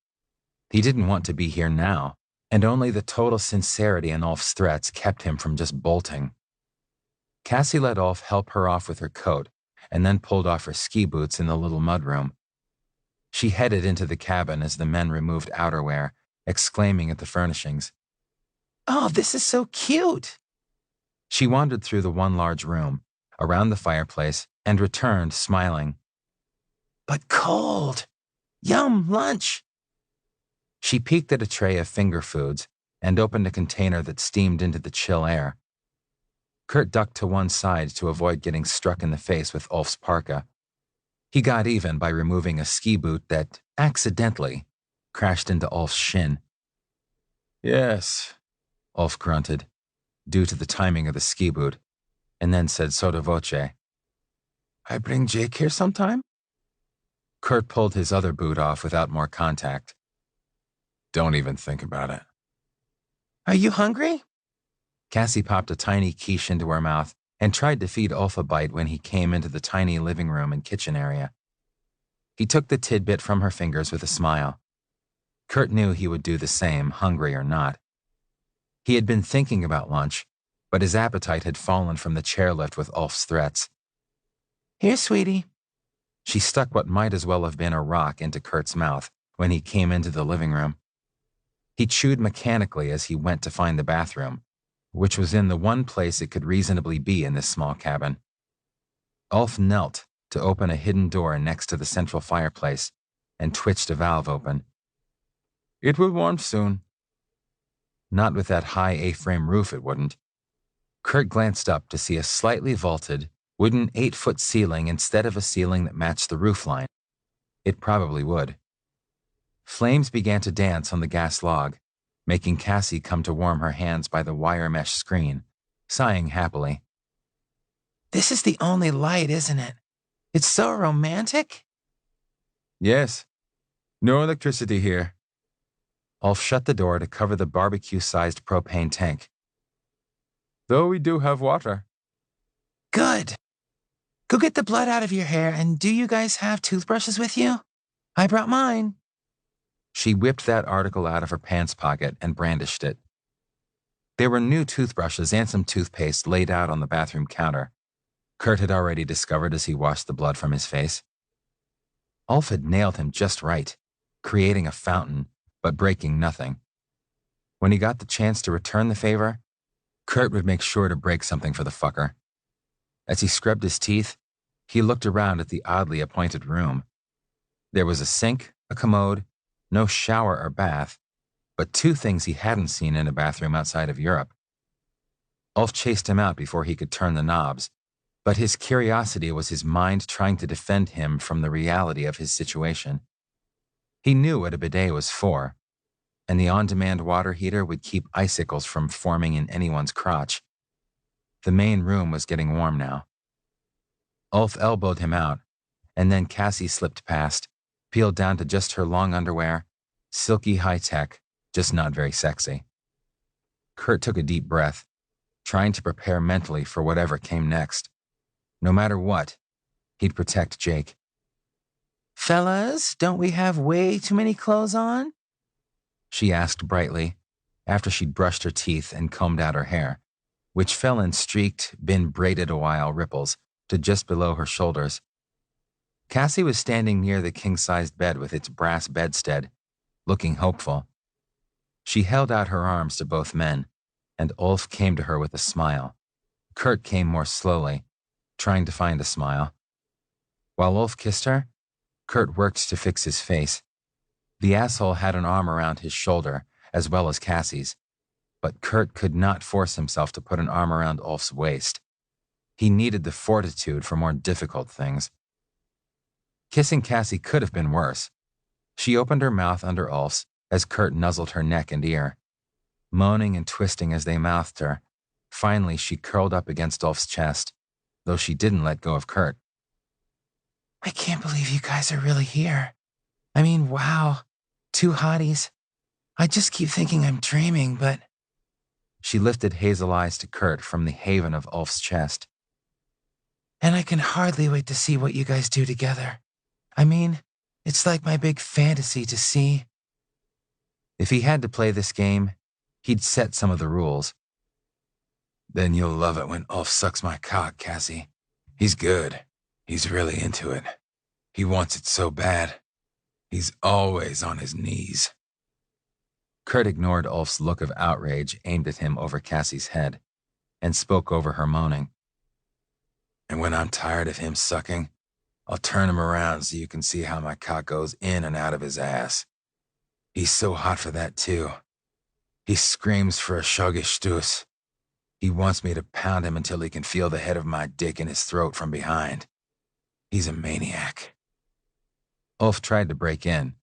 Speaker 2: He didn't want to be here now, and only the total sincerity in Ulf's threats kept him from just bolting. Cassie let Ulf help her off with her coat, and then pulled off her ski boots in the little mudroom. She headed into the cabin as the men removed outerwear, exclaiming at the furnishings.
Speaker 3: Oh, this is so cute.
Speaker 2: She wandered through the one large room, around the fireplace, and returned smiling.
Speaker 3: But cold. Yum, lunch.
Speaker 2: She peeked at a tray of finger foods and opened a container that steamed into the chill air. Kurt ducked to one side to avoid getting struck in the face with Ulf's parka. He got even by removing a ski boot that, accidentally, crashed into Ulf's shin.
Speaker 1: Yes,
Speaker 2: Ulf grunted, due to the timing of the ski boot, and then said sotto voce,
Speaker 1: I bring Jake here sometime?
Speaker 2: Kurt pulled his other boot off without more contact.
Speaker 1: Don't even think about it.
Speaker 3: Are you hungry?
Speaker 2: Cassie popped a tiny quiche into her mouth and tried to feed Ulf a bite when he came into the tiny living room and kitchen area. He took the tidbit from her fingers with a smile. Kurt knew he would do the same, hungry or not. He had been thinking about lunch, but his appetite had fallen from the chairlift with Ulf's threats.
Speaker 3: Here, sweetie.
Speaker 2: She stuck what might as well have been a rock into Kurt's mouth when he came into the living room. He chewed mechanically as he went to find the bathroom, which was in the one place it could reasonably be in this small cabin. Ulf knelt to open a hidden door next to the central fireplace and twitched a valve open.
Speaker 1: It will warm soon.
Speaker 2: Not with that high A-frame roof, it wouldn't. Kurt glanced up to see a slightly vaulted, wooden 8-foot ceiling instead of a ceiling that matched the roofline. It probably would. Flames began to dance on the gas log, making Cassie come to warm her hands by the wire mesh screen, sighing happily.
Speaker 3: This is the only light, isn't it? It's so romantic.
Speaker 1: Yes. No electricity here.
Speaker 2: Ulf shut the door to cover the barbecue-sized propane tank.
Speaker 1: Though we do have water.
Speaker 3: Good. Go get the blood out of your hair, and do you guys have toothbrushes with you? I brought mine.
Speaker 2: She whipped that article out of her pants pocket and brandished it. There were new toothbrushes and some toothpaste laid out on the bathroom counter. Kurt had already discovered as he washed the blood from his face. Ulf had nailed him just right, creating a fountain, but breaking nothing. When he got the chance to return the favor, Kurt would make sure to break something for the fucker. As he scrubbed his teeth, he looked around at the oddly appointed room. There was a sink, a commode, no shower or bath, but two things he hadn't seen in a bathroom outside of Europe. Ulf chased him out before he could turn the knobs, but his curiosity was his mind trying to defend him from the reality of his situation. He knew what a bidet was for, and the on-demand water heater would keep icicles from forming in anyone's crotch. The main room was getting warm now. Ulf elbowed him out, and then Cassie slipped past, peeled down to just her long underwear, silky high-tech, just not very sexy. Kurt took a deep breath, trying to prepare mentally for whatever came next. No matter what, he'd protect Jake.
Speaker 3: Fellas, don't we have way too many clothes on?
Speaker 2: She asked brightly, after she'd brushed her teeth and combed out her hair, which fell in streaked, been braided a while ripples to just below her shoulders. Cassie was standing near the king-sized bed with its brass bedstead, looking hopeful. She held out her arms to both men, and Ulf came to her with a smile. Kurt came more slowly, trying to find a smile. While Ulf kissed her, Kurt worked to fix his face. The asshole had an arm around his shoulder, as well as Cassie's, but Kurt could not force himself to put an arm around Ulf's waist. He needed the fortitude for more difficult things. Kissing Cassie could have been worse. She opened her mouth under Ulf's as Kurt nuzzled her neck and ear. Moaning and twisting as they mouthed her, finally she curled up against Ulf's chest, though she didn't let go of Kurt.
Speaker 3: I can't believe you guys are really here. I mean, wow. Two hotties. I just keep thinking I'm dreaming, but...
Speaker 2: She lifted hazel eyes to Kurt from the haven of Ulf's chest.
Speaker 3: And I can hardly wait to see what you guys do together. I mean, it's like my big fantasy to see.
Speaker 2: If he had to play this game, he'd set some of the rules.
Speaker 3: Then you'll love it when Ulf sucks my cock, Cassie. He's good. He's really into it. He wants it so bad. He's always on his knees.
Speaker 2: Kurt ignored Ulf's look of outrage aimed at him over Cassie's head, and spoke over her moaning.
Speaker 3: And when I'm tired of him sucking, I'll turn him around so you can see how my cock goes in and out of his ass. He's so hot for that, too. He screams for a Schoggestus. He wants me to pound him until he can feel the head of my dick in his throat from behind. He's a maniac.
Speaker 2: Ulf tried to break in,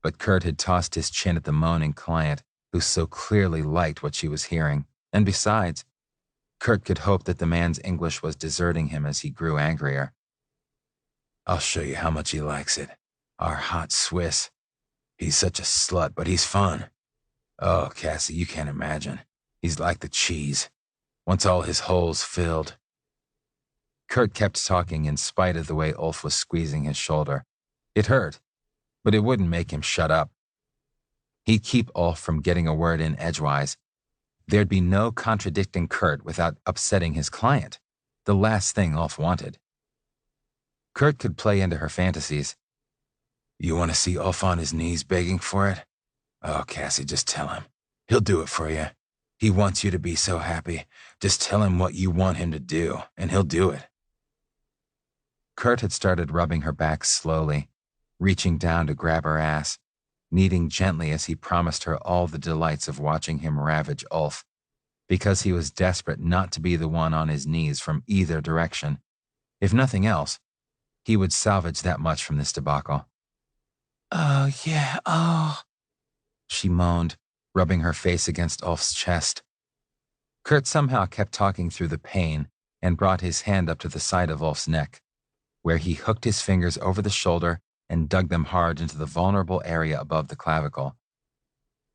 Speaker 2: but Kurt had tossed his chin at the moaning client who so clearly liked what she was hearing, and besides, Kurt could hope that the man's English was deserting him as he grew angrier.
Speaker 3: I'll show you how much he likes it. Our hot Swiss. He's such a slut, but he's fun. Oh, Cassie, you can't imagine. He's like the cheese. Once all his holes filled.
Speaker 2: Kurt kept talking in spite of the way Ulf was squeezing his shoulder. It hurt, but it wouldn't make him shut up. He'd keep Ulf from getting a word in edgewise. There'd be no contradicting Kurt without upsetting his client, the last thing Ulf wanted. Kurt could play into her fantasies.
Speaker 3: You want to see Ulf on his knees begging for it? Oh, Cassie, just tell him. He'll do it for you. He wants you to be so happy. Just tell him what you want him to do, and he'll do it.
Speaker 2: Kurt had started rubbing her back slowly, reaching down to grab her ass, kneading gently as he promised her all the delights of watching him ravage Ulf, because he was desperate not to be the one on his knees from either direction. If nothing else, he would salvage that much from this debacle.
Speaker 3: Oh, yeah, oh,
Speaker 2: she moaned, rubbing her face against Ulf's chest. Kurt somehow kept talking through the pain and brought his hand up to the side of Ulf's neck, where he hooked his fingers over the shoulder and dug them hard into the vulnerable area above the clavicle.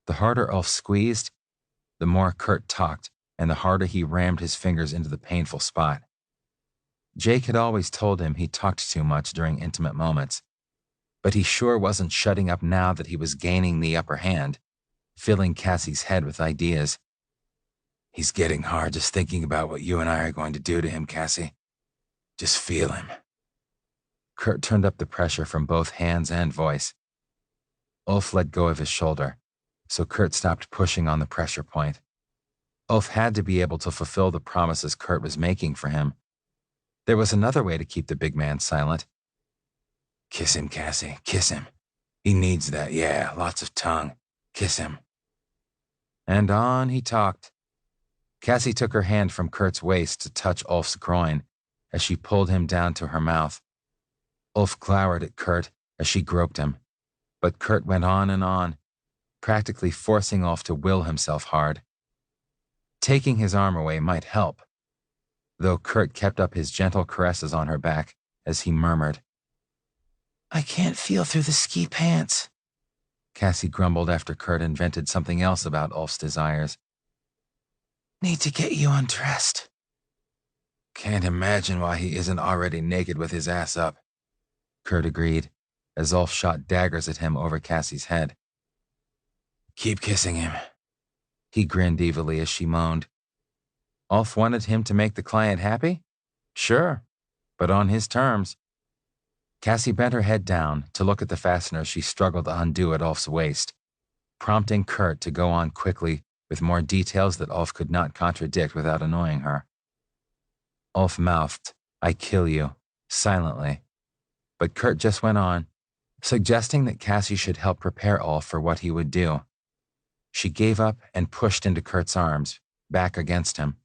Speaker 2: The harder Ulf squeezed, the more Kurt talked, and the harder he rammed his fingers into the painful spot. Jake had always told him he talked too much during intimate moments, but he sure wasn't shutting up now that he was gaining the upper hand, filling Cassie's head with ideas. He's getting hard just thinking about what you and I are going to do to him, Cassie. Just feel him. Kurt turned up the pressure from both hands and voice. Ulf let go of his shoulder, so Kurt stopped pushing on the pressure point. Ulf had to be able to fulfill the promises Kurt was making for him. There was another way to keep the big man silent. Kiss him, Cassie, kiss him. He needs that, yeah, lots of tongue. Kiss him. And on he talked. Cassie took her hand from Kurt's waist to touch Ulf's groin as she pulled him down to her mouth. Ulf glowered at Kurt as she groped him, but Kurt went on, practically forcing Ulf to will himself hard. Taking his arm away might help, though Kurt kept up his gentle caresses on her back as he murmured, I can't feel through the ski pants. Cassie grumbled after Kurt invented something else about Ulf's desires. Need to get you undressed. Can't imagine why he isn't already naked with his ass up, Kurt agreed, as Ulf shot daggers at him over Cassie's head. Keep kissing him. He grinned evilly as she moaned. Ulf wanted him to make the client happy? Sure, but on his terms. Cassie bent her head down to look at the fastener she struggled to undo at Ulf's waist, prompting Kurt to go on quickly with more details that Ulf could not contradict without annoying her. Ulf mouthed, I kill you, silently, but Kurt just went on, suggesting that Cassie should help prepare Ulf for what he would do. She gave up and pushed into Kurt's arms, back against him.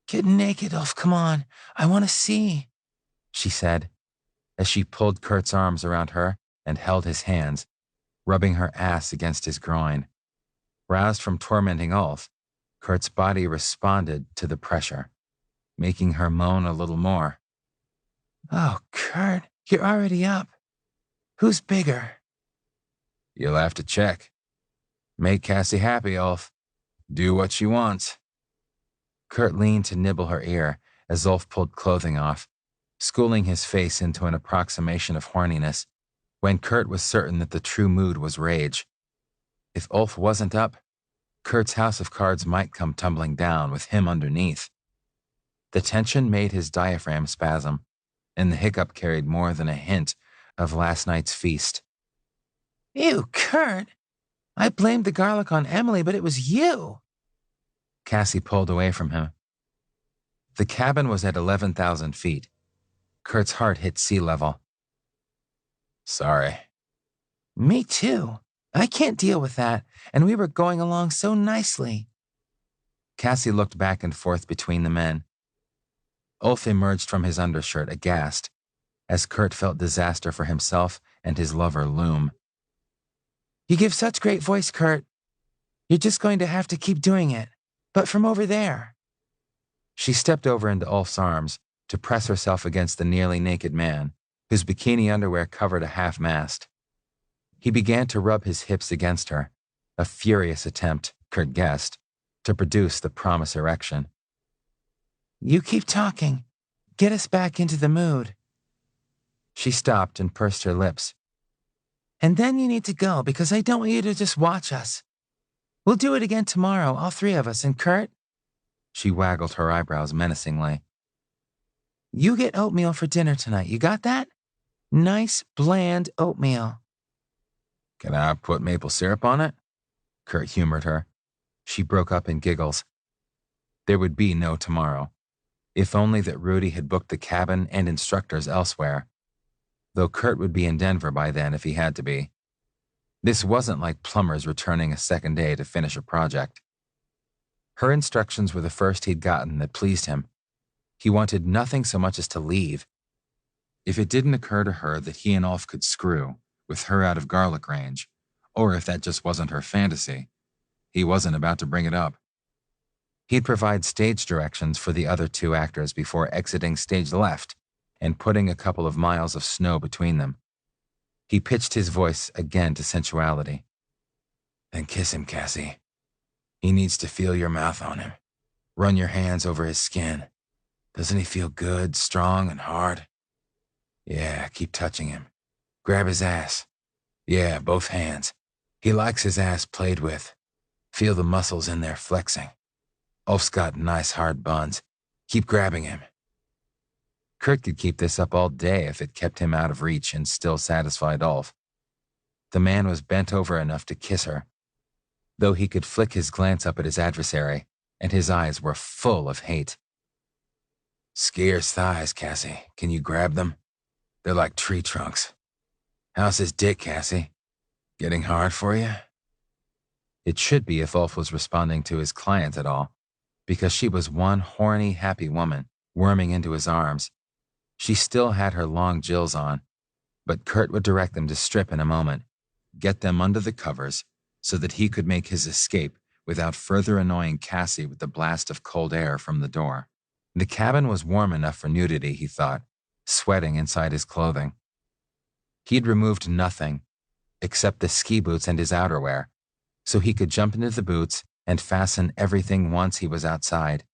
Speaker 2: Get naked, Ulf, come on, I want to see, she said, as she pulled Kurt's arms around her and held his hands, rubbing her ass against his groin. Roused from tormenting Ulf, Kurt's body responded to the pressure, making her moan a little more. Oh, Kurt, you're already up. Who's bigger? You'll have to check. Make Cassie happy, Ulf. Do what she wants. Kurt leaned to nibble her ear as Ulf pulled clothing off, schooling his face into an approximation of horniness, when Kurt was certain that the true mood was rage. If Ulf wasn't up, Kurt's house of cards might come tumbling down with him underneath. The tension made his diaphragm spasm, and the hiccup carried more than a hint of last night's feast. Ew, Kurt! I blamed the garlic on Emily, but it was you! Cassie pulled away from him. The cabin was at 11,000 feet. Kurt's heart hit sea level. Sorry. Me too. I can't deal with that, and we were going along so nicely. Cassie looked back and forth between the men. Ulf emerged from his undershirt aghast, as Kurt felt disaster for himself and his lover loom. You give such great voice, Kurt. You're just going to have to keep doing it, but from over there. She stepped over into Ulf's arms to press herself against the nearly naked man, whose bikini underwear covered a half-mast. He began to rub his hips against her, a furious attempt, Kurt guessed, to produce the promised erection. You keep talking. Get us back into the mood. She stopped and pursed her lips. And then you need to go, because I don't want you to just watch us. We'll do it again tomorrow, all three of us, and Kurt? She waggled her eyebrows menacingly. You get oatmeal for dinner tonight, you got that? Nice, bland oatmeal. Can I put maple syrup on it? Kurt humored her. She broke up in giggles. There would be no tomorrow. If only that Rudy had booked the cabin and instructors elsewhere. Though Kurt would be in Denver by then if he had to be. This wasn't like plumbers returning a second day to finish a project. Her instructions were the first he'd gotten that pleased him. He wanted nothing so much as to leave. If it didn't occur to her that he and Ulf could screw, with her out of garlic range, or if that just wasn't her fantasy. He wasn't about to bring it up. He'd provide stage directions for the other two actors before exiting stage left and putting a couple of miles of snow between them. He pitched his voice again to sensuality. Then kiss him, Cassie. He needs to feel your mouth on him. Run your hands over his skin. Doesn't he feel good, strong, and hard? Yeah, keep touching him. Grab his ass. Yeah, both hands. He likes his ass played with. Feel the muscles in there flexing. Ulf's got nice hard buns. Keep grabbing him. Kurt could keep this up all day if it kept him out of reach and still satisfied Ulf. The man was bent over enough to kiss her, though he could flick his glance up at his adversary, and his eyes were full of hate. Skier's thighs, Cassie. Can you grab them? They're like tree trunks. How's his dick, Cassie? Getting hard for you? It should be if Ulf was responding to his client at all, because she was one horny, happy woman worming into his arms. She still had her long gills on, but Kurt would direct them to strip in a moment, get them under the covers so that he could make his escape without further annoying Cassie with the blast of cold air from the door. The cabin was warm enough for nudity, he thought, sweating inside his clothing. He'd removed nothing except the ski boots and his outerwear, so he could jump into the boots and fasten everything once he was outside.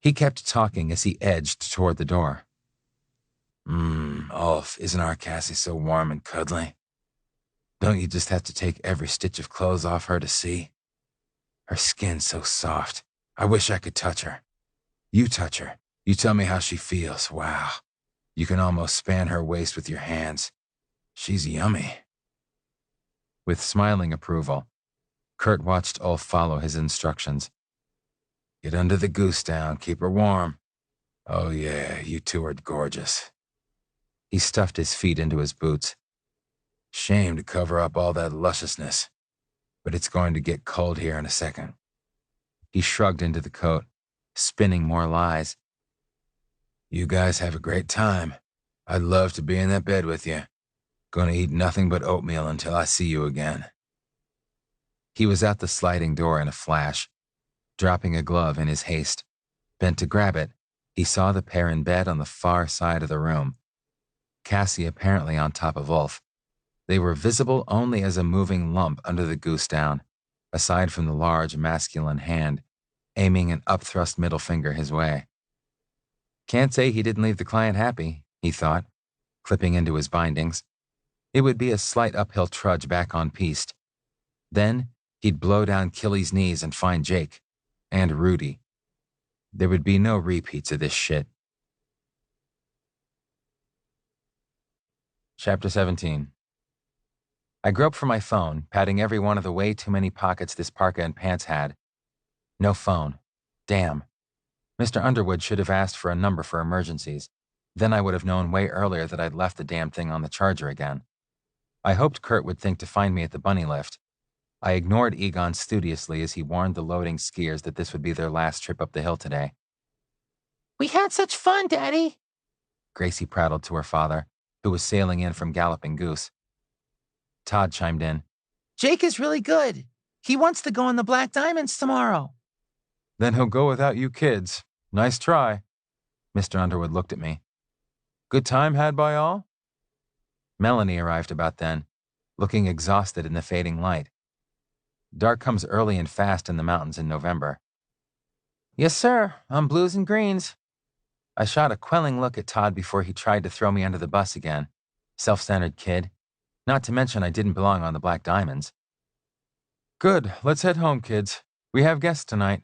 Speaker 2: He kept talking as he edged toward the door. Ulf, isn't our Cassie so warm and cuddly? Don't you just have to take every stitch of clothes off her to see? Her skin's so soft. I wish I could touch her. You touch her. You tell me how she feels. Wow. You can almost span her waist with your hands. She's yummy. With smiling approval, Kurt watched Ulf follow his instructions. Get under the goose down, keep her warm. Oh yeah, you two are gorgeous. He stuffed his feet into his boots. Shame to cover up all that lusciousness, but it's going to get cold here in a second. He shrugged into the coat, spinning more lies. You guys have a great time. I'd love to be in that bed with you. Gonna eat nothing but oatmeal until I see you again. He was at the sliding door in a flash, dropping a glove in his haste. Bent to grab it, he saw the pair in bed on the far side of the room. Cassie apparently on top of Ulf. They were visible only as a moving lump under the goose down, aside from the large masculine hand, aiming an upthrust middle finger his way. Can't say he didn't leave the client happy, he thought, clipping into his bindings. It would be a slight uphill trudge back on piste. Then he'd blow down Killy's knees and find Jake, and Rudy. There would be no repeats of this shit. Chapter 17. I groped for my phone, patting every one of the way too many pockets this parka and pants had. No phone. Damn. Mr. Underwood should have asked for a number for emergencies. Then I would have known way earlier that I'd left the damn thing on the charger again. I hoped Kurt would think to find me at the bunny lift. I ignored Egon studiously as he warned the loading skiers that this would be their last trip up the hill today. We had such fun, Daddy, Gracie prattled to her father, who was sailing in from Galloping Goose. Todd chimed in. Jake is really good. He wants to go on the Black Diamonds tomorrow. Then he'll go without you kids. Nice try. Mr. Underwood looked at me. Good time had by all? Melanie arrived about then, looking exhausted in the fading light. Dark comes early and fast in the mountains in November. Yes, sir. On blues and greens. I shot a quelling look at Todd before he tried to throw me under the bus again. Self-centered kid. Not to mention I didn't belong on the Black Diamonds. Good. Let's head home, kids. We have guests tonight.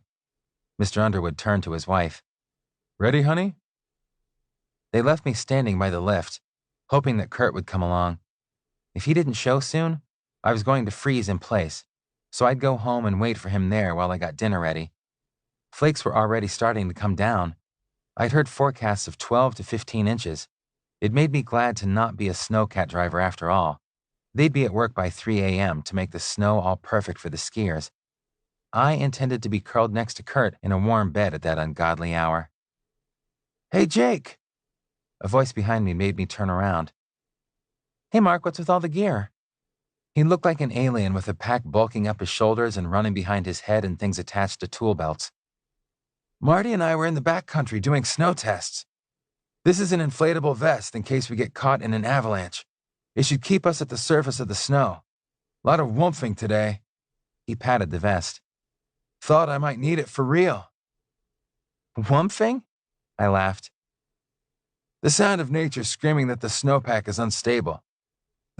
Speaker 2: Mr. Underwood turned to his wife. Ready, honey? They left me standing by the lift, hoping that Kurt would come along. If he didn't show soon, I was going to freeze in place, so I'd go home and wait for him there while I got dinner ready. Flakes were already starting to come down. I'd heard forecasts of 12 to 15 inches. It made me glad to not be a snowcat driver after all. They'd be at work by 3 a.m. to make the snow all perfect for the skiers. I intended to be curled next to Kurt in a warm bed at that ungodly hour. Hey, Jake! A voice behind me made me turn around. Hey, Mark, what's with all the gear? He looked like an alien with a pack bulking up his shoulders and running behind his head and things attached to tool belts.
Speaker 3: Marty and I were in the backcountry doing snow tests. This is an inflatable vest in case we get caught in an avalanche. It should keep us at the surface of the snow. A lot of whoomphing today.
Speaker 2: He patted the vest.
Speaker 3: Thought I might need it for real.
Speaker 2: Whumping? I laughed.
Speaker 3: The sound of nature screaming that the snowpack is unstable.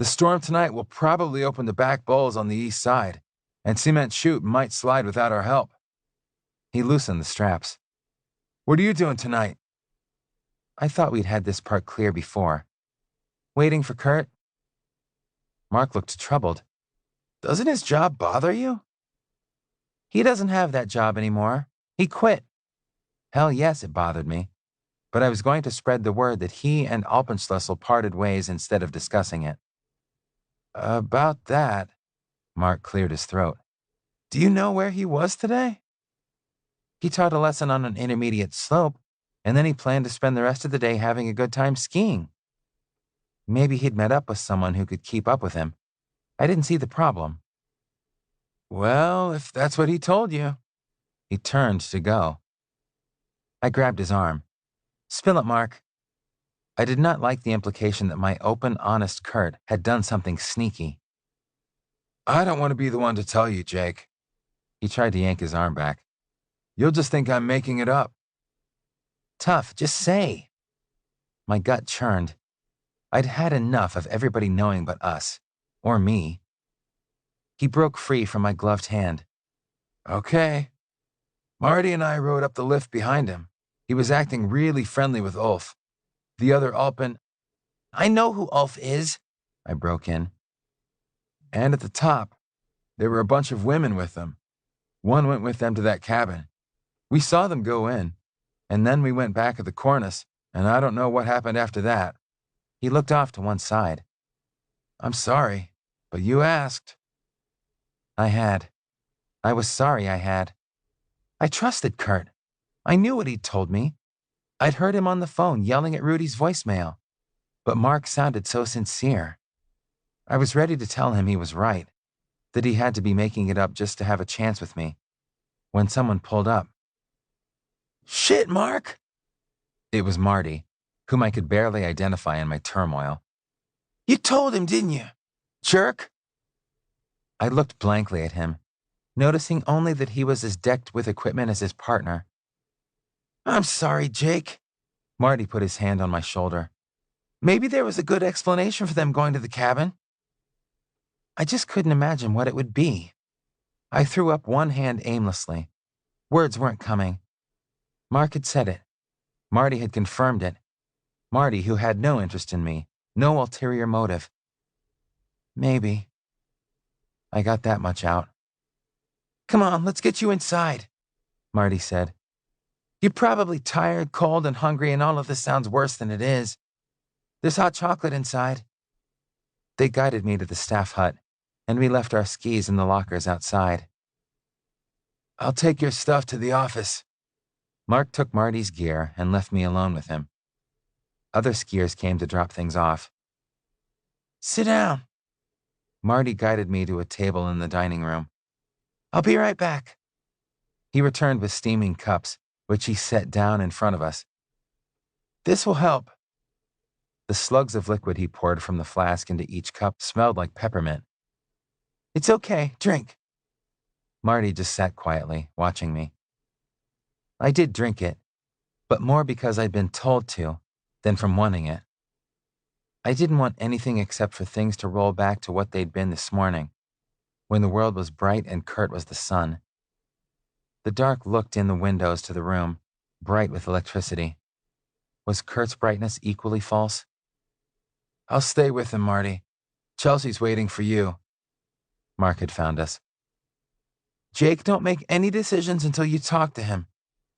Speaker 3: The storm tonight will probably open the back bowls on the east side, and Cement Chute might slide without our help.
Speaker 2: He loosened the straps.
Speaker 3: What are you doing tonight?
Speaker 2: I thought we'd had this part clear before. Waiting for Kurt? Mark looked troubled.
Speaker 3: Doesn't his job bother you?
Speaker 2: He doesn't have that job anymore. He quit. Hell yes, it bothered me. But I was going to spread the word that he and Alpenschlüssel parted ways instead of discussing it.
Speaker 3: About that,
Speaker 2: Mark cleared his throat.
Speaker 3: Do you know where he was today?
Speaker 2: He taught a lesson on an intermediate slope, and then he planned to spend the rest of the day having a good time skiing. Maybe he'd met up with someone who could keep up with him. I didn't see the problem.
Speaker 3: Well, if that's what he told you.
Speaker 2: He turned to go. I grabbed his arm. Spill it, Mark. I did not like the implication that my open, honest Kurt had done something sneaky.
Speaker 3: I don't want to be the one to tell you, Jake.
Speaker 2: He tried to yank his arm back.
Speaker 3: You'll just think I'm making it up.
Speaker 2: Tough, just say. My gut churned. I'd had enough of everybody knowing but us. Or me. He broke free from my gloved hand.
Speaker 3: Okay. Marty and I rode up the lift behind him. He was acting really friendly with Ulf. The other Alpen...
Speaker 2: I know who Ulf is, I broke in.
Speaker 3: And at the top, there were a bunch of women with them. One went with them to that cabin. We saw them go in, and then we went back at the cornice, and I don't know what happened after that.
Speaker 2: He looked off to one side.
Speaker 3: I'm sorry, but you asked.
Speaker 2: I had. I was sorry I had. I trusted Kurt. I knew what he'd told me. I'd heard him on the phone yelling at Rudy's voicemail. But Mark sounded so sincere. I was ready to tell him he was right, that he had to be making it up just to have a chance with me, when someone pulled up.
Speaker 3: Shit, Mark!
Speaker 2: It was Marty, whom I could barely identify in my turmoil.
Speaker 3: You told him, didn't you? Jerk!
Speaker 2: I looked blankly at him, noticing only that he was as decked with equipment as his partner.
Speaker 3: I'm sorry, Jake.
Speaker 2: Marty put his hand on my shoulder.
Speaker 3: Maybe there was a good explanation for them going to the cabin.
Speaker 2: I just couldn't imagine what it would be. I threw up one hand aimlessly. Words weren't coming. Mark had said it. Marty had confirmed it. Marty, who had no interest in me, no ulterior motive. Maybe. I got that much out.
Speaker 3: Come on, let's get you inside,
Speaker 2: Marty said.
Speaker 3: You're probably tired, cold, and hungry, and all of this sounds worse than it is. There's hot chocolate inside.
Speaker 2: They guided me to the staff hut, and we left our skis in the lockers outside.
Speaker 3: I'll take your stuff to the office.
Speaker 2: Mark took Marty's gear and left me alone with him. Other skiers came to drop things off.
Speaker 3: Sit down.
Speaker 2: Marty guided me to a table in the dining room.
Speaker 3: I'll be right back.
Speaker 2: He returned with steaming cups, which he set down in front of us.
Speaker 3: This will help.
Speaker 2: The slugs of liquid he poured from the flask into each cup smelled like peppermint.
Speaker 3: It's okay, drink.
Speaker 2: Marty just sat quietly, watching me. I did drink it, but more because I'd been told to than from wanting it. I didn't want anything except for things to roll back to what they'd been this morning, when the world was bright and Kurt was the sun. The dark looked in the windows to the room, bright with electricity. Was Kurt's brightness equally false?
Speaker 3: I'll stay with him, Marty. Chelsea's waiting for you.
Speaker 2: Mark had found us.
Speaker 3: Jake, don't make any decisions until you talk to him.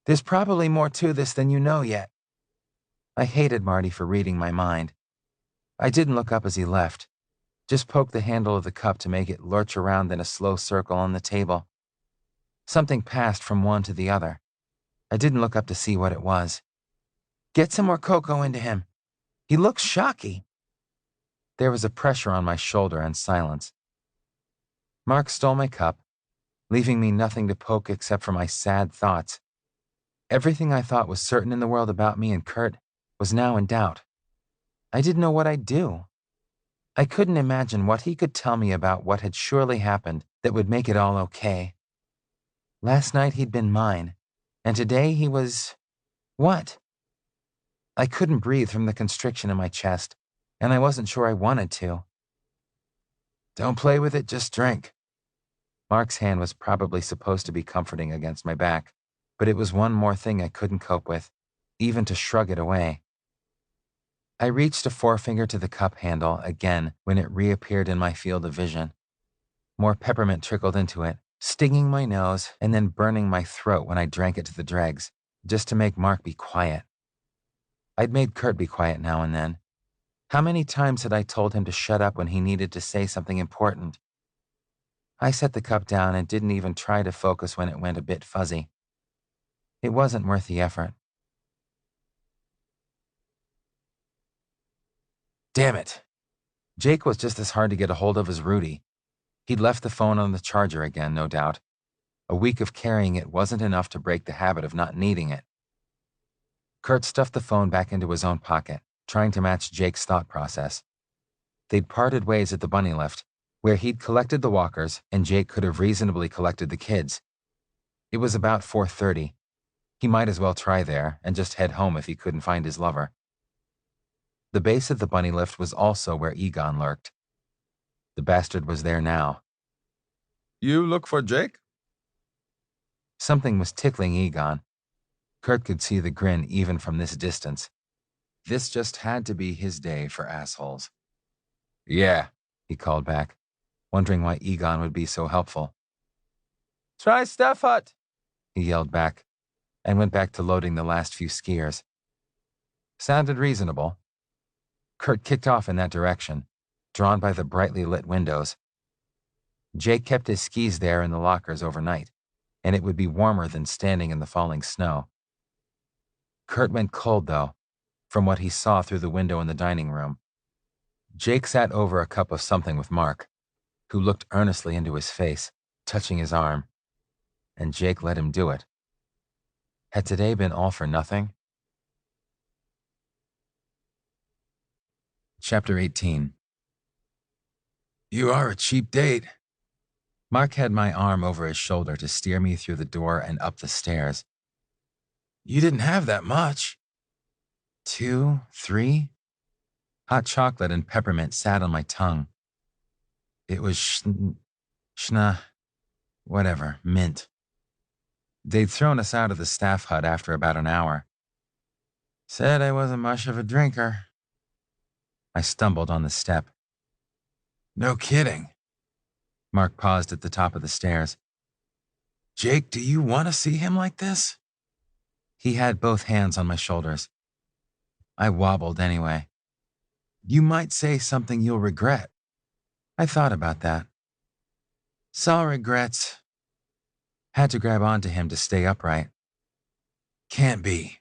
Speaker 3: There's probably more to this than you know yet.
Speaker 2: I hated Marty for reading my mind. I didn't look up as he left, just poked the handle of the cup to make it lurch around in a slow circle on the table. Something passed from one to the other. I didn't look up to see what it was.
Speaker 3: Get some more cocoa into him. He looks shocky.
Speaker 2: There was a pressure on my shoulder and silence. Mark stole my cup, leaving me nothing to poke except for my sad thoughts. Everything I thought was certain in the world about me and Kurt was now in doubt. I didn't know what I'd do. I couldn't imagine what he could tell me about what had surely happened that would make it all okay. Last night he'd been mine, and today he was… what? I couldn't breathe from the constriction in my chest, and I wasn't sure I wanted to.
Speaker 3: Don't play with it, just drink.
Speaker 2: Mark's hand was probably supposed to be comforting against my back, but it was one more thing I couldn't cope with, even to shrug it away. I reached a forefinger to the cup handle again when it reappeared in my field of vision. More peppermint trickled into it, stinging my nose and then burning my throat when I drank it to the dregs, just to make Mark be quiet. I'd made Kurt be quiet now and then. How many times had I told him to shut up when he needed to say something important? I set the cup down and didn't even try to focus when it went a bit fuzzy. It wasn't worth the effort.
Speaker 3: Damn it.
Speaker 2: Jake was just as hard to get a hold of as Rudy. He'd left the phone on the charger again, no doubt. A week of carrying it wasn't enough to break the habit of not needing it. Kurt stuffed the phone back into his own pocket, trying to match Jake's thought process. They'd parted ways at the bunny lift, where he'd collected the walkers and Jake could have reasonably collected the kids. It was about 4:30. He might as well try there and just head home if he couldn't find his lover. The base of the bunny lift was also where Egon lurked. The bastard was there now.
Speaker 1: You look for Jake?
Speaker 2: Something was tickling Egon. Kurt could see the grin even from this distance. This just had to be his day for assholes.
Speaker 1: Yeah,
Speaker 2: he called back, wondering why Egon would be so helpful.
Speaker 3: Try Stuff Hut,
Speaker 2: he yelled back, and went back to loading the last few skiers. Sounded reasonable. Kurt kicked off in that direction, drawn by the brightly lit windows. Jake kept his skis there in the lockers overnight, and it would be warmer than standing in the falling snow. Kurt went cold, though, from what he saw through the window in the dining room. Jake sat over a cup of something with Mark, who looked earnestly into his face, touching his arm, and Jake let him do it. Had today been all for nothing? Chapter 18.
Speaker 3: You are a cheap date.
Speaker 2: Mark had my arm over his shoulder to steer me through the door and up the stairs.
Speaker 3: You didn't have that much.
Speaker 2: 2, 3? Hot chocolate and peppermint sat on my tongue. It was whatever, mint. They'd thrown us out of the staff hut after about an hour.
Speaker 3: Said I wasn't much of a drinker.
Speaker 2: I stumbled on the step.
Speaker 3: No kidding.
Speaker 2: Mark paused at the top of the stairs.
Speaker 3: Jake, do you want to see him like this?
Speaker 2: He had both hands on my shoulders. I wobbled anyway. You might say something you'll regret. I thought about that.
Speaker 3: Saw regrets.
Speaker 2: Had to grab onto him to stay upright.
Speaker 3: Can't be.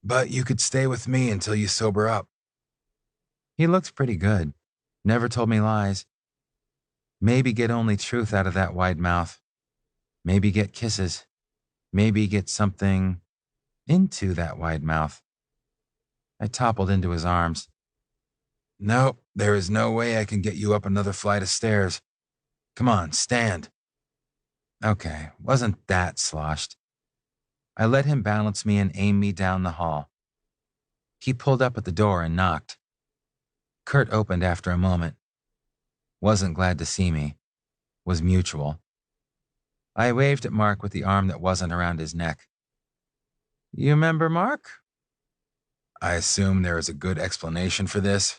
Speaker 3: But you could stay with me until you sober up.
Speaker 2: He looks pretty good. Never told me lies. Maybe get only truth out of that wide mouth. Maybe get kisses. Maybe get something into that wide mouth. I toppled into his arms.
Speaker 3: Nope, there is no way I can get you up another flight of stairs. Come on, stand.
Speaker 2: Okay, wasn't that sloshed. I let him balance me and aim me down the hall. He pulled up at the door and knocked. Kurt opened after a moment. Wasn't glad to see me. Was mutual. I waved at Mark with the arm that wasn't around his neck.
Speaker 3: You remember Mark? I assume there is a good explanation for this.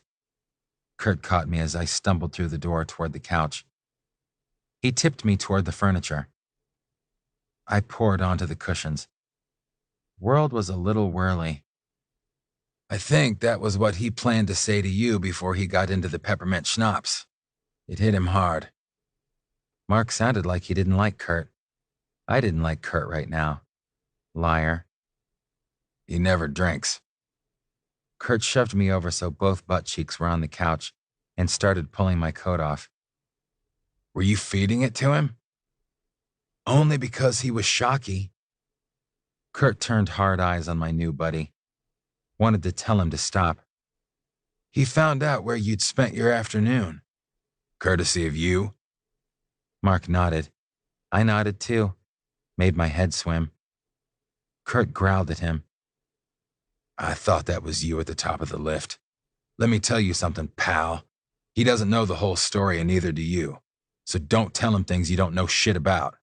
Speaker 2: Kurt caught me as I stumbled through the door toward the couch. He tipped me toward the furniture. I poured onto the cushions. World was a little whirly.
Speaker 3: I think that was what he planned to say to you before he got into the peppermint schnapps. It hit him hard.
Speaker 2: Mark sounded like he didn't like Kurt. I didn't like Kurt right now. Liar.
Speaker 3: He never drinks.
Speaker 2: Kurt shoved me over so both butt cheeks were on the couch and started pulling my coat off.
Speaker 3: Were you feeding it to him? Only because he was shocky.
Speaker 2: Kurt turned hard eyes on my new buddy. Wanted to tell him to stop.
Speaker 3: He found out where you'd spent your afternoon. Courtesy of you.
Speaker 2: Mark nodded. I nodded too. Made my head swim. Kurt growled at him.
Speaker 3: I thought that was you at the top of the lift. Let me tell you something, pal. He doesn't know the whole story and neither do you. So don't tell him things you don't know shit about.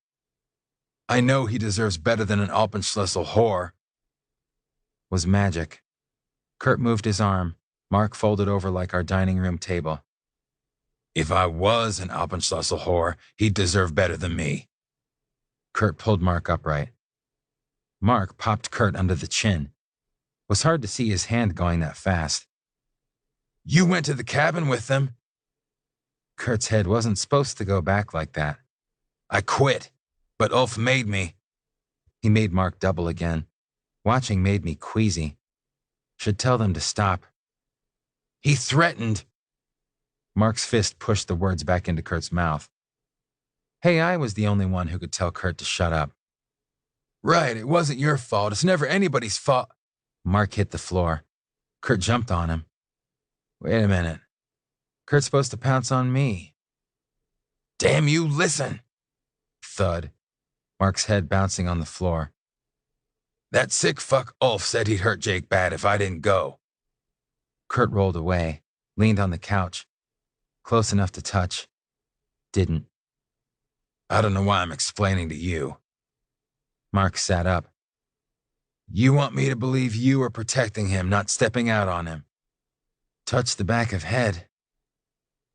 Speaker 3: I know he deserves better than an Alpenschlüssel whore.
Speaker 2: Was magic. Kurt moved his arm. Mark folded over like our dining room table.
Speaker 3: If I was an Alpenschlüssel whore, he'd deserve better than me.
Speaker 2: Kurt pulled Mark upright. Mark popped Kurt under the chin. It was hard to see his hand going that fast.
Speaker 3: You went to the cabin with them?
Speaker 2: Kurt's head wasn't supposed to go back like that.
Speaker 3: I quit, but Ulf made me.
Speaker 2: He made Mark double again. Watching made me queasy. Should tell them to stop.
Speaker 3: He threatened.
Speaker 2: Mark's fist pushed the words back into Kurt's mouth. Hey, I was the only one who could tell Kurt to shut up.
Speaker 3: Right, it wasn't your fault. It's never anybody's fault.
Speaker 2: Mark hit the floor. Kurt jumped on him. Wait a minute. Kurt's supposed to pounce on me.
Speaker 3: Damn you, listen.
Speaker 2: Thud. Mark's head bouncing on the floor.
Speaker 3: That sick fuck Ulf said he'd hurt Jake bad if I didn't go.
Speaker 2: Kurt rolled away, leaned on the couch. Close enough to touch. Didn't.
Speaker 3: I don't know why I'm explaining to you.
Speaker 2: Mark sat up.
Speaker 3: You want me to believe you were protecting him, not stepping out on him.
Speaker 2: Touched the back of head.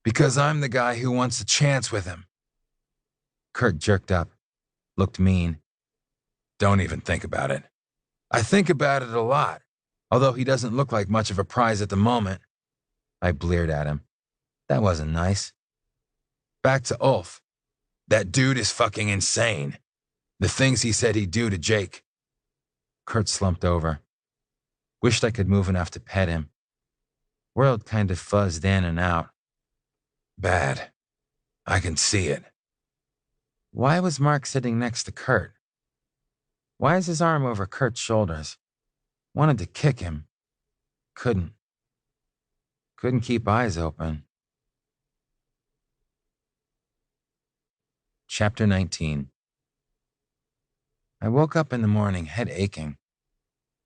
Speaker 3: Because I'm the guy who wants a chance with him.
Speaker 2: Kurt jerked up. Looked mean.
Speaker 3: Don't even think about it. I think about it a lot, although he doesn't look like much of a prize at the moment.
Speaker 2: I bleared at him. That wasn't nice.
Speaker 3: Back to Ulf. That dude is fucking insane. The things he said he'd do to Jake.
Speaker 2: Kurt slumped over. Wished I could move enough to pet him. World kind of fuzzed in and out.
Speaker 3: Bad. I can see it.
Speaker 2: Why was Mark sitting next to Kurt? Why is his arm over Kurt's shoulders? Wanted to kick him. Couldn't. Couldn't keep eyes open. Chapter 19. I woke up in the morning, head aching.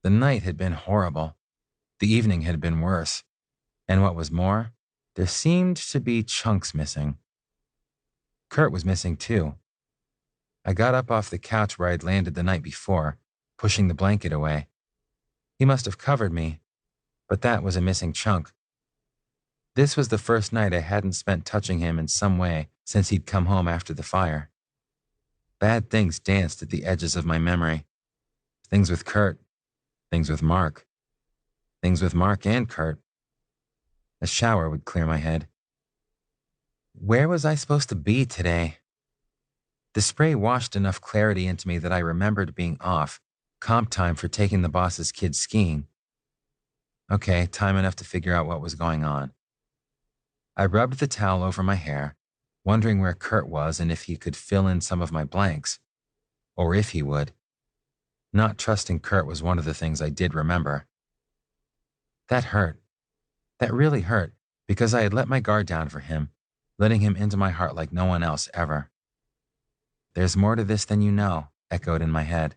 Speaker 2: The night had been horrible. The evening had been worse. And what was more, there seemed to be chunks missing. Kurt was missing too. I got up off the couch where I'd landed the night before, pushing the blanket away. He must have covered me, but that was a missing chunk. This was the first night I hadn't spent touching him in some way since he'd come home after the fire. Bad things danced at the edges of my memory. Things with Kurt. Things with Mark. Things with Mark and Kurt. A shower would clear my head. Where was I supposed to be today? The spray washed enough clarity into me that I remembered being off, comp time for taking the boss's kids skiing. Okay, time enough to figure out what was going on. I rubbed the towel over my hair, wondering where Kurt was and if he could fill in some of my blanks. Or if he would. Not trusting Kurt was one of the things I did remember. That hurt. That really hurt, because I had let my guard down for him, letting him into my heart like no one else ever. There's more to this than you know, echoed in my head.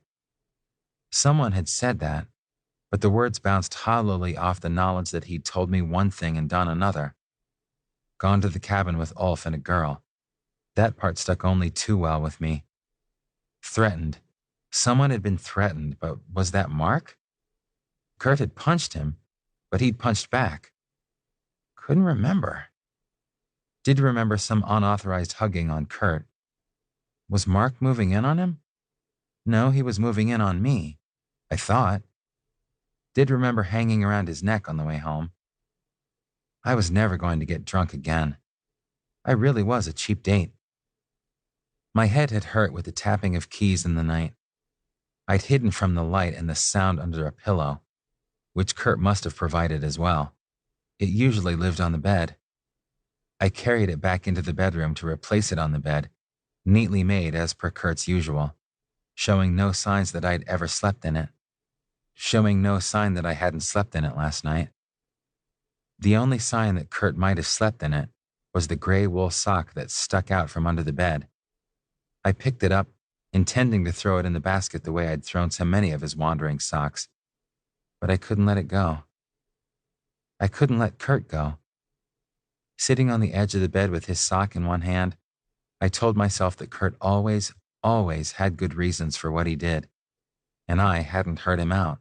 Speaker 2: Someone had said that, but the words bounced hollowly off the knowledge that he'd told me one thing and done another. Gone to the cabin with Ulf and a girl. That part stuck only too well with me. Threatened. Someone had been threatened, but was that Mark? Kurt had punched him, but he'd punched back. Couldn't remember. Did remember some unauthorized hugging on Kurt. Was Mark moving in on him? No, he was moving in on me, I thought. Did remember hanging around his neck on the way home. I was never going to get drunk again. I really was a cheap date. My head had hurt with the tapping of keys in the night. I'd hidden from the light and the sound under a pillow, which Kurt must have provided as well. It usually lived on the bed. I carried it back into the bedroom to replace it on the bed, neatly made as per Kurt's usual, showing no signs that I'd ever slept in it, showing no sign that I hadn't slept in it last night. The only sign that Kurt might have slept in it was the gray wool sock that stuck out from under the bed. I picked it up, intending to throw it in the basket the way I'd thrown so many of his wandering socks, but I couldn't let it go. I couldn't let Kurt go. Sitting on the edge of the bed with his sock in one hand, I told myself that Kurt always had good reasons for what he did, and I hadn't heard him out.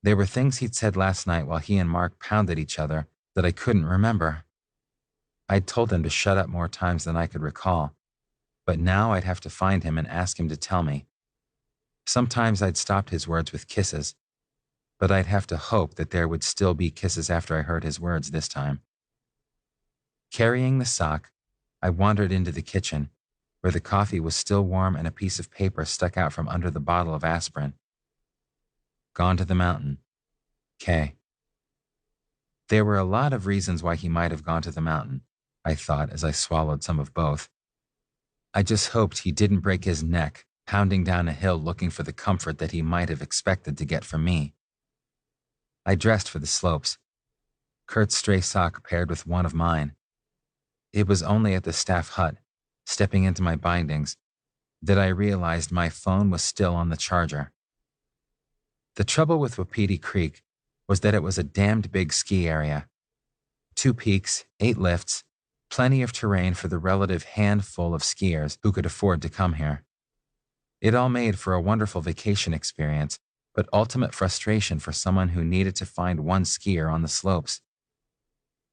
Speaker 2: There were things he'd said last night while he and Mark pounded each other that I couldn't remember. I'd told him to shut up more times than I could recall, but now I'd have to find him and ask him to tell me. Sometimes I'd stopped his words with kisses, but I'd have to hope that there would still be kisses after I heard his words this time. Carrying the sock, I wandered into the kitchen, where the coffee was still warm and a piece of paper stuck out from under the bottle of aspirin. Gone to the mountain. K. There were a lot of reasons why he might have gone to the mountain, I thought as I swallowed some of both. I just hoped he didn't break his neck pounding down a hill looking for the comfort that he might have expected to get from me. I dressed for the slopes, Kurt's stray sock paired with one of mine. It was only at the staff hut, stepping into my bindings, that I realized my phone was still on the charger. The trouble with Wapiti Creek was that it was a damned big ski area. 2 peaks, 8 lifts, plenty of terrain for the relative handful of skiers who could afford to come here. It all made for a wonderful vacation experience, but ultimate frustration for someone who needed to find one skier on the slopes.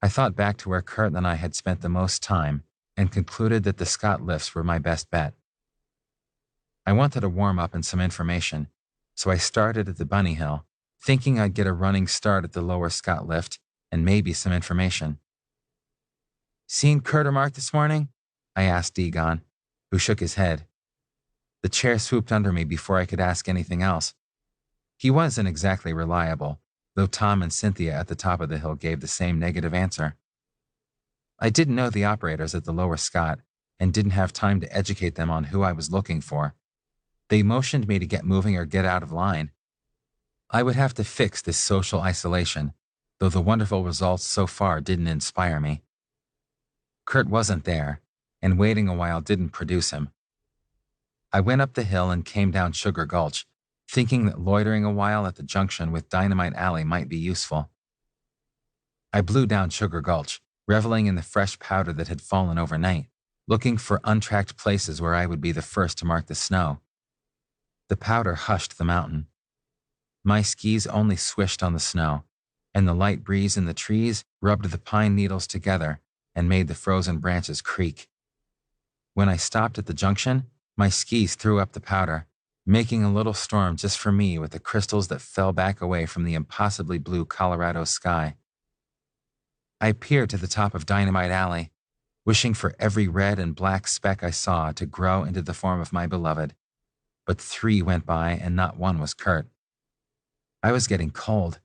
Speaker 2: I thought back to where Kurt and I had spent the most time and concluded that the Scott lifts were my best bet. I wanted a warm-up and some information, so I started at the Bunny Hill, thinking I'd get a running start at the lower Scott lift and maybe some information. "Seen Kurt or Mark this morning?" I asked Egon, who shook his head. The chair swooped under me before I could ask anything else. He wasn't exactly reliable, though Tom and Cynthia at the top of the hill gave the same negative answer. I didn't know the operators at the lower Scott and didn't have time to educate them on who I was looking for. They motioned me to get moving or get out of line. I would have to fix this social isolation, though the wonderful results so far didn't inspire me. Kurt wasn't there, and waiting a while didn't produce him. I went up the hill and came down Sugar Gulch, thinking that loitering a while at the junction with Dynamite Alley might be useful. I blew down Sugar Gulch, reveling in the fresh powder that had fallen overnight, looking for untracked places where I would be the first to mark the snow. The powder hushed the mountain. My skis only swished on the snow, and the light breeze in the trees rubbed the pine needles together and made the frozen branches creak. When I stopped at the junction, my skis threw up the powder, making a little storm just for me with the crystals that fell back away from the impossibly blue Colorado sky. I peered to the top of Dynamite Alley, wishing for every red and black speck I saw to grow into the form of my beloved, but 3 went by and not one was Kurt. I was getting cold,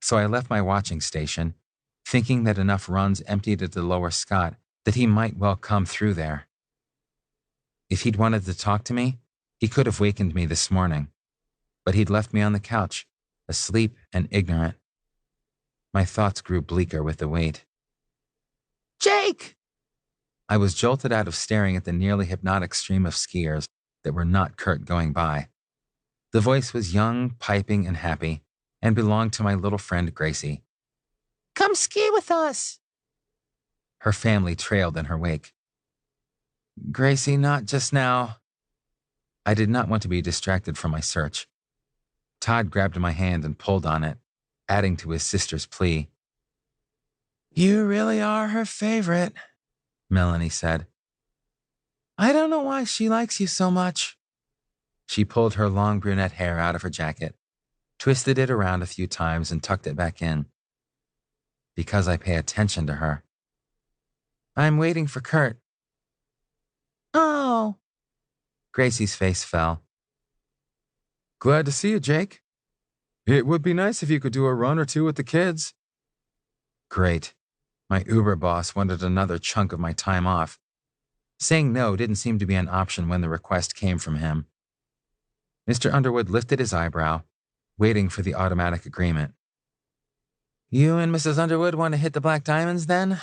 Speaker 2: so I left my watching station, thinking that enough runs emptied at the lower Scott that he might well come through there. If he'd wanted to talk to me, he could have wakened me this morning, but he'd left me on the couch, asleep and ignorant. My thoughts grew bleaker with the weight. "Jake!" I was jolted out of staring at the nearly hypnotic stream of skiers that were not Kurt going by. The voice was young, piping, and happy, and belonged to my little friend Gracie. "Come ski with us!" Her family trailed in her wake. "Gracie, not just now." I did not want to be distracted from my search. Todd grabbed my hand and pulled on it, adding to his sister's plea. "You really are her favorite," Melanie said. "I don't know why she likes you so much." She pulled her long brunette hair out of her jacket, twisted it around a few times and tucked it back in. "Because I pay attention to her." "I'm waiting for Kurt." "Oh." Gracie's face fell.
Speaker 1: Glad to see you, Jake. It would be nice if you could do a run or two with the kids.
Speaker 2: Great. My Uber boss wanted another chunk of my time off. Saying no didn't seem to be an option when the request came from him. Mr. Underwood lifted his eyebrow, waiting for the automatic agreement. You and Mrs. Underwood want to hit the Black Diamonds, then?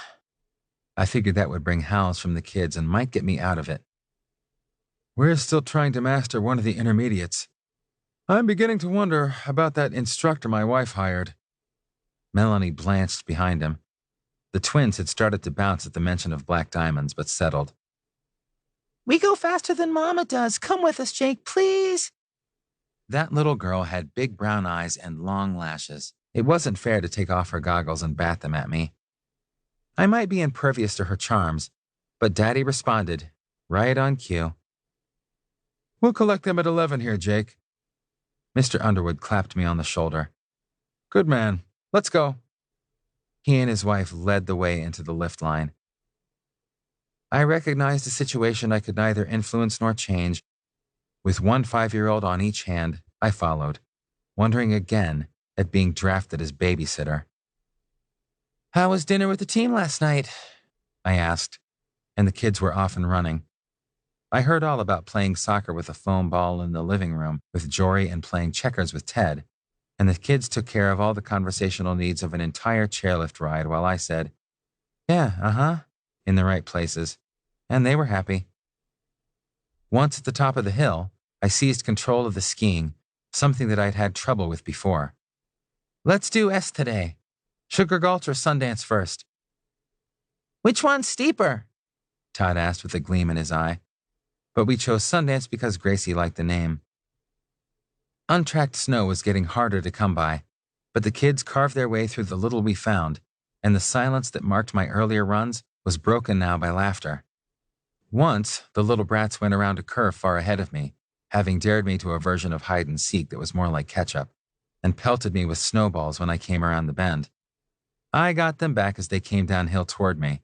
Speaker 2: I figured that would bring howls from the kids and might get me out of it.
Speaker 1: We're still trying to master one of the intermediates. I'm beginning to wonder about that instructor my wife hired.
Speaker 2: Melanie blanched behind him. The twins had started to bounce at the mention of Black Diamonds, but settled.
Speaker 3: We go faster than Mama does. Come with us, Jake, please.
Speaker 2: That little girl had big brown eyes and long lashes. It wasn't fair to take off her goggles and bat them at me. I might be impervious to her charms, but Daddy responded, right on cue.
Speaker 1: We'll collect them at 11 here, Jake.
Speaker 2: Mr. Underwood clapped me on the shoulder.
Speaker 1: Good man. Let's go.
Speaker 2: He and his wife led the way into the lift line. I recognized a situation I could neither influence nor change. With one 5-year-old on each hand, I followed, wondering again at being drafted as babysitter. How was dinner with the team last night? I asked, and the kids were off and running. I heard all about playing soccer with a foam ball in the living room with Jory and playing checkers with Ted, and the kids took care of all the conversational needs of an entire chairlift ride while I said, yeah, in the right places, and they were happy. Once at the top of the hill, I seized control of the skiing, something that I'd had trouble with before. Let's do S today. Sugar Gulch or Sundance first? Which one's steeper? Todd asked with a gleam in his eye. But we chose Sundance because Gracie liked the name. Untracked snow was getting harder to come by, but the kids carved their way through the little we found, and the silence that marked my earlier runs was broken now by laughter. Once, the little brats went around a curve far ahead of me, having dared me to a version of hide and seek that was more like catch-up, and pelted me with snowballs when I came around the bend. I got them back as they came downhill toward me.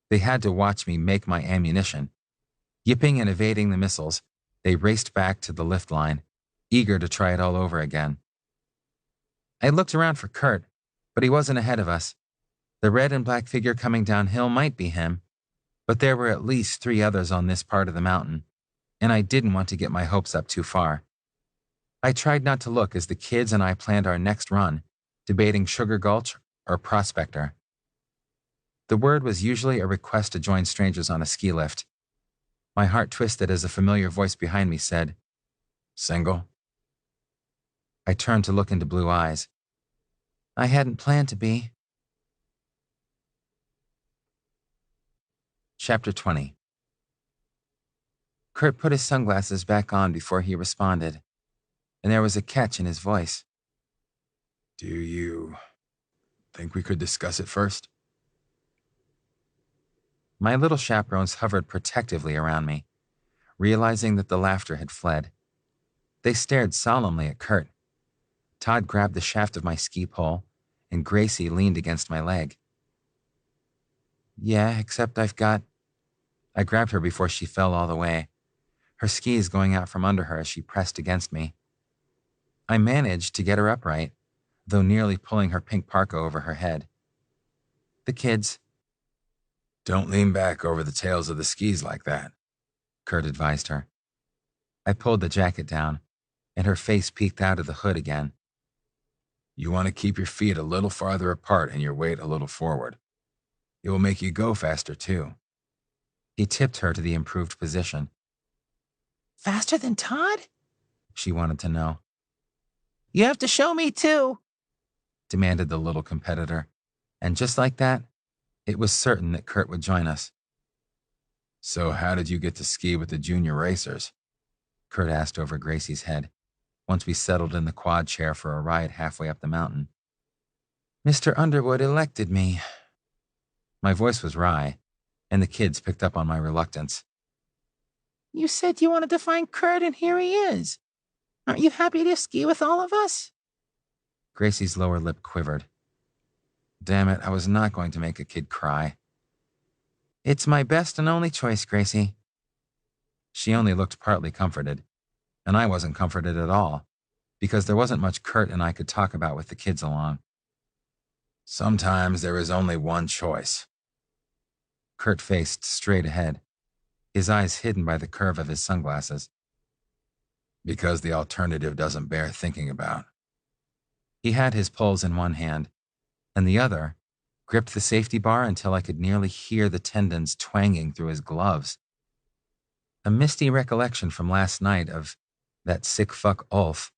Speaker 2: They had to watch me make my ammunition. Yipping and evading the missiles, they raced back to the lift line, eager to try it all over again. I looked around for Kurt, but he wasn't ahead of us. The red and black figure coming downhill might be him, but there were at least 3 others on this part of the mountain, and I didn't want to get my hopes up too far. I tried not to look as the kids and I planned our next run, debating Sugar Gulch or Prospector. The word was usually a request to join strangers on a ski lift. My heart twisted as a familiar voice behind me said, Single? I turned to look into blue eyes. I hadn't planned to be. Chapter 20. Kurt put his sunglasses back on before he responded, and there was a catch in his voice.
Speaker 1: Do you think we could discuss it first?
Speaker 2: My little chaperones hovered protectively around me, realizing that the laughter had fled. They stared solemnly at Kurt. Todd grabbed the shaft of my ski pole, and Gracie leaned against my leg. Yeah, except I grabbed her before she fell all the way, her skis going out from under her as she pressed against me. I managed to get her upright, though nearly pulling her pink parka over her head. The kids...
Speaker 1: Don't lean back over the tails of the skis like that,
Speaker 2: Kurt advised her. I pulled the jacket down, and her face peeked out of the hood again.
Speaker 1: You want to keep your feet a little farther apart and your weight a little forward. It will make you go faster, too.
Speaker 2: He tipped her to the improved position.
Speaker 3: Faster than Todd?
Speaker 2: She wanted to know.
Speaker 3: You have to show me, too,
Speaker 2: demanded the little competitor. And just like that, it was certain that Kurt would join us.
Speaker 1: So how did you get to ski with the junior racers?
Speaker 2: Kurt asked over Gracie's head, once we settled in the quad chair for a ride halfway up the mountain. Mr. Underwood elected me. My voice was wry, and the kids picked up on my reluctance.
Speaker 3: You said you wanted to find Kurt, and here he is. Aren't you happy to ski with all of us?
Speaker 2: Gracie's lower lip quivered. Damn it, I was not going to make a kid cry. It's my best and only choice, Gracie. She only looked partly comforted, and I wasn't comforted at all, because there wasn't much Kurt and I could talk about with the kids along.
Speaker 3: Sometimes there is only one choice.
Speaker 2: Kurt faced straight ahead, his eyes hidden by the curve of his sunglasses.
Speaker 3: Because the alternative doesn't bear thinking about.
Speaker 2: He had his poles in one hand, and the other gripped the safety bar until I could nearly hear the tendons twanging through his gloves. A misty recollection from last night of that sick fuck Ulf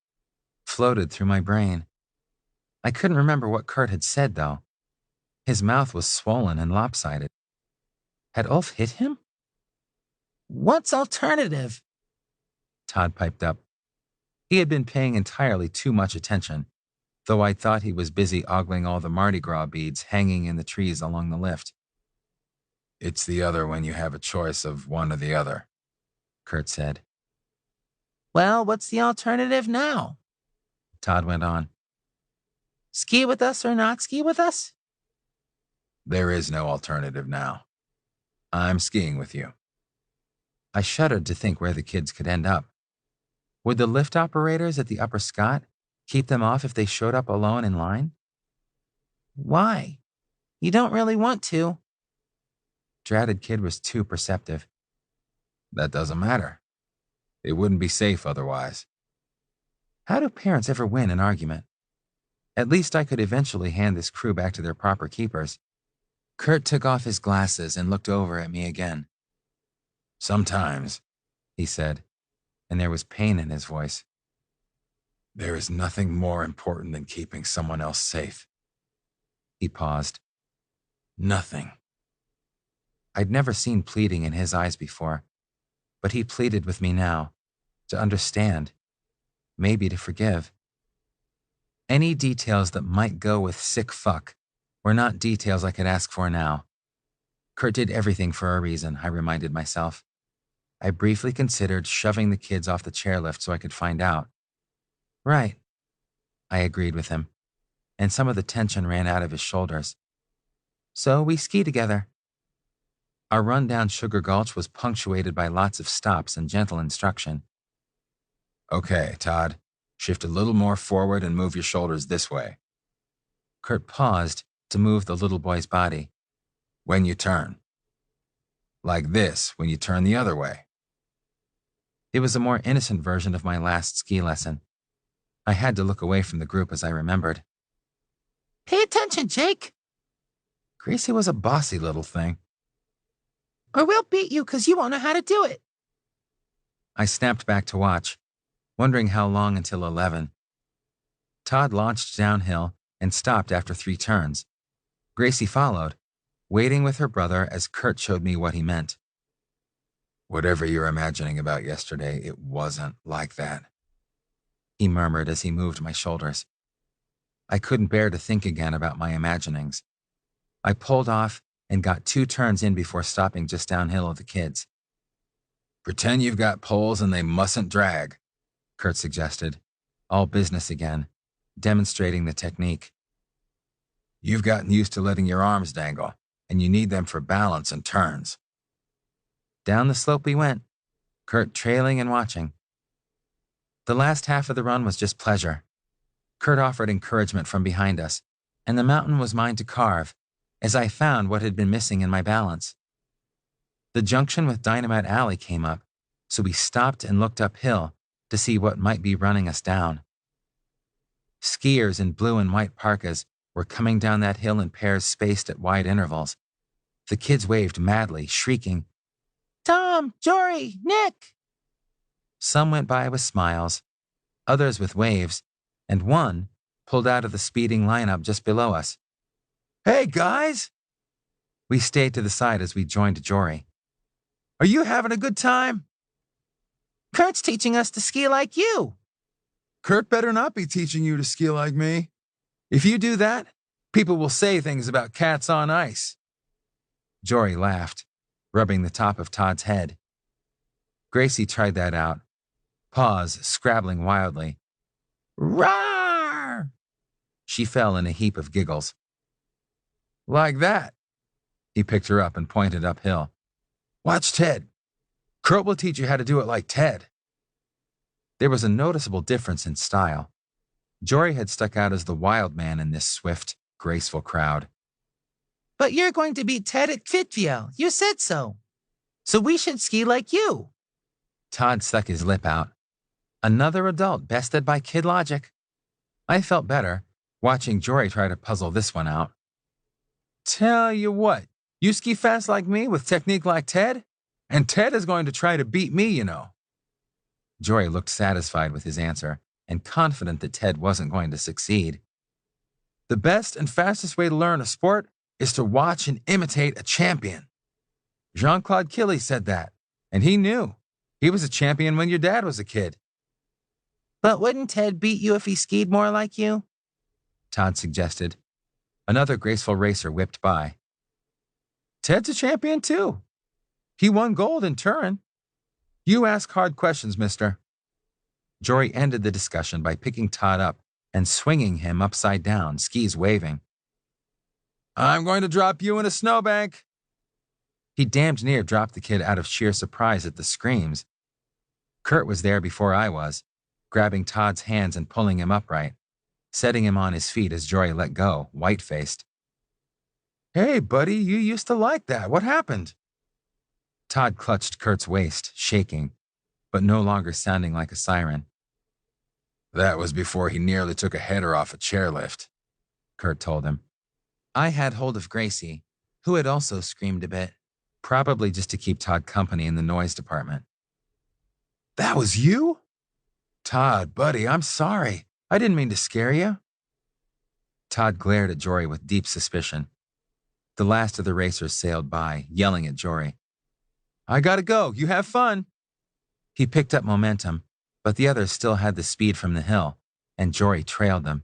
Speaker 2: floated through my brain. I couldn't remember what Kurt had said, though. His mouth was swollen and lopsided. Had Ulf hit him?
Speaker 4: What's alternative?
Speaker 2: Todd piped up. He had been paying entirely too much attention, though I thought he was busy ogling all the Mardi Gras beads hanging in the trees along the lift.
Speaker 3: It's the other when you have a choice of one or the other,
Speaker 2: Kurt said.
Speaker 4: Well, what's the alternative now?
Speaker 2: Todd went on.
Speaker 4: Ski with us or not ski with us?
Speaker 3: There is no alternative now. I'm skiing with you.
Speaker 2: I shuddered to think where the kids could end up. Would the lift operators at the Upper Scott keep them off if they showed up alone in line?
Speaker 4: Why? You don't really want to.
Speaker 2: Dratted kid was too perceptive.
Speaker 3: That doesn't matter. It wouldn't be safe otherwise.
Speaker 2: How do parents ever win an argument? At least I could eventually hand this crew back to their proper keepers. Kurt took off his glasses and looked over at me again.
Speaker 3: Sometimes,
Speaker 2: he said, and there was pain in his voice.
Speaker 3: There is nothing more important than keeping someone else safe.
Speaker 2: He paused.
Speaker 3: Nothing.
Speaker 2: I'd never seen pleading in his eyes before, but he pleaded with me now, to understand, maybe to forgive. Any details that might go with sick fuck were not details I could ask for now. Kurt did everything for a reason, I reminded myself. I briefly considered shoving the kids off the chairlift so I could find out. Right, I agreed with him, and some of the tension ran out of his shoulders. So we ski together. Our run down Sugar Gulch was punctuated by lots of stops and gentle instruction.
Speaker 3: Okay, Todd, shift a little more forward and move your shoulders this way.
Speaker 2: Kurt paused to move the little boy's body.
Speaker 3: When you turn. Like this when you turn the other way.
Speaker 2: It was a more innocent version of my last ski lesson. I had to look away from the group as I remembered.
Speaker 4: Pay attention, Jake.
Speaker 3: Gracie was a bossy little thing.
Speaker 4: Or we'll beat you because you won't know how to do it.
Speaker 2: I snapped back to watch, wondering how long until 11. Todd launched downhill and stopped after 3 turns. Gracie followed, waiting with her brother as Kurt showed me what he meant.
Speaker 3: Whatever you're imagining about yesterday, it wasn't like that,
Speaker 2: he murmured as he moved my shoulders. I couldn't bear to think again about my imaginings. I pulled off and got 2 turns in before stopping just downhill of the kids.
Speaker 3: Pretend you've got poles and they mustn't drag,
Speaker 2: Kurt suggested, all business again, demonstrating the technique.
Speaker 3: You've gotten used to letting your arms dangle, and you need them for balance and turns.
Speaker 2: Down the slope we went, Kurt trailing and watching. The last half of the run was just pleasure. Kurt offered encouragement from behind us, and the mountain was mine to carve, as I found what had been missing in my balance. The junction with Dynamite Alley came up, so we stopped and looked uphill to see what might be running us down. Skiers in blue and white parkas were coming down that hill in pairs spaced at wide intervals. The kids waved madly, shrieking,
Speaker 4: Tom, Jory, Nick.
Speaker 2: Some went by with smiles, others with waves, and one pulled out of the speeding lineup just below us.
Speaker 3: Hey, guys!
Speaker 2: We stayed to the side as we joined Jory.
Speaker 3: Are you having a good time?
Speaker 4: Kurt's teaching us to ski like you.
Speaker 3: Kurt better not be teaching you to ski like me. If you do that, people will say things about cats on ice.
Speaker 2: Jory laughed, rubbing the top of Todd's head. Gracie tried that out. Paws scrabbling wildly.
Speaker 4: Roar!
Speaker 2: She fell in a heap of giggles.
Speaker 3: Like that.
Speaker 2: He picked her up and pointed uphill.
Speaker 3: Watch Ted. Kurt will teach you how to do it like Ted.
Speaker 2: There was a noticeable difference in style. Jory had stuck out as the wild man in this swift, graceful crowd.
Speaker 4: But you're going to beat Ted at Fitville. You said so. So we should ski like you.
Speaker 2: Todd stuck his lip out. Another adult bested by kid logic. I felt better watching Jory try to puzzle this one out.
Speaker 1: Tell you what, you ski fast like me with technique like Ted? And Ted is going to try to beat me, you know.
Speaker 2: Jory looked satisfied with his answer and confident that Ted wasn't going to succeed.
Speaker 1: The best and fastest way to learn a sport is to watch and imitate a champion. Jean-Claude Killy said that, and he knew. He was a champion when your dad was a kid.
Speaker 4: But wouldn't Ted beat you if he skied more like you?
Speaker 2: Todd suggested. Another graceful racer whipped by.
Speaker 1: Ted's a champion too. He won gold in Turin. You ask hard questions, mister.
Speaker 2: Jory ended the discussion by picking Todd up and swinging him upside down, skis waving.
Speaker 1: I'm going to drop you in a snowbank.
Speaker 2: He damned near dropped the kid out of sheer surprise at the screams. Kurt was there before I was, grabbing Todd's hands and pulling him upright, setting him on his feet as Jory let go, white-faced.
Speaker 1: Hey, buddy, you used to like that. What happened?
Speaker 2: Todd clutched Kurt's waist, shaking, but no longer sounding like a siren.
Speaker 1: That was before he nearly took a header off a chairlift,
Speaker 2: Kurt told him.
Speaker 4: I had hold of Gracie, who had also screamed a bit.
Speaker 2: Probably just to keep Todd company in the noise department.
Speaker 1: That was you? Todd, buddy, I'm sorry. I didn't mean to scare you.
Speaker 2: Todd glared at Jory with deep suspicion. The last of the racers sailed by, yelling at Jory.
Speaker 1: I gotta go. You have fun.
Speaker 2: He picked up momentum, but the others still had the speed from the hill, and Jory trailed them.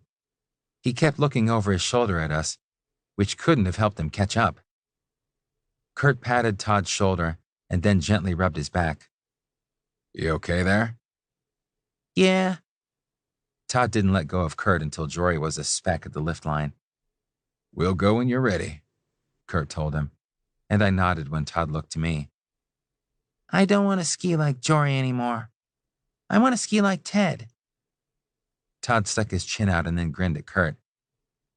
Speaker 2: He kept looking over his shoulder at us, which couldn't have helped him catch up. Kurt patted Todd's shoulder and then gently rubbed his back.
Speaker 1: You okay there?
Speaker 4: Yeah.
Speaker 2: Todd didn't let go of Kurt until Jory was a speck at the lift line.
Speaker 1: We'll go when you're ready,
Speaker 2: Kurt told him, and I nodded when Todd looked to me.
Speaker 4: I don't want to ski like Jory anymore. I want to ski like Ted.
Speaker 2: Todd stuck his chin out and then grinned at Kurt.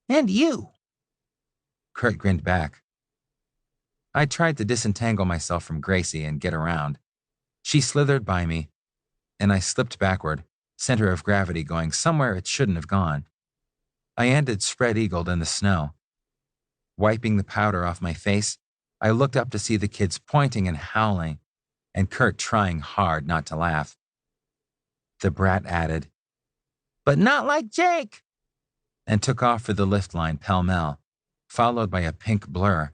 Speaker 4: And you.
Speaker 2: Kurt grinned back. I tried to disentangle myself from Gracie and get around. She slithered by me, and I slipped backward, center of gravity going somewhere it shouldn't have gone. I ended spread-eagled in the snow. Wiping the powder off my face, I looked up to see the kids pointing and howling, and Kurt trying hard not to laugh. The brat added,
Speaker 4: But not like Jake,
Speaker 2: and took off for the lift line pell-mell, followed by a pink blur.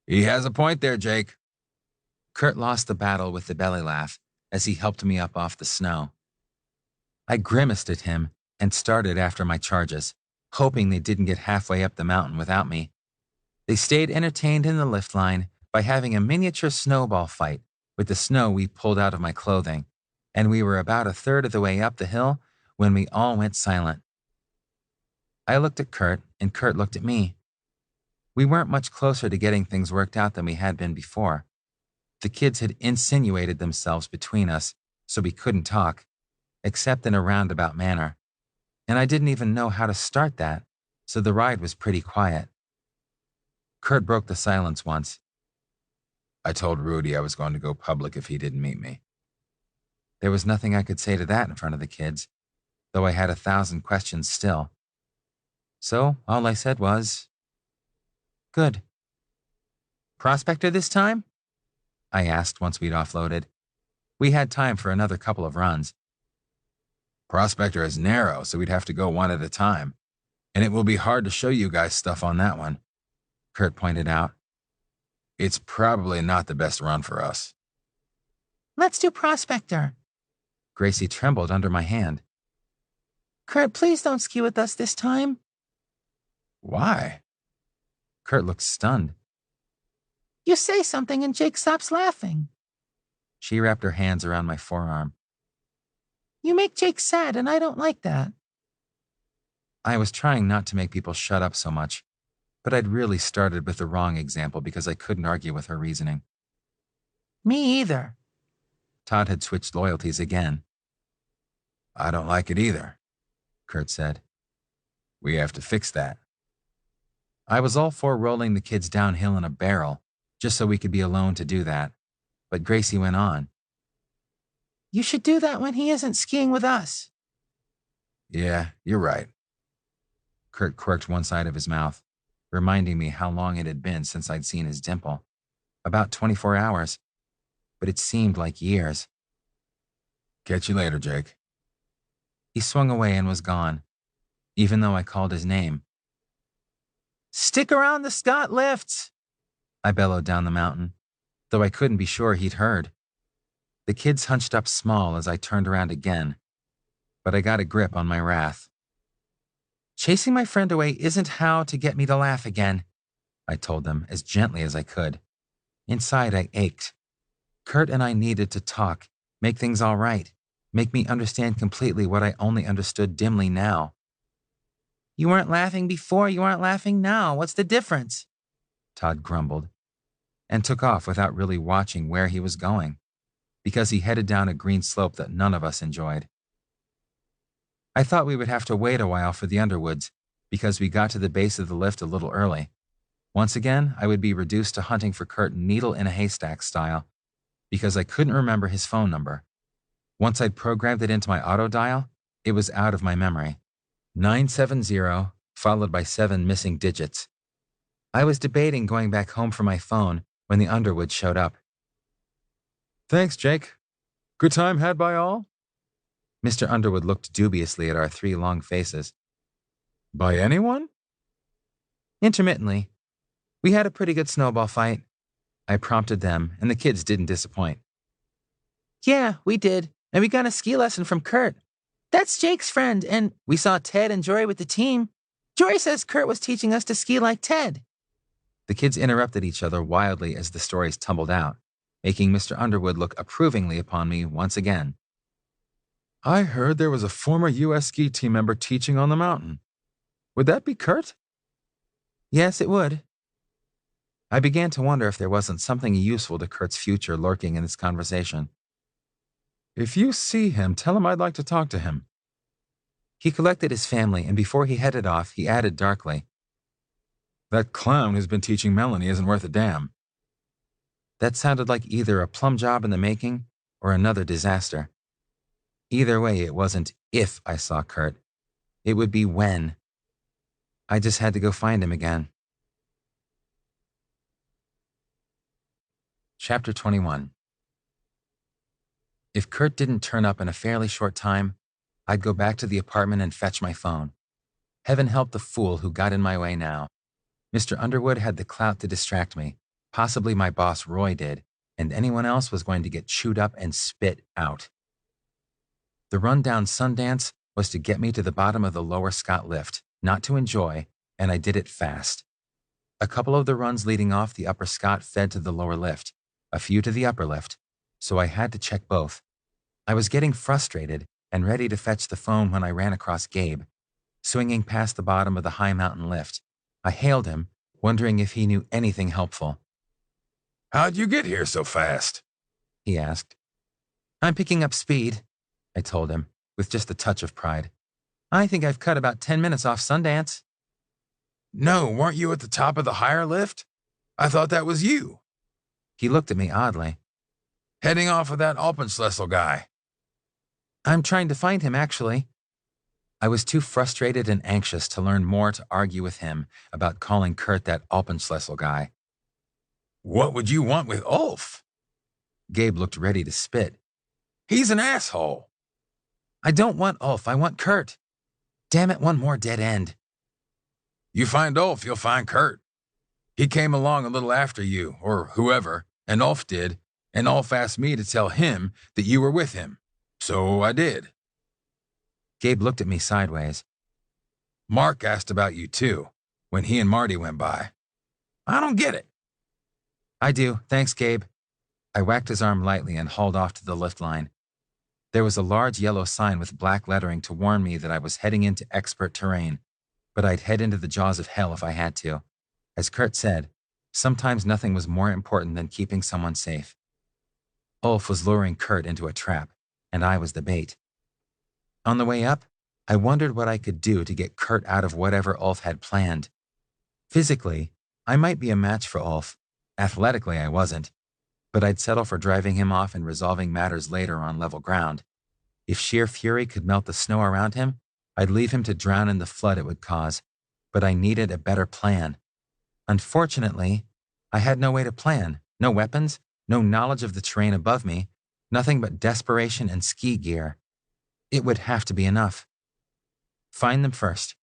Speaker 1: He has a point there, Jake.
Speaker 2: Kurt lost the battle with the belly laugh as he helped me up off the snow. I grimaced at him and started after my charges, hoping they didn't get halfway up the mountain without me. They stayed entertained in the lift line by having a miniature snowball fight with the snow we pulled out of my clothing, and we were about a third of the way up the hill when we all went silent. I looked at Kurt, and Kurt looked at me. We weren't much closer to getting things worked out than we had been before. The kids had insinuated themselves between us, so we couldn't talk, except in a roundabout manner. And I didn't even know how to start that, so the ride was pretty quiet. Kurt broke the silence once.
Speaker 1: I told Rudy I was going to go public if he didn't meet me.
Speaker 2: There was nothing I could say to that in front of the kids, though I had 1,000 questions still. So all I said was, "Good." "Prospector this time?" I asked once we'd offloaded. We had time for another couple of runs.
Speaker 1: Prospector is narrow, so we'd have to go one at a time. And it will be hard to show you guys stuff on that one,
Speaker 2: Kurt pointed out.
Speaker 1: It's probably not the best run for us.
Speaker 4: Let's do Prospector.
Speaker 2: Gracie trembled under my hand.
Speaker 4: Kurt, please don't ski with us this time.
Speaker 1: Why?
Speaker 2: Kurt looked stunned.
Speaker 4: You say something and Jake stops laughing.
Speaker 2: She wrapped her hands around my forearm.
Speaker 4: You make Jake sad, and I don't like that.
Speaker 2: I was trying not to make people shut up so much, but I'd really started with the wrong example because I couldn't argue with her reasoning.
Speaker 4: Me either.
Speaker 2: Todd had switched loyalties again.
Speaker 1: I don't like it either,
Speaker 2: Kurt said.
Speaker 1: We have to fix that.
Speaker 2: I was all for rolling the kids downhill in a barrel, just so we could be alone to do that. But Gracie went on.
Speaker 4: You should do that when he isn't skiing with us.
Speaker 3: Yeah, you're right.
Speaker 2: Kurt quirked one side of his mouth, reminding me how long it had been since I'd seen his dimple. About 24 hours, but it seemed like years.
Speaker 3: Catch you later, Jake.
Speaker 2: He swung away and was gone, even though I called his name.
Speaker 4: Stick around the Scott lifts,
Speaker 2: I bellowed down the mountain, though I couldn't be sure he'd heard. The kids hunched up small as I turned around again, but I got a grip on my wrath.
Speaker 4: Chasing my friend away isn't how to get me to laugh again,
Speaker 2: I told them as gently as I could. Inside, I ached. Kurt and I needed to talk, make things all right, make me understand completely what I only understood dimly now.
Speaker 4: You weren't laughing before, you aren't laughing now. What's the difference?
Speaker 2: Todd grumbled, and took off without really watching where he was going, because he headed down a green slope that none of us enjoyed. I thought we would have to wait a while for the Underwoods, because we got to the base of the lift a little early. Once again, I would be reduced to hunting for Kurt needle in a haystack style, because I couldn't remember his phone number. Once I'd programmed it into my auto dial, it was out of my memory. 970, followed by 7 missing digits. I was debating going back home for my phone when the Underwood showed up.
Speaker 1: Thanks, Jake. Good time had by all?
Speaker 2: Mr. Underwood looked dubiously at our 3 long faces.
Speaker 1: By anyone?
Speaker 2: Intermittently. We had a pretty good snowball fight. I prompted them, and the kids didn't disappoint.
Speaker 4: Yeah, we did. And we got a ski lesson from Kurt. That's Jake's friend, and we saw Ted and Jory with the team. Jory says Kurt was teaching us to ski like Ted.
Speaker 2: The kids interrupted each other wildly as the stories tumbled out, making Mr. Underwood look approvingly upon me once again.
Speaker 1: I heard there was a former U.S. ski team member teaching on the mountain. Would that be Kurt?
Speaker 2: Yes, it would. I began to wonder if there wasn't something useful to Kurt's future lurking in this conversation.
Speaker 1: If you see him, tell him I'd like to talk to him.
Speaker 2: He collected his family, and before he headed off, he added darkly,
Speaker 1: That clown who's been teaching Melanie isn't worth a damn.
Speaker 2: That sounded like either a plum job in the making or another disaster. Either way, it wasn't if I saw Kurt. It would be when. I just had to go find him again. Chapter 21. If Kurt didn't turn up in a fairly short time, I'd go back to the apartment and fetch my phone. Heaven help the fool who got in my way now. Mr. Underwood had the clout to distract me. Possibly my boss Roy did, and anyone else was going to get chewed up and spit out. The run down Sundance was to get me to the bottom of the lower Scott lift, not to enjoy, and I did it fast. A couple of the runs leading off the upper Scott fed to the lower lift, a few to the upper lift, so I had to check both. I was getting frustrated and ready to fetch the phone when I ran across Gabe, swinging past the bottom of the high mountain lift. I hailed him, wondering if he knew anything helpful.
Speaker 3: How'd you get here so fast?
Speaker 2: He asked. I'm picking up speed, I told him, with just a touch of pride. I think I've cut about 10 minutes off Sundance.
Speaker 3: No, weren't you at the top of the higher lift? I thought that was you.
Speaker 2: He looked at me oddly.
Speaker 3: Heading off with that Alpenschlessel guy.
Speaker 2: I'm trying to find him, actually. I was too frustrated and anxious to learn more to argue with him about calling Kurt that Alpenschlessel guy.
Speaker 3: What would you want with Ulf?
Speaker 2: Gabe looked ready to spit.
Speaker 3: He's an asshole.
Speaker 2: I don't want Ulf, I want Kurt. Damn it, one more dead end.
Speaker 3: You find Ulf, you'll find Kurt. He came along a little after you, or whoever, and Ulf did, and Ulf asked me to tell him that you were with him. So I did.
Speaker 2: Gabe looked at me sideways.
Speaker 3: Mark asked about you too, when he and Marty went by. I don't get it.
Speaker 2: I do, thanks, Gabe. I whacked his arm lightly and hauled off to the lift line. There was a large yellow sign with black lettering to warn me that I was heading into expert terrain, but I'd head into the jaws of hell if I had to. As Kurt said, sometimes nothing was more important than keeping someone safe. Ulf was luring Kurt into a trap, and I was the bait. On the way up, I wondered what I could do to get Kurt out of whatever Ulf had planned. Physically, I might be a match for Ulf. Athletically, I wasn't. But I'd settle for driving him off and resolving matters later on level ground. If sheer fury could melt the snow around him, I'd leave him to drown in the flood it would cause. But I needed a better plan. Unfortunately, I had no way to plan. No weapons, no knowledge of the terrain above me, nothing but desperation and ski gear. It would have to be enough. Find them first.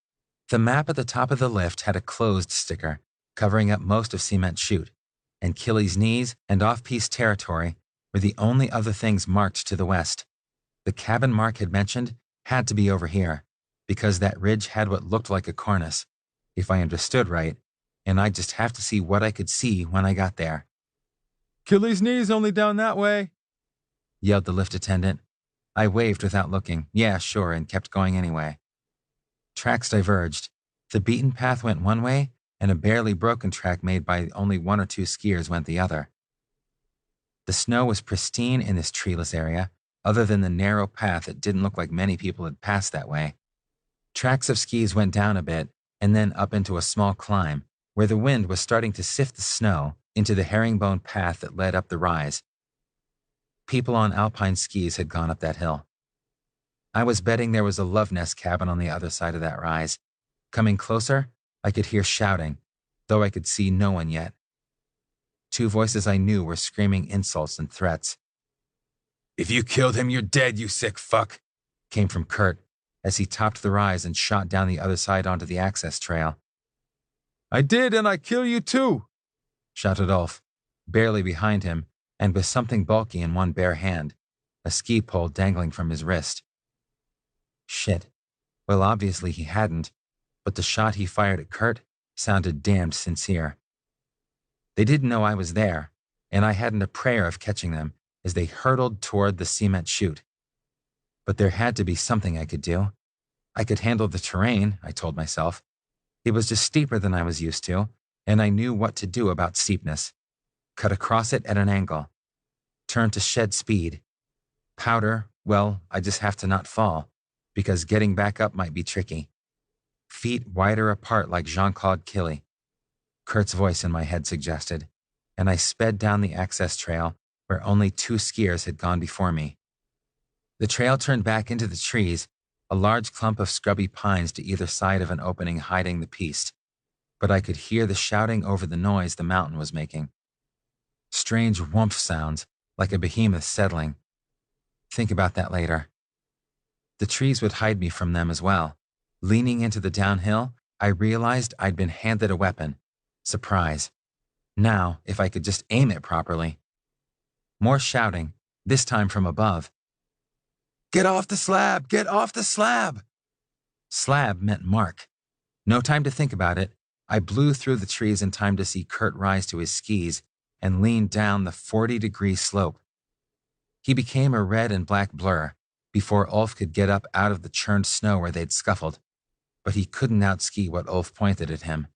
Speaker 2: The map at the top of the lift had a closed sticker, covering up most of Cement Chute, and Killy's Knees and off-piste territory were the only other things marked to the west. The cabin Mark had mentioned had to be over here, because that ridge had what looked like a cornice, if I understood right, and I'd just have to see what I could see when I got there.
Speaker 1: Killy's Knees only down that way,
Speaker 2: yelled the lift attendant. I waved without looking. Yeah, sure, and kept going anyway. Tracks diverged. The beaten path went one way, and a barely broken track made by only one or two skiers went the other. The snow was pristine in this treeless area, other than the narrow path that didn't look like many people had passed that way. Tracks of skis went down a bit, and then up into a small climb, where the wind was starting to sift the snow into the herringbone path that led up the rise. People on alpine skis had gone up that hill. I was betting there was a Love Nest cabin on the other side of that rise. Coming closer, I could hear shouting, though I could see no one yet. Two voices I knew were screaming insults and threats.
Speaker 3: "If you killed him, you're dead, you sick fuck,"
Speaker 2: came from Kurt as he topped the rise and shot down the other side onto the access trail.
Speaker 1: "I did, and I kill you too,"
Speaker 2: shouted Ulf, barely behind him and with something bulky in one bare hand, a ski pole dangling from his wrist. Shit. Well, obviously he hadn't, but the shot he fired at Kurt sounded damned sincere. They didn't know I was there, and I hadn't a prayer of catching them as they hurtled toward the Cement Chute. But there had to be something I could do. I could handle the terrain, I told myself. It was just steeper than I was used to, and I knew what to do about steepness. Cut across it at an angle. Turn to shed speed. Powder, well, I just have to not fall, because getting back up might be tricky. Feet wider apart like Jean-Claude Killy, Kurt's voice in my head suggested, and I sped down the access trail where only two skiers had gone before me. The trail turned back into the trees, a large clump of scrubby pines to either side of an opening hiding the piste, but I could hear the shouting over the noise the mountain was making. Strange whoomph sounds, like a behemoth settling. Think about that later. The trees would hide me from them as well. Leaning into the downhill, I realized I'd been handed a weapon. Surprise. Now, if I could just aim it properly. More shouting, this time from above.
Speaker 3: "Get off the slab! Get off the slab!"
Speaker 2: Slab meant Mark. No time to think about it. I blew through the trees in time to see Kurt rise to his skis and lean down the 40-degree slope. He became a red and black blur before Ulf could get up out of the churned snow where they'd scuffled, but he couldn't outski what Ulf pointed at him.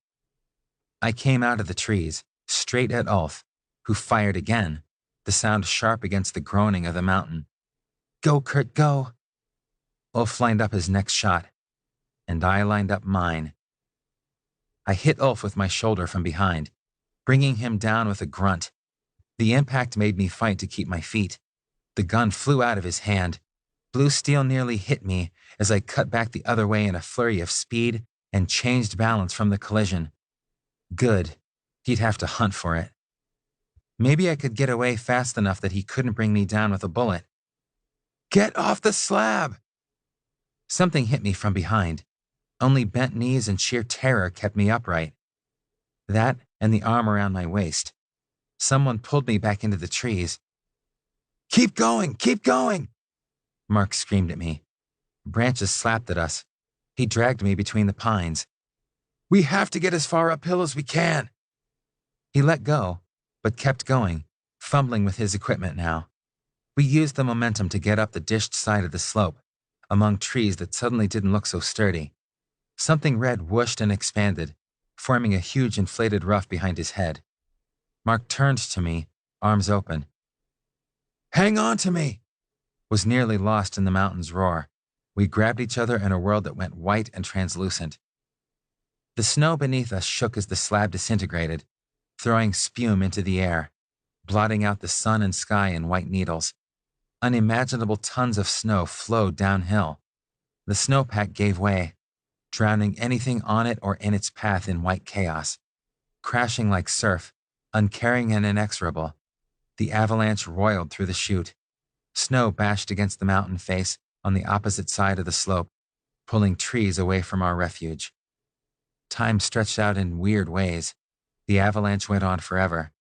Speaker 2: I came out of the trees, straight at Ulf, who fired again, the sound sharp against the groaning of the mountain. "Go, Kurt, go!" Ulf lined up his next shot, and I lined up mine. I hit Ulf with my shoulder from behind, bringing him down with a grunt. The impact made me fight to keep my feet. The gun flew out of his hand. Blue steel nearly hit me as I cut back the other way in a flurry of speed and changed balance from the collision. Good. He'd have to hunt for it. Maybe I could get away fast enough that he couldn't bring me down with a bullet.
Speaker 3: "Get off the slab!"
Speaker 2: Something hit me from behind. Only bent knees and sheer terror kept me upright. That and the arm around my waist. Someone pulled me back into the trees.
Speaker 3: "Keep going! Keep going!"
Speaker 2: Mark screamed at me. Branches slapped at us. He dragged me between the pines.
Speaker 3: "We have to get as far uphill as we can."
Speaker 2: He let go, but kept going, fumbling with his equipment now. We used the momentum to get up the dished side of the slope, among trees that suddenly didn't look so sturdy. Something red whooshed and expanded, forming a huge inflated ruff behind his head. Mark turned to me, arms open.
Speaker 3: "Hang on to me!"
Speaker 2: Was nearly lost in the mountain's roar. We grabbed each other in a world that went white and translucent. The snow beneath us shook as the slab disintegrated, throwing spume into the air, blotting out the sun and sky in white needles. Unimaginable tons of snow flowed downhill. The snowpack gave way, drowning anything on it or in its path in white chaos. Crashing like surf, uncaring and inexorable, the avalanche roiled through the chute. Snow bashed against the mountain face on the opposite side of the slope, pulling trees away from our refuge. Time stretched out in weird ways. The avalanche went on forever,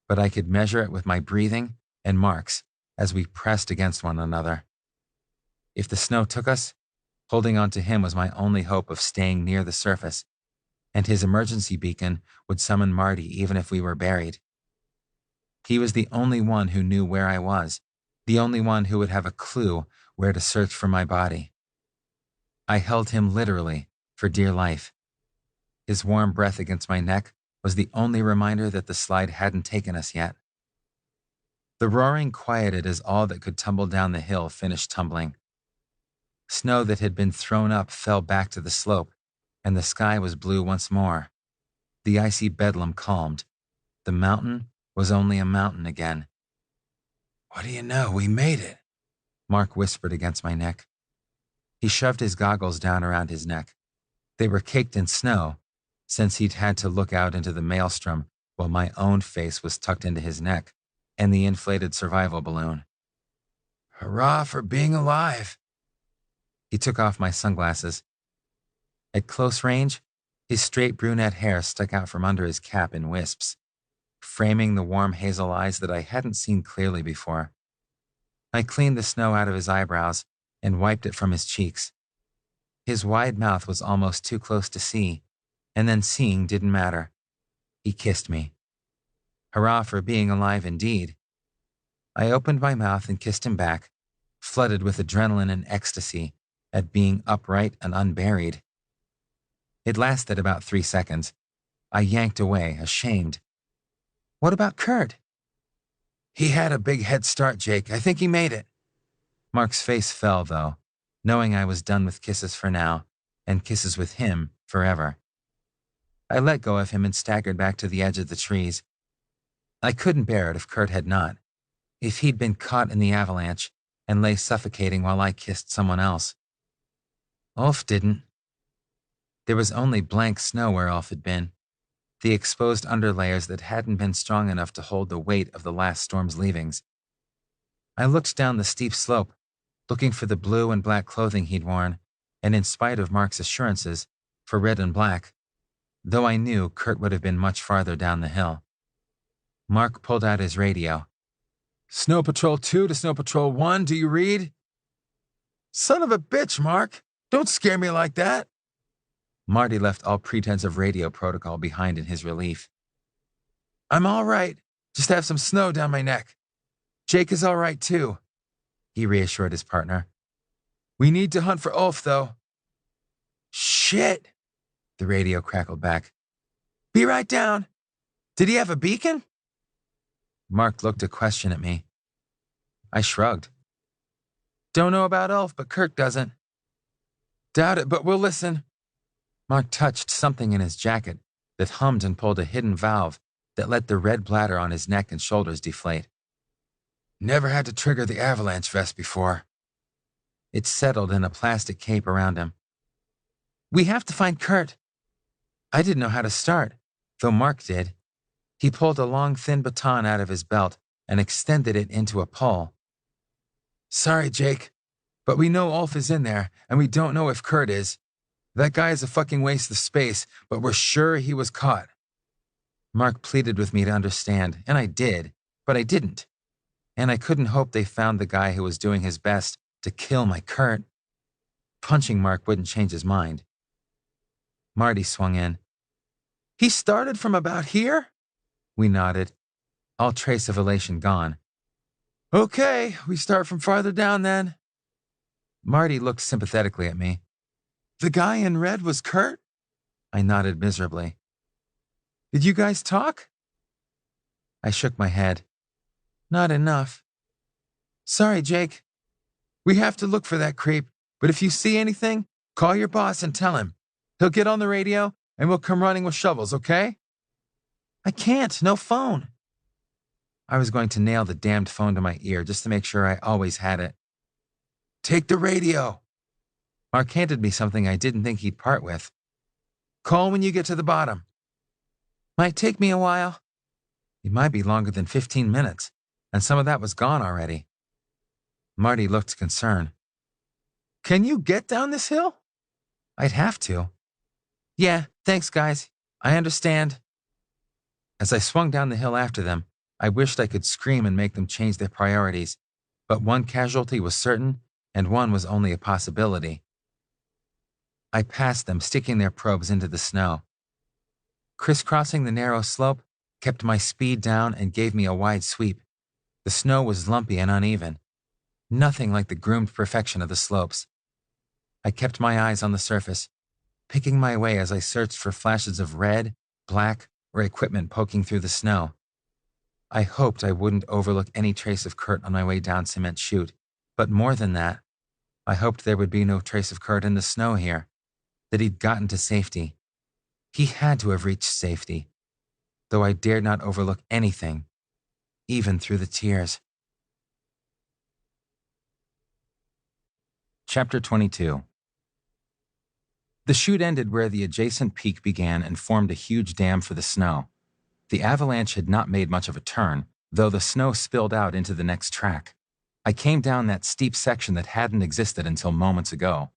Speaker 2: but I could measure it with my breathing and Mark's as we pressed against one another. If the snow took us, holding on to him was my only hope of staying near the surface, and his emergency beacon would summon Marty even if we were buried. He was the only one who knew where I was, the only one who would have a clue where to search for my body. I held him literally for dear life. His warm breath against my neck was the only reminder that the slide hadn't taken us yet. The roaring quieted as all that could tumble down the hill finished tumbling. Snow that had been thrown up fell back to the slope, and the sky was blue once more. The icy bedlam calmed. The mountain was only a mountain again.
Speaker 3: What do you know? We made it,
Speaker 2: Mark whispered against my neck. He shoved his goggles down around his neck. They were caked in snow, since he'd had to look out into the maelstrom while my own face was tucked into his neck and the inflated survival balloon.
Speaker 3: Hurrah for being alive.
Speaker 2: He took off my sunglasses. At close range, his straight brunette hair stuck out from under his cap in wisps, framing the warm hazel eyes that I hadn't seen clearly before. I cleaned the snow out of his eyebrows and wiped it from his cheeks. His wide mouth was almost too close to see, and then seeing didn't matter. He kissed me. Hurrah for being alive indeed. I opened my mouth and kissed him back, flooded with adrenaline and ecstasy at being upright and unburied. It lasted about 3 seconds. I yanked away, ashamed. What about Kurt?
Speaker 3: He had a big head start, Jake. I think he made it.
Speaker 2: Mark's face fell, though, knowing I was done with kisses for now, and kisses with him forever. I let go of him and staggered back to the edge of the trees. I couldn't bear it if Kurt had not, if he'd been caught in the avalanche and lay suffocating while I kissed someone else. Ulf didn't. There was only blank snow where Ulf had been, the exposed underlayers that hadn't been strong enough to hold the weight of the last storm's leavings. I looked down the steep slope, looking for the blue and black clothing he'd worn, and in spite of Mark's assurances, for red and black, though I knew Kurt would have been much farther down the hill. Mark pulled out his radio.
Speaker 3: Snow Patrol 2 to Snow Patrol 1, do you read? Son of a bitch, Mark. Don't scare me like that.
Speaker 2: Marty left all pretense of radio protocol behind in his relief.
Speaker 3: I'm all right. Just have some snow down my neck. Jake is all right, too, he reassured his partner. We need to hunt for Ulf, though. Shit, the radio crackled back. Be right down. Did he have a beacon?
Speaker 2: Mark looked a question at me. I shrugged.
Speaker 3: Don't know about Ulf, but Kirk doesn't. Doubt it, but we'll listen.
Speaker 2: Mark touched something in his jacket that hummed and pulled a hidden valve that let the red bladder on his neck and shoulders deflate.
Speaker 3: Never had to trigger the avalanche vest before.
Speaker 2: It settled in a plastic cape around him.
Speaker 3: We have to find Kurt.
Speaker 2: I didn't know how to start, though Mark did. He pulled a long, thin baton out of his belt and extended it into a pole.
Speaker 3: Sorry, Jake, but we know Ulf is in there, and we don't know if Kurt is. That guy is a fucking waste of space, but we're sure he was caught.
Speaker 2: Mark pleaded with me to understand, and I did, but I didn't. And I couldn't hope they found the guy who was doing his best to kill my Kurt. Punching Mark wouldn't change his mind. Marty swung in.
Speaker 3: He started from about here?
Speaker 2: We nodded, all trace of elation gone.
Speaker 3: Okay, we start from farther down then.
Speaker 2: Marty looked sympathetically at me.
Speaker 3: The guy in red was Kurt?
Speaker 2: I nodded miserably.
Speaker 3: Did you guys talk?
Speaker 2: I shook my head. Not enough.
Speaker 3: Sorry, Jake. We have to look for that creep, but if you see anything, call your boss and tell him. He'll get on the radio, and we'll come running with shovels, okay?
Speaker 4: I can't. No phone.
Speaker 2: I was going to nail the damned phone to my ear just to make sure I always had it.
Speaker 3: Take the radio.
Speaker 2: Mark handed me something I didn't think he'd part with.
Speaker 3: Call when you get to the bottom.
Speaker 4: Might take me a while.
Speaker 2: It might be longer than 15 minutes, and some of that was gone already. Marty looked concerned.
Speaker 3: Can you get down this hill?
Speaker 2: I'd have to.
Speaker 4: Yeah, thanks, guys. I understand.
Speaker 2: As I swung down the hill after them, I wished I could scream and make them change their priorities, but one casualty was certain, and one was only a possibility. I passed them, sticking their probes into the snow. Crisscrossing the narrow slope kept my speed down and gave me a wide sweep. The snow was lumpy and uneven, nothing like the groomed perfection of the slopes. I kept my eyes on the surface, picking my way as I searched for flashes of red, black, or equipment poking through the snow. I hoped I wouldn't overlook any trace of Kurt on my way down Cement Chute, but more than that, I hoped there would be no trace of Kurt in the snow here, that he'd gotten to safety. He had to have reached safety, though I dared not overlook anything, even through the tears. Chapter 22. The chute ended where the adjacent peak began and formed a huge dam for the snow. The avalanche had not made much of a turn, though the snow spilled out into the next track. I came down that steep section that hadn't existed until moments ago.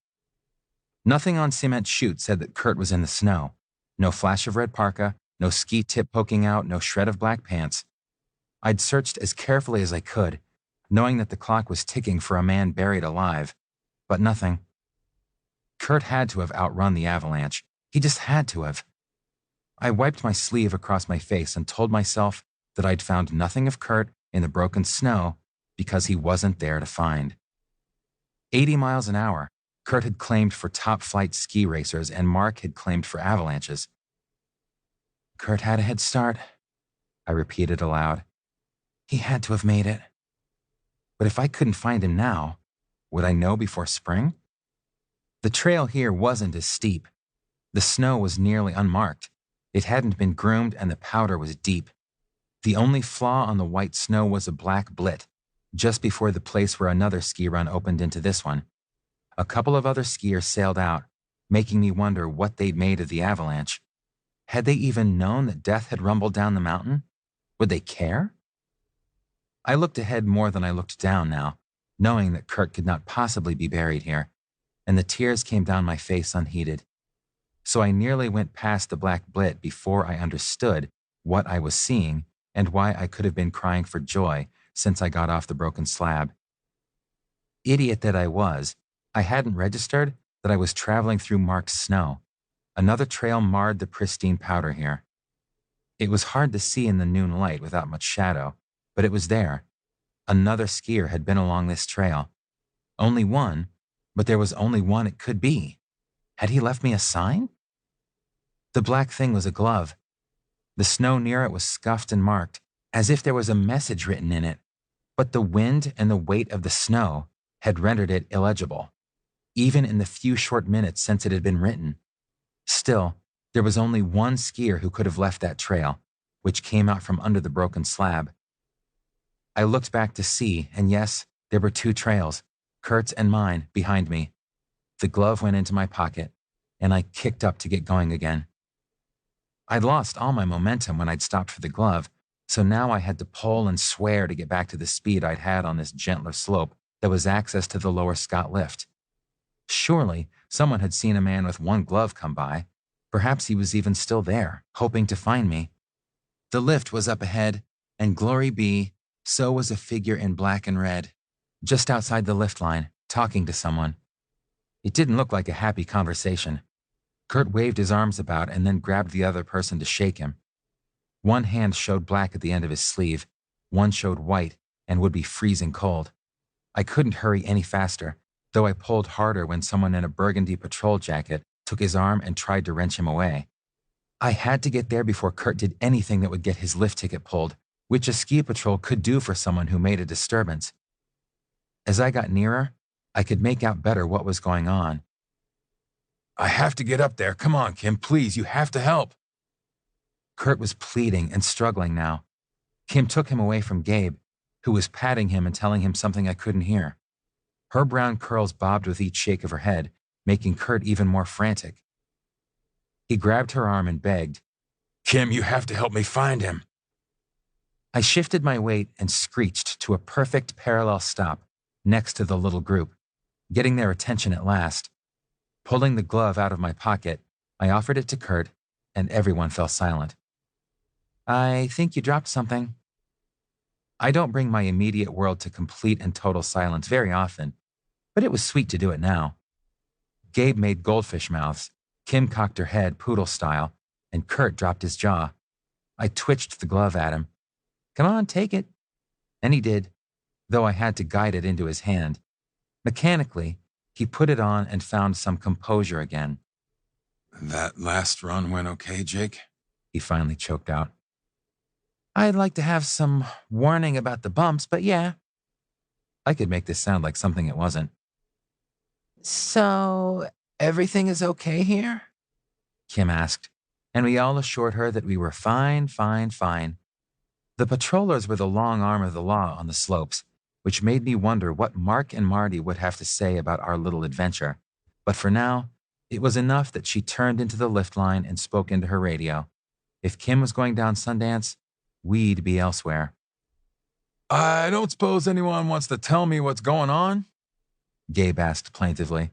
Speaker 2: Nothing on Cement Chute said that Kurt was in the snow. No flash of red parka, no ski tip poking out, no shred of black pants. I'd searched as carefully as I could, knowing that the clock was ticking for a man buried alive, but nothing. Kurt had to have outrun the avalanche. He just had to have. I wiped my sleeve across my face and told myself that I'd found nothing of Kurt in the broken snow because he wasn't there to find. 80 miles an hour, Kurt had claimed for top-flight ski racers and Mark had claimed for avalanches. Kurt had a head start, I repeated aloud. He had to have made it. But if I couldn't find him now, would I know before spring? The trail here wasn't as steep. The snow was nearly unmarked. It hadn't been groomed and the powder was deep. The only flaw on the white snow was a black blit, just before the place where another ski run opened into this one. A couple of other skiers sailed out, making me wonder what they'd made of the avalanche. Had they even known that death had rumbled down the mountain? Would they care? I looked ahead more than I looked down now, knowing that Kurt could not possibly be buried here, and the tears came down my face unheeded. So I nearly went past the black blit before I understood what I was seeing and why I could have been crying for joy since I got off the broken slab. Idiot that I was, I hadn't registered that I was traveling through marked snow. Another trail marred the pristine powder here. It was hard to see in the noon light without much shadow, but it was there. Another skier had been along this trail. Only one, but there was only one it could be. Had he left me a sign? The black thing was a glove. The snow near it was scuffed and marked, as if there was a message written in it, but the wind and the weight of the snow had rendered it illegible, even in the few short minutes since it had been written. Still, there was only one skier who could have left that trail, which came out from under the broken slab. I looked back to see, and yes, there were two trails, Kurt's and mine, behind me. The glove went into my pocket, and I kicked up to get going again. I'd lost all my momentum when I'd stopped for the glove, so now I had to pull and swear to get back to the speed I'd had on this gentler slope that was access to the lower Scott lift. Surely, someone had seen a man with one glove come by. Perhaps he was even still there, hoping to find me. The lift was up ahead, and glory be, so was a figure in black and red, just outside the lift line, talking to someone. It didn't look like a happy conversation. Kurt waved his arms about and then grabbed the other person to shake him. One hand showed black at the end of his sleeve, one showed white and would be freezing cold. I couldn't hurry any faster, though I pulled harder when someone in a burgundy patrol jacket took his arm and tried to wrench him away. I had to get there before Kurt did anything that would get his lift ticket pulled, which a ski patrol could do for someone who made a disturbance. As I got nearer, I could make out better what was going on.
Speaker 3: I have to get up there. Come on, Kim, please, you have to help.
Speaker 2: Kurt was pleading and struggling now. Kim took him away from Gabe, who was patting him and telling him something I couldn't hear. Her brown curls bobbed with each shake of her head, making Kurt even more frantic. He grabbed her arm and begged,
Speaker 3: Kim, you have to help me find him.
Speaker 2: I shifted my weight and screeched to a perfect parallel stop next to the little group, getting their attention at last. Pulling the glove out of my pocket, I offered it to Kurt, and everyone fell silent. I think you dropped something. I don't bring my immediate world to complete and total silence very often, but it was sweet to do it now. Gabe made goldfish mouths, Kim cocked her head poodle style, and Kurt dropped his jaw. I twitched the glove at him. Come on, take it. And he did, though I had to guide it into his hand. Mechanically, he put it on and found some composure again.
Speaker 3: That last run went okay, Jake?
Speaker 2: He finally choked out. I'd like to have some warning about the bumps, but yeah. I could make this sound like something it wasn't.
Speaker 4: So, everything is okay here?
Speaker 2: Kim asked, and we all assured her that we were fine. The patrollers were the long arm of the law on the slopes, which made me wonder what Mark and Marty would have to say about our little adventure. But for now, it was enough that she turned into the lift line and spoke into her radio. If Kim was going down Sundance, we'd be elsewhere.
Speaker 3: I don't suppose anyone wants to tell me what's going on?
Speaker 2: Gabe asked plaintively.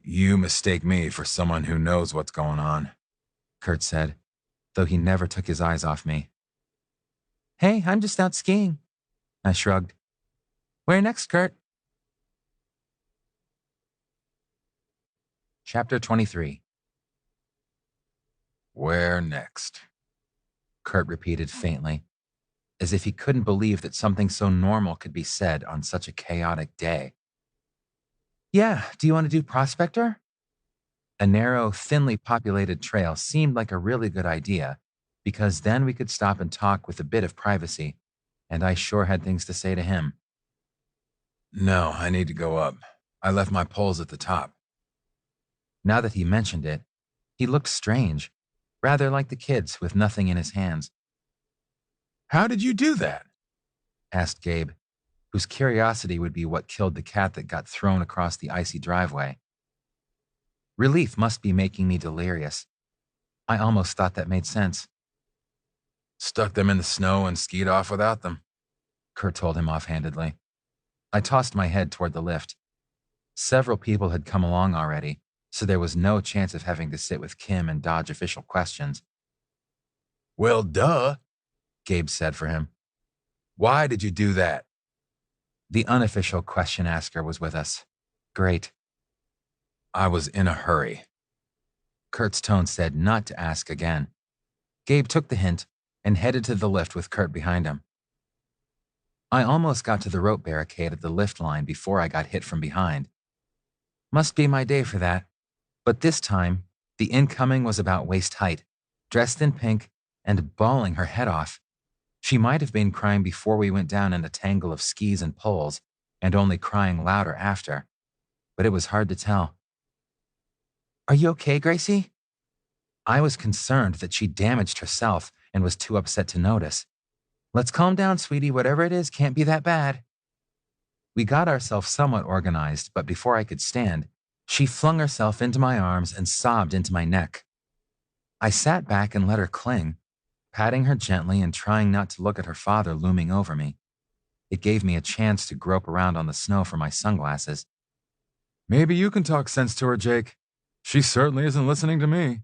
Speaker 3: You mistake me for someone who knows what's going on,
Speaker 2: Kurt said, though he never took his eyes off me. Hey, I'm just out skiing. I shrugged. Where next, Kurt? Chapter 23.
Speaker 3: Where next?
Speaker 2: Kurt repeated faintly, as if he couldn't believe that something so normal could be said on such a chaotic day. Yeah, do you want to do Prospector? A narrow, thinly populated trail seemed like a really good idea, because then we could stop and talk with a bit of privacy, and I sure had things to say to him.
Speaker 3: No, I need to go up. I left my poles at the top.
Speaker 2: Now that he mentioned it, he looked strange, rather like the kids with nothing in his hands.
Speaker 3: How did you do that?
Speaker 2: Asked Gabe, whose curiosity would be what killed the cat that got thrown across the icy driveway. Relief must be making me delirious. I almost thought that made sense.
Speaker 3: Stuck them in the snow and skied off without them,
Speaker 2: Kurt told him offhandedly. I tossed my head toward the lift. Several people had come along already, so there was no chance of having to sit with Kim and dodge official questions.
Speaker 3: Well, duh,
Speaker 2: Gabe said for him.
Speaker 3: Why did you do that?
Speaker 2: The unofficial question asker was with us. Great.
Speaker 3: I was in a hurry.
Speaker 2: Kurt's tone said not to ask again. Gabe took the hint and headed to the lift with Kurt behind him. I almost got to the rope barricade at the lift line before I got hit from behind. Must be my day for that. But this time, the incoming was about waist height, dressed in pink and bawling her head off. She might have been crying before we went down in a tangle of skis and poles, and only crying louder after. But it was hard to tell. Are you okay, Gracie? I was concerned that she damaged herself and was too upset to notice. Let's calm down, sweetie. Whatever it is can't be that bad. We got ourselves somewhat organized, but before I could stand, she flung herself into my arms and sobbed into my neck. I sat back and let her cling, patting her gently and trying not to look at her father looming over me. It gave me a chance to grope around on the snow for my sunglasses.
Speaker 1: Maybe you can talk sense to her, Jake. She certainly isn't listening to me.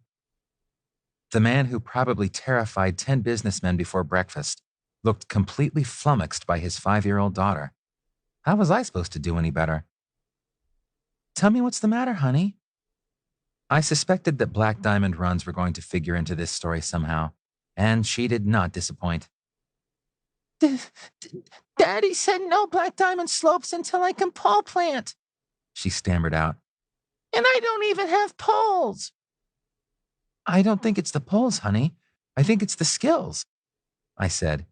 Speaker 2: The man who probably terrified 10 businessmen before breakfast looked completely flummoxed by his 5-year-old daughter. How was I supposed to do any better? Tell me what's the matter, honey. I suspected that Black Diamond runs were going to figure into this story somehow, and she did not disappoint.
Speaker 4: Daddy said no Black Diamond slopes until I can pole plant,
Speaker 2: she stammered out.
Speaker 4: And I don't even have poles.
Speaker 2: I don't think it's the poles, honey. I think it's the skills, I said,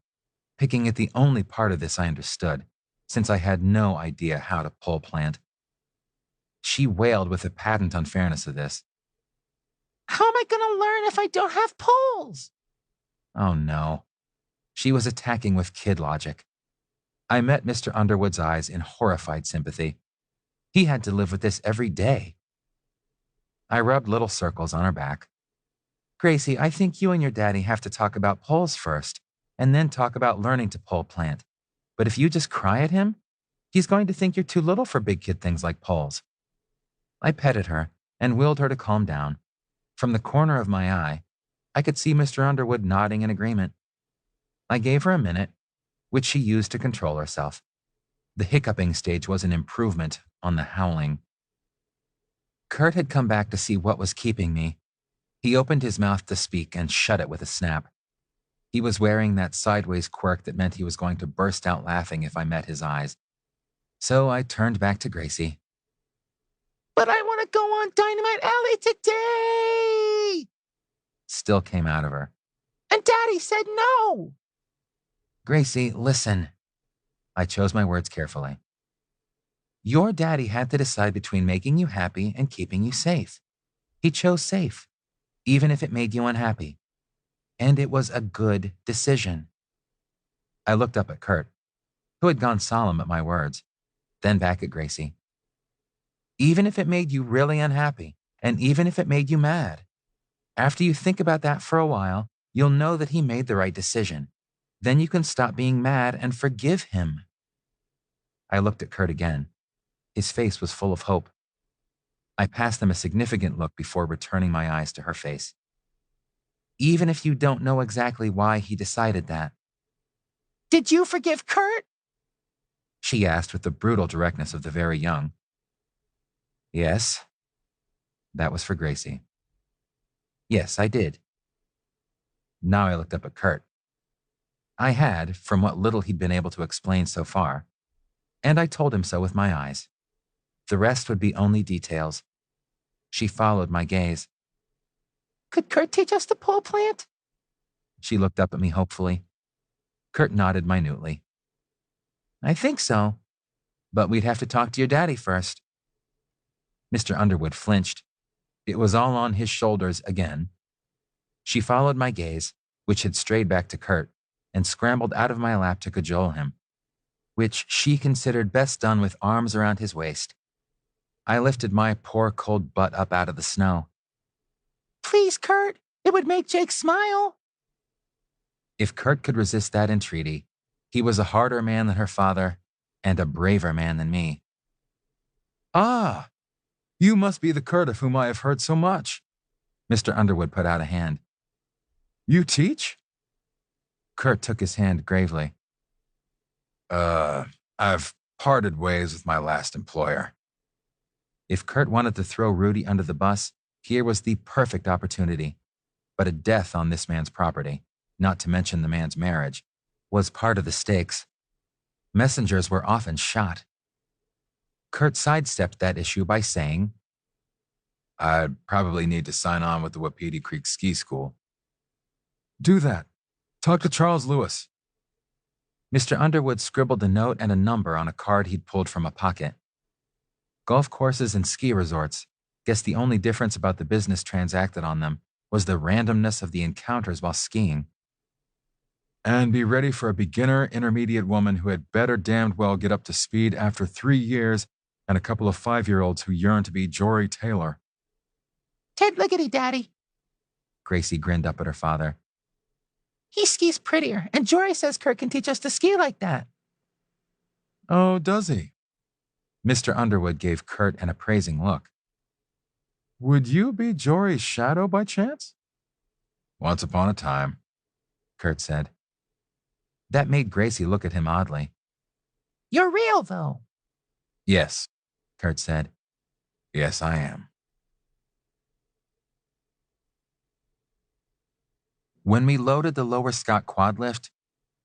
Speaker 2: picking at the only part of this I understood, since I had no idea how to pole plant. She wailed with the patent unfairness of this.
Speaker 4: How am I going to learn if I don't have poles?
Speaker 2: Oh no. She was attacking with kid logic. I met Mr. Underwood's eyes in horrified sympathy. He had to live with this every day. I rubbed little circles on her back. Gracie, I think you and your daddy have to talk about poles first, and then talk about learning to pole plant. But if you just cry at him, he's going to think you're too little for big kid things like poles. I petted her and willed her to calm down. From the corner of my eye, I could see Mr. Underwood nodding in agreement. I gave her a minute, which she used to control herself. The hiccuping stage was an improvement on the howling. Kurt had come back to see what was keeping me. He opened his mouth to speak and shut it with a snap. He was wearing that sideways quirk that meant he was going to burst out laughing if I met his eyes. So I turned back to Gracie.
Speaker 4: But I want to go on Dynamite Alley today!
Speaker 2: Still came out of her.
Speaker 4: And Daddy said no!
Speaker 2: Gracie, listen. I chose my words carefully. Your daddy had to decide between making you happy and keeping you safe. He chose safe, even if it made you unhappy. And it was a good decision. I looked up at Kurt, who had gone solemn at my words, then back at Gracie. Even if it made you really unhappy, and even if it made you mad, after you think about that for a while, you'll know that he made the right decision. Then you can stop being mad and forgive him. I looked at Kurt again. His face was full of hope. I passed him a significant look before returning my eyes to her face. Even if you don't know exactly why he decided that.
Speaker 4: Did you forgive Kurt?
Speaker 2: She asked with the brutal directness of the very young. Yes. That was for Gracie. Yes, I did. Now I looked up at Kurt. I had, from what little he'd been able to explain so far, and I told him so with my eyes. The rest would be only details. She followed my gaze.
Speaker 4: Could Kurt teach us to pole plant?
Speaker 2: She looked up at me hopefully. Kurt nodded minutely. I think so, but we'd have to talk to your daddy first. Mr. Underwood flinched. It was all on his shoulders again. She followed my gaze, which had strayed back to Kurt, and scrambled out of my lap to cajole him, which she considered best done with arms around his waist. I lifted my poor cold butt up out of the snow.
Speaker 4: Please, Kurt, it would make Jake smile.
Speaker 2: If Kurt could resist that entreaty, he was a harder man than her father and a braver man than me.
Speaker 1: Ah, you must be the Kurt of whom I have heard so much.
Speaker 2: Mr. Underwood put out a hand.
Speaker 1: You teach?
Speaker 2: Kurt took his hand gravely.
Speaker 1: I've parted ways with my last employer.
Speaker 2: If Kurt wanted to throw Rudy under the bus, here was the perfect opportunity. But a death on this man's property, not to mention the man's marriage, was part of the stakes. Messengers were often shot. Kurt sidestepped that issue by saying,
Speaker 1: I'd probably need to sign on with the Wapiti Creek Ski School. Do that. Talk to Charles Lewis.
Speaker 2: Mr. Underwood scribbled a note and a number on a card he'd pulled from a pocket. Golf courses and ski resorts. Guess the only difference about the business transacted on them was the randomness of the encounters while skiing.
Speaker 1: And be ready for a beginner intermediate woman who had better damned well get up to speed after 3 years and a couple of 5-year-olds who yearn to be Jory Taylor.
Speaker 4: Ted Liggety, Daddy.
Speaker 2: Gracie grinned up at her father.
Speaker 4: He skis prettier, and Jory says Kurt can teach us to ski like that.
Speaker 1: Oh, does he?
Speaker 2: Mr. Underwood gave Kurt an appraising look.
Speaker 1: Would you be Jory's shadow by chance?
Speaker 2: Once upon a time, Kurt said. That made Gracie look at him oddly.
Speaker 4: You're real, though.
Speaker 2: Yes, Kurt said.
Speaker 1: Yes, I am.
Speaker 2: When we loaded the Lower Scott quad lift,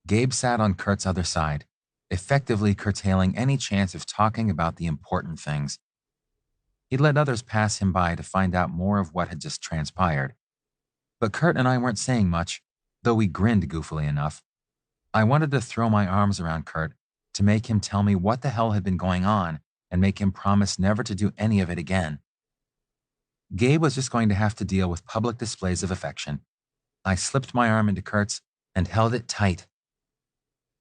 Speaker 2: Gabe sat on Kurt's other side, effectively curtailing any chance of talking about the important things. He let others pass him by to find out more of what had just transpired. But Kurt and I weren't saying much, though we grinned goofily enough. I wanted to throw my arms around Kurt to make him tell me what the hell had been going on and make him promise never to do any of it again. Gabe was just going to have to deal with public displays of affection. I slipped my arm into Kurt's and held it tight.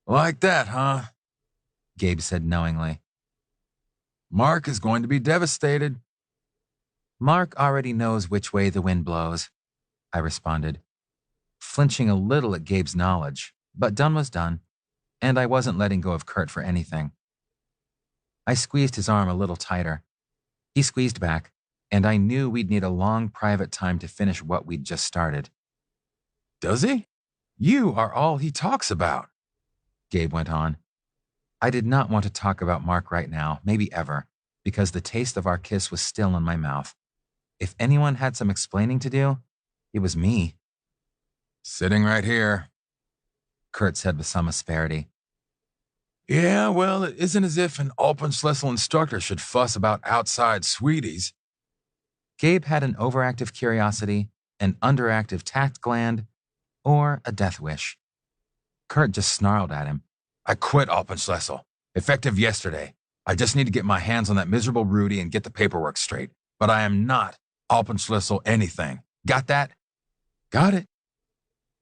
Speaker 3: Like that, huh?
Speaker 2: Gabe said knowingly.
Speaker 3: Mark is going to be devastated.
Speaker 2: Mark already knows which way the wind blows, I responded, flinching a little at Gabe's knowledge, but done was done, and I wasn't letting go of Kurt for anything. I squeezed his arm a little tighter. He squeezed back, and I knew we'd need a long private time to finish what we'd just started.
Speaker 3: Does he? You are all he talks about,
Speaker 2: Gabe went on. I did not want to talk about Mark right now, maybe ever, because the taste of our kiss was still in my mouth. If anyone had some explaining to do, it was me.
Speaker 3: Sitting right here,
Speaker 2: Kurt said with some asperity.
Speaker 3: Yeah, well, it isn't as if an Alpenschlüssel instructor should fuss about outside sweeties.
Speaker 2: Gabe had an overactive curiosity, an underactive tact gland, or a death wish. Kurt just snarled at him.
Speaker 3: I quit Alpenschlüssel. Effective yesterday. I just need to get my hands on that miserable Rudy and get the paperwork straight. But I am not Alpenschlüssel anything. Got that?
Speaker 2: Got it.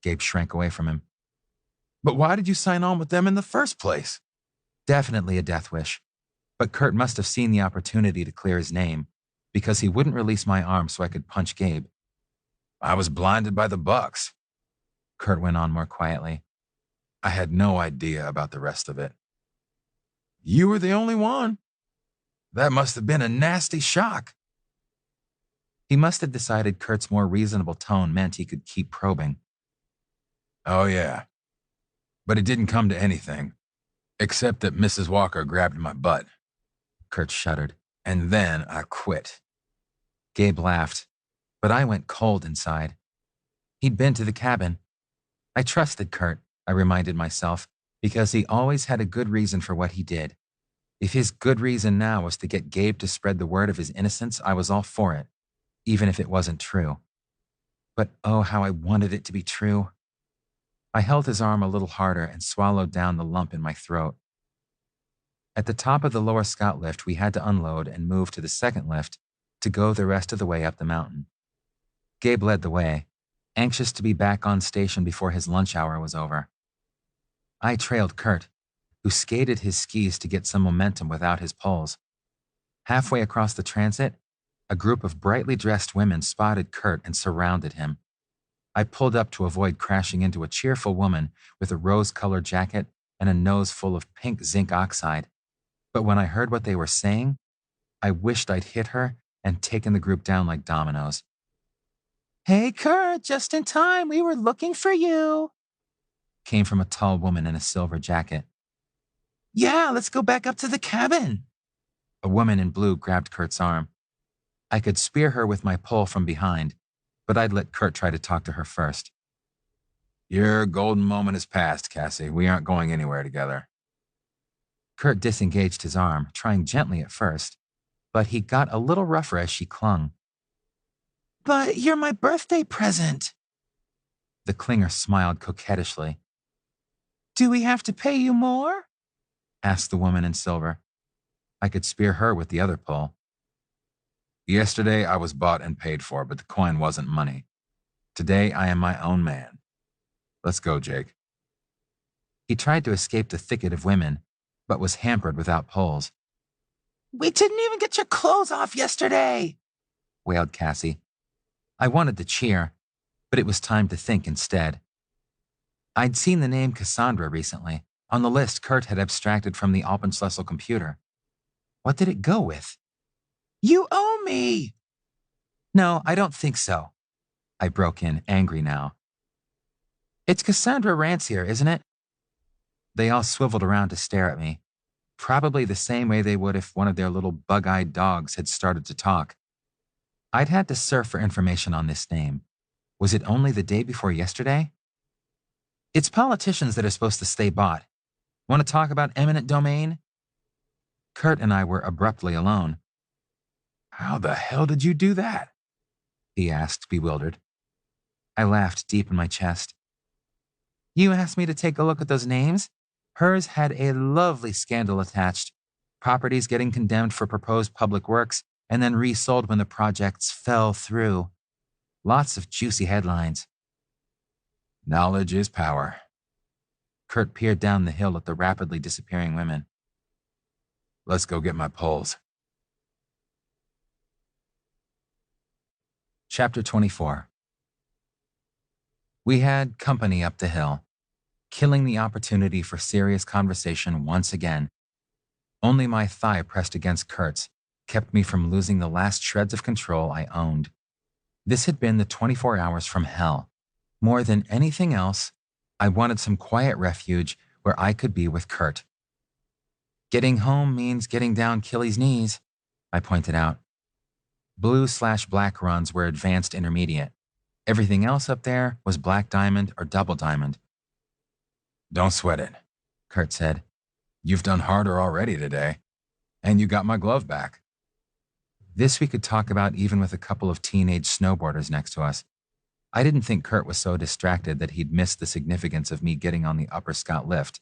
Speaker 2: Gabe shrank away from him.
Speaker 3: But why did you sign on with them in the first place?
Speaker 2: Definitely a death wish. But Kurt must have seen the opportunity to clear his name, because he wouldn't release my arm so I could punch Gabe.
Speaker 3: I was blinded by the bucks,
Speaker 2: Kurt went on more quietly.
Speaker 3: I had no idea about the rest of it. You were the only one. That must have been a nasty shock.
Speaker 2: He must have decided Kurt's more reasonable tone meant he could keep probing.
Speaker 3: Oh, yeah. But it didn't come to anything, except that Mrs. Walker grabbed my butt.
Speaker 2: Kurt shuddered.
Speaker 3: And then I quit.
Speaker 2: Gabe laughed, but I went cold inside. He'd been to the cabin. I trusted Kurt, I reminded myself, because he always had a good reason for what he did. If his good reason now was to get Gabe to spread the word of his innocence, I was all for it, even if it wasn't true. But oh, how I wanted it to be true. I held his arm a little harder and swallowed down the lump in my throat. At the top of the lower scout lift, we had to unload and move to the second lift to go the rest of the way up the mountain. Gabe led the way, anxious to be back on station before his lunch hour was over. I trailed Kurt, who skated his skis to get some momentum without his poles. Halfway across the transit, a group of brightly dressed women spotted Kurt and surrounded him. I pulled up to avoid crashing into a cheerful woman with a rose-colored jacket and a nose full of pink zinc oxide. But when I heard what they were saying, I wished I'd hit her and taken the group down like dominoes.
Speaker 4: Hey, Kurt, just in time. We were looking for you,
Speaker 2: came from a tall woman in a silver jacket.
Speaker 4: Yeah, let's go back up to the cabin.
Speaker 2: A woman in blue grabbed Kurt's arm. I could spear her with my pole from behind, but I'd let Kurt try to talk to her first.
Speaker 3: Your golden moment is past, Cassie. We aren't going anywhere together.
Speaker 2: Kurt disengaged his arm, trying gently at first, but he got a little rougher as she clung.
Speaker 4: But you're my birthday present.
Speaker 2: The clinger smiled coquettishly.
Speaker 4: Do we have to pay you more?
Speaker 2: Asked the woman in silver. I could spear her with the other pole.
Speaker 3: Yesterday I was bought and paid for, but the coin wasn't money. Today I am my own man. Let's go, Jake.
Speaker 2: He tried to escape the thicket of women, but was hampered without poles.
Speaker 4: We didn't even get your clothes off yesterday,
Speaker 2: wailed Cassie. I wanted to cheer, but it was time to think instead. I'd seen the name Cassandra recently, on the list Kurt had abstracted from the Alpenschlüssel computer. What did it go with?
Speaker 4: You owe me!
Speaker 2: No, I don't think so. I broke in, angry now. It's Cassandra Rancier, isn't it? They all swiveled around to stare at me, probably the same way they would if one of their little bug-eyed dogs had started to talk. I'd had to surf for information on this name. Was it only the day before yesterday? It's politicians that are supposed to stay bought. Want to talk about eminent domain? Kurt and I were abruptly alone.
Speaker 3: How the hell did you do that?
Speaker 2: He asked, bewildered. I laughed deep in my chest. You asked me to take a look at those names? Hers had a lovely scandal attached. properties getting condemned for proposed public works and then resold when the projects fell through. Lots of juicy headlines.
Speaker 1: Knowledge is power.
Speaker 2: Kurt peered down the hill at the rapidly disappearing women.
Speaker 1: Let's go get my poles.
Speaker 2: Chapter 24. We had company up the hill, killing the opportunity for serious conversation once again. Only my thigh pressed against Kurt's kept me from losing the last shreds of control I owned. This had been the 24 hours from hell. More than anything else, I wanted some quiet refuge where I could be with Kurt. Getting home means getting down Killy's knees, I pointed out. Blue/black runs were advanced intermediate. Everything else up there was black diamond or double diamond.
Speaker 1: Don't sweat it,
Speaker 2: Kurt said.
Speaker 1: You've done harder already today, and you got my glove back.
Speaker 2: This we could talk about even with a couple of teenage snowboarders next to us. I didn't think Kurt was so distracted that he'd missed the significance of me getting on the upper Scott lift,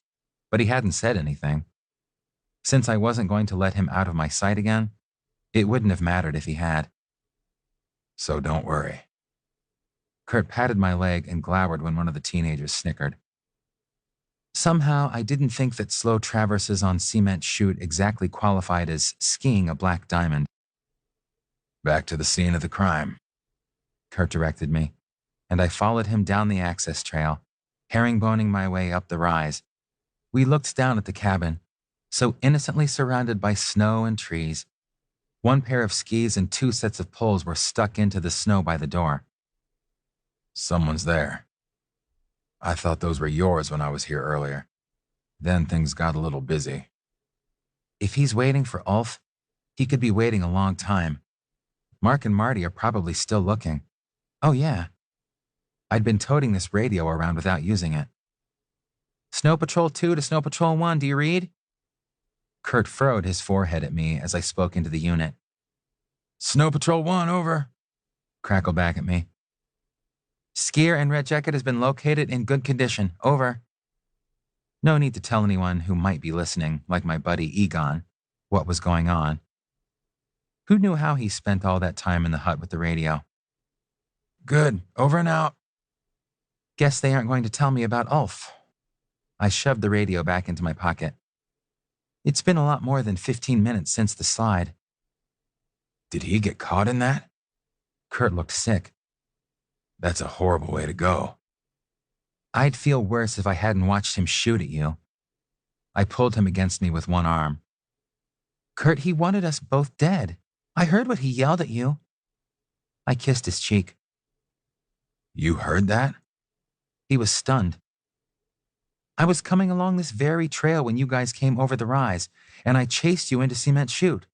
Speaker 2: but he hadn't said anything. Since I wasn't going to let him out of my sight again, it wouldn't have mattered if he had.
Speaker 1: So don't worry.
Speaker 2: Kurt patted my leg and glowered when one of the teenagers snickered. Somehow, I didn't think that slow traverses on cement chute exactly qualified as skiing a black diamond.
Speaker 1: Back to the scene of the crime,
Speaker 2: Kurt directed me, and I followed him down the access trail, herringboning my way up the rise. We looked down at the cabin, so innocently surrounded by snow and trees. One pair of skis and 2 sets of poles were stuck into the snow by the door.
Speaker 1: Someone's there. I thought those were yours when I was here earlier. Then things got a little busy.
Speaker 2: If he's waiting for Ulf, he could be waiting a long time. Mark and Marty are probably still looking. Oh yeah. I'd been toting this radio around without using it. Snow Patrol 2 to Snow Patrol 1, do you read? Kurt furrowed his forehead at me as I spoke into the unit.
Speaker 1: Snow Patrol 1, over.
Speaker 2: Crackled back at me. Skier and Red Jacket has been located in good condition. Over. No need to tell anyone who might be listening, like my buddy Egon, what was going on. Who knew how he spent all that time in the hut with the radio?
Speaker 1: Good. Over and out.
Speaker 2: Guess they aren't going to tell me about Ulf. I shoved the radio back into my pocket. It's been a lot more than 15 minutes since the slide.
Speaker 1: Did he get caught in that?
Speaker 2: Kurt looked sick.
Speaker 1: That's a horrible way to go.
Speaker 2: I'd feel worse if I hadn't watched him shoot at you. I pulled him against me with one arm. Kurt, he wanted us both dead. I heard what he yelled at you. I kissed his cheek.
Speaker 1: You heard that?
Speaker 2: He was stunned. I was coming along this very trail when you guys came over the rise, and I chased you into Cement Chute.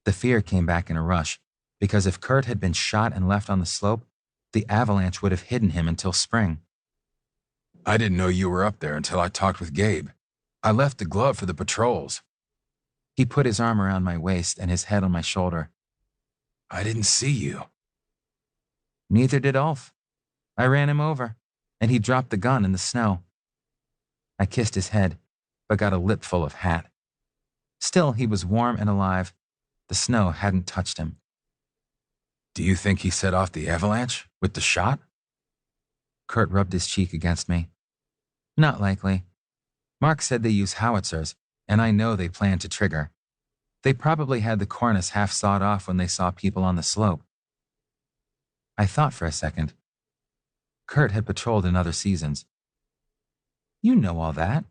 Speaker 2: The fear came back in a rush, because if Kurt had been shot and left on the slope, the avalanche would have hidden him until spring.
Speaker 1: I didn't know you were up there until I talked with Gabe. I left the glove for the patrols.
Speaker 2: He put his arm around my waist and his head on my shoulder.
Speaker 1: I didn't see you.
Speaker 2: Neither did Ulf. I ran him over, and he dropped the gun in the snow. I kissed his head, but got a lip full of hat. Still, he was warm and alive. The snow hadn't touched him.
Speaker 1: Do you think he set off the avalanche with the shot?
Speaker 2: Kurt rubbed his cheek against me. Not likely. Mark said they use howitzers, and I know they plan to trigger. They probably had the cornice half sawed off when they saw people on the slope. I thought for a second. Kurt had patrolled in other seasons. You know all that.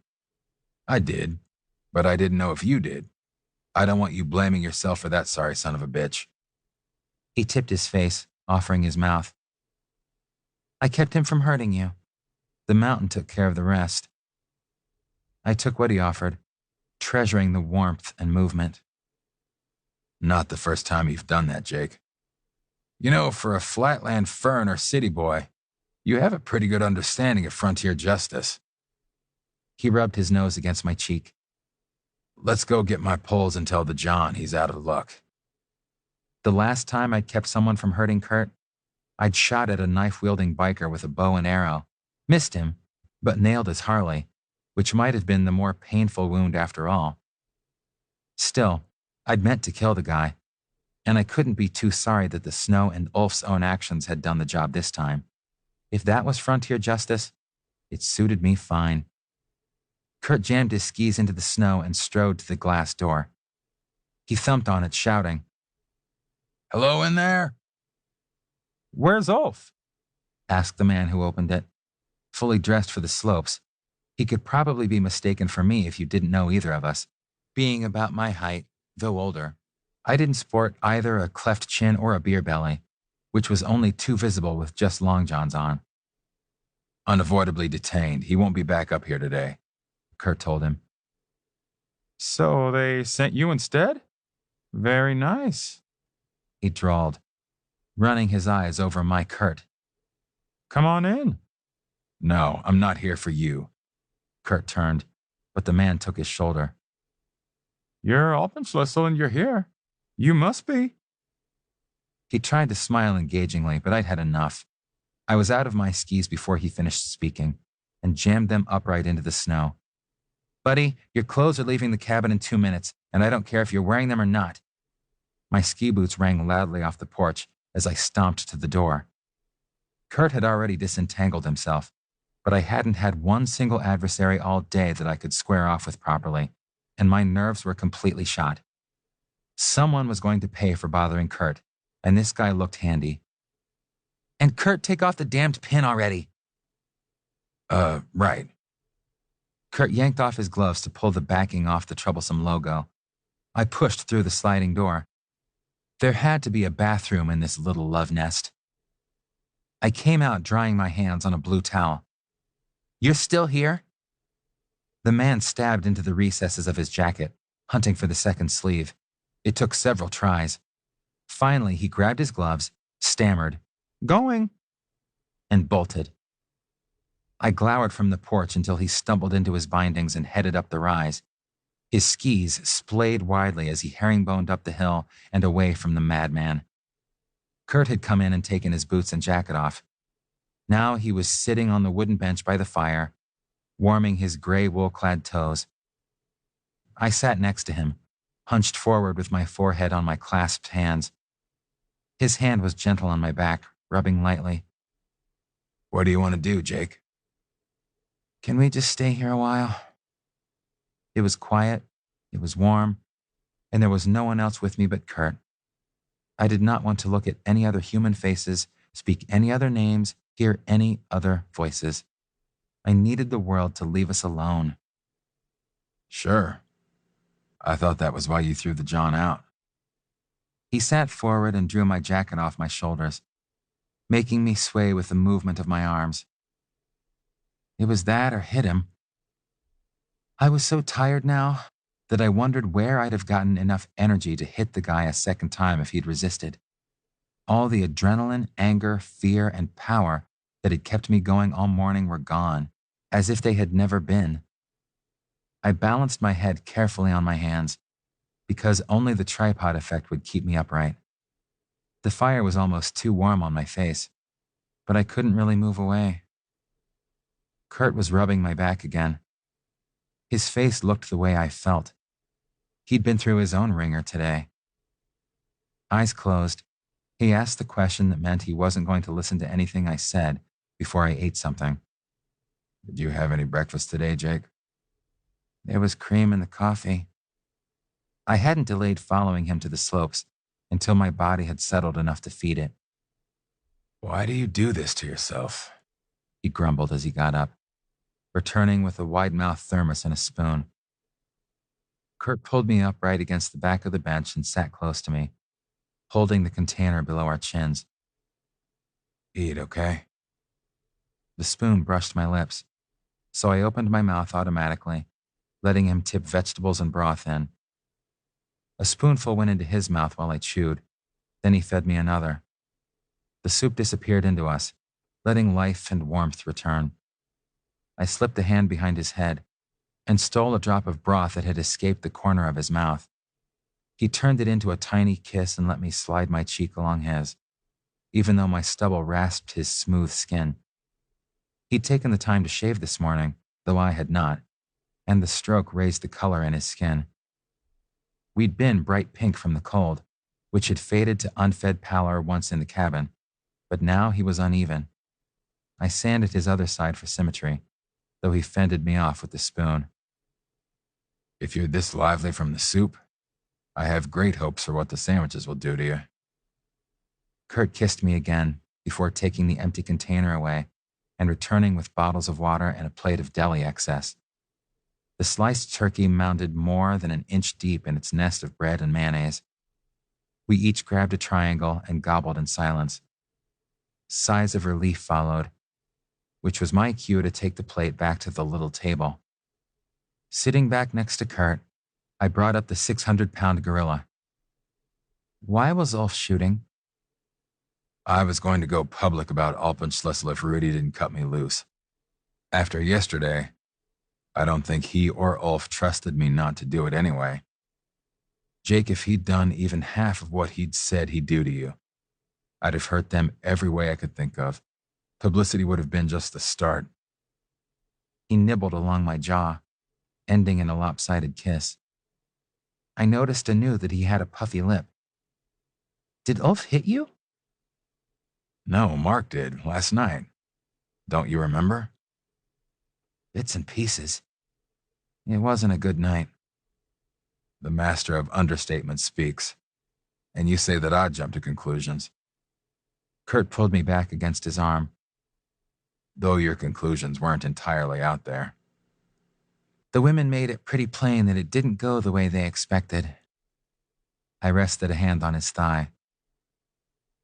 Speaker 1: I did, but I didn't know if you did. I don't want you blaming yourself for that sorry son of a bitch.
Speaker 2: He tipped his face, offering his mouth. I kept him from hurting you. The mountain took care of the rest. I took what he offered, treasuring the warmth and movement.
Speaker 1: Not the first time you've done that, Jake. You know, for a flatland fern or city boy, you have a pretty good understanding of frontier justice.
Speaker 2: He rubbed his nose against my cheek.
Speaker 1: Let's go get my poles and tell the John he's out of luck.
Speaker 2: The last time I'd kept someone from hurting Kurt, I'd shot at a knife-wielding biker with a bow and arrow, missed him, but nailed his Harley, which might have been the more painful wound after all. Still, I'd meant to kill the guy, and I couldn't be too sorry that the snow and Ulf's own actions had done the job this time. If that was frontier justice, it suited me fine. Kurt jammed his skis into the snow and strode to the glass door. He thumped on it, shouting,
Speaker 3: "Hello in there?"
Speaker 1: Where's Ulf?
Speaker 2: asked the man who opened it. Fully dressed for the slopes, he could probably be mistaken for me if you didn't know either of us. Being about my height, though older, I didn't sport either a cleft chin or a beer belly, which was only too visible with just long johns on.
Speaker 1: Unavoidably detained. He won't be back up here today,
Speaker 2: Kurt told him.
Speaker 1: So they sent you instead? Very nice,
Speaker 2: He drawled, running his eyes over my Kurt.
Speaker 1: Come on in. No, I'm not here for you.
Speaker 2: Kurt turned, but the man took his shoulder.
Speaker 1: You're Alpenschlüssel and you're here. You must be.
Speaker 2: He tried to smile engagingly, but I'd had enough. I was out of my skis before he finished speaking and jammed them upright into the snow. Buddy, your clothes are leaving the cabin in 2 minutes, and I don't care if you're wearing them or not. My ski boots rang loudly off the porch as I stomped to the door. Kurt had already disentangled himself, but I hadn't had one single adversary all day that I could square off with properly, and my nerves were completely shot. Someone was going to pay for bothering Kurt, and this guy looked handy. And Kurt, take off the damned pin already.
Speaker 1: Right.
Speaker 2: Kurt yanked off his gloves to pull the backing off the troublesome logo. I pushed through the sliding door. There had to be a bathroom in this little love nest. I came out drying my hands on a blue towel. You're still here? The man stabbed into the recesses of his jacket, hunting for the second sleeve. It took several tries. Finally, he grabbed his gloves, stammered, "Going," and bolted. I glowered from the porch until he stumbled into his bindings and headed up the rise. His skis splayed widely as he herringboned up the hill and away from the madman. Kurt had come in and taken his boots and jacket off. Now he was sitting on the wooden bench by the fire, warming his gray wool-clad toes. I sat next to him, hunched forward with my forehead on my clasped hands. His hand was gentle on my back, rubbing lightly.
Speaker 1: What do you want to do, Jake?
Speaker 2: Can we just stay here a while? It was quiet, it was warm, and there was no one else with me but Kurt. I did not want to look at any other human faces, speak any other names, hear any other voices. I needed the world to leave us alone.
Speaker 1: Sure. I thought that was why you threw the John out.
Speaker 2: He sat forward and drew my jacket off my shoulders, making me sway with the movement of my arms. It was that or hit him. I was so tired now that I wondered where I'd have gotten enough energy to hit the guy a second time if he'd resisted. All the adrenaline, anger, fear, and power that had kept me going all morning were gone, as if they had never been. I balanced my head carefully on my hands, because only the tripod effect would keep me upright. The fire was almost too warm on my face, but I couldn't really move away. Kurt was rubbing my back again. His face looked the way I felt. He'd been through his own ringer today. Eyes closed, he asked the question that meant he wasn't going to listen to anything I said before I ate something.
Speaker 1: Did you have any breakfast today, Jake?
Speaker 2: There was cream in the coffee. I hadn't delayed following him to the slopes until my body had settled enough to feed it.
Speaker 1: Why do you do this to yourself?
Speaker 2: He grumbled as he got up, returning with a wide-mouthed thermos and a spoon. Kurt pulled me upright against the back of the bench and sat close to me, holding the container below our chins.
Speaker 1: Eat, okay?
Speaker 2: The spoon brushed my lips, so I opened my mouth automatically, letting him tip vegetables and broth in. A spoonful went into his mouth while I chewed, then he fed me another. The soup disappeared into us, letting life and warmth return. I slipped a hand behind his head and stole a drop of broth that had escaped the corner of his mouth. He turned it into a tiny kiss and let me slide my cheek along his, even though my stubble rasped his smooth skin. He'd taken the time to shave this morning, though I had not, and the stroke raised the color in his skin. We'd been bright pink from the cold, which had faded to unfed pallor once in the cabin, but now he was uneven. I sanded his other side for symmetry, though he fended me off with the spoon.
Speaker 1: If you're this lively from the soup, I have great hopes for what the sandwiches will do to you.
Speaker 2: Kurt kissed me again before taking the empty container away and returning with bottles of water and a plate of deli excess. The sliced turkey mounted more than an inch deep in its nest of bread and mayonnaise. We each grabbed a triangle and gobbled in silence. Sighs of relief followed, which was my cue to take the plate back to the little table. Sitting back next to Kurt, I brought up the 600-pound gorilla. Why was Ulf shooting?
Speaker 1: I was going to go public about Alpenschlüssel if Rudy didn't cut me loose. After yesterday, I don't think he or Ulf trusted me not to do it anyway. Jake, if he'd done even half of what he'd said he'd do to you, I'd have hurt them every way I could think of. Publicity would have been just the start.
Speaker 2: He nibbled along my jaw, ending in a lopsided kiss. I noticed anew that he had a puffy lip. Did Ulf hit you?
Speaker 1: No, Mark did, last night. Don't you remember?
Speaker 2: Bits and pieces. It wasn't a good night.
Speaker 1: The master of understatement speaks, and you say that I jump to conclusions.
Speaker 2: Kurt pulled me back against his arm.
Speaker 1: Though your conclusions weren't entirely out there.
Speaker 2: The women made it pretty plain that it didn't go the way they expected. I rested a hand on his thigh.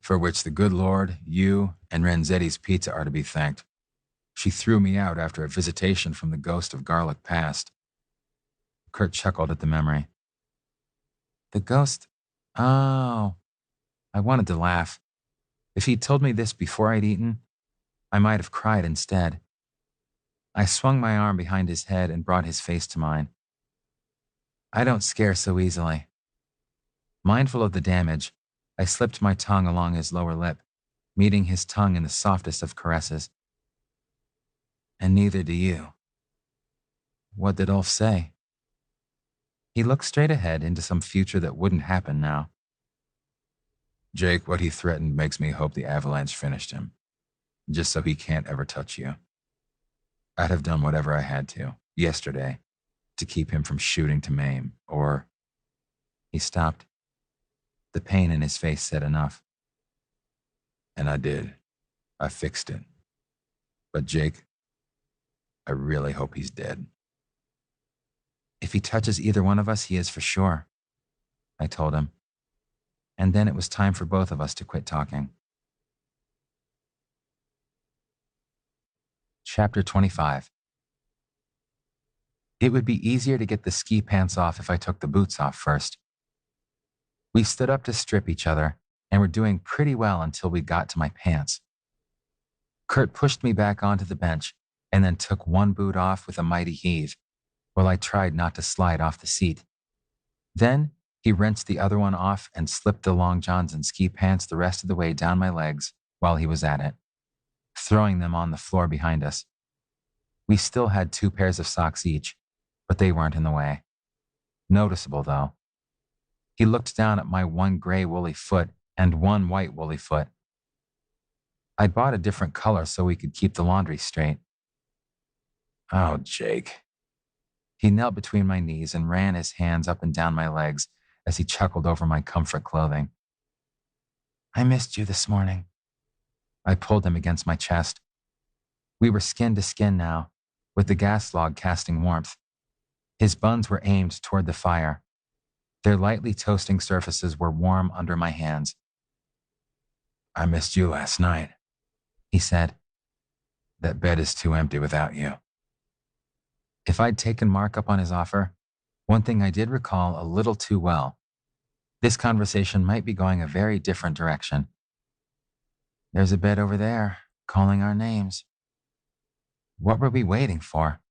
Speaker 1: For which the good Lord, you, and Renzetti's Pizza are to be thanked. She threw me out after a visitation from the ghost of garlic past.
Speaker 2: Kurt chuckled at the memory. The ghost? Oh. I wanted to laugh. If he'd told me this before I'd eaten, I might have cried instead. I swung my arm behind his head and brought his face to mine. I don't scare so easily. Mindful of the damage, I slipped my tongue along his lower lip, meeting his tongue in the softest of caresses. And neither do you. What did Ulf say? He looked straight ahead into some future that wouldn't happen now.
Speaker 1: Jake, what he threatened makes me hope the avalanche finished him, just so he can't ever touch you. I'd have done whatever I had to, yesterday, to keep him from shooting to maim, or...
Speaker 2: He stopped. The pain in his face said enough.
Speaker 1: And I did. I fixed it. But Jake, I really hope he's dead.
Speaker 2: If he touches either one of us, he is for sure, I told him. And then it was time for both of us to quit talking. Chapter 25. It would be easier to get the ski pants off if I took the boots off first. We stood up to strip each other and were doing pretty well until we got to my pants. Kurt pushed me back onto the bench and then took one boot off with a mighty heave, while I tried not to slide off the seat. Then he wrenched the other one off and slipped the long johns and ski pants the rest of the way down my legs while he was at it, throwing them on the floor behind us. We still had 2 pairs of socks each, but they weren't in the way. Noticeable, though. He looked down at my one gray woolly foot and one white woolly foot. I'd bought a different color so we could keep the laundry straight.
Speaker 1: Oh, Jake.
Speaker 2: He knelt between my knees and ran his hands up and down my legs as he chuckled over my comfort clothing. I missed you this morning. I pulled him against my chest. We were skin to skin now, with the gas log casting warmth. His buns were aimed toward the fire. Their lightly toasting surfaces were warm under my hands.
Speaker 1: I missed you last night,
Speaker 2: he said.
Speaker 1: That bed is too empty without you.
Speaker 2: If I'd taken Mark up on his offer, one thing I did recall a little too well. This conversation might be going a very different direction. There's a bed over there, calling our names. What were we waiting for?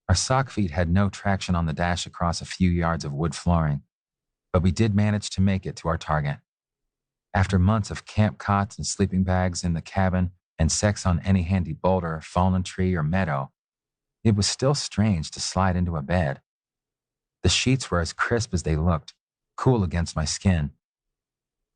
Speaker 2: Our sock feet had no traction on the dash across a few yards of wood flooring, but we did manage to make it to our target. After months of camp cots and sleeping bags in the cabin and sex on any handy boulder, fallen tree, or meadow, it was still strange to slide into a bed. The sheets were as crisp as they looked, cool against my skin.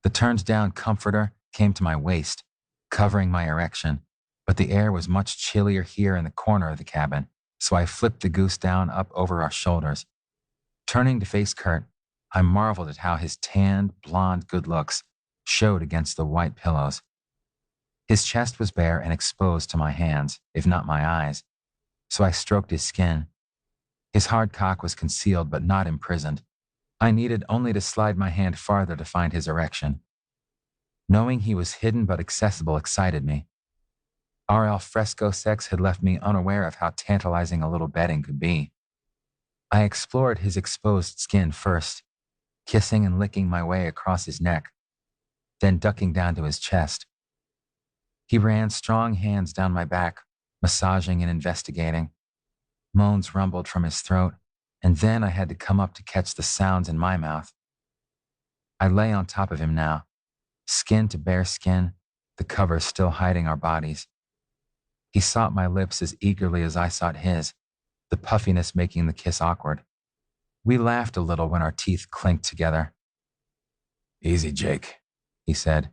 Speaker 2: The turned-down comforter came to my waist, covering my erection, but the air was much chillier here in the corner of the cabin, so I flipped the goose down up over our shoulders. Turning to face Kurt, I marveled at how his tanned, blonde good looks showed against the white pillows. His chest was bare and exposed to my hands, if not my eyes, so I stroked his skin. His hard cock was concealed but not imprisoned. I needed only to slide my hand farther to find his erection. Knowing he was hidden but accessible excited me. Our al fresco sex had left me unaware of how tantalizing a little bedding could be. I explored his exposed skin first, kissing and licking my way across his neck, then ducking down to his chest. He ran strong hands down my back, massaging and investigating. Moans rumbled from his throat, and then I had to come up to catch the sounds in my mouth. I lay on top of him now, skin to bare skin, the covers still hiding our bodies. He sought my lips as eagerly as I sought his, the puffiness making the kiss awkward. We laughed a little when our teeth clinked together.
Speaker 3: Easy, Jake,
Speaker 2: he said,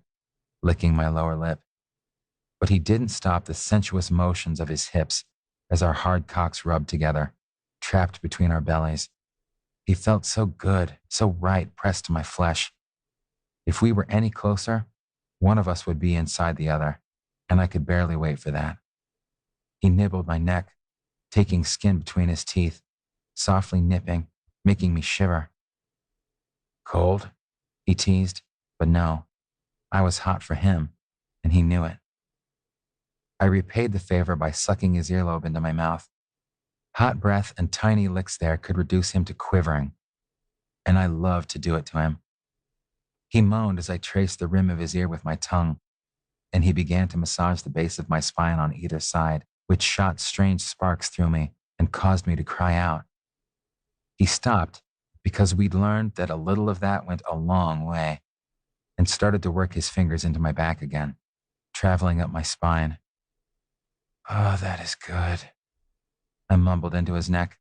Speaker 2: licking my lower lip. But he didn't stop the sensuous motions of his hips as our hard cocks rubbed together, trapped between our bellies. He felt so good, so right pressed to my flesh. If we were any closer, one of us would be inside the other, and I could barely wait for that. He nibbled my neck, taking skin between his teeth, softly nipping, making me shiver.
Speaker 3: Cold?
Speaker 2: He teased, but no, I was hot for him, and he knew it. I repaid the favor by sucking his earlobe into my mouth. Hot breath and tiny licks there could reduce him to quivering, and I loved to do it to him. He moaned as I traced the rim of his ear with my tongue, and he began to massage the base of my spine on either side, which shot strange sparks through me and caused me to cry out. He stopped because we'd learned that a little of that went a long way, and started to work his fingers into my back again, traveling up my spine.
Speaker 3: Oh, that is good,
Speaker 2: I mumbled into his neck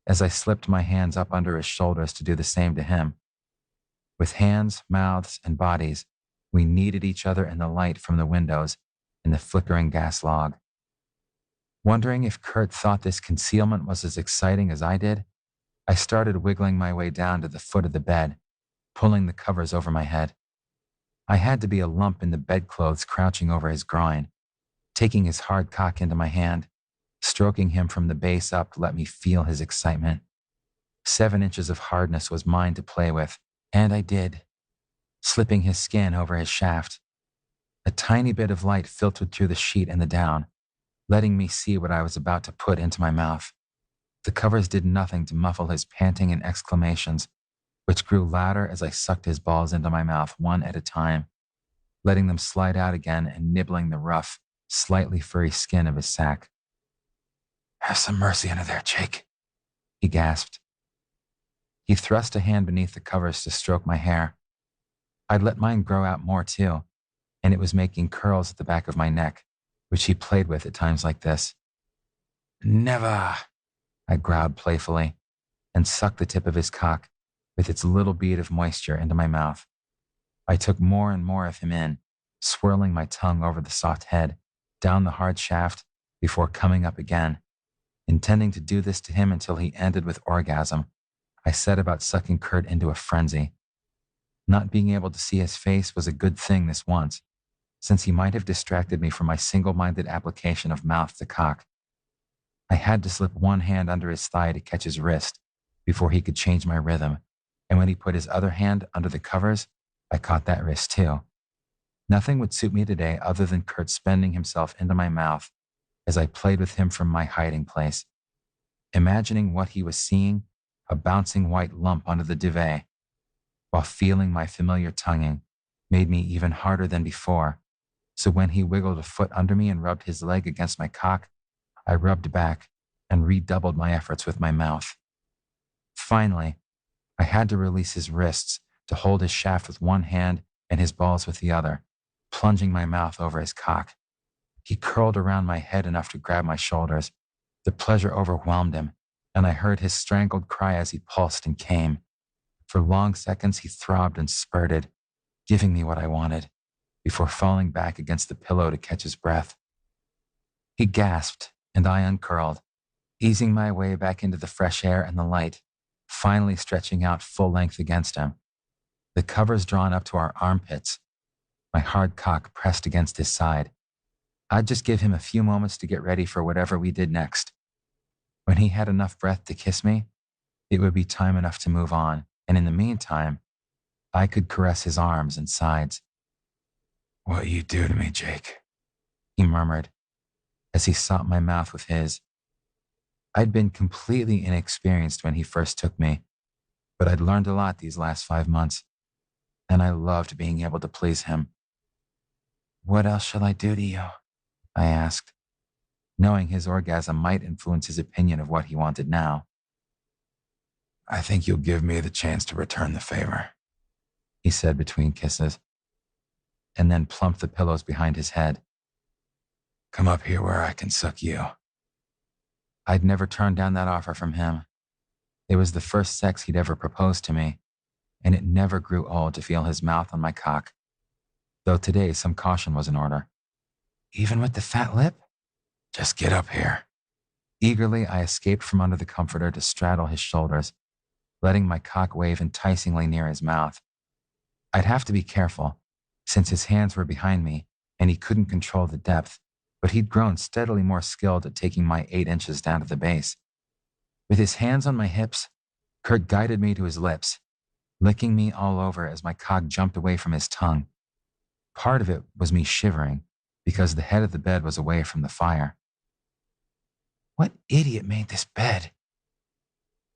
Speaker 2: as I slipped my hands up under his shoulders to do the same to him. With hands, mouths, and bodies, we kneaded each other in the light from the windows in the flickering gas log. Wondering if Kurt thought this concealment was as exciting as I did, I started wiggling my way down to the foot of the bed, pulling the covers over my head. I had to be a lump in the bedclothes crouching over his groin, taking his hard cock into my hand, stroking him from the base up to let me feel his excitement. 7 inches of hardness was mine to play with, and I did, slipping his skin over his shaft. A tiny bit of light filtered through the sheet and the down, letting me see what I was about to put into my mouth. The covers did nothing to muffle his panting and exclamations, which grew louder as I sucked his balls into my mouth one at a time, letting them slide out again and nibbling the rough, slightly furry skin of his sack.
Speaker 3: Have some mercy under there, Jake,
Speaker 2: he gasped. He thrust a hand beneath the covers to stroke my hair. I'd let mine grow out more too, and it was making curls at the back of my neck, which he played with at times like this.
Speaker 3: Never,
Speaker 2: I growled playfully, and sucked the tip of his cock, with its little bead of moisture, into my mouth. I took more and more of him in, swirling my tongue over the soft head, down the hard shaft, before coming up again. Intending to do this to him until he ended with orgasm, I set about sucking Kurt into a frenzy. Not being able to see his face was a good thing this once, since he might have distracted me from my single-minded application of mouth to cock. I had to slip one hand under his thigh to catch his wrist before he could change my rhythm, and when he put his other hand under the covers, I caught that wrist too. Nothing would suit me today other than Kurt spending himself into my mouth as I played with him from my hiding place. Imagining what he was seeing, a bouncing white lump under the duvet, while feeling my familiar tonguing, made me even harder than before. So when he wiggled a foot under me and rubbed his leg against my cock, I rubbed back and redoubled my efforts with my mouth. Finally, I had to release his wrists to hold his shaft with one hand and his balls with the other, plunging my mouth over his cock. He curled around my head enough to grab my shoulders. The pleasure overwhelmed him, and I heard his strangled cry as he pulsed and came. For long seconds, he throbbed and spurted, giving me what I wanted, before falling back against the pillow to catch his breath. He gasped, and I uncurled, easing my way back into the fresh air and the light, finally stretching out full length against him. The covers drawn up to our armpits, my hard cock pressed against his side. I'd just give him a few moments to get ready for whatever we did next. When he had enough breath to kiss me, it would be time enough to move on, and in the meantime, I could caress his arms and sides.
Speaker 3: "What you do to me, Jake?"
Speaker 2: he murmured as he sought my mouth with his. I'd been completely inexperienced when he first took me, but I'd learned a lot these last 5 months, and I loved being able to please him. "What else shall I do to you?" I asked, knowing his orgasm might influence his opinion of what he wanted now.
Speaker 3: "I think you'll give me the chance to return the favor,"
Speaker 2: he said between kisses, and then plumped the pillows behind his head.
Speaker 3: "Come up here where I can suck you."
Speaker 2: I'd never turned down that offer from him. It was the first sex he'd ever proposed to me, and it never grew old to feel his mouth on my cock, though today some caution was in order.
Speaker 3: "Even with the fat lip? Just get up here."
Speaker 2: Eagerly, I escaped from under the comforter to straddle his shoulders, letting my cock wave enticingly near his mouth. I'd have to be careful, since his hands were behind me and he couldn't control the depth, but he'd grown steadily more skilled at taking my 8 inches down to the base. With his hands on my hips, Kurt guided me to his lips, licking me all over as my cock jumped away from his tongue. Part of it was me shivering, because the head of the bed was away from the fire.
Speaker 3: "What idiot made this bed?"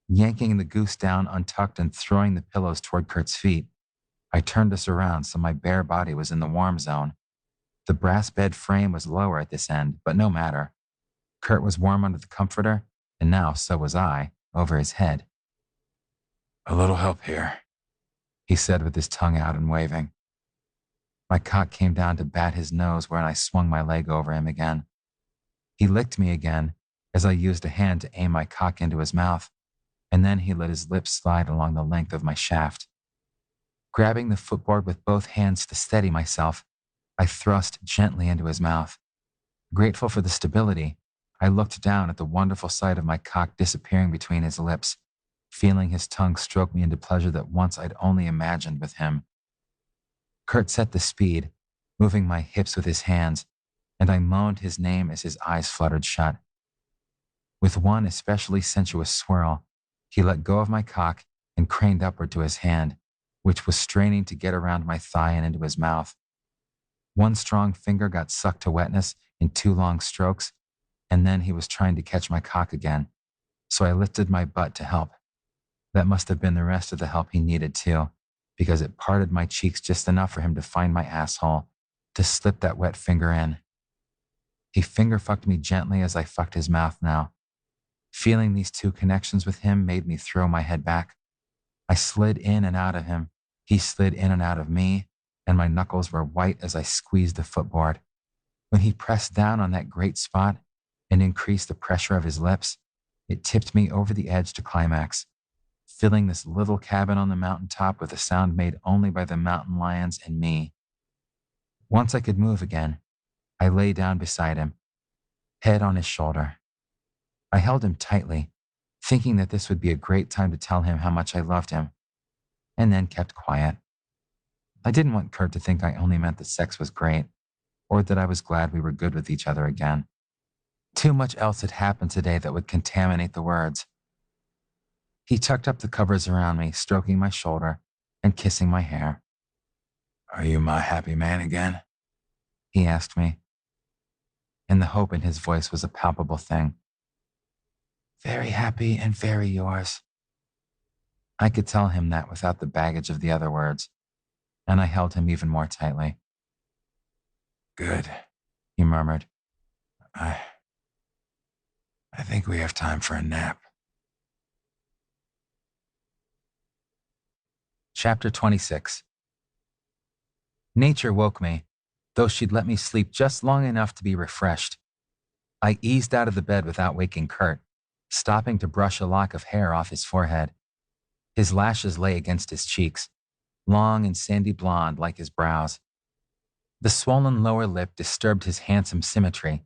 Speaker 2: Yanking the goose down untucked and throwing the pillows toward Kurt's feet, I turned us around so my bare body was in the warm zone. The brass bed frame was lower at this end, but no matter. Kurt was warm under the comforter, and now so was I, over his head.
Speaker 3: "A little help here,"
Speaker 2: he said with his tongue out and waving. My cock came down to bat his nose when I swung my leg over him again. He licked me again as I used a hand to aim my cock into his mouth, and then he let his lips slide along the length of my shaft. Grabbing the footboard with both hands to steady myself, I thrust gently into his mouth. Grateful for the stability, I looked down at the wonderful sight of my cock disappearing between his lips, feeling his tongue stroke me into pleasure that once I'd only imagined with him. Kurt set the speed, moving my hips with his hands, and I moaned his name as his eyes fluttered shut. With one especially sensuous swirl, he let go of my cock and craned upward to his hand, which was straining to get around my thigh and into his mouth. One strong finger got sucked to wetness in 2 long strokes, and then he was trying to catch my cock again, so I lifted my butt to help. That must have been the rest of the help he needed too, because it parted my cheeks just enough for him to find my asshole, to slip that wet finger in. He finger fucked me gently as I fucked his mouth now. Feeling these 2 connections with him made me throw my head back. I slid in and out of him, he slid in and out of me, and my knuckles were white as I squeezed the footboard. When he pressed down on that great spot and increased the pressure of his lips, it tipped me over the edge to climax, filling this little cabin on the mountaintop with a sound made only by the mountain lions and me. Once I could move again, I lay down beside him, head on his shoulder. I held him tightly, thinking that this would be a great time to tell him how much I loved him, and then kept quiet. I didn't want Kurt to think I only meant that sex was great, or that I was glad we were good with each other again. Too much else had happened today that would contaminate the words. He tucked up the covers around me, stroking my shoulder and kissing my hair.
Speaker 3: "Are you my happy man again?"
Speaker 2: he asked me, and the hope in his voice was a palpable thing.
Speaker 3: "Very happy and very yours."
Speaker 2: I could tell him that without the baggage of the other words, and I held him even more tightly.
Speaker 3: "Good,"
Speaker 2: he murmured.
Speaker 3: I think we have time for a nap."
Speaker 2: Chapter 26. Nature woke me, though she'd let me sleep just long enough to be refreshed. I eased out of the bed without waking Kurt, stopping to brush a lock of hair off his forehead. His lashes lay against his cheeks, long and sandy blonde like his brows. The swollen lower lip disturbed his handsome symmetry,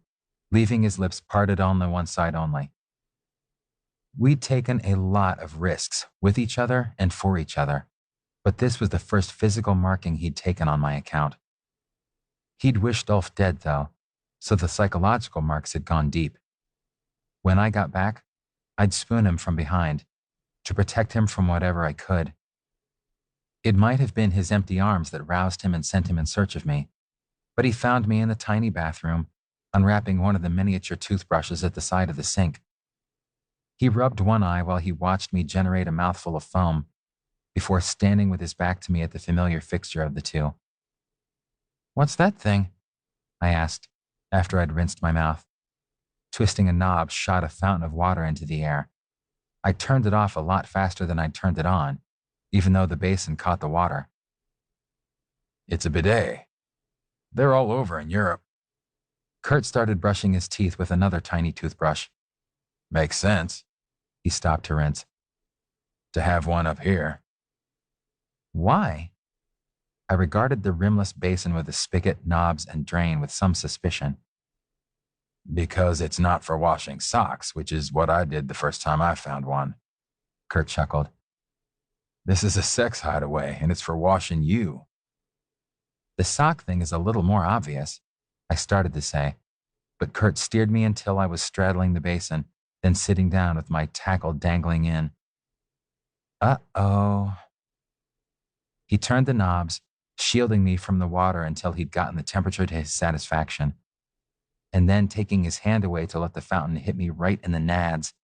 Speaker 2: leaving his lips parted on the one side only. We'd taken a lot of risks with each other and for each other, but this was the first physical marking he'd taken on my account. He'd wished Ulf dead, though, so the psychological marks had gone deep. When I got back, I'd spoon him from behind, to protect him from whatever I could. It might have been his empty arms that roused him and sent him in search of me, but he found me in the tiny bathroom, unwrapping one of the miniature toothbrushes at the side of the sink. He rubbed one eye while he watched me generate a mouthful of foam, before standing with his back to me at the familiar fixture of the two. "What's that thing?" I asked, after I'd rinsed my mouth. Twisting a knob shot a fountain of water into the air. I turned it off a lot faster than I'd turned it on, even though the basin caught the water.
Speaker 3: "It's a bidet. They're all over in Europe."
Speaker 2: Kurt started brushing his teeth with another tiny toothbrush.
Speaker 3: "Makes sense."
Speaker 2: He stopped to rinse.
Speaker 3: "To have one up here."
Speaker 2: "Why?" I regarded the rimless basin with the spigot, knobs, and drain with some suspicion.
Speaker 3: "Because it's not for washing socks, which is what I did the first time I found one."
Speaker 2: Kurt chuckled.
Speaker 3: "This is a sex hideaway, and it's for washing you."
Speaker 2: "The sock thing is a little more obvious," I started to say, but Kurt steered me until I was straddling the basin, then sitting down with my tackle dangling in. Uh-oh. He turned the knobs, shielding me from the water until he'd gotten the temperature to his satisfaction, and then taking his hand away to let the fountain hit me right in the nads.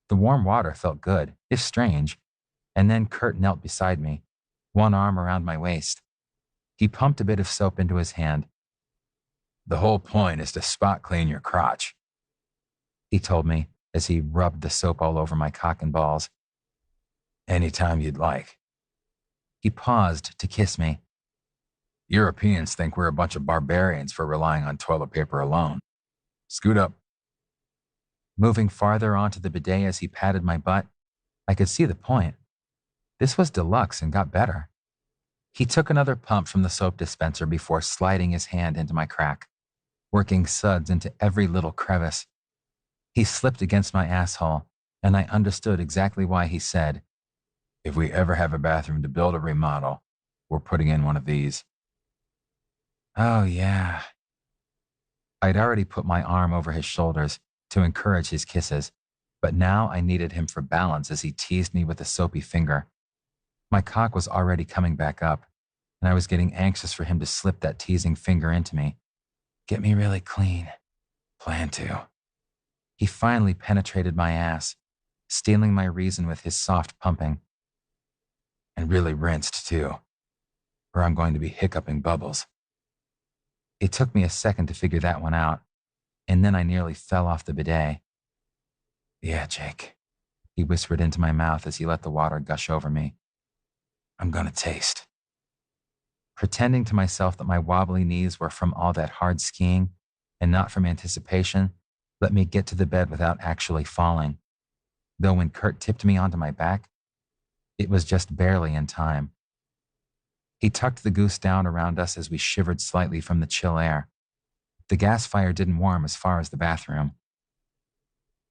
Speaker 2: The warm water felt good, if strange, and then Kurt knelt beside me, one arm around my waist. He pumped a bit of soap into his hand.
Speaker 3: "The whole point is to spot clean your crotch,"
Speaker 2: he told me as he rubbed the soap all over my cock and balls.
Speaker 3: "Anytime you'd like."
Speaker 2: He paused to kiss me.
Speaker 3: "Europeans think we're a bunch of barbarians for relying on toilet paper alone. Scoot up."
Speaker 2: Moving farther onto the bidet as he patted my butt, I could see the point. This was deluxe and got better. He took another pump from the soap dispenser before sliding his hand into my crack, working suds into every little crevice. He slipped against my asshole, and I understood exactly why he said,
Speaker 3: "If we ever have a bathroom to build or remodel, we're putting in one of these."
Speaker 2: Oh, yeah. I'd already put my arm over his shoulders to encourage his kisses, but now I needed him for balance as he teased me with a soapy finger. My cock was already coming back up, and I was getting anxious for him to slip that teasing finger into me. Get me really clean.
Speaker 3: Plan to.
Speaker 2: He finally penetrated my ass, stealing my reason with his soft pumping.
Speaker 3: And really rinsed, too, or I'm going to be hiccuping bubbles.
Speaker 2: It took me a second to figure that one out, and then I nearly fell off the bidet.
Speaker 3: "Yeah, Jake,"
Speaker 2: he whispered into my mouth as he let the water gush over me.
Speaker 3: "I'm gonna taste."
Speaker 2: Pretending to myself that my wobbly knees were from all that hard skiing and not from anticipation, let me get to the bed without actually falling. Though when Kurt tipped me onto my back, it was just barely in time. He tucked the goose down around us as we shivered slightly from the chill air. The gas fire didn't warm as far as the bathroom.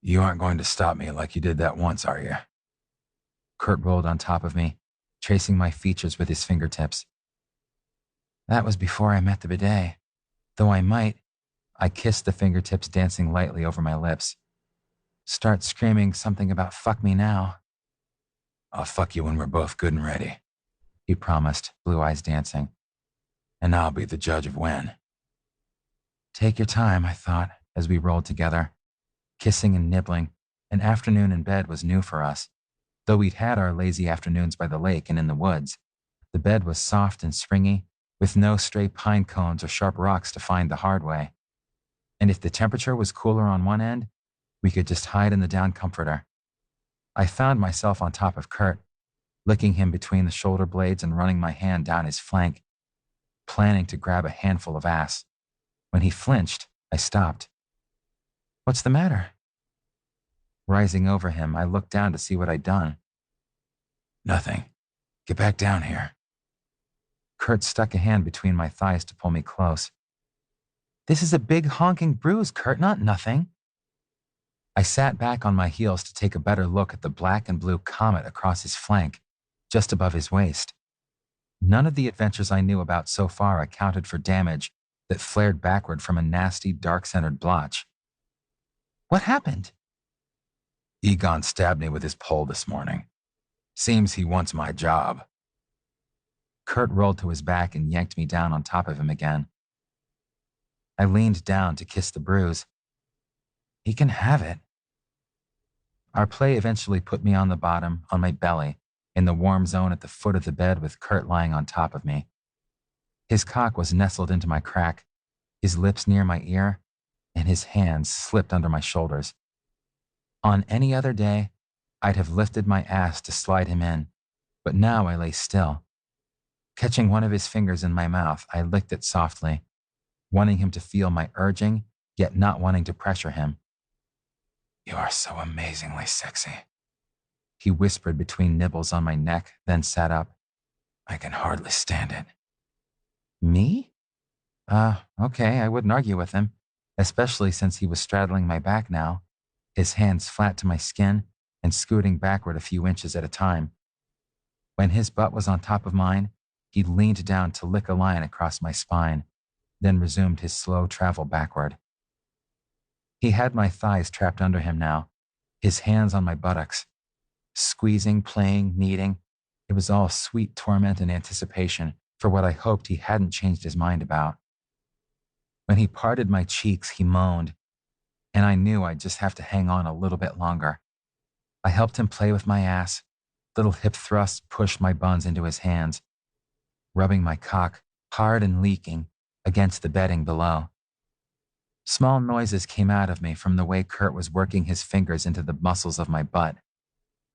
Speaker 3: "You aren't going to stop me like you did that once, are you?"
Speaker 2: Kurt rolled on top of me, tracing my features with his fingertips. That was before I met the bidet, though I might. I kissed the fingertips dancing lightly over my lips. Start screaming something about fuck me now.
Speaker 3: "I'll fuck you when we're both good and ready,"
Speaker 2: he promised, blue eyes dancing.
Speaker 3: "And I'll be the judge of when."
Speaker 2: Take your time, I thought, as we rolled together. Kissing and nibbling, an afternoon in bed was new for us. Though we'd had our lazy afternoons by the lake and in the woods, the bed was soft and springy, with no stray pine cones or sharp rocks to find the hard way. And if the temperature was cooler on one end, we could just hide in the down comforter. I found myself on top of Kurt, licking him between the shoulder blades and running my hand down his flank, planning to grab a handful of ass. When he flinched, I stopped. What's the matter? Rising over him, I looked down to see what I'd done.
Speaker 3: Nothing. Get back down here.
Speaker 2: Kurt stuck a hand between my thighs to pull me close. This is a big honking bruise, Kurt, not nothing. I sat back on my heels to take a better look at the black and blue comet across his flank, just above his waist. None of the adventures I knew about so far accounted for damage that flared backward from a nasty, dark-centered blotch. What happened?
Speaker 3: Egon stabbed me with his pole this morning. Seems he wants my job.
Speaker 2: Kurt rolled to his back and yanked me down on top of him again. I leaned down to kiss the bruise. He can have it. Our play eventually put me on the bottom, on my belly, in the warm zone at the foot of the bed with Kurt lying on top of me. His cock was nestled into my crack, his lips near my ear, and his hands slipped under my shoulders. On any other day, I'd have lifted my ass to slide him in, but now I lay still. Catching one of his fingers in my mouth, I licked it softly, wanting him to feel my urging, yet not wanting to pressure him.
Speaker 3: You are so amazingly sexy.
Speaker 2: He whispered between nibbles on my neck, then sat up.
Speaker 3: I can hardly stand it.
Speaker 2: Me? Okay, I wouldn't argue with him, especially since he was straddling my back now, his hands flat to my skin and scooting backward a few inches at a time. When his butt was on top of mine, he leaned down to lick a line across my spine, then resumed his slow travel backward. He had my thighs trapped under him now, his hands on my buttocks. Squeezing, playing, kneading, it was all sweet torment and anticipation for what I hoped he hadn't changed his mind about. When he parted my cheeks, he moaned, and I knew I'd just have to hang on a little bit longer. I helped him play with my ass. Little hip thrusts pushed my buns into his hands, rubbing my cock, hard and leaking, against the bedding below. Small noises came out of me from the way Kurt was working his fingers into the muscles of my butt.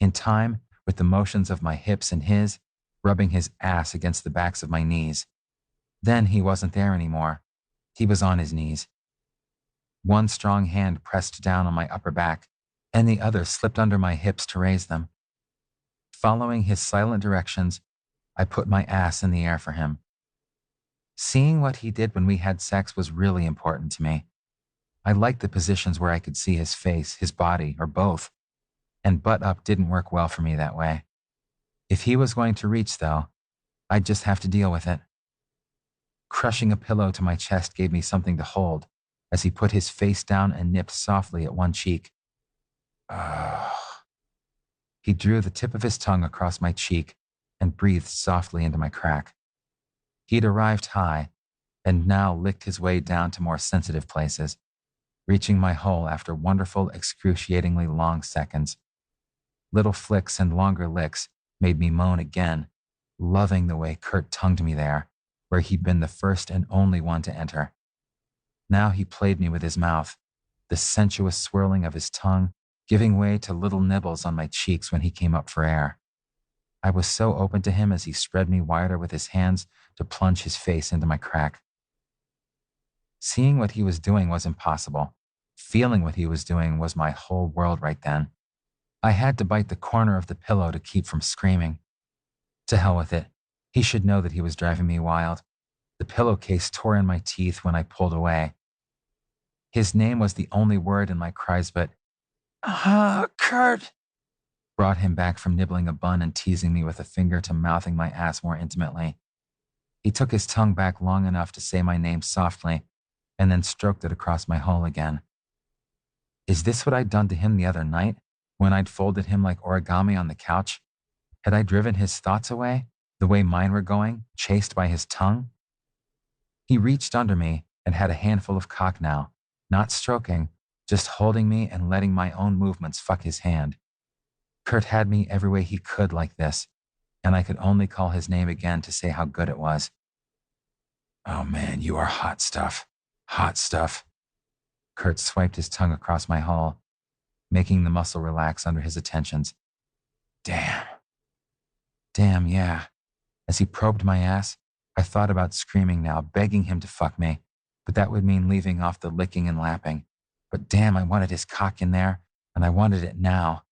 Speaker 2: In time, with the motions of my hips and his, rubbing his ass against the backs of my knees. Then he wasn't there anymore. He was on his knees. One strong hand pressed down on my upper back, and the other slipped under my hips to raise them. Following his silent directions, I put my ass in the air for him. Seeing what he did when we had sex was really important to me. I liked the positions where I could see his face, his body, or both, and butt up didn't work well for me that way. If he was going to reach, though, I'd just have to deal with it. Crushing a pillow to my chest gave me something to hold as he put his face down and nipped softly at one cheek. He drew the tip of his tongue across my cheek and breathed softly into my crack. He'd arrived high and now licked his way down to more sensitive places, reaching my hole after wonderful, excruciatingly long seconds. Little flicks and longer licks made me moan again, loving the way Kurt tongued me there, where he'd been the first and only one to enter. Now he played me with his mouth, the sensuous swirling of his tongue giving way to little nibbles on my cheeks when he came up for air. I was so open to him as he spread me wider with his hands to plunge his face into my crack. Seeing what he was doing was impossible. Feeling what he was doing was my whole world right then. I had to bite the corner of the pillow to keep from screaming. To hell with it. He should know that he was driving me wild. The pillowcase tore in my teeth when I pulled away. His name was the only word in my cries, but Kurt, brought him back from nibbling a bun and teasing me with a finger to mouthing my ass more intimately. He took his tongue back long enough to say my name softly and then stroked it across my hole again. Is this what I'd done to him the other night when I'd folded him like origami on the couch? Had I driven his thoughts away, the way mine were going, chased by his tongue? He reached under me and had a handful of cock now, not stroking, just holding me and letting my own movements fuck his hand. Kurt had me every way he could like this, and I could only call his name again to say how good it was.
Speaker 3: Oh man, you are hot stuff. Hot stuff.
Speaker 2: Kurt swiped his tongue across my hole, making the muscle relax under his attentions.
Speaker 3: Damn.
Speaker 2: Damn, yeah. As he probed my ass, I thought about screaming now, begging him to fuck me, but that would mean leaving off the licking and lapping. But damn, I wanted his cock in there, and I wanted it now.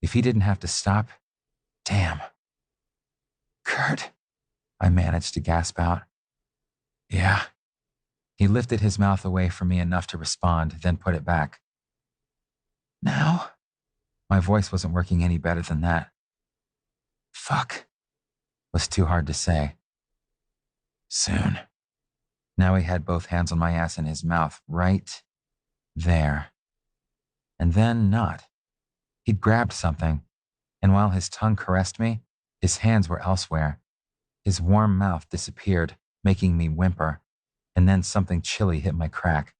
Speaker 2: If he didn't have to stop, damn. Kurt, I managed to gasp out. Yeah. He lifted his mouth away from me enough to respond, then put it back. Now? My voice wasn't working any better than that. Fuck. Was too hard to say. Soon. Now he had both hands on my ass and his mouth right there. And then not. He'd grabbed something, and while his tongue caressed me, his hands were elsewhere. His warm mouth disappeared, making me whimper, and then something chilly hit my crack.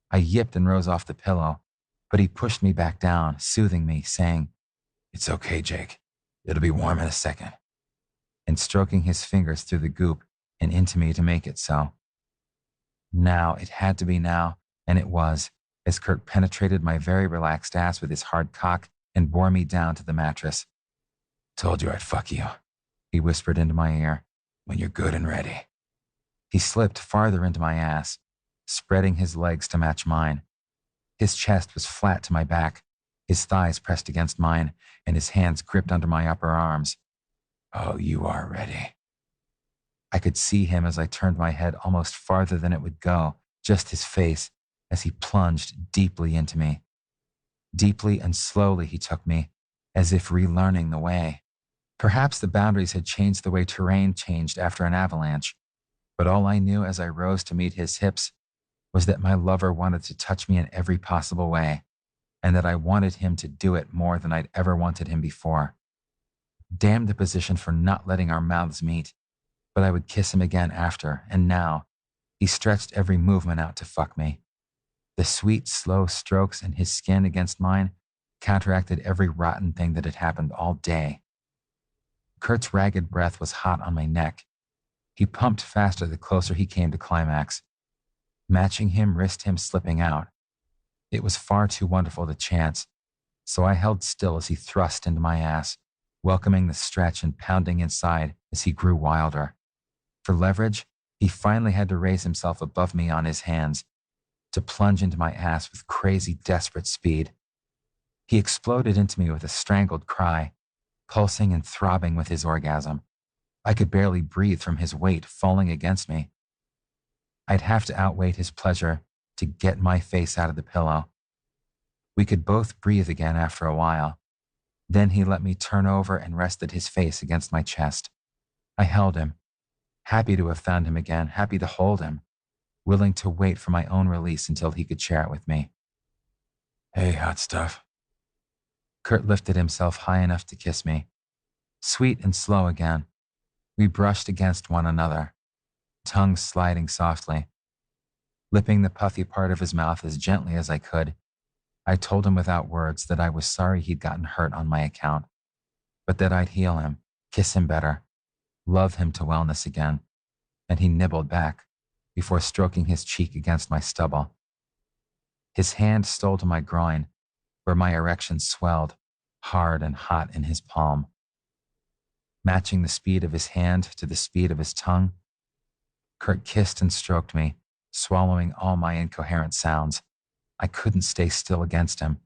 Speaker 2: I yipped and rose off the pillow, but he pushed me back down, soothing me, saying, "It's okay, Jake. It'll be warm in a second," and stroking his fingers through the goop and into me to make it so. Now, it had to be now, and it was, as Kurt penetrated my very relaxed ass with his hard cock and bore me down to the mattress. "Told you I'd fuck you," he whispered into my ear, "when you're good and ready." He slipped farther into my ass, spreading his legs to match mine. His chest was flat to my back, his thighs pressed against mine, and his hands gripped under my upper arms. "Oh, you are ready." I could see him as I turned my head almost farther than it would go, just his face, as he plunged deeply into me. Deeply and slowly he took me, as if relearning the way. Perhaps the boundaries had changed the way terrain changed after an avalanche, but all I knew as I rose to meet his hips was that my lover wanted to touch me in every possible way, and that I wanted him to do it more than I'd ever wanted him before. Damn the position for not letting our mouths meet, but I would kiss him again after, and now he stretched every movement out to fuck me. The sweet, slow strokes in his skin against mine counteracted every rotten thing that had happened all day. Kurt's ragged breath was hot on my neck. He pumped faster the closer he came to climax. Matching him risked him slipping out. It was far too wonderful to chance, so I held still as he thrust into my ass, welcoming the stretch and pounding inside as he grew wilder. For leverage, he finally had to raise himself above me on his hands, to plunge into my ass with crazy, desperate speed. He exploded into me with a strangled cry, pulsing and throbbing with his orgasm. I could barely breathe from his weight falling against me. I'd have to outweight his pleasure to get my face out of the pillow. We could both breathe again after a while. Then he let me turn over and rested his face against my chest. I held him, happy to have found him again, happy to hold him, willing to wait for my own release until he could share it with me. "Hey, hot stuff." Kurt lifted himself high enough to kiss me. Sweet and slow again. We brushed against one another, tongues sliding softly. Lipping the puffy part of his mouth as gently as I could, I told him without words that I was sorry he'd gotten hurt on my account, but that I'd heal him, kiss him better, love him to wellness again, and he nibbled back before stroking his cheek against my stubble. His hand stole to my groin, where my erection swelled, hard and hot in his palm. Matching the speed of his hand to the speed of his tongue, Kurt kissed and stroked me, swallowing all my incoherent sounds. I couldn't stay still against him.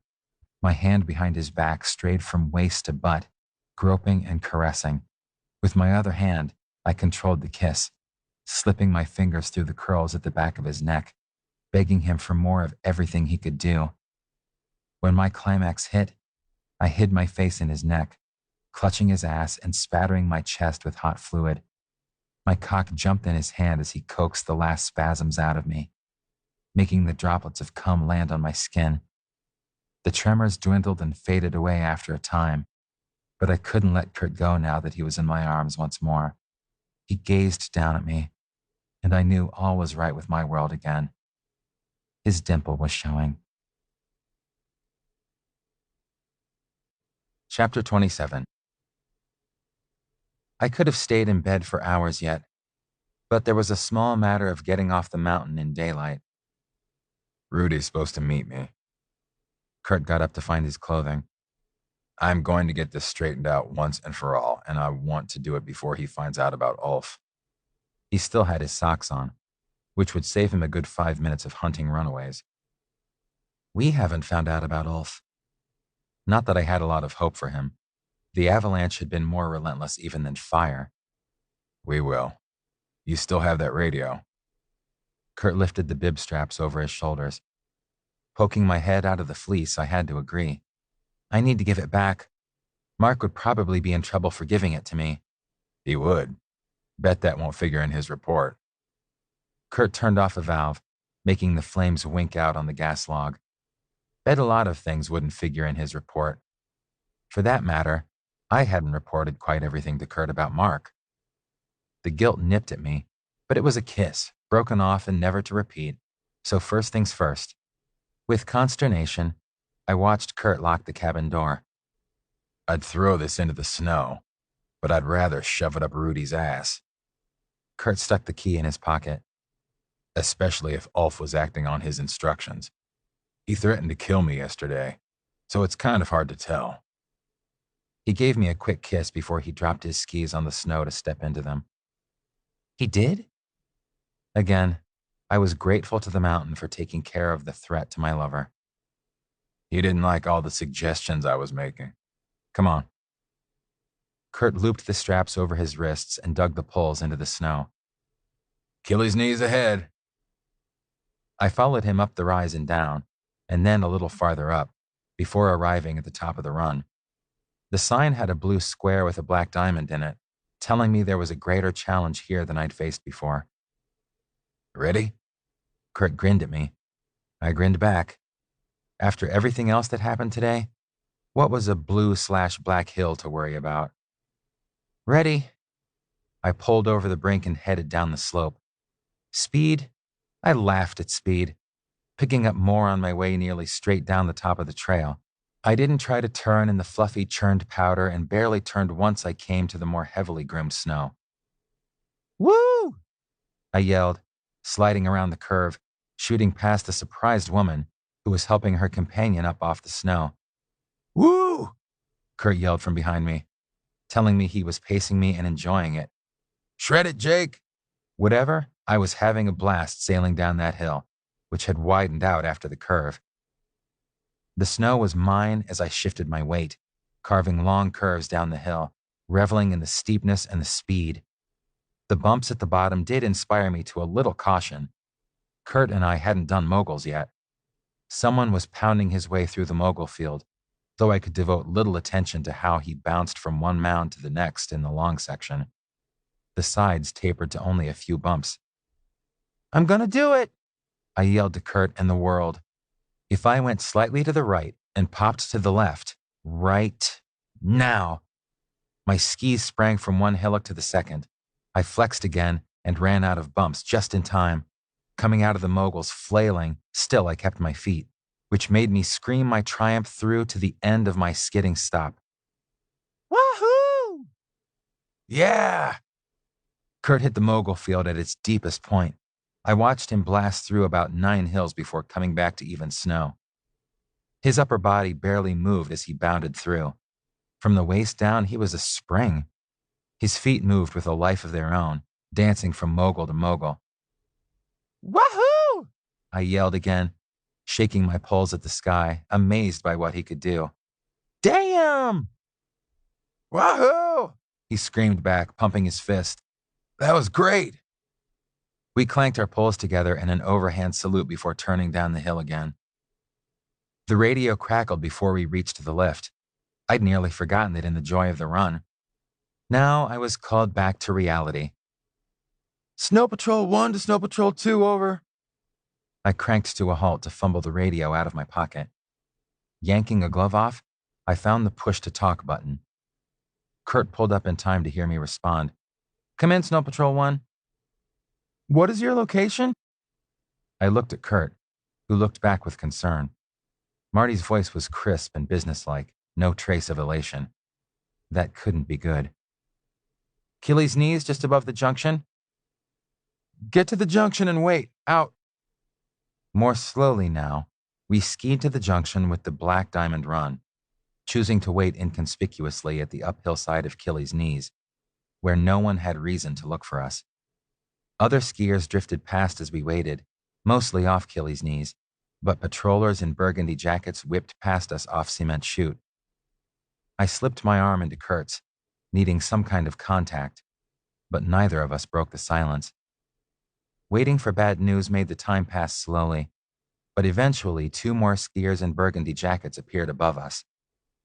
Speaker 2: My hand behind his back strayed from waist to butt, groping and caressing. With my other hand, I controlled the kiss, slipping my fingers through the curls at the back of his neck, begging him for more of everything he could do. When my climax hit, I hid my face in his neck, clutching his ass and spattering my chest with hot fluid. My cock jumped in his hand as he coaxed the last spasms out of me, making the droplets of cum land on my skin. The tremors dwindled and faded away after a time, but I couldn't let Kurt go now that he was in my arms once more. He gazed down at me, and I knew all was right with my world again. His dimple was showing. Chapter 27. I could have stayed in bed for hours yet, but there was a small matter of getting off the mountain in daylight.
Speaker 1: Rudy's supposed to meet me.
Speaker 2: Kurt got up to find his clothing.
Speaker 1: I'm going to get this straightened out once and for all, and I want to do it before he finds out about Ulf.
Speaker 2: He still had his socks on, which would save him a good 5 minutes of hunting runaways. We haven't found out about Ulf. Not that I had a lot of hope for him. The avalanche had been more relentless even than fire.
Speaker 1: We will. You still have that radio.
Speaker 2: Kurt lifted the bib straps over his shoulders. Poking my head out of the fleece, I had to agree. I need to give it back. Mark would probably be in trouble for giving it to me.
Speaker 1: He would. Bet that won't figure in his report.
Speaker 2: Kurt turned off a valve, making the flames wink out on the gas log. Bet a lot of things wouldn't figure in his report. For that matter, I hadn't reported quite everything to Kurt about Mark. The guilt nipped at me, but it was a kiss, broken off and never to repeat, so first things first. With consternation, I watched Kurt lock the cabin door.
Speaker 1: I'd throw this into the snow, but I'd rather shove it up Rudy's ass.
Speaker 2: Kurt stuck the key in his pocket.
Speaker 1: Especially if Ulf was acting on his instructions. He threatened to kill me yesterday, so it's kind of hard to tell.
Speaker 2: He gave me a quick kiss before he dropped his skis on the snow to step into them. He did? Again, I was grateful to the mountain for taking care of the threat to my lover.
Speaker 1: He didn't like all the suggestions I was making. Come on.
Speaker 2: Kurt looped the straps over his wrists and dug the poles into the snow.
Speaker 1: Achilles' knees ahead.
Speaker 2: I followed him up the rise and down, and then a little farther up, before arriving at the top of the run. The sign had a blue square with a black diamond in it, telling me there was a greater challenge here than I'd faced before.
Speaker 1: Ready?
Speaker 2: Kurt grinned at me. I grinned back. After everything else that happened today, what was a blue/black hill to worry about? Ready? I pulled over the brink and headed down the slope. Speed? I laughed at speed, picking up more on my way nearly straight down the top of the trail. I didn't try to turn in the fluffy churned powder and barely turned once I came to the more heavily groomed snow. Woo! I yelled, sliding around the curve, shooting past a surprised woman who was helping her companion up off the snow. Woo! Kurt yelled from behind me, telling me he was pacing me and enjoying it.
Speaker 1: Shred it, Jake!
Speaker 2: Whatever, I was having a blast sailing down that hill, which had widened out after the curve. The snow was mine as I shifted my weight, carving long curves down the hill, reveling in the steepness and the speed. The bumps at the bottom did inspire me to a little caution. Kurt and I hadn't done moguls yet. Someone was pounding his way through the mogul field, though I could devote little attention to how he bounced from one mound to the next in the long section. The sides tapered to only a few bumps. I'm gonna do it, I yelled to Kurt and the world. If I went slightly to the right and popped to the left, right now. My skis sprang from one hillock to the second. I flexed again and ran out of bumps just in time. Coming out of the moguls flailing, still I kept my feet, which made me scream my triumph through to the end of my skidding stop. Wahoo!
Speaker 1: Yeah!
Speaker 2: Kurt hit the mogul field at its deepest point. I watched him blast through about 9 hills before coming back to even snow. His upper body barely moved as he bounded through. From the waist down, he was a spring. His feet moved with a life of their own, dancing from mogul to mogul. Wahoo! I yelled again, shaking my poles at the sky, amazed by what he could do. Damn!
Speaker 1: Wahoo!
Speaker 2: He screamed back, pumping his fist.
Speaker 1: That was great!
Speaker 2: We clanked our poles together in an overhand salute before turning down the hill again. The radio crackled before we reached the lift. I'd nearly forgotten it in the joy of the run. Now I was called back to reality.
Speaker 1: Snow Patrol 1 to Snow Patrol 2, over.
Speaker 2: I cranked to a halt to fumble the radio out of my pocket. Yanking a glove off, I found the push-to-talk button. Kurt pulled up in time to hear me respond. Come in, Snow Patrol 1. What is your location? I looked at Kurt, who looked back with concern. Marty's voice was crisp and businesslike, no trace of elation. That couldn't be good. Achilles' knees just above the junction?
Speaker 1: Get to the junction and wait. Out.
Speaker 2: More slowly now, we skied to the junction with the Black Diamond Run, choosing to wait inconspicuously at the uphill side of Achilles' knees, where no one had reason to look for us. Other skiers drifted past as we waited, mostly off Achilles' knees, but patrollers in burgundy jackets whipped past us off Cement Chute. I slipped my arm into Kurt's, needing some kind of contact. but neither of us broke the silence. Waiting for bad news made the time pass slowly, but eventually 2 more skiers in burgundy jackets appeared above us,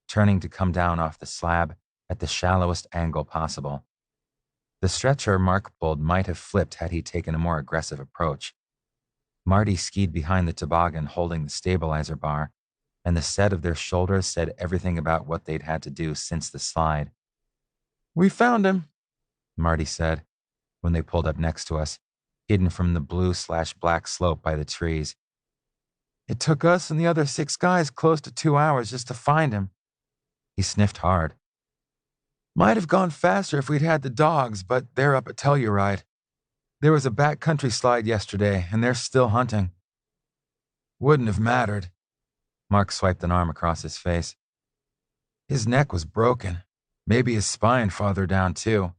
Speaker 2: turning to come down off the slab at the shallowest angle possible. The stretcher Mark pulled might have flipped had he taken a more aggressive approach. Marty skied behind the toboggan holding the stabilizer bar, and the set of their shoulders said everything about what they'd had to do since the slide.
Speaker 3: "We found him,"
Speaker 2: Marty said, when they pulled up next to us, hidden from the blue/black slope by the trees.
Speaker 3: "It took us and the other 6 guys close to 2 hours just to find him."
Speaker 2: He sniffed hard.
Speaker 3: "Might have gone faster if we'd had the dogs, but they're up at Telluride. There was a backcountry slide yesterday, and they're still hunting." "Wouldn't have mattered."
Speaker 2: Mark swiped an arm across his face.
Speaker 3: "His neck was broken. Maybe his spine farther down, too."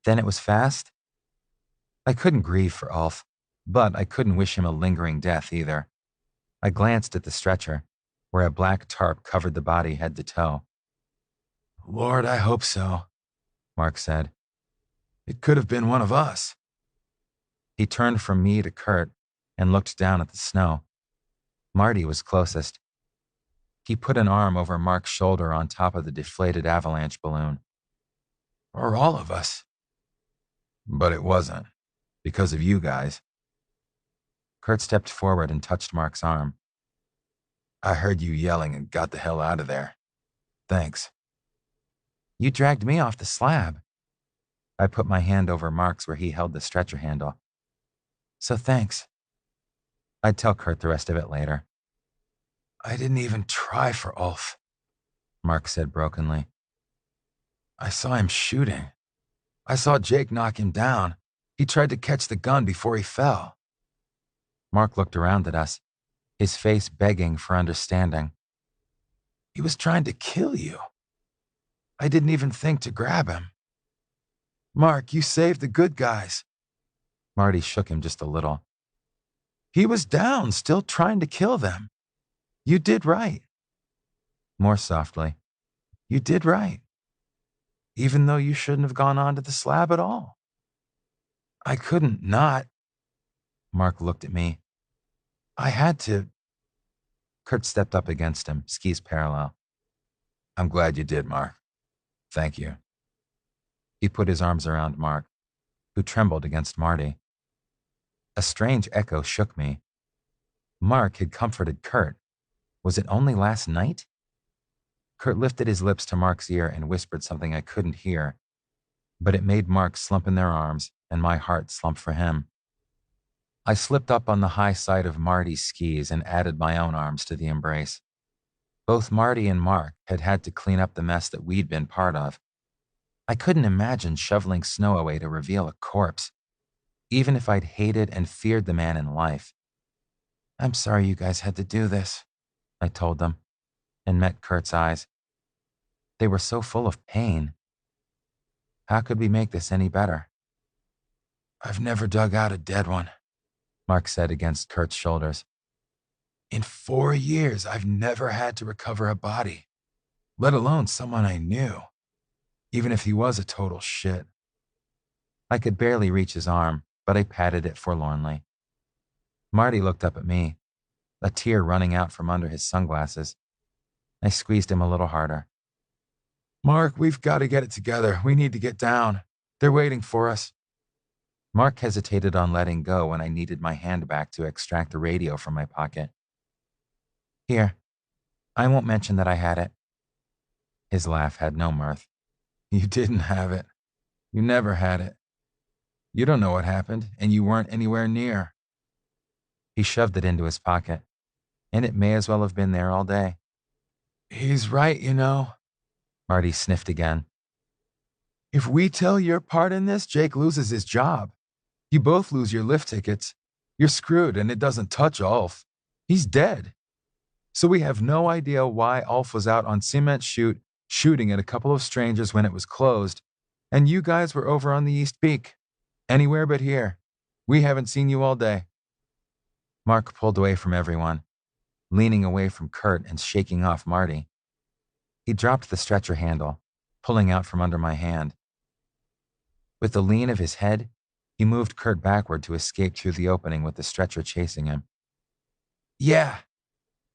Speaker 2: "Then it was fast?" I couldn't grieve for Ulf, but I couldn't wish him a lingering death either. I glanced at the stretcher, where a black tarp covered the body head to toe.
Speaker 3: "Lord, I hope so,"
Speaker 2: Mark said.
Speaker 3: "It could have been one of us."
Speaker 2: He turned from me to Kurt and looked down at the snow. Marty was closest. He put an arm over Mark's shoulder on top of the deflated avalanche balloon.
Speaker 3: "Or all of us." "But it wasn't. Because of you guys."
Speaker 2: Kurt stepped forward and touched Mark's arm.
Speaker 3: "I heard you yelling and got the hell out of there. Thanks."
Speaker 2: "You dragged me off the slab." I put my hand over Mark's where he held the stretcher handle. "So thanks." I'd tell Kurt the rest of it later.
Speaker 3: "I didn't even try for Ulf,"
Speaker 2: Mark said brokenly.
Speaker 3: "I saw him shooting. I saw Jake knock him down. He tried to catch the gun before he fell."
Speaker 2: Mark looked around at us, his face begging for understanding.
Speaker 3: "He was trying to kill you. I didn't even think to grab him. Mark, you saved the good guys."
Speaker 2: Marty shook him just a little.
Speaker 3: "He was down, still trying to kill them. You did right."
Speaker 2: More softly.
Speaker 3: "You did right. Even though you shouldn't have gone onto the slab at all." "I couldn't not."
Speaker 2: Mark looked at me.
Speaker 3: "I had to."
Speaker 2: Kurt stepped up against him, skis parallel.
Speaker 3: "I'm glad you did, Mark. Thank you."
Speaker 2: He put his arms around Mark, who trembled against Marty. A strange echo shook me. Mark had comforted Kurt. Was it only last night? Kurt lifted his lips to Mark's ear and whispered something I couldn't hear, but it made Mark slump in their arms and my heart slump for him. I slipped up on the high side of Marty's skis and added my own arms to the embrace. Both Marty and Mark had had to clean up the mess that we'd been part of. I couldn't imagine shoveling snow away to reveal a corpse, even if I'd hated and feared the man in life.
Speaker 3: "I'm sorry you guys had to do this,"
Speaker 2: I told them, and met Kurt's eyes. They were so full of pain. How could we make this any better?
Speaker 3: "I've never dug out a dead one,"
Speaker 2: Mark said against Kurt's shoulders.
Speaker 3: "In 4 years, I've never had to recover a body, let alone someone I knew, even if he was a total shit."
Speaker 2: I could barely reach his arm, but I patted it forlornly. Marty looked up at me, a tear running out from under his sunglasses. I squeezed him a little harder.
Speaker 3: "Mark, we've got to get it together. We need to get down. They're waiting for us."
Speaker 2: Mark hesitated on letting go when I needed my hand back to extract the radio from my pocket. "Here, I won't mention that I had it." His laugh had no mirth.
Speaker 3: "You didn't have it. You never had it. You don't know what happened, and you weren't anywhere near."
Speaker 2: He shoved it into his pocket, and it may as well have been there all day.
Speaker 3: "He's right, you know."
Speaker 2: Marty sniffed again.
Speaker 3: "If we tell your part in this, Jake loses his job. You both lose your lift tickets. You're screwed, and it doesn't touch Ulf. He's dead. So we have no idea why Ulf was out on Cement Chute shooting at a couple of strangers when it was closed, and you guys were over on the East Peak. Anywhere but here. We haven't seen you all day."
Speaker 2: Mark pulled away from everyone, leaning away from Kurt and shaking off Marty. He dropped the stretcher handle, pulling out from under my hand. With the lean of his head, he moved Kurt backward to escape through the opening with the stretcher chasing him.
Speaker 3: Yeah,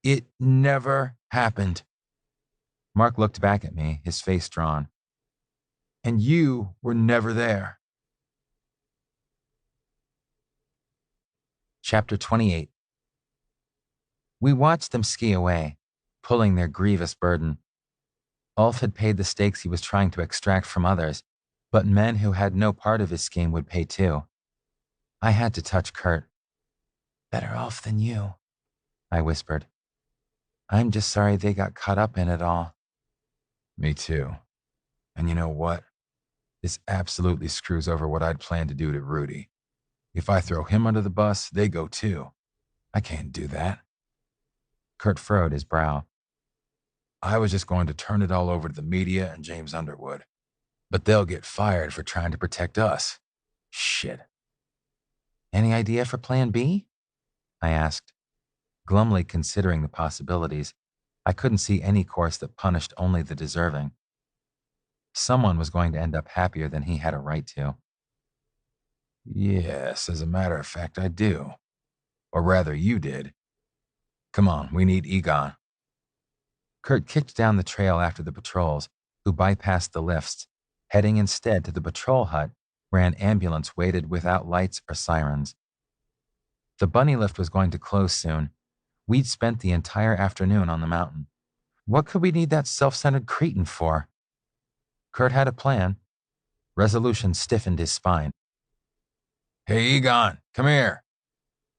Speaker 3: it never happened.
Speaker 2: Mark looked back at me, his face drawn.
Speaker 3: And you were never there.
Speaker 2: Chapter 28. We watched them ski away, pulling their grievous burden. Ulf had paid the stakes he was trying to extract from others, but men who had no part of his scheme would pay too. I had to touch Kurt.
Speaker 3: Better off than you,
Speaker 2: I whispered. I'm just sorry they got caught up in it all.
Speaker 1: Me too. And you know what? This absolutely screws over what I'd planned to do to Rudy. If I throw him under the bus, they go too. I can't do that.
Speaker 2: Kurt furrowed his brow.
Speaker 1: I was just going to turn it all over to the media and James Underwood. But they'll get fired for trying to protect us. Shit.
Speaker 2: Any idea for Plan B? I asked, glumly considering the possibilities. I couldn't see any course that punished only the deserving. Someone was going to end up happier than he had a right to.
Speaker 1: Yes, as a matter of fact, I do. Or rather, you did. Come on, we need Egon.
Speaker 2: Kurt kicked down the trail after the patrols, who bypassed the lifts, heading instead to the patrol hut where an ambulance waited without lights or sirens. The bunny lift was going to close soon. We'd spent the entire afternoon on the mountain. What could we need that self-centered cretin for? Kurt had a plan. Resolution stiffened his spine.
Speaker 1: Hey, Egon, come here,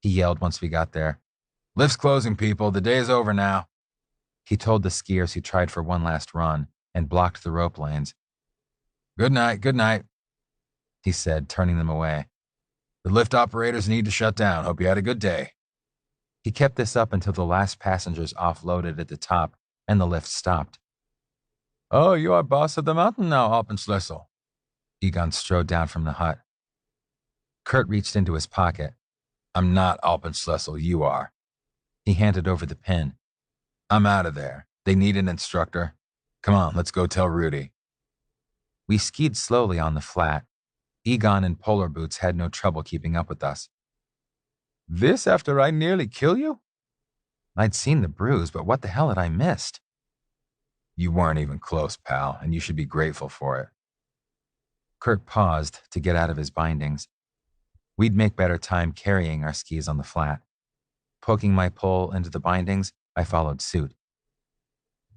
Speaker 2: he yelled once we got there.
Speaker 1: Lift's closing, people. The day is over now.
Speaker 2: He told the skiers who tried for one last run and blocked the rope lanes.
Speaker 1: Good night, he said, turning them away. The lift operators need to shut down. Hope you had a good day.
Speaker 2: He kept this up until the last passengers offloaded at the top and the lift stopped.
Speaker 1: Oh, you are boss of the mountain now, Alpenschlüssel.
Speaker 2: Egon strode down from the hut. Kurt reached into his pocket.
Speaker 1: I'm not Alpenschlüssel, you are.
Speaker 2: He handed over the pin.
Speaker 1: I'm out of there. They need an instructor. Come on, let's go tell Rudy.
Speaker 2: We skied slowly on the flat. Egon in polar boots had no trouble keeping up with us.
Speaker 1: This after I nearly kill you?
Speaker 2: I'd seen the bruise, but what the hell had I missed?
Speaker 1: You weren't even close, pal, and you should be grateful for it.
Speaker 2: Kurt paused to get out of his bindings. We'd make better time carrying our skis on the flat. Poking my pole into the bindings, I followed suit.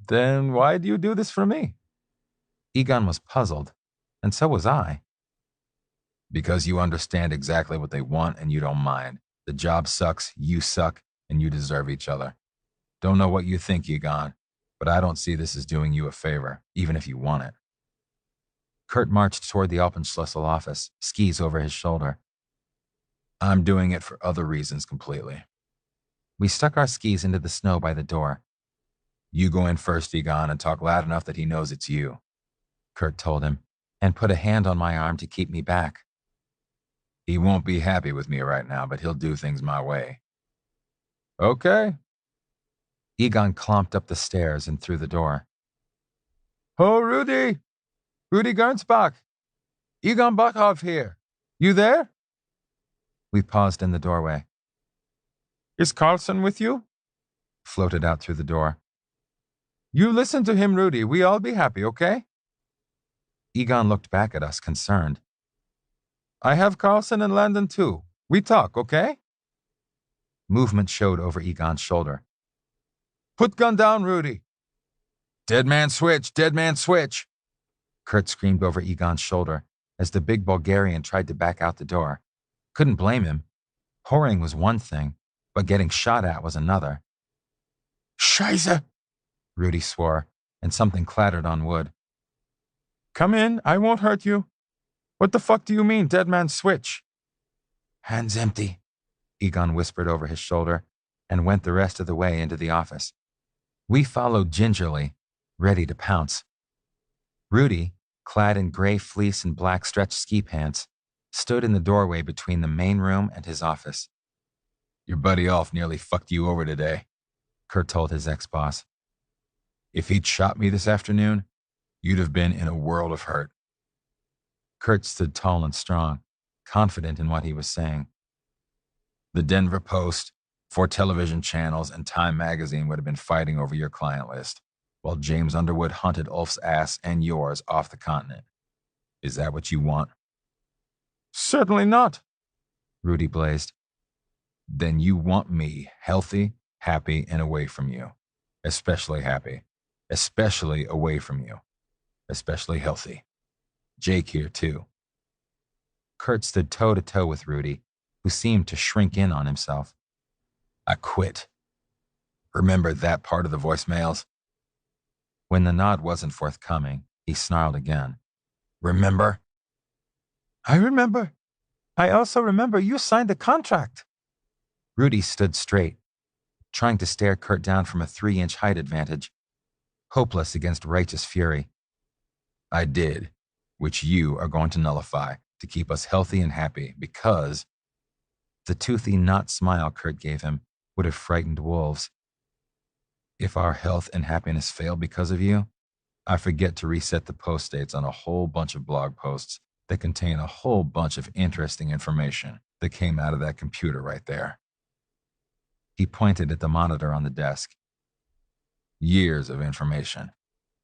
Speaker 1: Then why do you do this for me?
Speaker 2: Egon was puzzled, and so was I.
Speaker 1: Because you understand exactly what they want and you don't mind. The job sucks, you suck, and you deserve each other. Don't know what you think, Egon, but I don't see this as doing you a favor, even if you want it.
Speaker 2: Kurt marched toward the Alpenschlüssel office, skis over his shoulder.
Speaker 1: I'm doing it for other reasons completely.
Speaker 2: We stuck our skis into the snow by the door.
Speaker 1: You go in first, Egon, and talk loud enough that he knows it's you,
Speaker 2: Kurt told him, and put a hand on my arm to keep me back.
Speaker 1: He won't be happy with me right now, but he'll do things my way. Okay.
Speaker 2: Egon clomped up the stairs and through the door.
Speaker 1: Oh, Rudy! Rudy Gernsbach! Egon Bachhoff here. You there?
Speaker 2: We paused in the doorway.
Speaker 1: Is Carlson with you?
Speaker 2: Floated out through the door.
Speaker 1: You listen to him, Rudy. We all be happy, okay?
Speaker 2: Egon looked back at us, concerned.
Speaker 1: I have Carlson and Landon too. We talk, okay?
Speaker 2: Movement showed over Egon's shoulder.
Speaker 1: Put gun down, Rudy. Dead man switch, dead man switch.
Speaker 2: Kurt screamed over Egon's shoulder as the big Bulgarian tried to back out the door. Couldn't blame him. Whoring was one thing, but getting shot at was another.
Speaker 1: Scheiße,
Speaker 2: Rudy swore, and something clattered on wood.
Speaker 1: Come in, I won't hurt you. What the fuck do you mean, dead man switch?
Speaker 3: Hands empty,
Speaker 2: Egon whispered over his shoulder, and went the rest of the way into the office. We followed gingerly, ready to pounce. Rudy, clad in gray fleece and black stretch ski pants, stood in the doorway between the main room and his office.
Speaker 1: Your buddy Ulf nearly fucked you over today,
Speaker 2: Kurt told his ex-boss.
Speaker 1: If he'd shot me this afternoon, you'd have been in a world of hurt.
Speaker 2: Kurt stood tall and strong, confident in what he was saying. The Denver Post, 4 television channels, and Time magazine would have been fighting over your client list, while James Underwood hunted Ulf's ass and yours off the continent. Is that what you want?
Speaker 1: Certainly not,
Speaker 2: Rudy blazed. Then you want me healthy, happy, and away from you. Especially happy. Especially away from you. Especially healthy. Jake here, too. Kurt stood toe-to-toe with Rudy, who seemed to shrink in on himself. I quit. Remember that part of the voicemails? When the nod wasn't forthcoming, he snarled again. Remember?
Speaker 1: I remember. I also remember you signed a contract.
Speaker 2: Rudy stood straight, trying to stare Kurt down from a 3-inch height advantage, hopeless against righteous fury. I did, which you are going to nullify to keep us healthy and happy because the toothy knot smile Kurt gave him would have frightened wolves. If our health and happiness fail because of you, I forget to reset the post dates on a whole bunch of blog posts that contain a whole bunch of interesting information that came out of that computer right there. He pointed at the monitor on the desk. Years of information.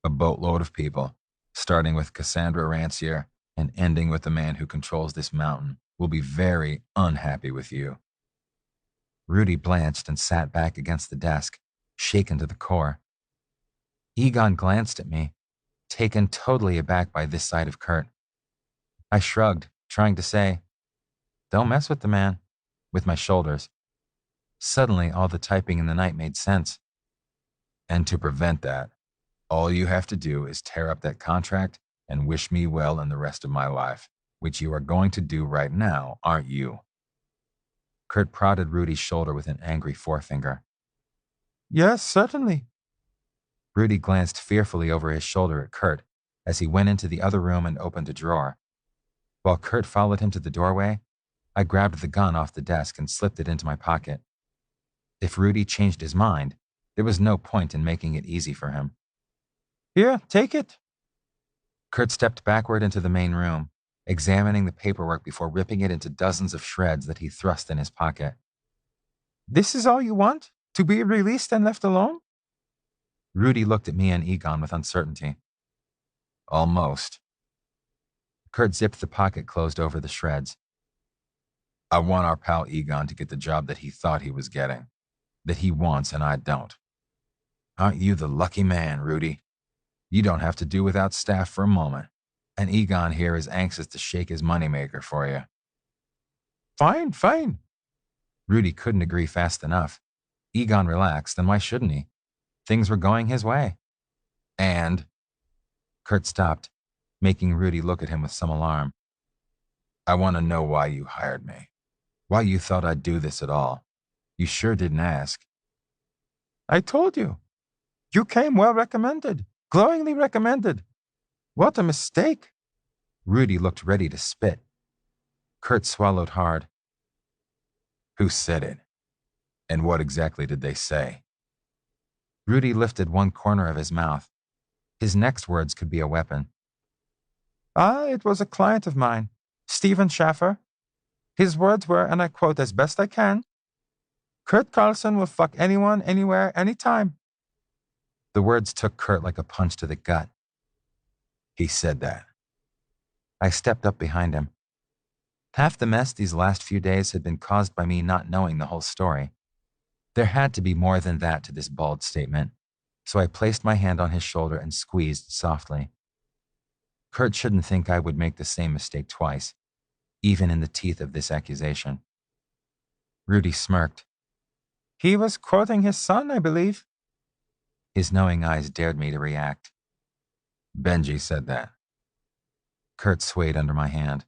Speaker 2: A boatload of people, starting with Cassandra Rancière and ending with the man who controls this mountain, will be very unhappy with you. Rudy blanched and sat back against the desk, shaken to the core. Egon glanced at me, taken totally aback by this side of Kurt. I shrugged, trying to say, "Don't mess with the man," with my shoulders. Suddenly, all the typing in the night made sense. And to prevent that, all you have to do is tear up that contract and wish me well in the rest of my life, which you are going to do right now, aren't you? Kurt prodded Rudy's shoulder with an angry forefinger.
Speaker 1: Yes, certainly.
Speaker 2: Rudy glanced fearfully over his shoulder at Kurt as he went into the other room and opened a drawer. While Kurt followed him to the doorway, I grabbed the gun off the desk and slipped it into my pocket. If Rudy changed his mind, there was no point in making it easy for him.
Speaker 1: Here, take it.
Speaker 2: Kurt stepped backward into the main room, examining the paperwork before ripping it into dozens of shreds that he thrust in his pocket.
Speaker 1: This is all you want? To be released and left alone?
Speaker 2: Rudy looked at me and Egon with uncertainty. Almost. Kurt zipped the pocket closed over the shreds. I want our pal Egon to get the job that he thought he was getting, that he wants and I don't. Aren't you the lucky man, Rudy? You don't have to do without staff for a moment, and Egon here is anxious to shake his moneymaker for you.
Speaker 1: Fine, fine.
Speaker 2: Rudy couldn't agree fast enough. Egon relaxed, and why shouldn't he? Things were going his way. And Kurt stopped, making Rudy look at him with some alarm. I want to know why you hired me. Why you thought I'd do this at all. You sure didn't ask.
Speaker 1: I told you. You came well recommended. Glowingly recommended. What a mistake.
Speaker 2: Rudy looked ready to spit. Kurt swallowed hard. Who said it? And what exactly did they say? Rudy lifted one corner of his mouth. His next words could be a weapon.
Speaker 1: It was a client of mine, Stephen Schaffer. His words were, and I quote as best I can, Kurt Carlson will fuck anyone, anywhere, anytime.
Speaker 2: The words took Kurt like a punch to the gut. He said that. I stepped up behind him. Half the mess these last few days had been caused by me not knowing the whole story. There had to be more than that to this bald statement, so I placed my hand on his shoulder and squeezed softly. Kurt shouldn't think I would make the same mistake twice, even in the teeth of this accusation. Rudy smirked.
Speaker 1: He was quoting his son, I believe.
Speaker 2: His knowing eyes dared me to react. Benji said that. Kurt swayed under my hand.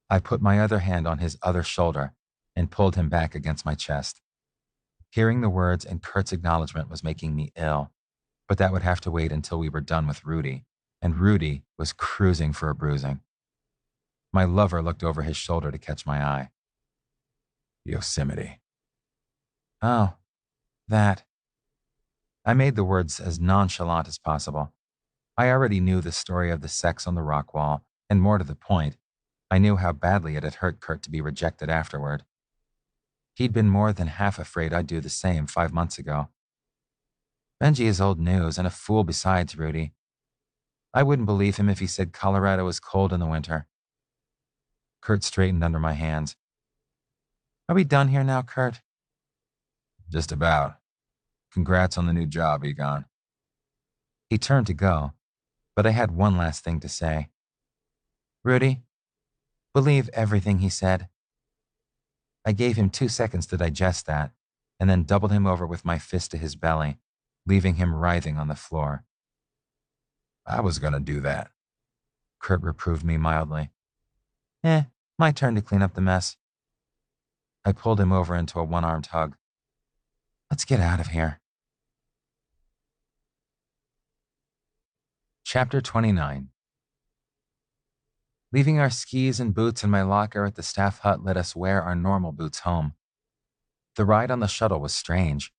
Speaker 2: I put my other hand on his other shoulder and pulled him back against my chest. Hearing the words and Kurt's acknowledgement was making me ill, but that would have to wait until we were done with Rudy, and Rudy was cruising for a bruising. My lover looked over his shoulder to catch my eye. Yosemite. Oh, that. I made the words as nonchalant as possible. I already knew the story of the sex on the rock wall And more to the point, I knew how badly it had hurt Kurt to be rejected afterward. He'd been more than half afraid I'd do the same 5 months ago. Benji is old news and a fool besides, Rudy. I wouldn't believe him if he said Colorado was cold in the winter. Kurt straightened under my hands. Are we done here now, Kurt?
Speaker 1: Just about. Congrats on the new job, Egon.
Speaker 2: He turned to go, but I had one last thing to say. Rudy, believe everything he said. I gave him 2 seconds to digest that, and then doubled him over with my fist to his belly, leaving him writhing on the floor.
Speaker 1: I was gonna do that.
Speaker 2: Kurt reproved me mildly. My turn to clean up the mess. I pulled him over into a one-armed hug. Let's get out of here. Chapter 29. Leaving our skis and boots in my locker at the staff hut let us wear our normal boots home. The ride on the shuttle was strange.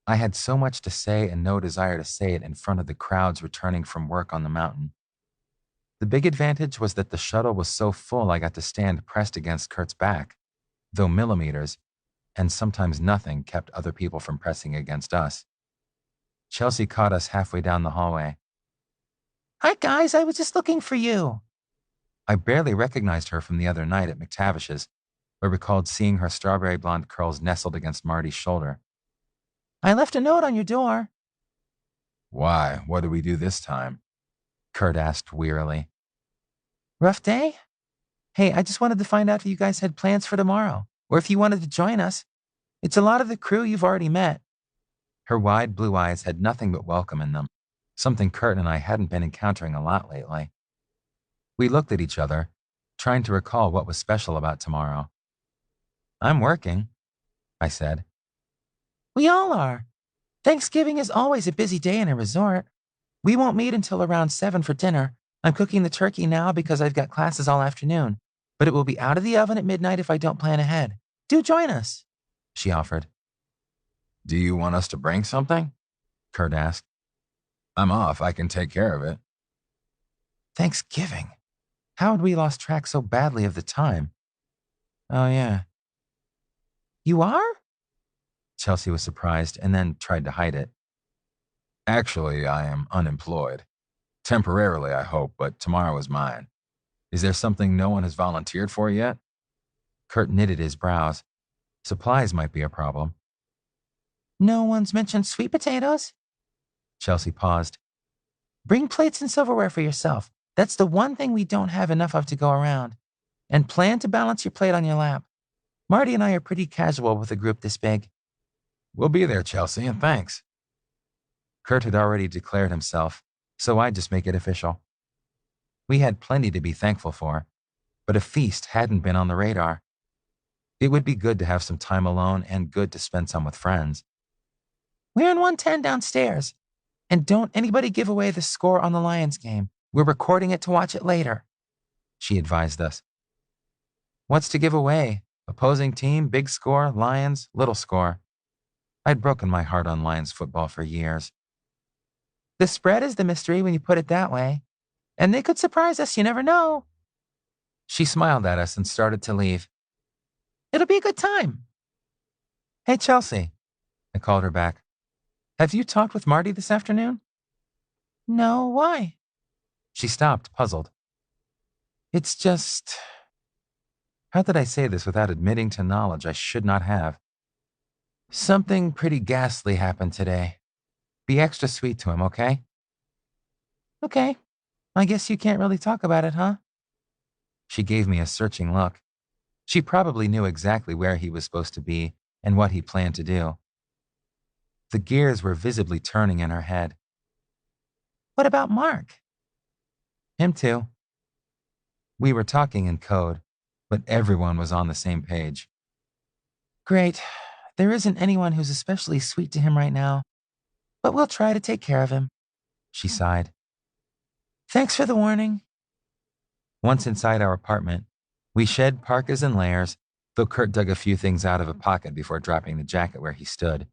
Speaker 2: I had so much to say and no desire to say it in front of the crowds returning from work on the mountain. The big advantage was that the shuttle was so full I got to stand pressed against Kurt's back, though millimeters, and sometimes nothing, kept other people from pressing against us. Chelsea caught us halfway down the hallway.
Speaker 4: Hi, guys, I was just looking for you.
Speaker 2: I barely recognized her from the other night at McTavish's, but recalled seeing her strawberry blonde curls nestled against Marty's shoulder.
Speaker 4: I left a note on your door.
Speaker 1: Why? What did we do this time?
Speaker 2: Kurt asked wearily.
Speaker 4: Rough day? Hey, I just wanted to find out if you guys had plans for tomorrow, or if you wanted to join us. It's a lot of the crew you've already met.
Speaker 2: Her wide blue eyes had nothing but welcome in them, something Kurt and I hadn't been encountering a lot lately. We looked at each other, trying to recall what was special about tomorrow. I'm working, I said.
Speaker 4: We all are. Thanksgiving is always a busy day in a resort. We won't meet until around 7 for dinner. I'm cooking the turkey now because I've got classes all afternoon, but it will be out of the oven at midnight if I don't plan ahead. Do join us, she offered.
Speaker 1: Do you want us to bring something?
Speaker 2: Kurt asked.
Speaker 1: I'm off. I can take care of it.
Speaker 2: Thanksgiving. How had we lost track so badly of the time? Oh, yeah.
Speaker 4: You are?
Speaker 2: Chelsea was surprised and then tried to hide it.
Speaker 1: Actually, I am unemployed. Temporarily, I hope, but tomorrow is mine. Is there something no one has volunteered for yet?
Speaker 2: Kurt knitted his brows. Supplies might be a problem.
Speaker 4: No one's mentioned sweet potatoes?
Speaker 2: Chelsea paused.
Speaker 4: Bring plates and silverware for yourself. That's the one thing we don't have enough of to go around. And plan to balance your plate on your lap. Marty and I are pretty casual with a group this big.
Speaker 1: We'll be there, Chelsea, and thanks.
Speaker 2: Kurt had already declared himself, so I'd just make it official. We had plenty to be thankful for, but a feast hadn't been on the radar. It would be good to have some time alone and good to spend some with friends.
Speaker 4: We're in 110 downstairs. And don't anybody give away the score on the Lions game. We're recording it to watch it later,
Speaker 2: she advised us. What's to give away? Opposing team, big score, Lions, little score. I'd broken my heart on Lions football for years.
Speaker 4: The spread is the mystery when you put it that way. And they could surprise us, you never know.
Speaker 2: She smiled at us and started to leave.
Speaker 4: It'll be a good time.
Speaker 2: Hey, Chelsea, I called her back. Have you talked with Marty this afternoon?
Speaker 4: No, why?
Speaker 2: She stopped, puzzled. It's just... How did I say this without admitting to knowledge I should not have? Something pretty ghastly happened today. Be extra sweet to him, okay?
Speaker 4: Okay. I guess you can't really talk about it, huh?
Speaker 2: She gave me a searching look. She probably knew exactly where he was supposed to be and what he planned to do. The gears were visibly turning in her head.
Speaker 4: What about Mark?
Speaker 2: Him too. We were talking in code, but everyone was on the same page.
Speaker 4: Great. There isn't anyone who's especially sweet to him right now, but we'll try to take care of him,
Speaker 2: she sighed.
Speaker 4: Thanks for the warning.
Speaker 2: Once inside our apartment, we shed parkas and layers, though Kurt dug a few things out of a pocket before dropping the jacket where he stood.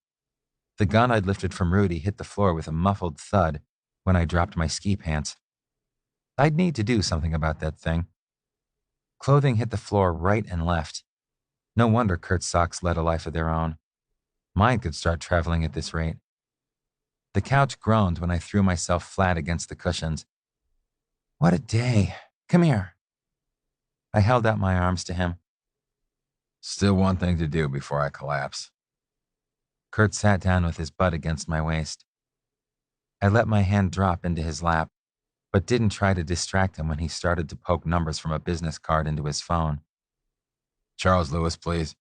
Speaker 2: The gun I'd lifted from Rudy hit the floor with a muffled thud when I dropped my ski pants. I'd need to do something about that thing. Clothing hit the floor right and left. No wonder Kurt's socks led a life of their own. Mine could start traveling at this rate. The couch groaned when I threw myself flat against the cushions. What a day. Come here. I held out my arms to him.
Speaker 1: Still one thing to do before I collapse.
Speaker 2: Kurt sat down with his butt against my waist. I let my hand drop into his lap, but didn't try to distract him when he started to poke numbers from a business card into his phone.
Speaker 1: Charles Lewis, please.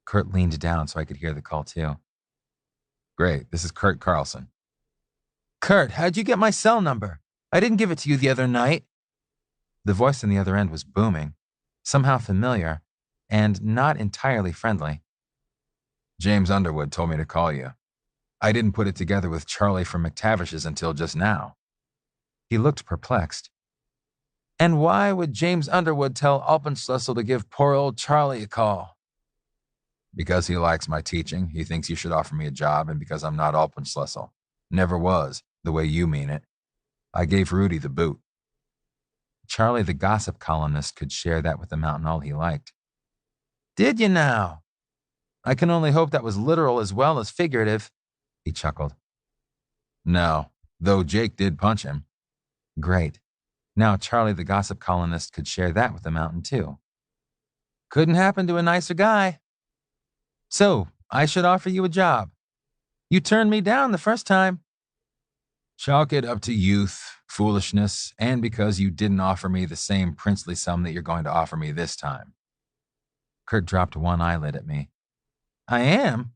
Speaker 2: Kurt leaned down so I could hear the call too.
Speaker 1: Great, this is Kurt Carlson.
Speaker 4: Kurt, how'd you get my cell number? I didn't give it to you the other night.
Speaker 2: The voice on the other end was booming, somehow familiar, and not entirely friendly.
Speaker 1: James Underwood told me to call you. I didn't put it together with Charlie from McTavish's until just now.
Speaker 2: He looked perplexed.
Speaker 4: And why would James Underwood tell Alpenschlüssel to give poor old Charlie a call?
Speaker 1: Because he likes my teaching, he thinks you should offer me a job, and because I'm not Alpenschlüssel. Never was, the way you mean it. I gave Rudy the boot.
Speaker 2: Charlie, the gossip columnist, could share that with the mountain all he liked.
Speaker 4: Did you now? I can only hope that was literal as well as figurative.
Speaker 2: He chuckled.
Speaker 1: No, though Jake did punch him.
Speaker 2: Great. Now Charlie, the gossip columnist, could share that with the mountain too.
Speaker 4: Couldn't happen to a nicer guy. So, I should offer you a job. You turned me down the first time.
Speaker 1: Chalk it up to youth, foolishness, and because you didn't offer me the same princely sum that you're going to offer me this time.
Speaker 2: Kurt dropped one eyelid at me.
Speaker 4: I am?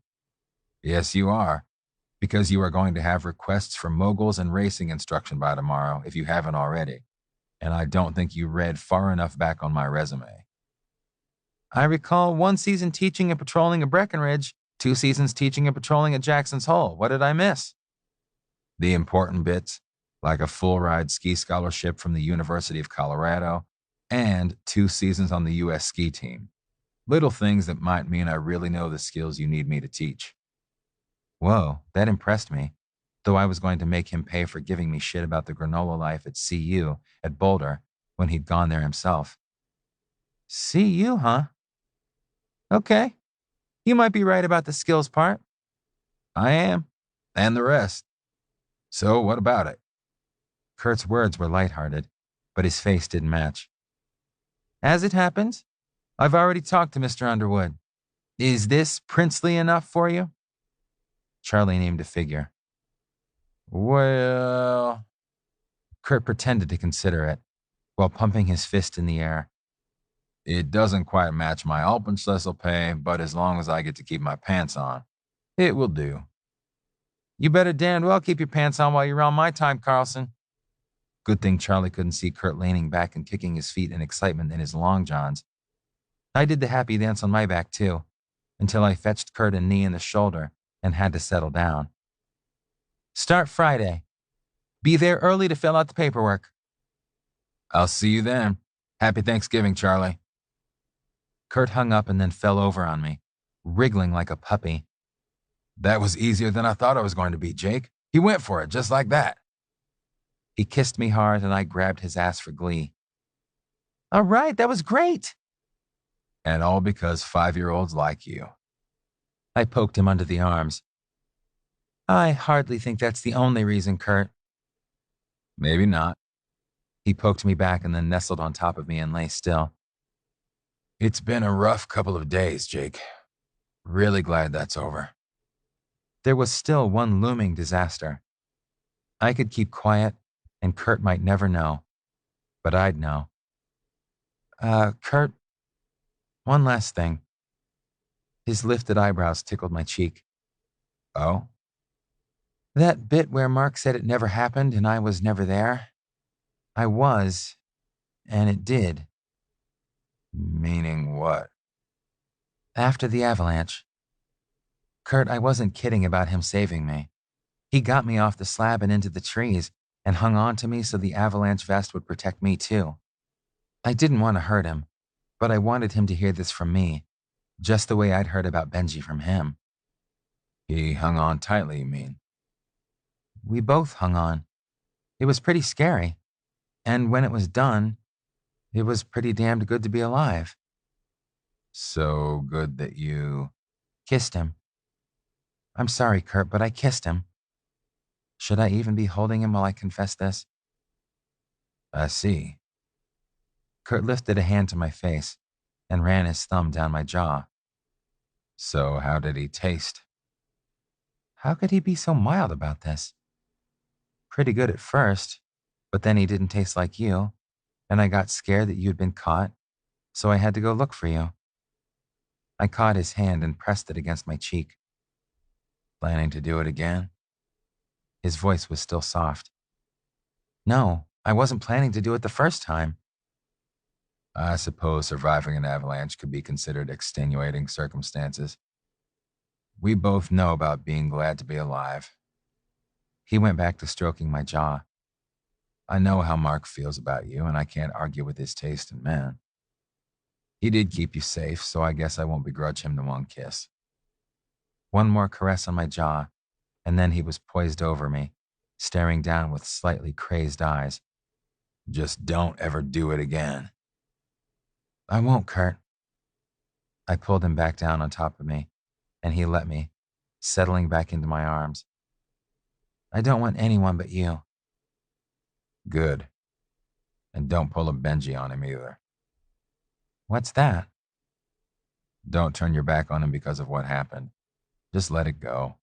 Speaker 1: Yes, you are. Because you are going to have requests for moguls and racing instruction by tomorrow, if you haven't already. And I don't think you read far enough back on my resume.
Speaker 4: I recall 1 season teaching and patrolling at Breckenridge, 2 seasons teaching and patrolling at Jackson's Hole. What did I miss?
Speaker 1: The important bits, like a full-ride ski scholarship from the University of Colorado and 2 seasons on the U.S. ski team. Little things that might mean I really know the skills you need me to teach.
Speaker 2: Whoa, that impressed me, though I was going to make him pay for giving me shit about the granola life at CU at Boulder when he'd gone there himself.
Speaker 4: CU, huh? Okay. You might be right about the skills part.
Speaker 1: I am, and the rest. So what about it?
Speaker 2: Kurt's words were lighthearted, but his face didn't match.
Speaker 4: As it happens, I've already talked to Mr. Underwood. Is this princely enough for you?
Speaker 2: Charlie named a figure.
Speaker 4: Well...
Speaker 2: Kurt pretended to consider it, while pumping his fist in the air.
Speaker 1: It doesn't quite match my Alpenschlüssel pay, but as long as I get to keep my pants on, it will do.
Speaker 4: You better damn well keep your pants on while you're on my time, Carlson.
Speaker 2: Good thing Charlie couldn't see Kurt leaning back and kicking his feet in excitement in his long johns. I did the happy dance on my back, too, until I fetched Kurt a knee in the shoulder and had to settle down.
Speaker 4: Start Friday. Be there early to fill out the paperwork.
Speaker 1: I'll see you then. Happy Thanksgiving, Charlie.
Speaker 2: Kurt hung up and then fell over on me, wriggling like a puppy.
Speaker 1: That was easier than I thought it was going to be, Jake. He went for it, just like that.
Speaker 2: He kissed me hard and I grabbed his ass for glee.
Speaker 4: All right, that was great.
Speaker 1: And all because 5-year-olds like you.
Speaker 2: I poked him under the arms.
Speaker 4: I hardly think that's the only reason, Kurt.
Speaker 1: Maybe not.
Speaker 2: He poked me back and then nestled on top of me and lay still.
Speaker 1: It's been a rough couple of days, Jake. Really glad that's over.
Speaker 2: There was still one looming disaster. I could keep quiet, and Kurt might never know. But I'd know. Kurt, one last thing. His lifted eyebrows tickled my cheek.
Speaker 1: Oh?
Speaker 2: That bit where Mark said it never happened and I was never there. I was, and it did.
Speaker 1: Meaning what?
Speaker 2: After the avalanche. Kurt, I wasn't kidding about him saving me. He got me off the slab and into the trees and hung on to me so the avalanche vest would protect me too. I didn't want to hurt him, but I wanted him to hear this from me, just the way I'd heard about Benji from him.
Speaker 1: He hung on tightly, you mean?
Speaker 2: We both hung on. It was pretty scary.
Speaker 4: And when it was done, it was pretty damned good to be alive.
Speaker 2: So good that you...
Speaker 4: Kissed him. I'm sorry, Kurt, but I kissed him. Should I even be holding him while I confess this?
Speaker 2: I see.
Speaker 4: Kurt lifted a hand to my face and ran his thumb down my jaw.
Speaker 2: So how did he taste?
Speaker 4: How could he be so mild about this? Pretty good at first, but then he didn't taste like you, and I got scared that you'd been caught, so I had to go look for you. I caught his hand and pressed it against my cheek.
Speaker 2: Planning to do it again?
Speaker 4: His voice was still soft. No, I wasn't planning to do it the first time.
Speaker 2: I suppose surviving an avalanche could be considered extenuating circumstances. We both know about being glad to be alive.
Speaker 4: He went back to stroking my jaw.
Speaker 2: I know how Mark feels about you, and I can't argue with his taste in men. He did keep you safe, so I guess I won't begrudge him the one kiss.
Speaker 4: One more caress on my jaw, and then he was poised over me, staring down with slightly crazed eyes.
Speaker 2: Just don't ever do it again.
Speaker 4: I won't, Kurt. I pulled him back down on top of me, and he let me, settling back into my arms. I don't want anyone but you.
Speaker 2: Good. And don't pull a Benji on him either.
Speaker 4: What's that?
Speaker 2: Don't turn your back on him because of what happened. Just let it go.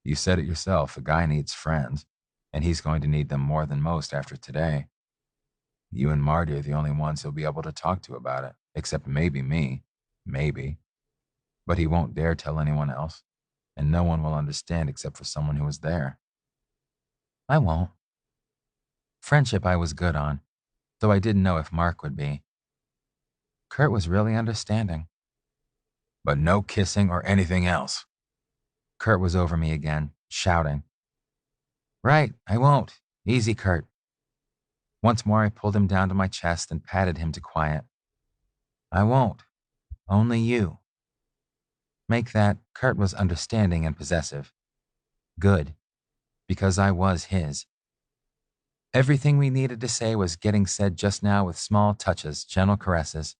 Speaker 2: You said it yourself, a guy needs friends, and he's going to need them more than most after today. You and Marty are the only ones he'll be able to talk to about it, except maybe me. Maybe. But he won't dare tell anyone else, and no one will understand except for someone who was there.
Speaker 4: I won't. Friendship I was good on, though I didn't know if Mark would be. Kurt was really understanding.
Speaker 2: But no kissing or anything else.
Speaker 4: Kurt was over me again, shouting. Right, I won't. Easy, Kurt. Once more I pulled him down to my chest and patted him to quiet. I won't. Only you. Make that Kurt was understanding and possessive. Good, because I was his. Everything we needed to say was getting said just now with small touches, gentle caresses.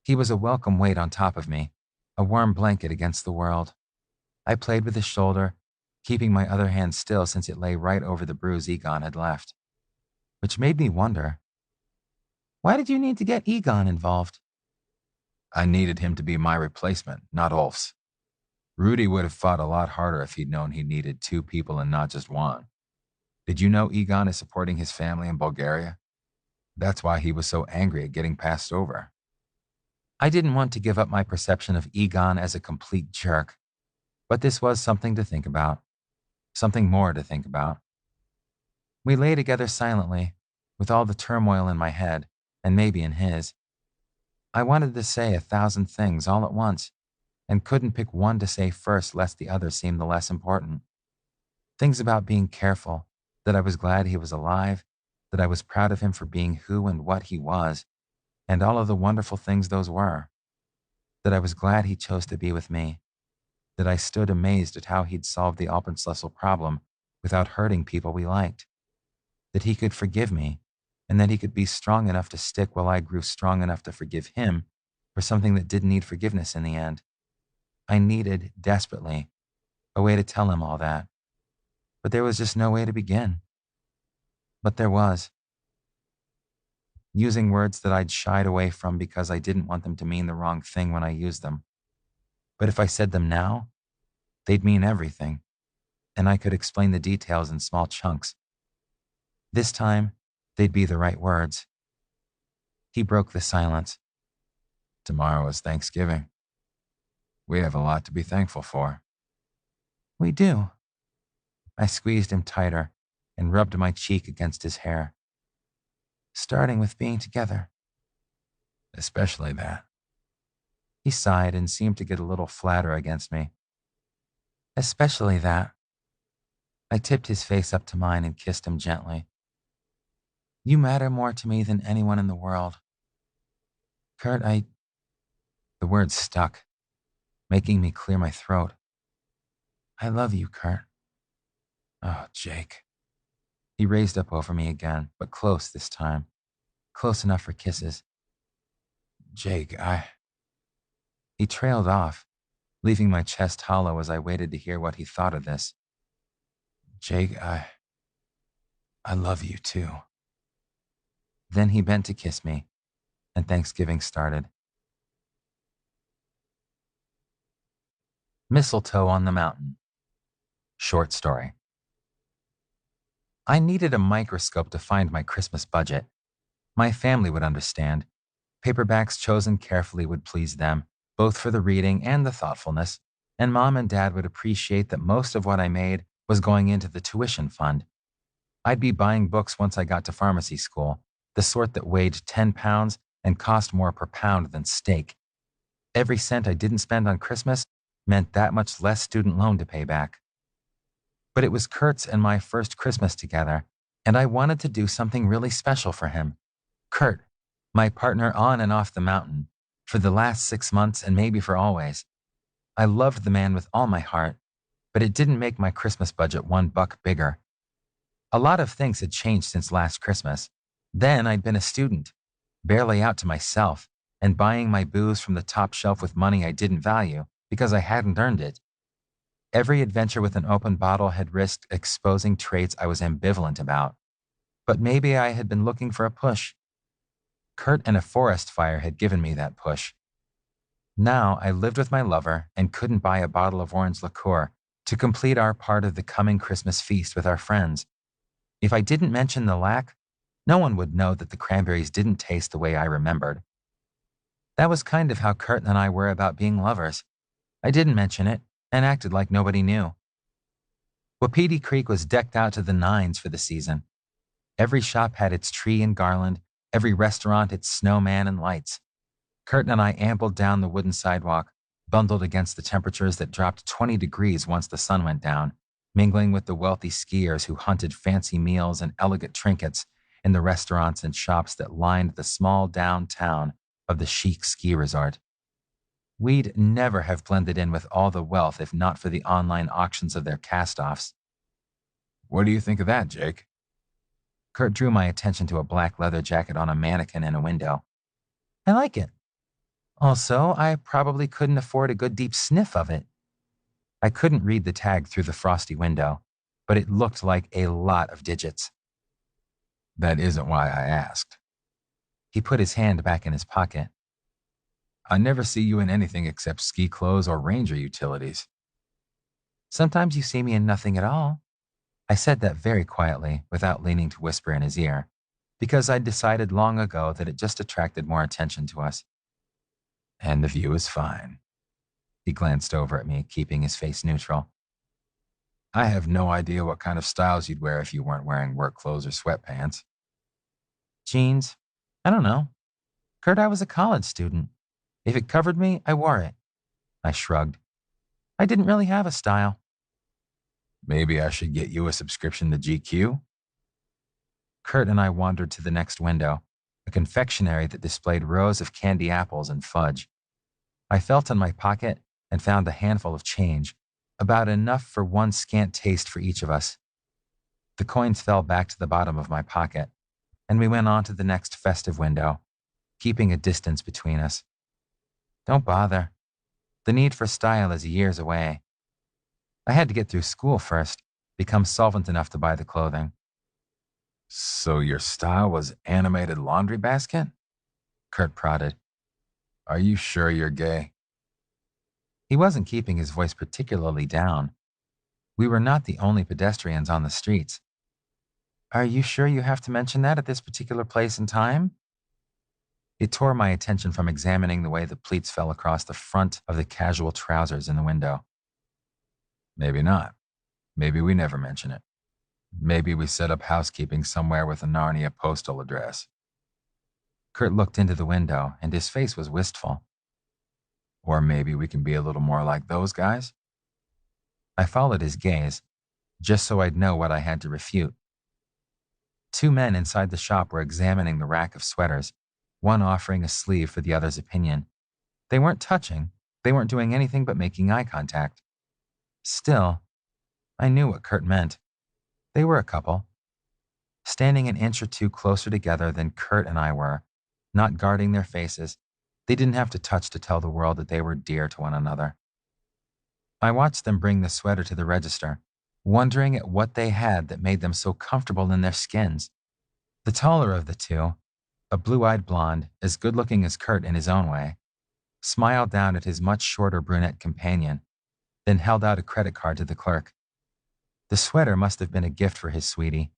Speaker 4: He was a welcome weight on top of me, a warm blanket against the world. I played with his shoulder, keeping my other hand still since it lay right over the bruise Egon had left. Which made me wonder, why did you need to get Egon involved?
Speaker 2: I needed him to be my replacement, not Ulf's. Rudy would have fought a lot harder if he'd known he needed two people and not just one. Did you know Egon is supporting his family in Bulgaria? That's why he was so angry at getting passed over. I didn't want to give up my perception of Egon as a complete jerk, but this was something to think about, something more to think about. We lay together silently, with all the turmoil in my head, and maybe in his. I wanted to say 1,000 things all at once, and couldn't pick one to say first lest the other seemed the less important. Things about being careful, that I was glad he was alive, that I was proud of him for being who and what he was, and all of the wonderful things those were. That I was glad he chose to be with me, that I stood amazed at how he'd solved the Alpenschlüssel problem without hurting people we liked, that he could forgive me, and that he could be strong enough to stick while I grew strong enough to forgive him for something that didn't need forgiveness in the end. I needed, desperately, a way to tell him all that, but there was just no way to begin. But there was. Using words that I'd shied away from because I didn't want them to mean the wrong thing when I used them. But if I said them now, they'd mean everything, and I could explain the details in small chunks. This time, they'd be the right words. He broke the silence. Tomorrow is Thanksgiving. We have a lot to be thankful for.
Speaker 4: We do. I squeezed him tighter and rubbed my cheek against his hair. Starting with being together.
Speaker 2: Especially that.
Speaker 4: He sighed and seemed to get a little flatter against me. Especially that. I tipped his face up to mine and kissed him gently. You matter more to me than anyone in the world. Kurt, The words stuck, making me clear my throat. I love you, Kurt.
Speaker 2: Oh, Jake. He raised up over me again, but close this time. Close enough for kisses.
Speaker 3: Jake,
Speaker 2: He trailed off, leaving my chest hollow as I waited to hear what he thought of this.
Speaker 3: Jake, I love you too.
Speaker 2: Then he bent to kiss me, and Thanksgiving started. Mistletoe on the Mountain. Short story. I needed a microscope to find my Christmas budget. My family would understand. Paperbacks chosen carefully would please them, both for the reading and the thoughtfulness, and Mom and Dad would appreciate that most of what I made was going into the tuition fund. I'd be buying books once I got to pharmacy school, the sort that weighed 10 pounds and cost more per pound than steak. Every cent I didn't spend on Christmas meant that much less student loan to pay back. But it was Kurt's and my first Christmas together, and I wanted to do something really special for him. Kurt, my partner on and off the mountain, for the last 6 months and maybe for always. I loved the man with all my heart, but it didn't make my Christmas budget $1 bigger. A lot of things had changed since last Christmas. Then I'd been a student, barely out to myself, and buying my booze from the top shelf with money I didn't value because I hadn't earned it. Every adventure with an open bottle had risked exposing traits I was ambivalent about. But maybe I had been looking for a push. Kurt and a forest fire had given me that push. Now I lived with my lover and couldn't buy a bottle of orange liqueur to complete our part of the coming Christmas feast with our friends. If I didn't mention the lack, no one would know that the cranberries didn't taste the way I remembered. That was kind of how Kurt and I were about being lovers. I didn't mention it and acted like nobody knew. Wapiti Creek was decked out to the nines for the season. Every shop had its tree and garland, every restaurant its snowman and lights. Kurt and I ambled down the wooden sidewalk, bundled against the temperatures that dropped 20 degrees once the sun went down, mingling with the wealthy skiers who hunted fancy meals and elegant trinkets in the restaurants and shops that lined the small downtown of the chic ski resort. We'd never have blended in with all the wealth if not for the online auctions of their cast-offs.
Speaker 3: What do you think of that, Jake?
Speaker 2: Kurt drew my attention to a black leather jacket on a mannequin in a window. I like it. Also, I probably couldn't afford a good deep sniff of it. I couldn't read the tag through the frosty window, but it looked like a lot of digits.
Speaker 3: That isn't why I asked.
Speaker 2: He put his hand back in his pocket.
Speaker 3: I never see you in anything except ski clothes or ranger utilities.
Speaker 2: Sometimes you see me in nothing at all. I said that very quietly, without leaning to whisper in his ear, because I'd decided long ago that it just attracted more attention to us.
Speaker 3: And the view is fine.
Speaker 2: He glanced over at me, keeping his face neutral.
Speaker 3: I have no idea what kind of styles you'd wear if you weren't wearing work clothes or sweatpants.
Speaker 2: Jeans? I don't know. Kurt, I was a college student. If it covered me, I wore it. I shrugged. I didn't really have a style.
Speaker 3: Maybe I should get you a subscription to GQ?
Speaker 2: Kurt and I wandered to the next window, a confectionery that displayed rows of candy apples and fudge. I felt in my pocket and found a handful of change, about enough for one scant taste for each of us. The coins fell back to the bottom of my pocket, and we went on to the next festive window, keeping a distance between us. Don't bother. The need for style is years away. I had to get through school first, become solvent enough to buy the clothing.
Speaker 3: So your style was animated laundry basket?
Speaker 2: Kurt prodded.
Speaker 3: Are you sure you're gay?
Speaker 2: He wasn't keeping his voice particularly down. We were not the only pedestrians on the streets. Are you sure you have to mention that at this particular place and time? It tore my attention from examining the way the pleats fell across the front of the casual trousers in the window.
Speaker 3: Maybe not. Maybe we never mention it. Maybe we set up housekeeping somewhere with a Narnia postal address.
Speaker 2: Kurt looked into the window, and his face was wistful.
Speaker 3: Or maybe we can be a little more like those guys?
Speaker 2: I followed his gaze, just so I'd know what I had to refute. 2 men inside the shop were examining the rack of sweaters, one offering a sleeve for the other's opinion. They weren't touching. They weren't doing anything but making eye contact. Still, I knew what Kurt meant. They were a couple. standing an inch or two closer together than Kurt and I were, not guarding their faces. They didn't have to touch to tell the world that they were dear to one another. I watched them bring the sweater to the register, wondering at what they had that made them so comfortable in their skins. The taller of the two, a blue-eyed blonde, as good-looking as Kurt in his own way, smiled down at his much shorter brunette companion, then held out a credit card to the clerk. The sweater must have been a gift for his sweetie.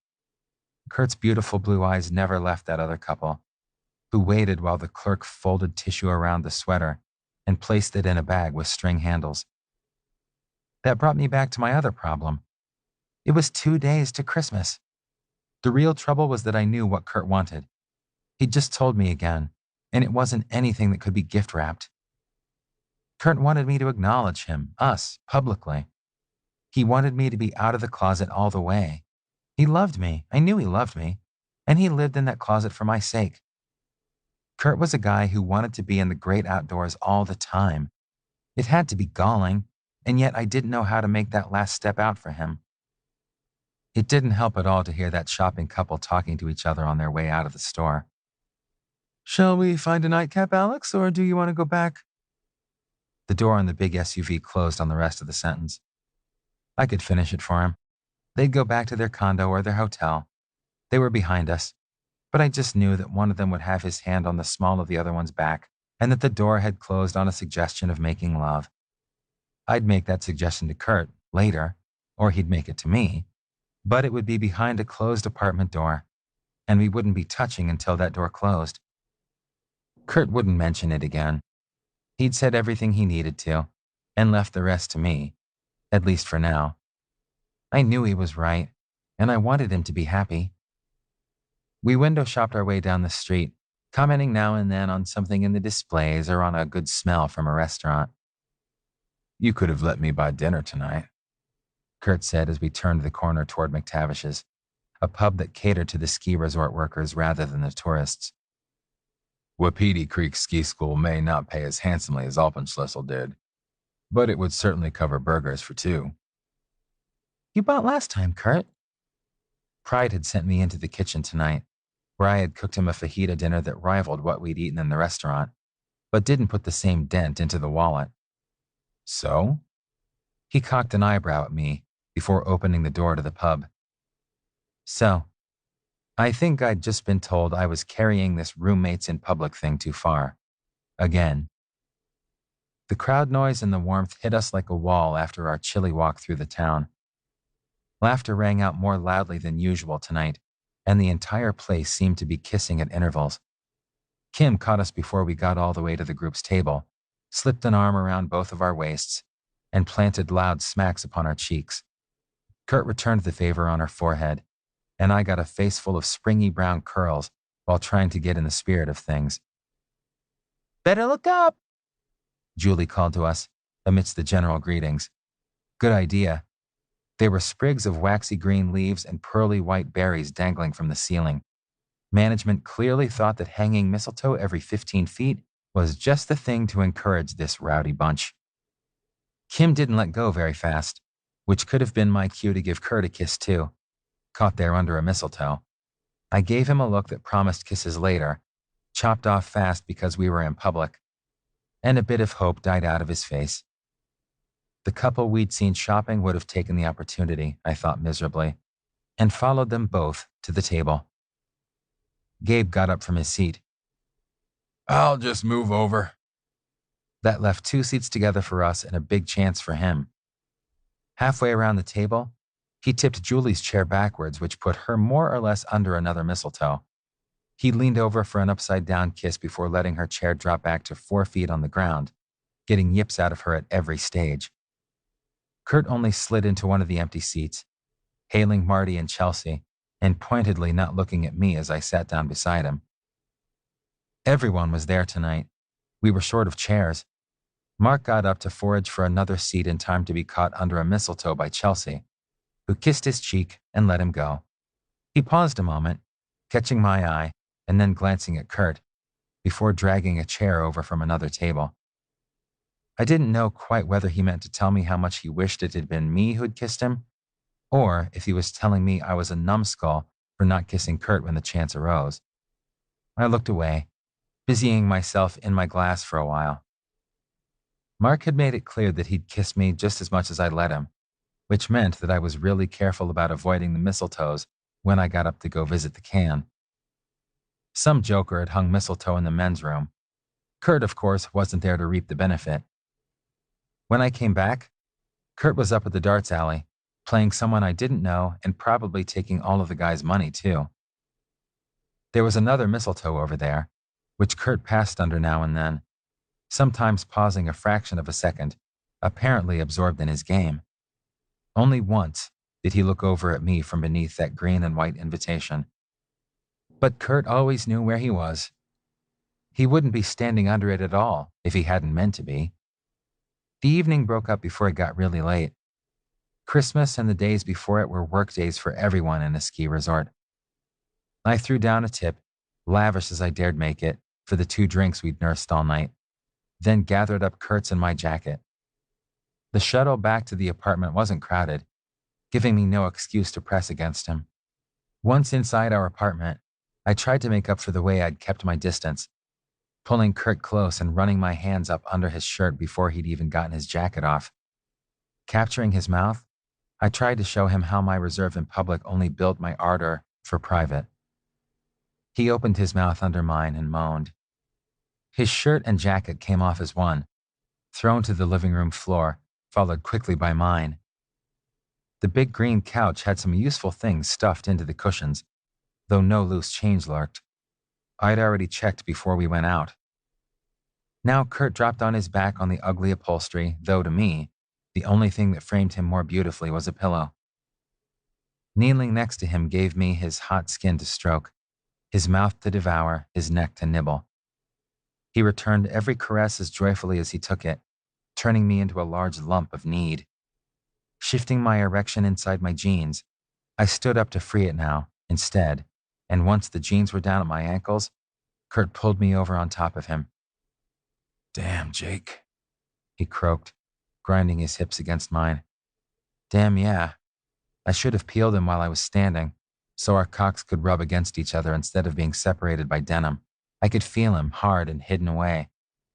Speaker 2: Kurt's beautiful blue eyes never left that other couple, who waited while the clerk folded tissue around the sweater and placed it in a bag with string handles. That brought me back to my other problem. It was 2 days to Christmas. The real trouble was that I knew what Kurt wanted. He'd just told me again, and it wasn't anything that could be gift-wrapped. Kurt wanted me to acknowledge him, us, publicly. He wanted me to be out of the closet all the way. He loved me. I knew he loved me. And he lived in that closet for my sake. Kurt was a guy who wanted to be in the great outdoors all the time. It had to be galling, and yet I didn't know how to make that last step out for him. It didn't help at all to hear that shopping couple talking to each other on their way out of the store. "Shall we find a nightcap, Alex, or do you want to go back?" The door on the big SUV closed on the rest of the sentence. I could finish it for him. They'd go back to their condo or their hotel. They were behind us, but I just knew that one of them would have his hand on the small of the other one's back, and that the door had closed on a suggestion of making love. I'd make that suggestion to Kurt later, or he'd make it to me, but it would be behind a closed apartment door, and we wouldn't be touching until that door closed. Kurt wouldn't mention it again. He'd said everything he needed to, and left the rest to me, at least for now. I knew he was right, and I wanted him to be happy. We window shopped our way down the street, commenting now and then on something in the displays or on a good smell from a restaurant. "You could have let me buy dinner tonight," Kurt said as we turned the corner toward McTavish's, a pub that catered to the ski resort workers rather than the tourists. "Wapiti Creek Ski School may not pay as handsomely as Alpenschlüssel did, but it would certainly cover burgers for 2.
Speaker 4: You bought last time, Kurt.
Speaker 2: Pride had sent me into the kitchen tonight, where I had cooked him a fajita dinner that rivaled what we'd eaten in the restaurant, but didn't put the same dent into the wallet. "So?" He cocked an eyebrow at me before opening the door to the pub. "So, I think I'd just been told I was carrying this roommates in public thing too far. Again." The crowd noise and the warmth hit us like a wall after our chilly walk through the town. Laughter rang out more loudly than usual tonight, and the entire place seemed to be kissing at intervals. Kim caught us before we got all the way to the group's table, slipped an arm around both of our waists, and planted loud smacks upon our cheeks. Kurt returned the favor on her forehead, and I got a face full of springy brown curls while trying to get in the spirit of things.
Speaker 4: Better look up,
Speaker 2: Julie called to us amidst the general greetings. Good idea. There were sprigs of waxy green leaves and pearly white berries dangling from the ceiling. Management clearly thought that hanging mistletoe every 15 feet was just the thing to encourage this rowdy bunch. Kim didn't let go very fast, which could have been my cue to give Kurt a kiss too, caught there under a mistletoe. I gave him a look that promised kisses later, chopped off fast because we were in public, and a bit of hope died out of his face. The couple we'd seen shopping would have taken the opportunity, I thought miserably, and followed them both to the table. Gabe got up from his seat.
Speaker 3: "I'll just move over."
Speaker 2: That left 2 seats together for us and a big chance for him. Halfway around the table, he tipped Julie's chair backwards, which put her more or less under another mistletoe. He leaned over for an upside-down kiss before letting her chair drop back to 4 feet on the ground, getting yips out of her at every stage. Kurt only slid into one of the empty seats, hailing Marty and Chelsea, and pointedly not looking at me as I sat down beside him. Everyone was there tonight. We were short of chairs. Mark got up to forage for another seat in time to be caught under a mistletoe by Chelsea, who kissed his cheek and let him go. He paused a moment, catching my eye and then glancing at Kurt, before dragging a chair over from another table. I didn't know quite whether he meant to tell me how much he wished it had been me who'd kissed him, or if he was telling me I was a numbskull for not kissing Kurt when the chance arose. I looked away, busying myself in my glass for a while. Mark had made it clear that he'd kiss me just as much as I'd let him, which meant that I was really careful about avoiding the mistletoes when I got up to go visit the can. Some joker had hung mistletoe in the men's room. Kurt, of course, wasn't there to reap the benefit. When I came back, Kurt was up at the darts alley, playing someone I didn't know and probably taking all of the guy's money, too. There was another mistletoe over there, which Kurt passed under now and then, sometimes pausing a fraction of a second, apparently absorbed in his game. Only once did he look over at me from beneath that green and white invitation. But Kurt always knew where he was. He wouldn't be standing under it at all if he hadn't meant to be. The evening broke up before it got really late. Christmas and the days before it were work days for everyone in a ski resort. I threw down a tip, lavish as I dared make it, for the 2 drinks we'd nursed all night, then gathered up Kurt's and my jacket. The shuttle back to the apartment wasn't crowded, giving me no excuse to press against him. Once inside our apartment, I tried to make up for the way I'd kept my distance, pulling Kurt close and running my hands up under his shirt before he'd even gotten his jacket off. Capturing his mouth, I tried to show him how my reserve in public only built my ardor for private. He opened his mouth under mine and moaned. His shirt and jacket came off as one, thrown to the living room floor, followed quickly by mine. The big green couch had some useful things stuffed into the cushions, though no loose change lurked. I'd already checked before we went out. Now Kurt dropped on his back on the ugly upholstery, though to me, the only thing that framed him more beautifully was a pillow. Kneeling next to him gave me his hot skin to stroke, his mouth to devour, his neck to nibble. He returned every caress as joyfully as he took it, turning me into a large lump of need. Shifting my erection inside my jeans, I stood up to free it now, instead, and once the jeans were down at my ankles, Kurt pulled me over on top of him.
Speaker 3: Damn, Jake,
Speaker 2: he croaked, grinding his hips against mine. Damn, yeah. I should have peeled him while I was standing, so our cocks could rub against each other instead of being separated by denim. I could feel him, hard and hidden away,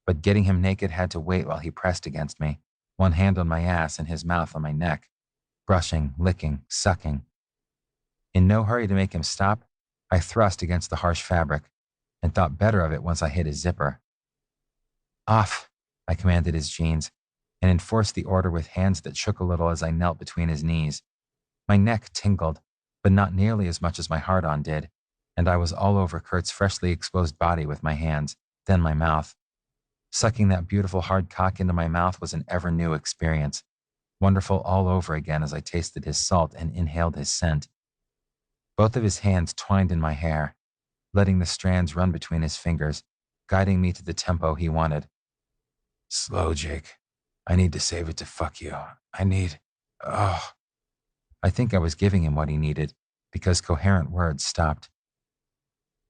Speaker 2: but getting him naked had to wait while he pressed against me, one hand on my ass and his mouth on my neck, brushing, licking, sucking. In no hurry to make him stop, I thrust against the harsh fabric and thought better of it once I hit his zipper. Off, I commanded his jeans, and enforced the order with hands that shook a little as I knelt between his knees. My neck tingled, but not nearly as much as my hard-on did, and I was all over Kurt's freshly exposed body with my hands, then my mouth. Sucking that beautiful hard cock into my mouth was an ever-new experience, wonderful all over again as I tasted his salt and inhaled his scent. Both of his hands twined in my hair, letting the strands run between his fingers, guiding me to the tempo he wanted.
Speaker 3: Slow, Jake. I need to save it to fuck you. I
Speaker 2: think I was giving him what he needed, because coherent words stopped.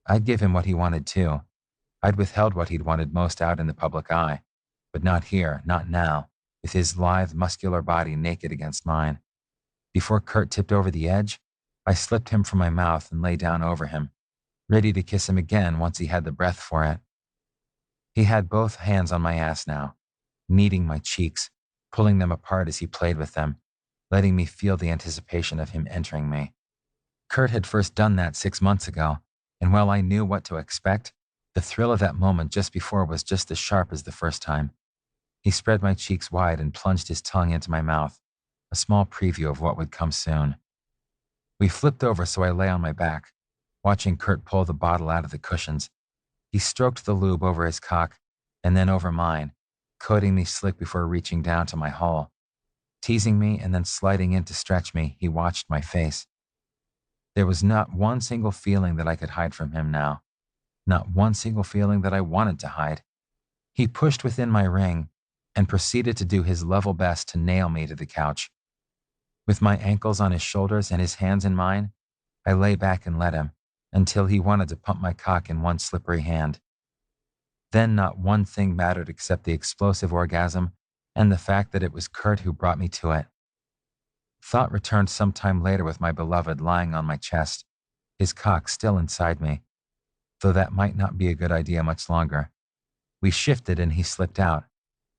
Speaker 2: I'd give him what he wanted too. I'd withheld what he'd wanted most out in the public eye, but not here, not now, with his lithe, muscular body naked against mine. Before Kurt tipped over the edge, I slipped him from my mouth and lay down over him, ready to kiss him again once he had the breath for it. He had both hands on my ass now, kneading my cheeks, pulling them apart as he played with them, letting me feel the anticipation of him entering me. Kurt had first done that 6 months ago, and while I knew what to expect, the thrill of that moment just before was just as sharp as the first time. He spread my cheeks wide and plunged his tongue into my mouth, a small preview of what would come soon. We flipped over so I lay on my back, watching Kurt pull the bottle out of the cushions. He stroked the lube over his cock and then over mine, coating me slick before reaching down to my hole. Teasing me and then sliding in to stretch me, he watched my face. There was not one single feeling that I could hide from him now. Not one single feeling that I wanted to hide. He pushed within my ring and proceeded to do his level best to nail me to the couch. With my ankles on his shoulders and his hands in mine, I lay back and let him, until he wanted to pump my cock in one slippery hand. Then not one thing mattered except the explosive orgasm and the fact that it was Kurt who brought me to it. Thought returned some time later with my beloved lying on my chest, his cock still inside me, though that might not be a good idea much longer. We shifted and he slipped out,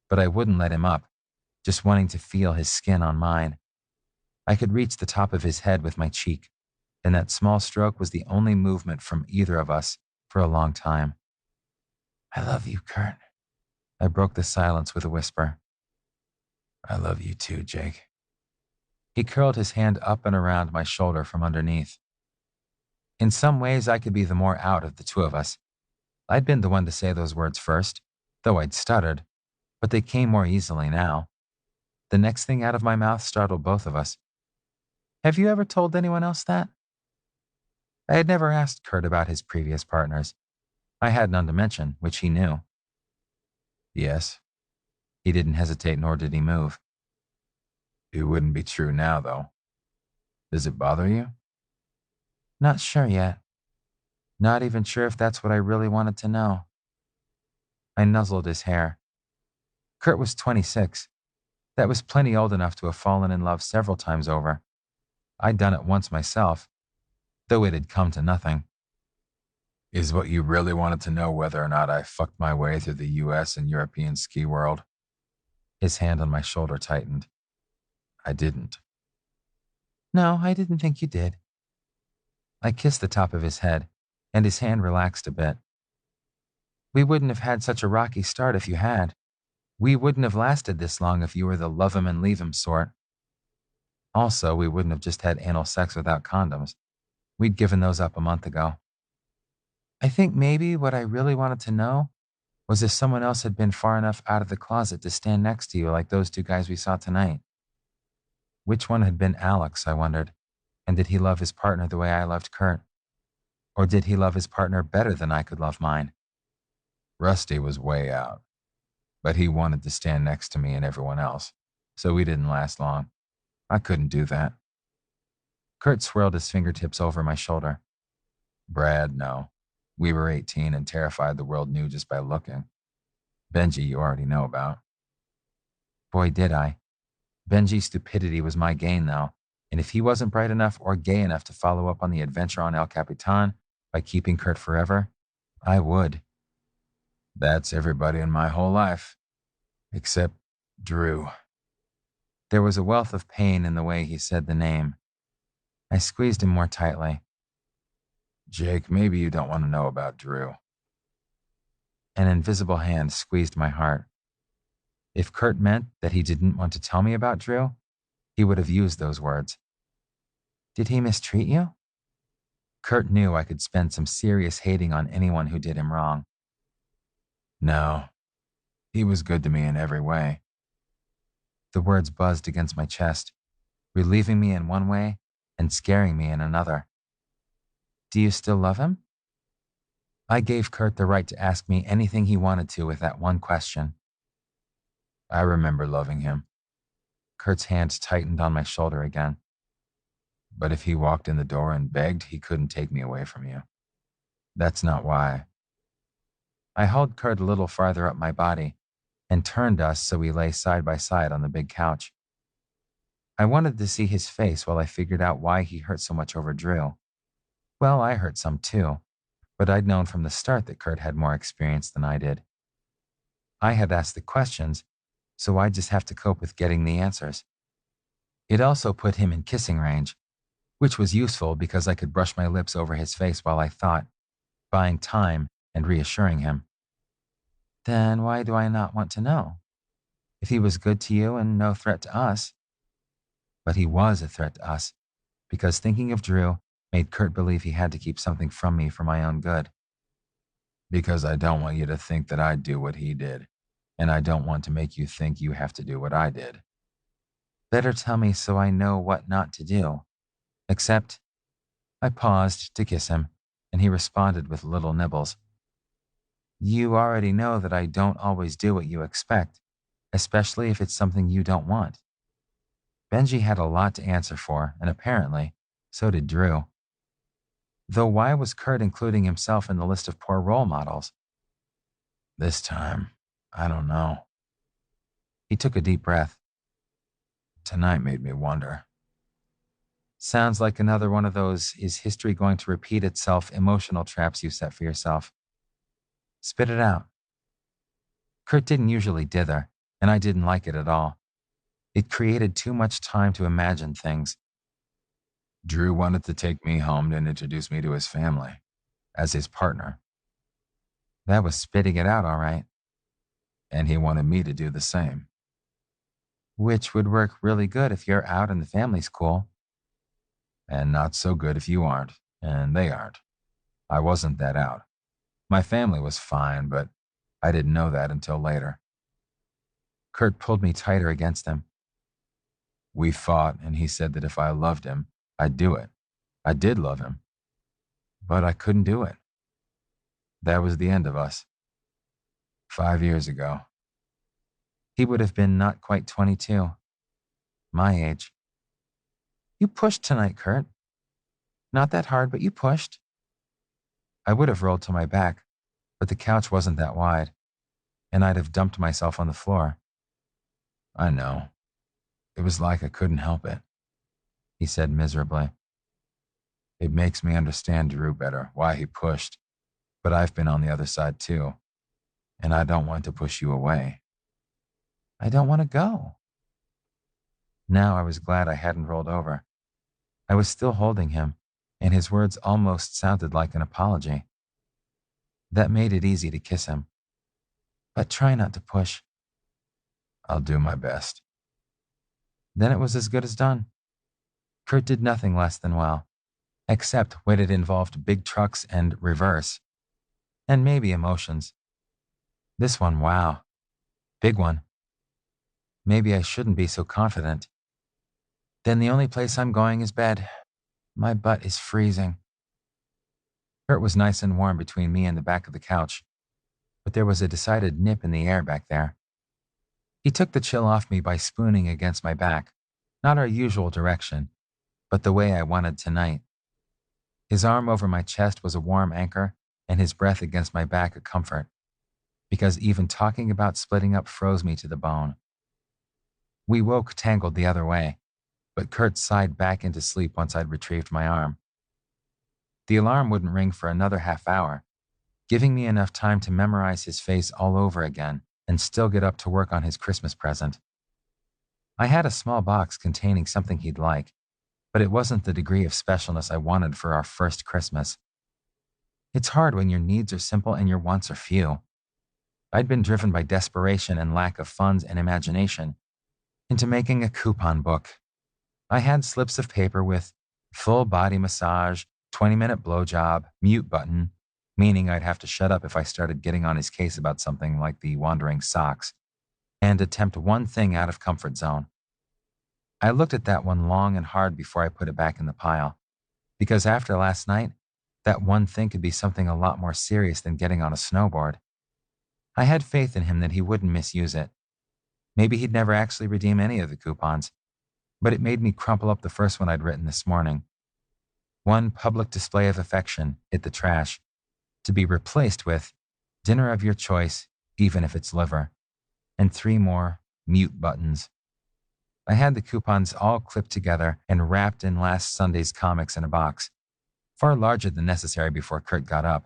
Speaker 2: but I wouldn't let him up, just wanting to feel his skin on mine. I could reach the top of his head with my cheek, and that small stroke was the only movement from either of us for a long time.
Speaker 3: I love you, Kurt.
Speaker 2: I broke the silence with a whisper.
Speaker 3: I love you too, Jake.
Speaker 2: He curled his hand up and around my shoulder from underneath. In some ways, I could be the more out of the two of us. I'd been the one to say those words first, though I'd stuttered, but they came more easily now. The next thing out of my mouth startled both of us. Have you ever told anyone else that? I had never asked Kurt about his previous partners. I had none to mention, which he knew.
Speaker 3: Yes.
Speaker 2: He didn't hesitate, nor did he move.
Speaker 3: It wouldn't be true now, though. Does it bother you?
Speaker 2: Not sure yet. Not even sure if that's what I really wanted to know. I nuzzled his hair. Kurt was 26. That was plenty old enough to have fallen in love several times over. I'd done it once myself, though it had come to nothing.
Speaker 3: Is what you really wanted to know whether or not I fucked my way through the US and European ski world?
Speaker 2: His hand on my shoulder tightened.
Speaker 3: I didn't.
Speaker 2: No, I didn't think you did. I kissed the top of his head, and his hand relaxed a bit. We wouldn't have had such a rocky start if you had. We wouldn't have lasted this long if you were the love him and leave him sort. Also, we wouldn't have just had anal sex without condoms. We'd given those up a month ago. I think maybe what I really wanted to know was if someone else had been far enough out of the closet to stand next to you like those two guys we saw tonight. Which one had been Alex, I wondered, and did he love his partner the way I loved Kurt? Or did he love his partner better than I could love mine?
Speaker 3: Rusty was way out, but he wanted to stand next to me and everyone else, so we didn't last long. I couldn't do that.
Speaker 2: Kurt swirled his fingertips over my shoulder.
Speaker 3: Brad, no. We were 18 and terrified the world knew just by looking. Benji, you already know about.
Speaker 2: Boy, did I. Benji's stupidity was my gain, though, and if he wasn't bright enough or gay enough to follow up on the adventure on El Capitan by keeping Kurt forever, I would.
Speaker 3: That's everybody in my whole life. Except Drew.
Speaker 2: There was a wealth of pain in the way he said the name. I squeezed him more tightly.
Speaker 3: Jake, maybe you don't want to know about Drew.
Speaker 2: An invisible hand squeezed my heart. If Kurt meant that he didn't want to tell me about Drew, he would have used those words. Did he mistreat you? Kurt knew I could spend some serious hating on anyone who did him wrong.
Speaker 3: No, he was good to me in every way.
Speaker 2: The words buzzed against my chest, relieving me in one way and scaring me in another. Do you still love him? I gave Kurt the right to ask me anything he wanted to with that one question.
Speaker 3: I remember loving him.
Speaker 2: Kurt's hand tightened on my shoulder again.
Speaker 3: But if he walked in the door and begged, he couldn't take me away from you. That's not why.
Speaker 2: I hauled Kurt a little farther up my body and turned us so we lay side by side on the big couch. I wanted to see his face while I figured out why he hurt so much over Drew. Well, I hurt some too, but I'd known from the start that Kurt had more experience than I did. I had asked the questions, so I'd just have to cope with getting the answers. It also put him in kissing range, which was useful because I could brush my lips over his face while I thought, buying time and reassuring him. Then why do I not want to know? If he was good to you and no threat to us. But he was a threat to us, because thinking of Drew made Kurt believe he had to keep something from me for my own good.
Speaker 3: Because I don't want you to think that I'd do what he did, and I don't want to make you think you have to do what I did.
Speaker 2: Better tell me so I know what not to do. Except, I paused to kiss him, and he responded with little nibbles. You already know that I don't always do what you expect, especially if it's something you don't want. Benji had a lot to answer for, and apparently, so did Drew. Though why was Kurt including himself in the list of poor role models?
Speaker 3: This time, I don't know.
Speaker 2: He took a deep breath.
Speaker 3: Tonight made me wonder.
Speaker 2: Sounds like another one of those is history going to repeat itself emotional traps you set for yourself. Spit it out. Kurt didn't usually dither, and I didn't like it at all. It created too much time to imagine things.
Speaker 1: Drew wanted to take me home and introduce me to his family as his partner.
Speaker 2: That was spitting it out, all right.
Speaker 1: And he wanted me to do the same.
Speaker 2: Which would work really good if you're out and the family's cool.
Speaker 1: And not so good if you aren't, and they aren't. I wasn't that out. My family was fine, but I didn't know that until later.
Speaker 2: Kurt pulled me tighter against him.
Speaker 1: We fought, and he said that if I loved him, I'd do it. I did love him. But I couldn't do it. That was the end of us. 5 years ago.
Speaker 2: He would have been not quite 22. My age. You pushed tonight, Kurt. Not that hard, but you pushed. I would have rolled to my back, but the couch wasn't that wide, and I'd have dumped myself on the floor.
Speaker 1: I know. It was like I couldn't help it,
Speaker 2: he said miserably.
Speaker 1: It makes me understand Drew better, why he pushed, but I've been on the other side too, and I don't want to push you away.
Speaker 2: I don't want to go. Now I was glad I hadn't rolled over. I was still holding him, and his words almost sounded like an apology. That made it easy to kiss him. But try not to push.
Speaker 1: I'll do my best.
Speaker 2: Then it was as good as done. Kurt did nothing less than well, except when it involved big trucks and reverse, and maybe emotions. This one, wow. Big one. Maybe I shouldn't be so confident. Then the only place I'm going is bed. My butt is freezing. Kurt was nice and warm between me and the back of the couch, but there was a decided nip in the air back there. He took the chill off me by spooning against my back, not our usual direction, but the way I wanted tonight. His arm over my chest was a warm anchor, and his breath against my back a comfort, because even talking about splitting up froze me to the bone. We woke tangled the other way, but Kurt sighed back into sleep once I'd retrieved my arm. The alarm wouldn't ring for another half hour, giving me enough time to memorize his face all over again and still get up to work on his Christmas present. I had a small box containing something he'd like, but it wasn't the degree of specialness I wanted for our first Christmas. It's hard when your needs are simple and your wants are few. I'd been driven by desperation and lack of funds and imagination into making a coupon book. I had slips of paper with full body massage, 20-minute blowjob, mute button, meaning I'd have to shut up if I started getting on his case about something like the wandering socks, and attempt one thing out of comfort zone. I looked at that one long and hard before I put it back in the pile, because after last night, that one thing could be something a lot more serious than getting on a snowboard. I had faith in him that he wouldn't misuse it. Maybe he'd never actually redeem any of the coupons, but it made me crumple up the first one I'd written this morning. One public display of affection hit the trash, to be replaced with dinner of your choice, even if it's liver, and 3 more mute buttons. I had the coupons all clipped together and wrapped in last Sunday's comics in a box, far larger than necessary before Kurt got up.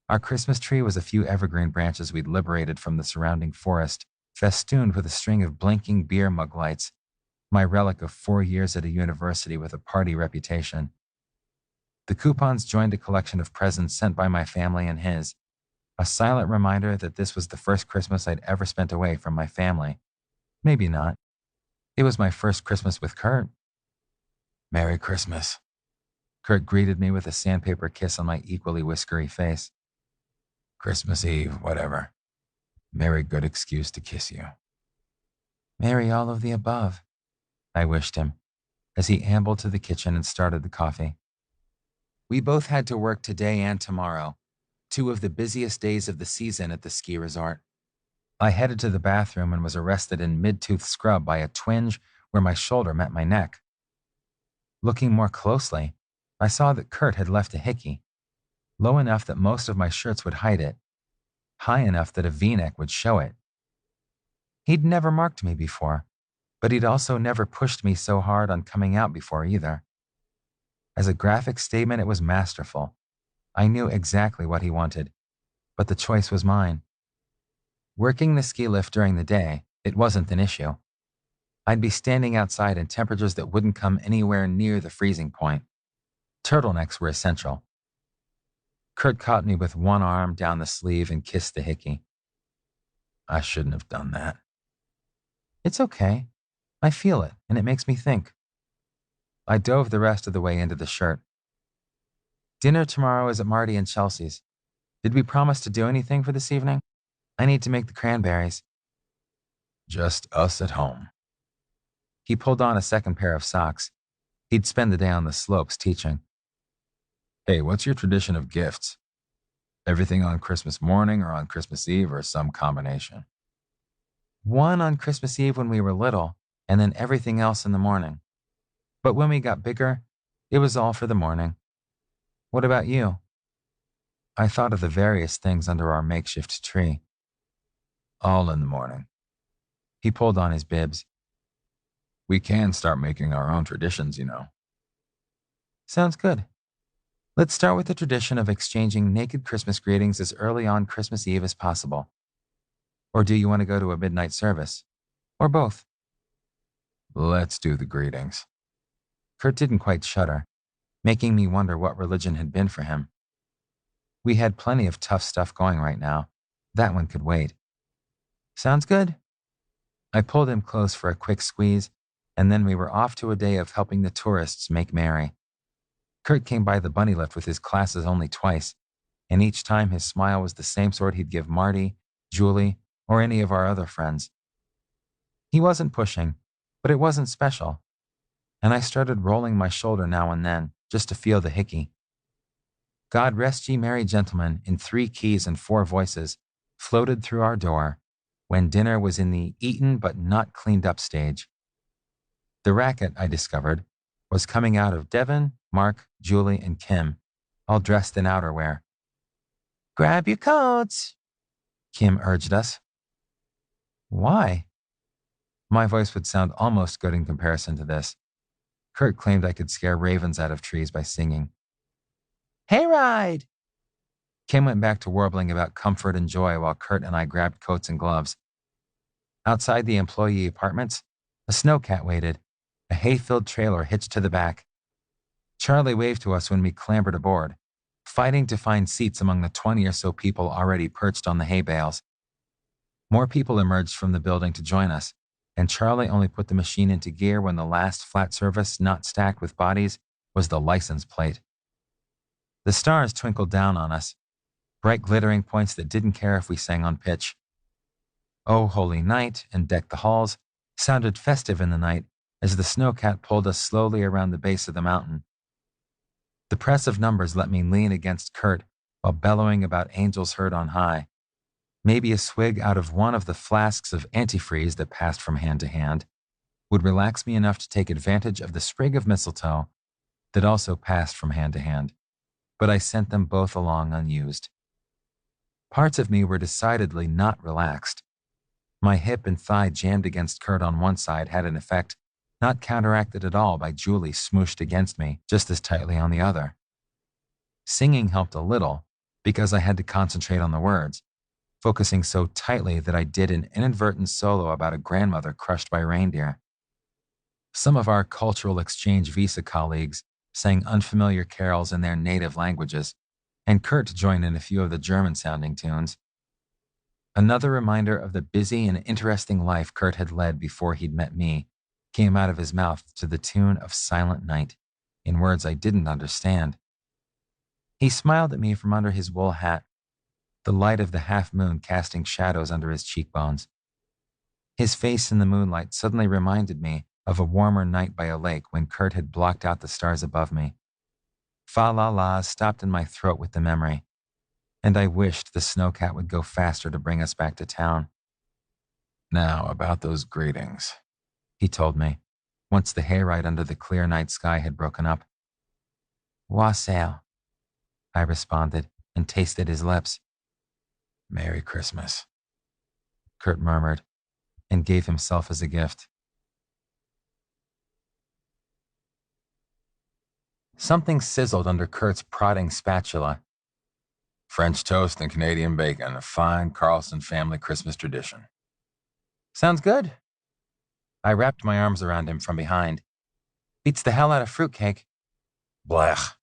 Speaker 2: Our Christmas tree was a few evergreen branches we'd liberated from the surrounding forest, festooned with a string of blinking beer mug lights, my relic of 4 years at a university with a party reputation. The coupons joined a collection of presents sent by my family and his, a silent reminder that this was the first Christmas I'd ever spent away from my family. Maybe not. It was my first Christmas with Kurt.
Speaker 1: Merry Christmas.
Speaker 2: Kurt greeted me with a sandpaper kiss on my equally whiskery face.
Speaker 1: Christmas Eve, whatever. Merry good excuse to kiss you.
Speaker 2: Merry all of the above, I wished him, as he ambled to the kitchen and started the coffee. We both had to work today and tomorrow, 2 of the busiest days of the season at the ski resort. I headed to the bathroom and was arrested in mid-tooth scrub by a twinge where my shoulder met my neck. Looking more closely, I saw that Kurt had left a hickey, low enough that most of my shirts would hide it, high enough that a V-neck would show it. He'd never marked me before, but he'd also never pushed me so hard on coming out before either. As a graphic statement, it was masterful. I knew exactly what he wanted, but the choice was mine. Working the ski lift during the day, it wasn't an issue. I'd be standing outside in temperatures that wouldn't come anywhere near the freezing point. Turtlenecks were essential. Kurt caught me with one arm down the sleeve and kissed the hickey. I shouldn't have done that. It's okay. I feel it, and it makes me think. I dove the rest of the way into the shirt. Dinner tomorrow is at Marty and Chelsea's. Did we promise to do anything for this evening? I need to make the cranberries.
Speaker 1: Just us at home.
Speaker 2: He pulled on a second pair of socks. He'd spend the day on the slopes teaching.
Speaker 1: Hey, what's your tradition of gifts? Everything on Christmas morning or on Christmas Eve or some combination?
Speaker 2: One on Christmas Eve when we were little, and then everything else in the morning. But when we got bigger, it was all for the morning. What about you? I thought of the various things under our makeshift tree.
Speaker 1: All in the morning.
Speaker 2: He pulled on his bibs.
Speaker 1: We can start making our own traditions, you know.
Speaker 2: Sounds good. Let's start with the tradition of exchanging naked Christmas greetings as early on Christmas Eve as possible. Or do you want to go to a midnight service? Or both?
Speaker 1: Let's do the greetings.
Speaker 2: Kurt didn't quite shudder, making me wonder what religion had been for him. We had plenty of tough stuff going right now. That one could wait. Sounds good. I pulled him close for a quick squeeze, and then we were off to a day of helping the tourists make merry. Kurt came by the bunny lift with his classes only twice, and each time his smile was the same sort he'd give Marty, Julie, or any of our other friends. He wasn't pushing, but it wasn't special, and I started rolling my shoulder now and then just to feel the hickey. God Rest Ye Merry Gentlemen in 3 keys and 4 voices floated through our door when dinner was in the eaten but not cleaned up stage. The racket, I discovered, was coming out of Devin, Mark, Julie, and Kim, all dressed in outerwear. Grab your coats, Kim urged us. Why? My voice would sound almost good in comparison to this. Kurt claimed I could scare ravens out of trees by singing. Hayride! Kim went back to warbling about comfort and joy while Kurt and I grabbed coats and gloves. Outside the employee apartments, a snowcat waited, a hay-filled trailer hitched to the back. Charlie waved to us when we clambered aboard, fighting to find seats among the 20 or so people already perched on the hay bales. More people emerged from the building to join us, and Charlie only put the machine into gear when the last flat surface not stacked with bodies was the license plate. The stars twinkled down on us, bright glittering points that didn't care if we sang on pitch. Oh, Holy Night and Deck the Halls sounded festive in the night as the snowcat pulled us slowly around the base of the mountain. The press of numbers let me lean against Kurt while bellowing about angels heard on high. Maybe a swig out of one of the flasks of antifreeze that passed from hand to hand would relax me enough to take advantage of the sprig of mistletoe that also passed from hand to hand, but I sent them both along unused. Parts of me were decidedly not relaxed. My hip and thigh jammed against Kurt on one side had an effect not counteracted at all by Julie smooshed against me just as tightly on the other. Singing helped a little because I had to concentrate on the words, focusing so tightly that I did an inadvertent solo about a grandmother crushed by reindeer. Some of our cultural exchange visa colleagues sang unfamiliar carols in their native languages, and Kurt joined in a few of the German-sounding tunes. Another reminder of the busy and interesting life Kurt had led before he'd met me came out of his mouth to the tune of Silent Night, in words I didn't understand. He smiled at me from under his wool hat, the light of the half-moon casting shadows under his cheekbones. His face in the moonlight suddenly reminded me of a warmer night by a lake when Kurt had blocked out the stars above me. Fa-la-las stopped in my throat with the memory, and I wished the snowcat would go faster to bring us back to town.
Speaker 1: Now, about those greetings,
Speaker 2: he told me, once the hayride under the clear night sky had broken up. Wassail, I responded and tasted his lips.
Speaker 1: Merry Christmas,
Speaker 2: Kurt murmured, and gave himself as a gift. Something sizzled under Kurt's prodding spatula.
Speaker 3: French toast and Canadian bacon, a fine Carlson family Christmas tradition.
Speaker 2: Sounds good. I wrapped my arms around him from behind. Beats the hell out of fruitcake.
Speaker 3: Blech.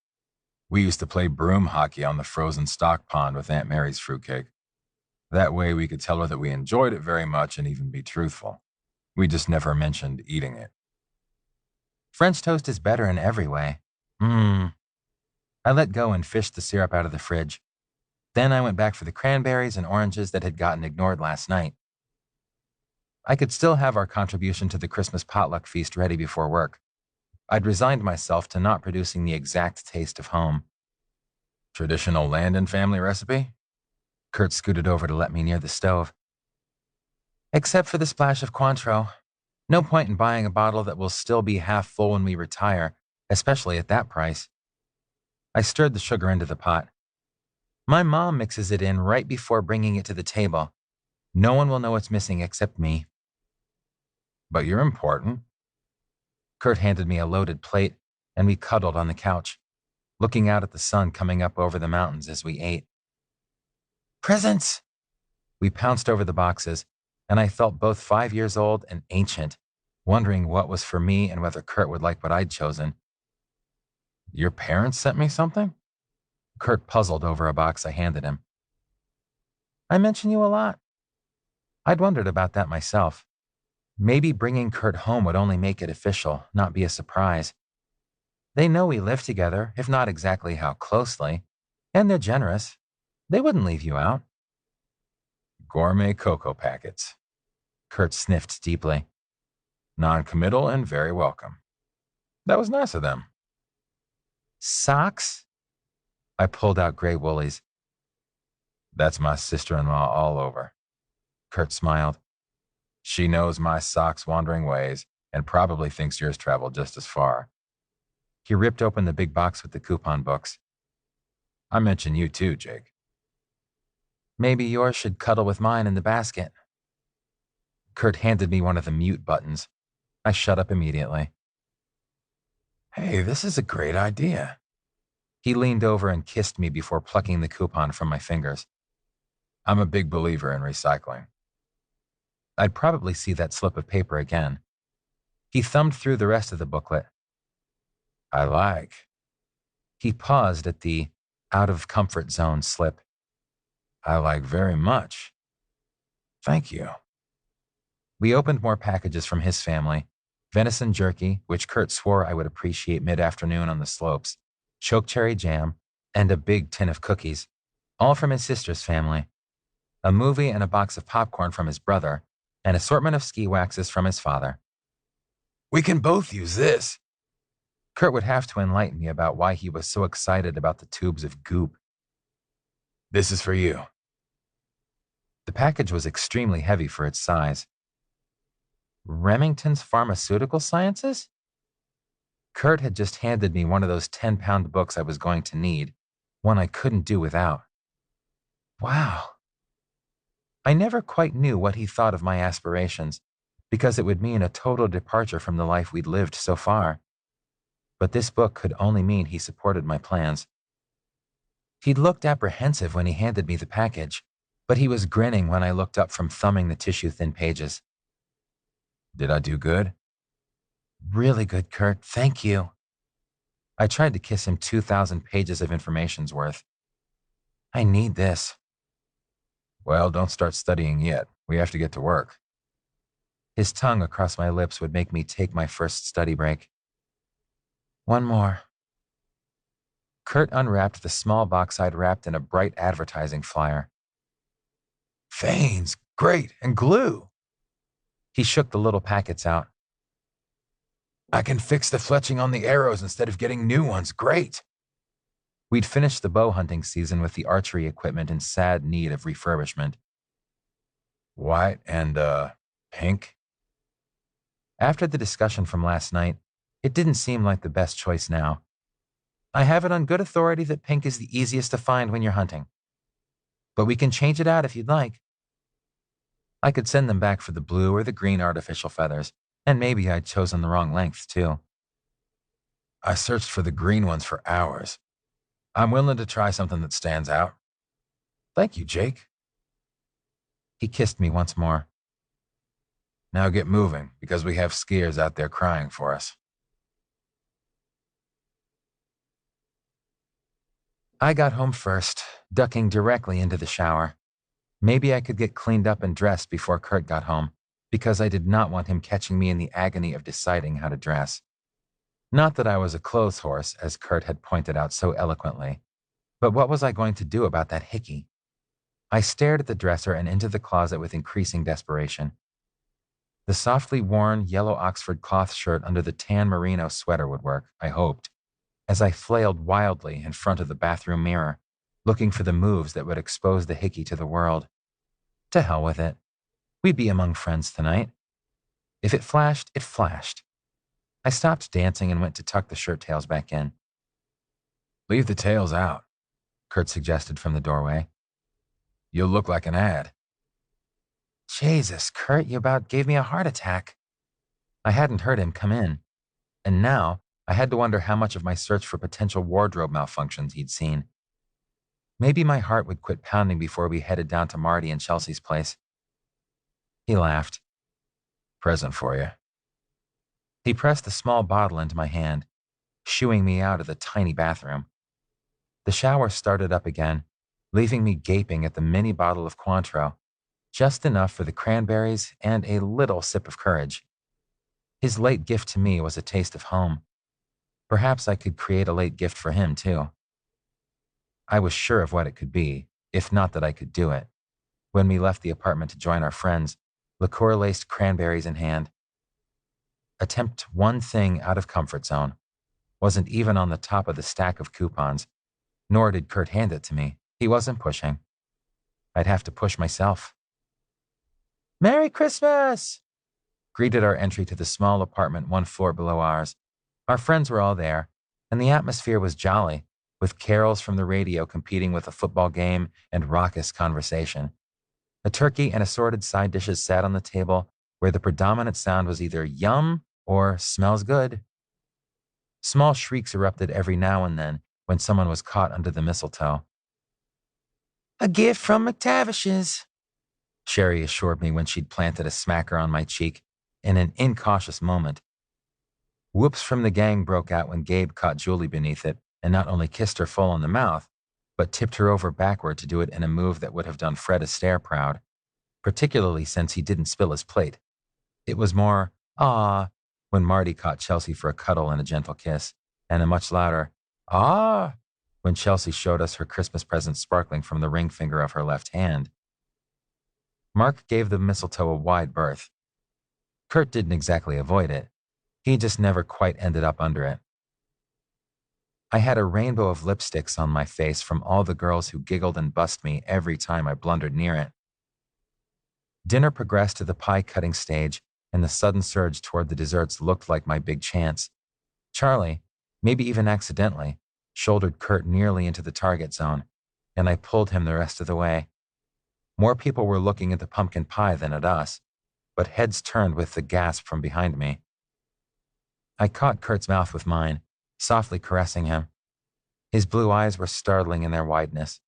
Speaker 3: We used to play broom hockey on the frozen stock pond with Aunt Mary's fruitcake. That way we could tell her that we enjoyed it very much and even be truthful. We just never mentioned eating it.
Speaker 2: French toast is better in every way. I let go and fished the syrup out of the fridge. Then I went back for the cranberries and oranges that had gotten ignored last night. I could still have our contribution to the Christmas potluck feast ready before work. I'd resigned myself to not producing the exact taste of home.
Speaker 3: Traditional Landon family recipe?
Speaker 2: Kurt scooted over to let me near the stove. Except for the splash of Cointreau. No point in buying a bottle that will still be half full when we retire, especially at that price. I stirred the sugar into the pot. My mom mixes it in right before bringing it to the table. No one will know what's missing except me.
Speaker 3: But you're important.
Speaker 2: Kurt handed me a loaded plate, and we cuddled on the couch, looking out at the sun coming up over the mountains as we ate. Presents! We pounced over the boxes, and I felt both 5 years old and ancient, wondering what was for me and whether Kurt would like what I'd chosen.
Speaker 3: Your parents sent me something?
Speaker 2: Kurt puzzled over a box I handed him. I mention you a lot. I'd wondered about that myself. Maybe bringing Kurt home would only make it official, not be a surprise. They know we live together, if not exactly how closely, and they're generous. They wouldn't leave you out.
Speaker 3: Gourmet cocoa packets.
Speaker 2: Kurt sniffed deeply.
Speaker 3: Non-committal and very welcome. That was nice of them.
Speaker 2: Socks? I pulled out gray woolies.
Speaker 3: That's my sister-in-law all over.
Speaker 2: Kurt smiled.
Speaker 3: She knows my socks' wandering ways and probably thinks yours travel just as far.
Speaker 2: He ripped open the big box with the coupon books.
Speaker 3: I mention you too, Jake.
Speaker 2: Maybe yours should cuddle with mine in the basket. Kurt handed me one of the mute buttons. I shut up immediately.
Speaker 3: Hey, this is a great idea.
Speaker 2: He leaned over and kissed me before plucking the coupon from my fingers.
Speaker 3: I'm a big believer in recycling.
Speaker 2: I'd probably see that slip of paper again. He thumbed through the rest of the booklet.
Speaker 3: I like.
Speaker 2: He paused at the out of comfort zone slip.
Speaker 3: I like very much. Thank you.
Speaker 2: We opened more packages from his family. Venison jerky, which Kurt swore I would appreciate mid-afternoon on the slopes, chokecherry jam, and a big tin of cookies, all from his sister's family. A movie and a box of popcorn from his brother, an assortment of ski waxes from his father.
Speaker 3: We can both use this.
Speaker 2: Kurt would have to enlighten me about why he was so excited about the tubes of goop.
Speaker 3: This is for you.
Speaker 2: The package was extremely heavy for its size. Remington's Pharmaceutical Sciences? Kurt had just handed me one of those 10-pound books I was going to need, one I couldn't do without. Wow. I never quite knew what he thought of my aspirations, because it would mean a total departure from the life we'd lived so far. But this book could only mean he supported my plans. He'd looked apprehensive when he handed me the package, but he was grinning when I looked up from thumbing the tissue-thin pages.
Speaker 3: Did I do good?
Speaker 2: Really good, Kurt. Thank you. I tried to kiss him 2,000 pages of information's worth. I need this.
Speaker 3: Well, don't start studying yet. We have to get to work.
Speaker 2: His tongue across my lips would make me take my first study break. One more. Kurt unwrapped the small box I'd wrapped in a bright advertising flyer.
Speaker 3: Veins, great, and glue.
Speaker 2: He shook the little packets out.
Speaker 3: I can fix the fletching on the arrows instead of getting new ones. Great.
Speaker 2: We'd finished the bow hunting season with the archery equipment in sad need of refurbishment.
Speaker 3: White and, pink?
Speaker 2: After the discussion from last night, it didn't seem like the best choice now. I have it on good authority that pink is the easiest to find when you're hunting. But we can change it out if you'd like. I could send them back for the blue or the green artificial feathers, and maybe I'd chosen the wrong length, too.
Speaker 3: I searched for the green ones for hours. I'm willing to try something that stands out. Thank you, Jake.
Speaker 2: He kissed me once more.
Speaker 3: Now get moving, because we have skiers out there crying for us.
Speaker 2: I got home first, ducking directly into the shower. Maybe I could get cleaned up and dressed before Kurt got home, because I did not want him catching me in the agony of deciding how to dress. Not that I was a clothes horse, as Kurt had pointed out so eloquently, but what was I going to do about that hickey? I stared at the dresser and into the closet with increasing desperation. The softly worn yellow Oxford cloth shirt under the tan merino sweater would work, I hoped, as I flailed wildly in front of the bathroom mirror, looking for the moves that would expose the hickey to the world. To hell with it. We'd be among friends tonight. If it flashed, it flashed. I stopped dancing and went to tuck the shirt tails back in.
Speaker 3: Leave the tails out,
Speaker 2: Kurt suggested from the doorway.
Speaker 3: You'll look like an ad.
Speaker 2: Jesus, Kurt, you about gave me a heart attack. I hadn't heard him come in, and now I had to wonder how much of my search for potential wardrobe malfunctions he'd seen. Maybe my heart would quit pounding before we headed down to Marty and Chelsea's place. He laughed.
Speaker 3: Present for you.
Speaker 2: He pressed a small bottle into my hand, shooing me out of the tiny bathroom. The shower started up again, leaving me gaping at the mini bottle of Cointreau, just enough for the cranberries and a little sip of courage. His late gift to me was a taste of home. Perhaps I could create a late gift for him, too. I was sure of what it could be, if not that I could do it, when we left the apartment to join our friends, liqueur-laced cranberries in hand. Attempt one thing out of comfort zone. Wasn't even on the top of the stack of coupons, nor did Kurt hand it to me. He wasn't pushing. I'd have to push myself. "Merry Christmas!" greeted our entry to the small apartment one floor below ours. Our friends were all there, and the atmosphere was jolly, with carols from the radio competing with a football game and raucous conversation. A turkey and assorted side dishes sat on the table, where the predominant sound was either yum or smells good. Small shrieks erupted every now and then when someone was caught under the mistletoe. "A gift from McTavish's," Sherry assured me when she'd planted a smacker on my cheek in an incautious moment. Whoops from the gang broke out when Gabe caught Julie beneath it and not only kissed her full on the mouth, but tipped her over backward to do it in a move that would have done Fred Astaire proud, particularly since he didn't spill his plate. It was more, "ah," when Marty caught Chelsea for a cuddle and a gentle kiss, and a much louder, "ah," when Chelsea showed us her Christmas present sparkling from the ring finger of her left hand. Mark gave the mistletoe a wide berth. Kurt didn't exactly avoid it. He just never quite ended up under it. I had a rainbow of lipsticks on my face from all the girls who giggled and bussed me every time I blundered near it. Dinner progressed to the pie-cutting stage, and the sudden surge toward the desserts looked like my big chance. Charlie, maybe even accidentally, shouldered Kurt nearly into the target zone, and I pulled him the rest of the way. More people were looking at the pumpkin pie than at us, but heads turned with the gasp from behind me. I caught Kurt's mouth with mine, softly caressing him. His blue eyes were startling in their wideness,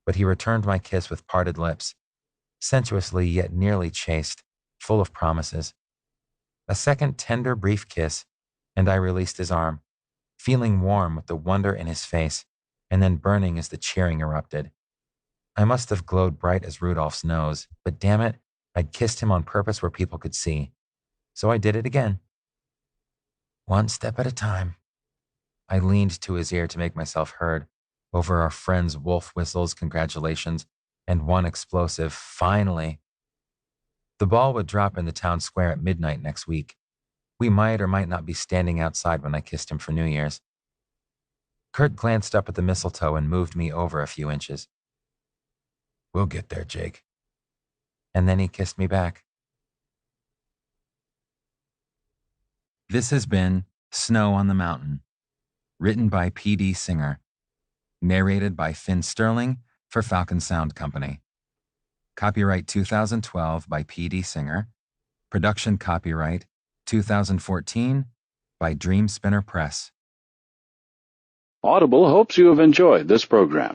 Speaker 2: but he returned my kiss with parted lips, sensuously yet nearly chaste, full of promises. A second tender, brief kiss, and I released his arm, feeling warm with the wonder in his face, and then burning as the cheering erupted. I must have glowed bright as Rudolph's nose, but damn it, I'd kissed him on purpose where people could see. So I did it again. One step at a time. I leaned to his ear to make myself heard, over our friend's wolf whistles, congratulations, and one explosive, "finally." The ball would drop in the town square at midnight next week. We might or might not be standing outside when I kissed him for New Year's. Kurt glanced up at the mistletoe and moved me over a few inches.
Speaker 3: "We'll get there, Jake."
Speaker 2: And then he kissed me back. This has been Snow on the Mountain, written by P.D. Singer, narrated by Finn Sterling for Falcon Sound Company. Copyright 2012 by P.D. Singer. Production copyright 2014 by Dream Spinner Press.
Speaker 5: Audible hopes you have enjoyed this program.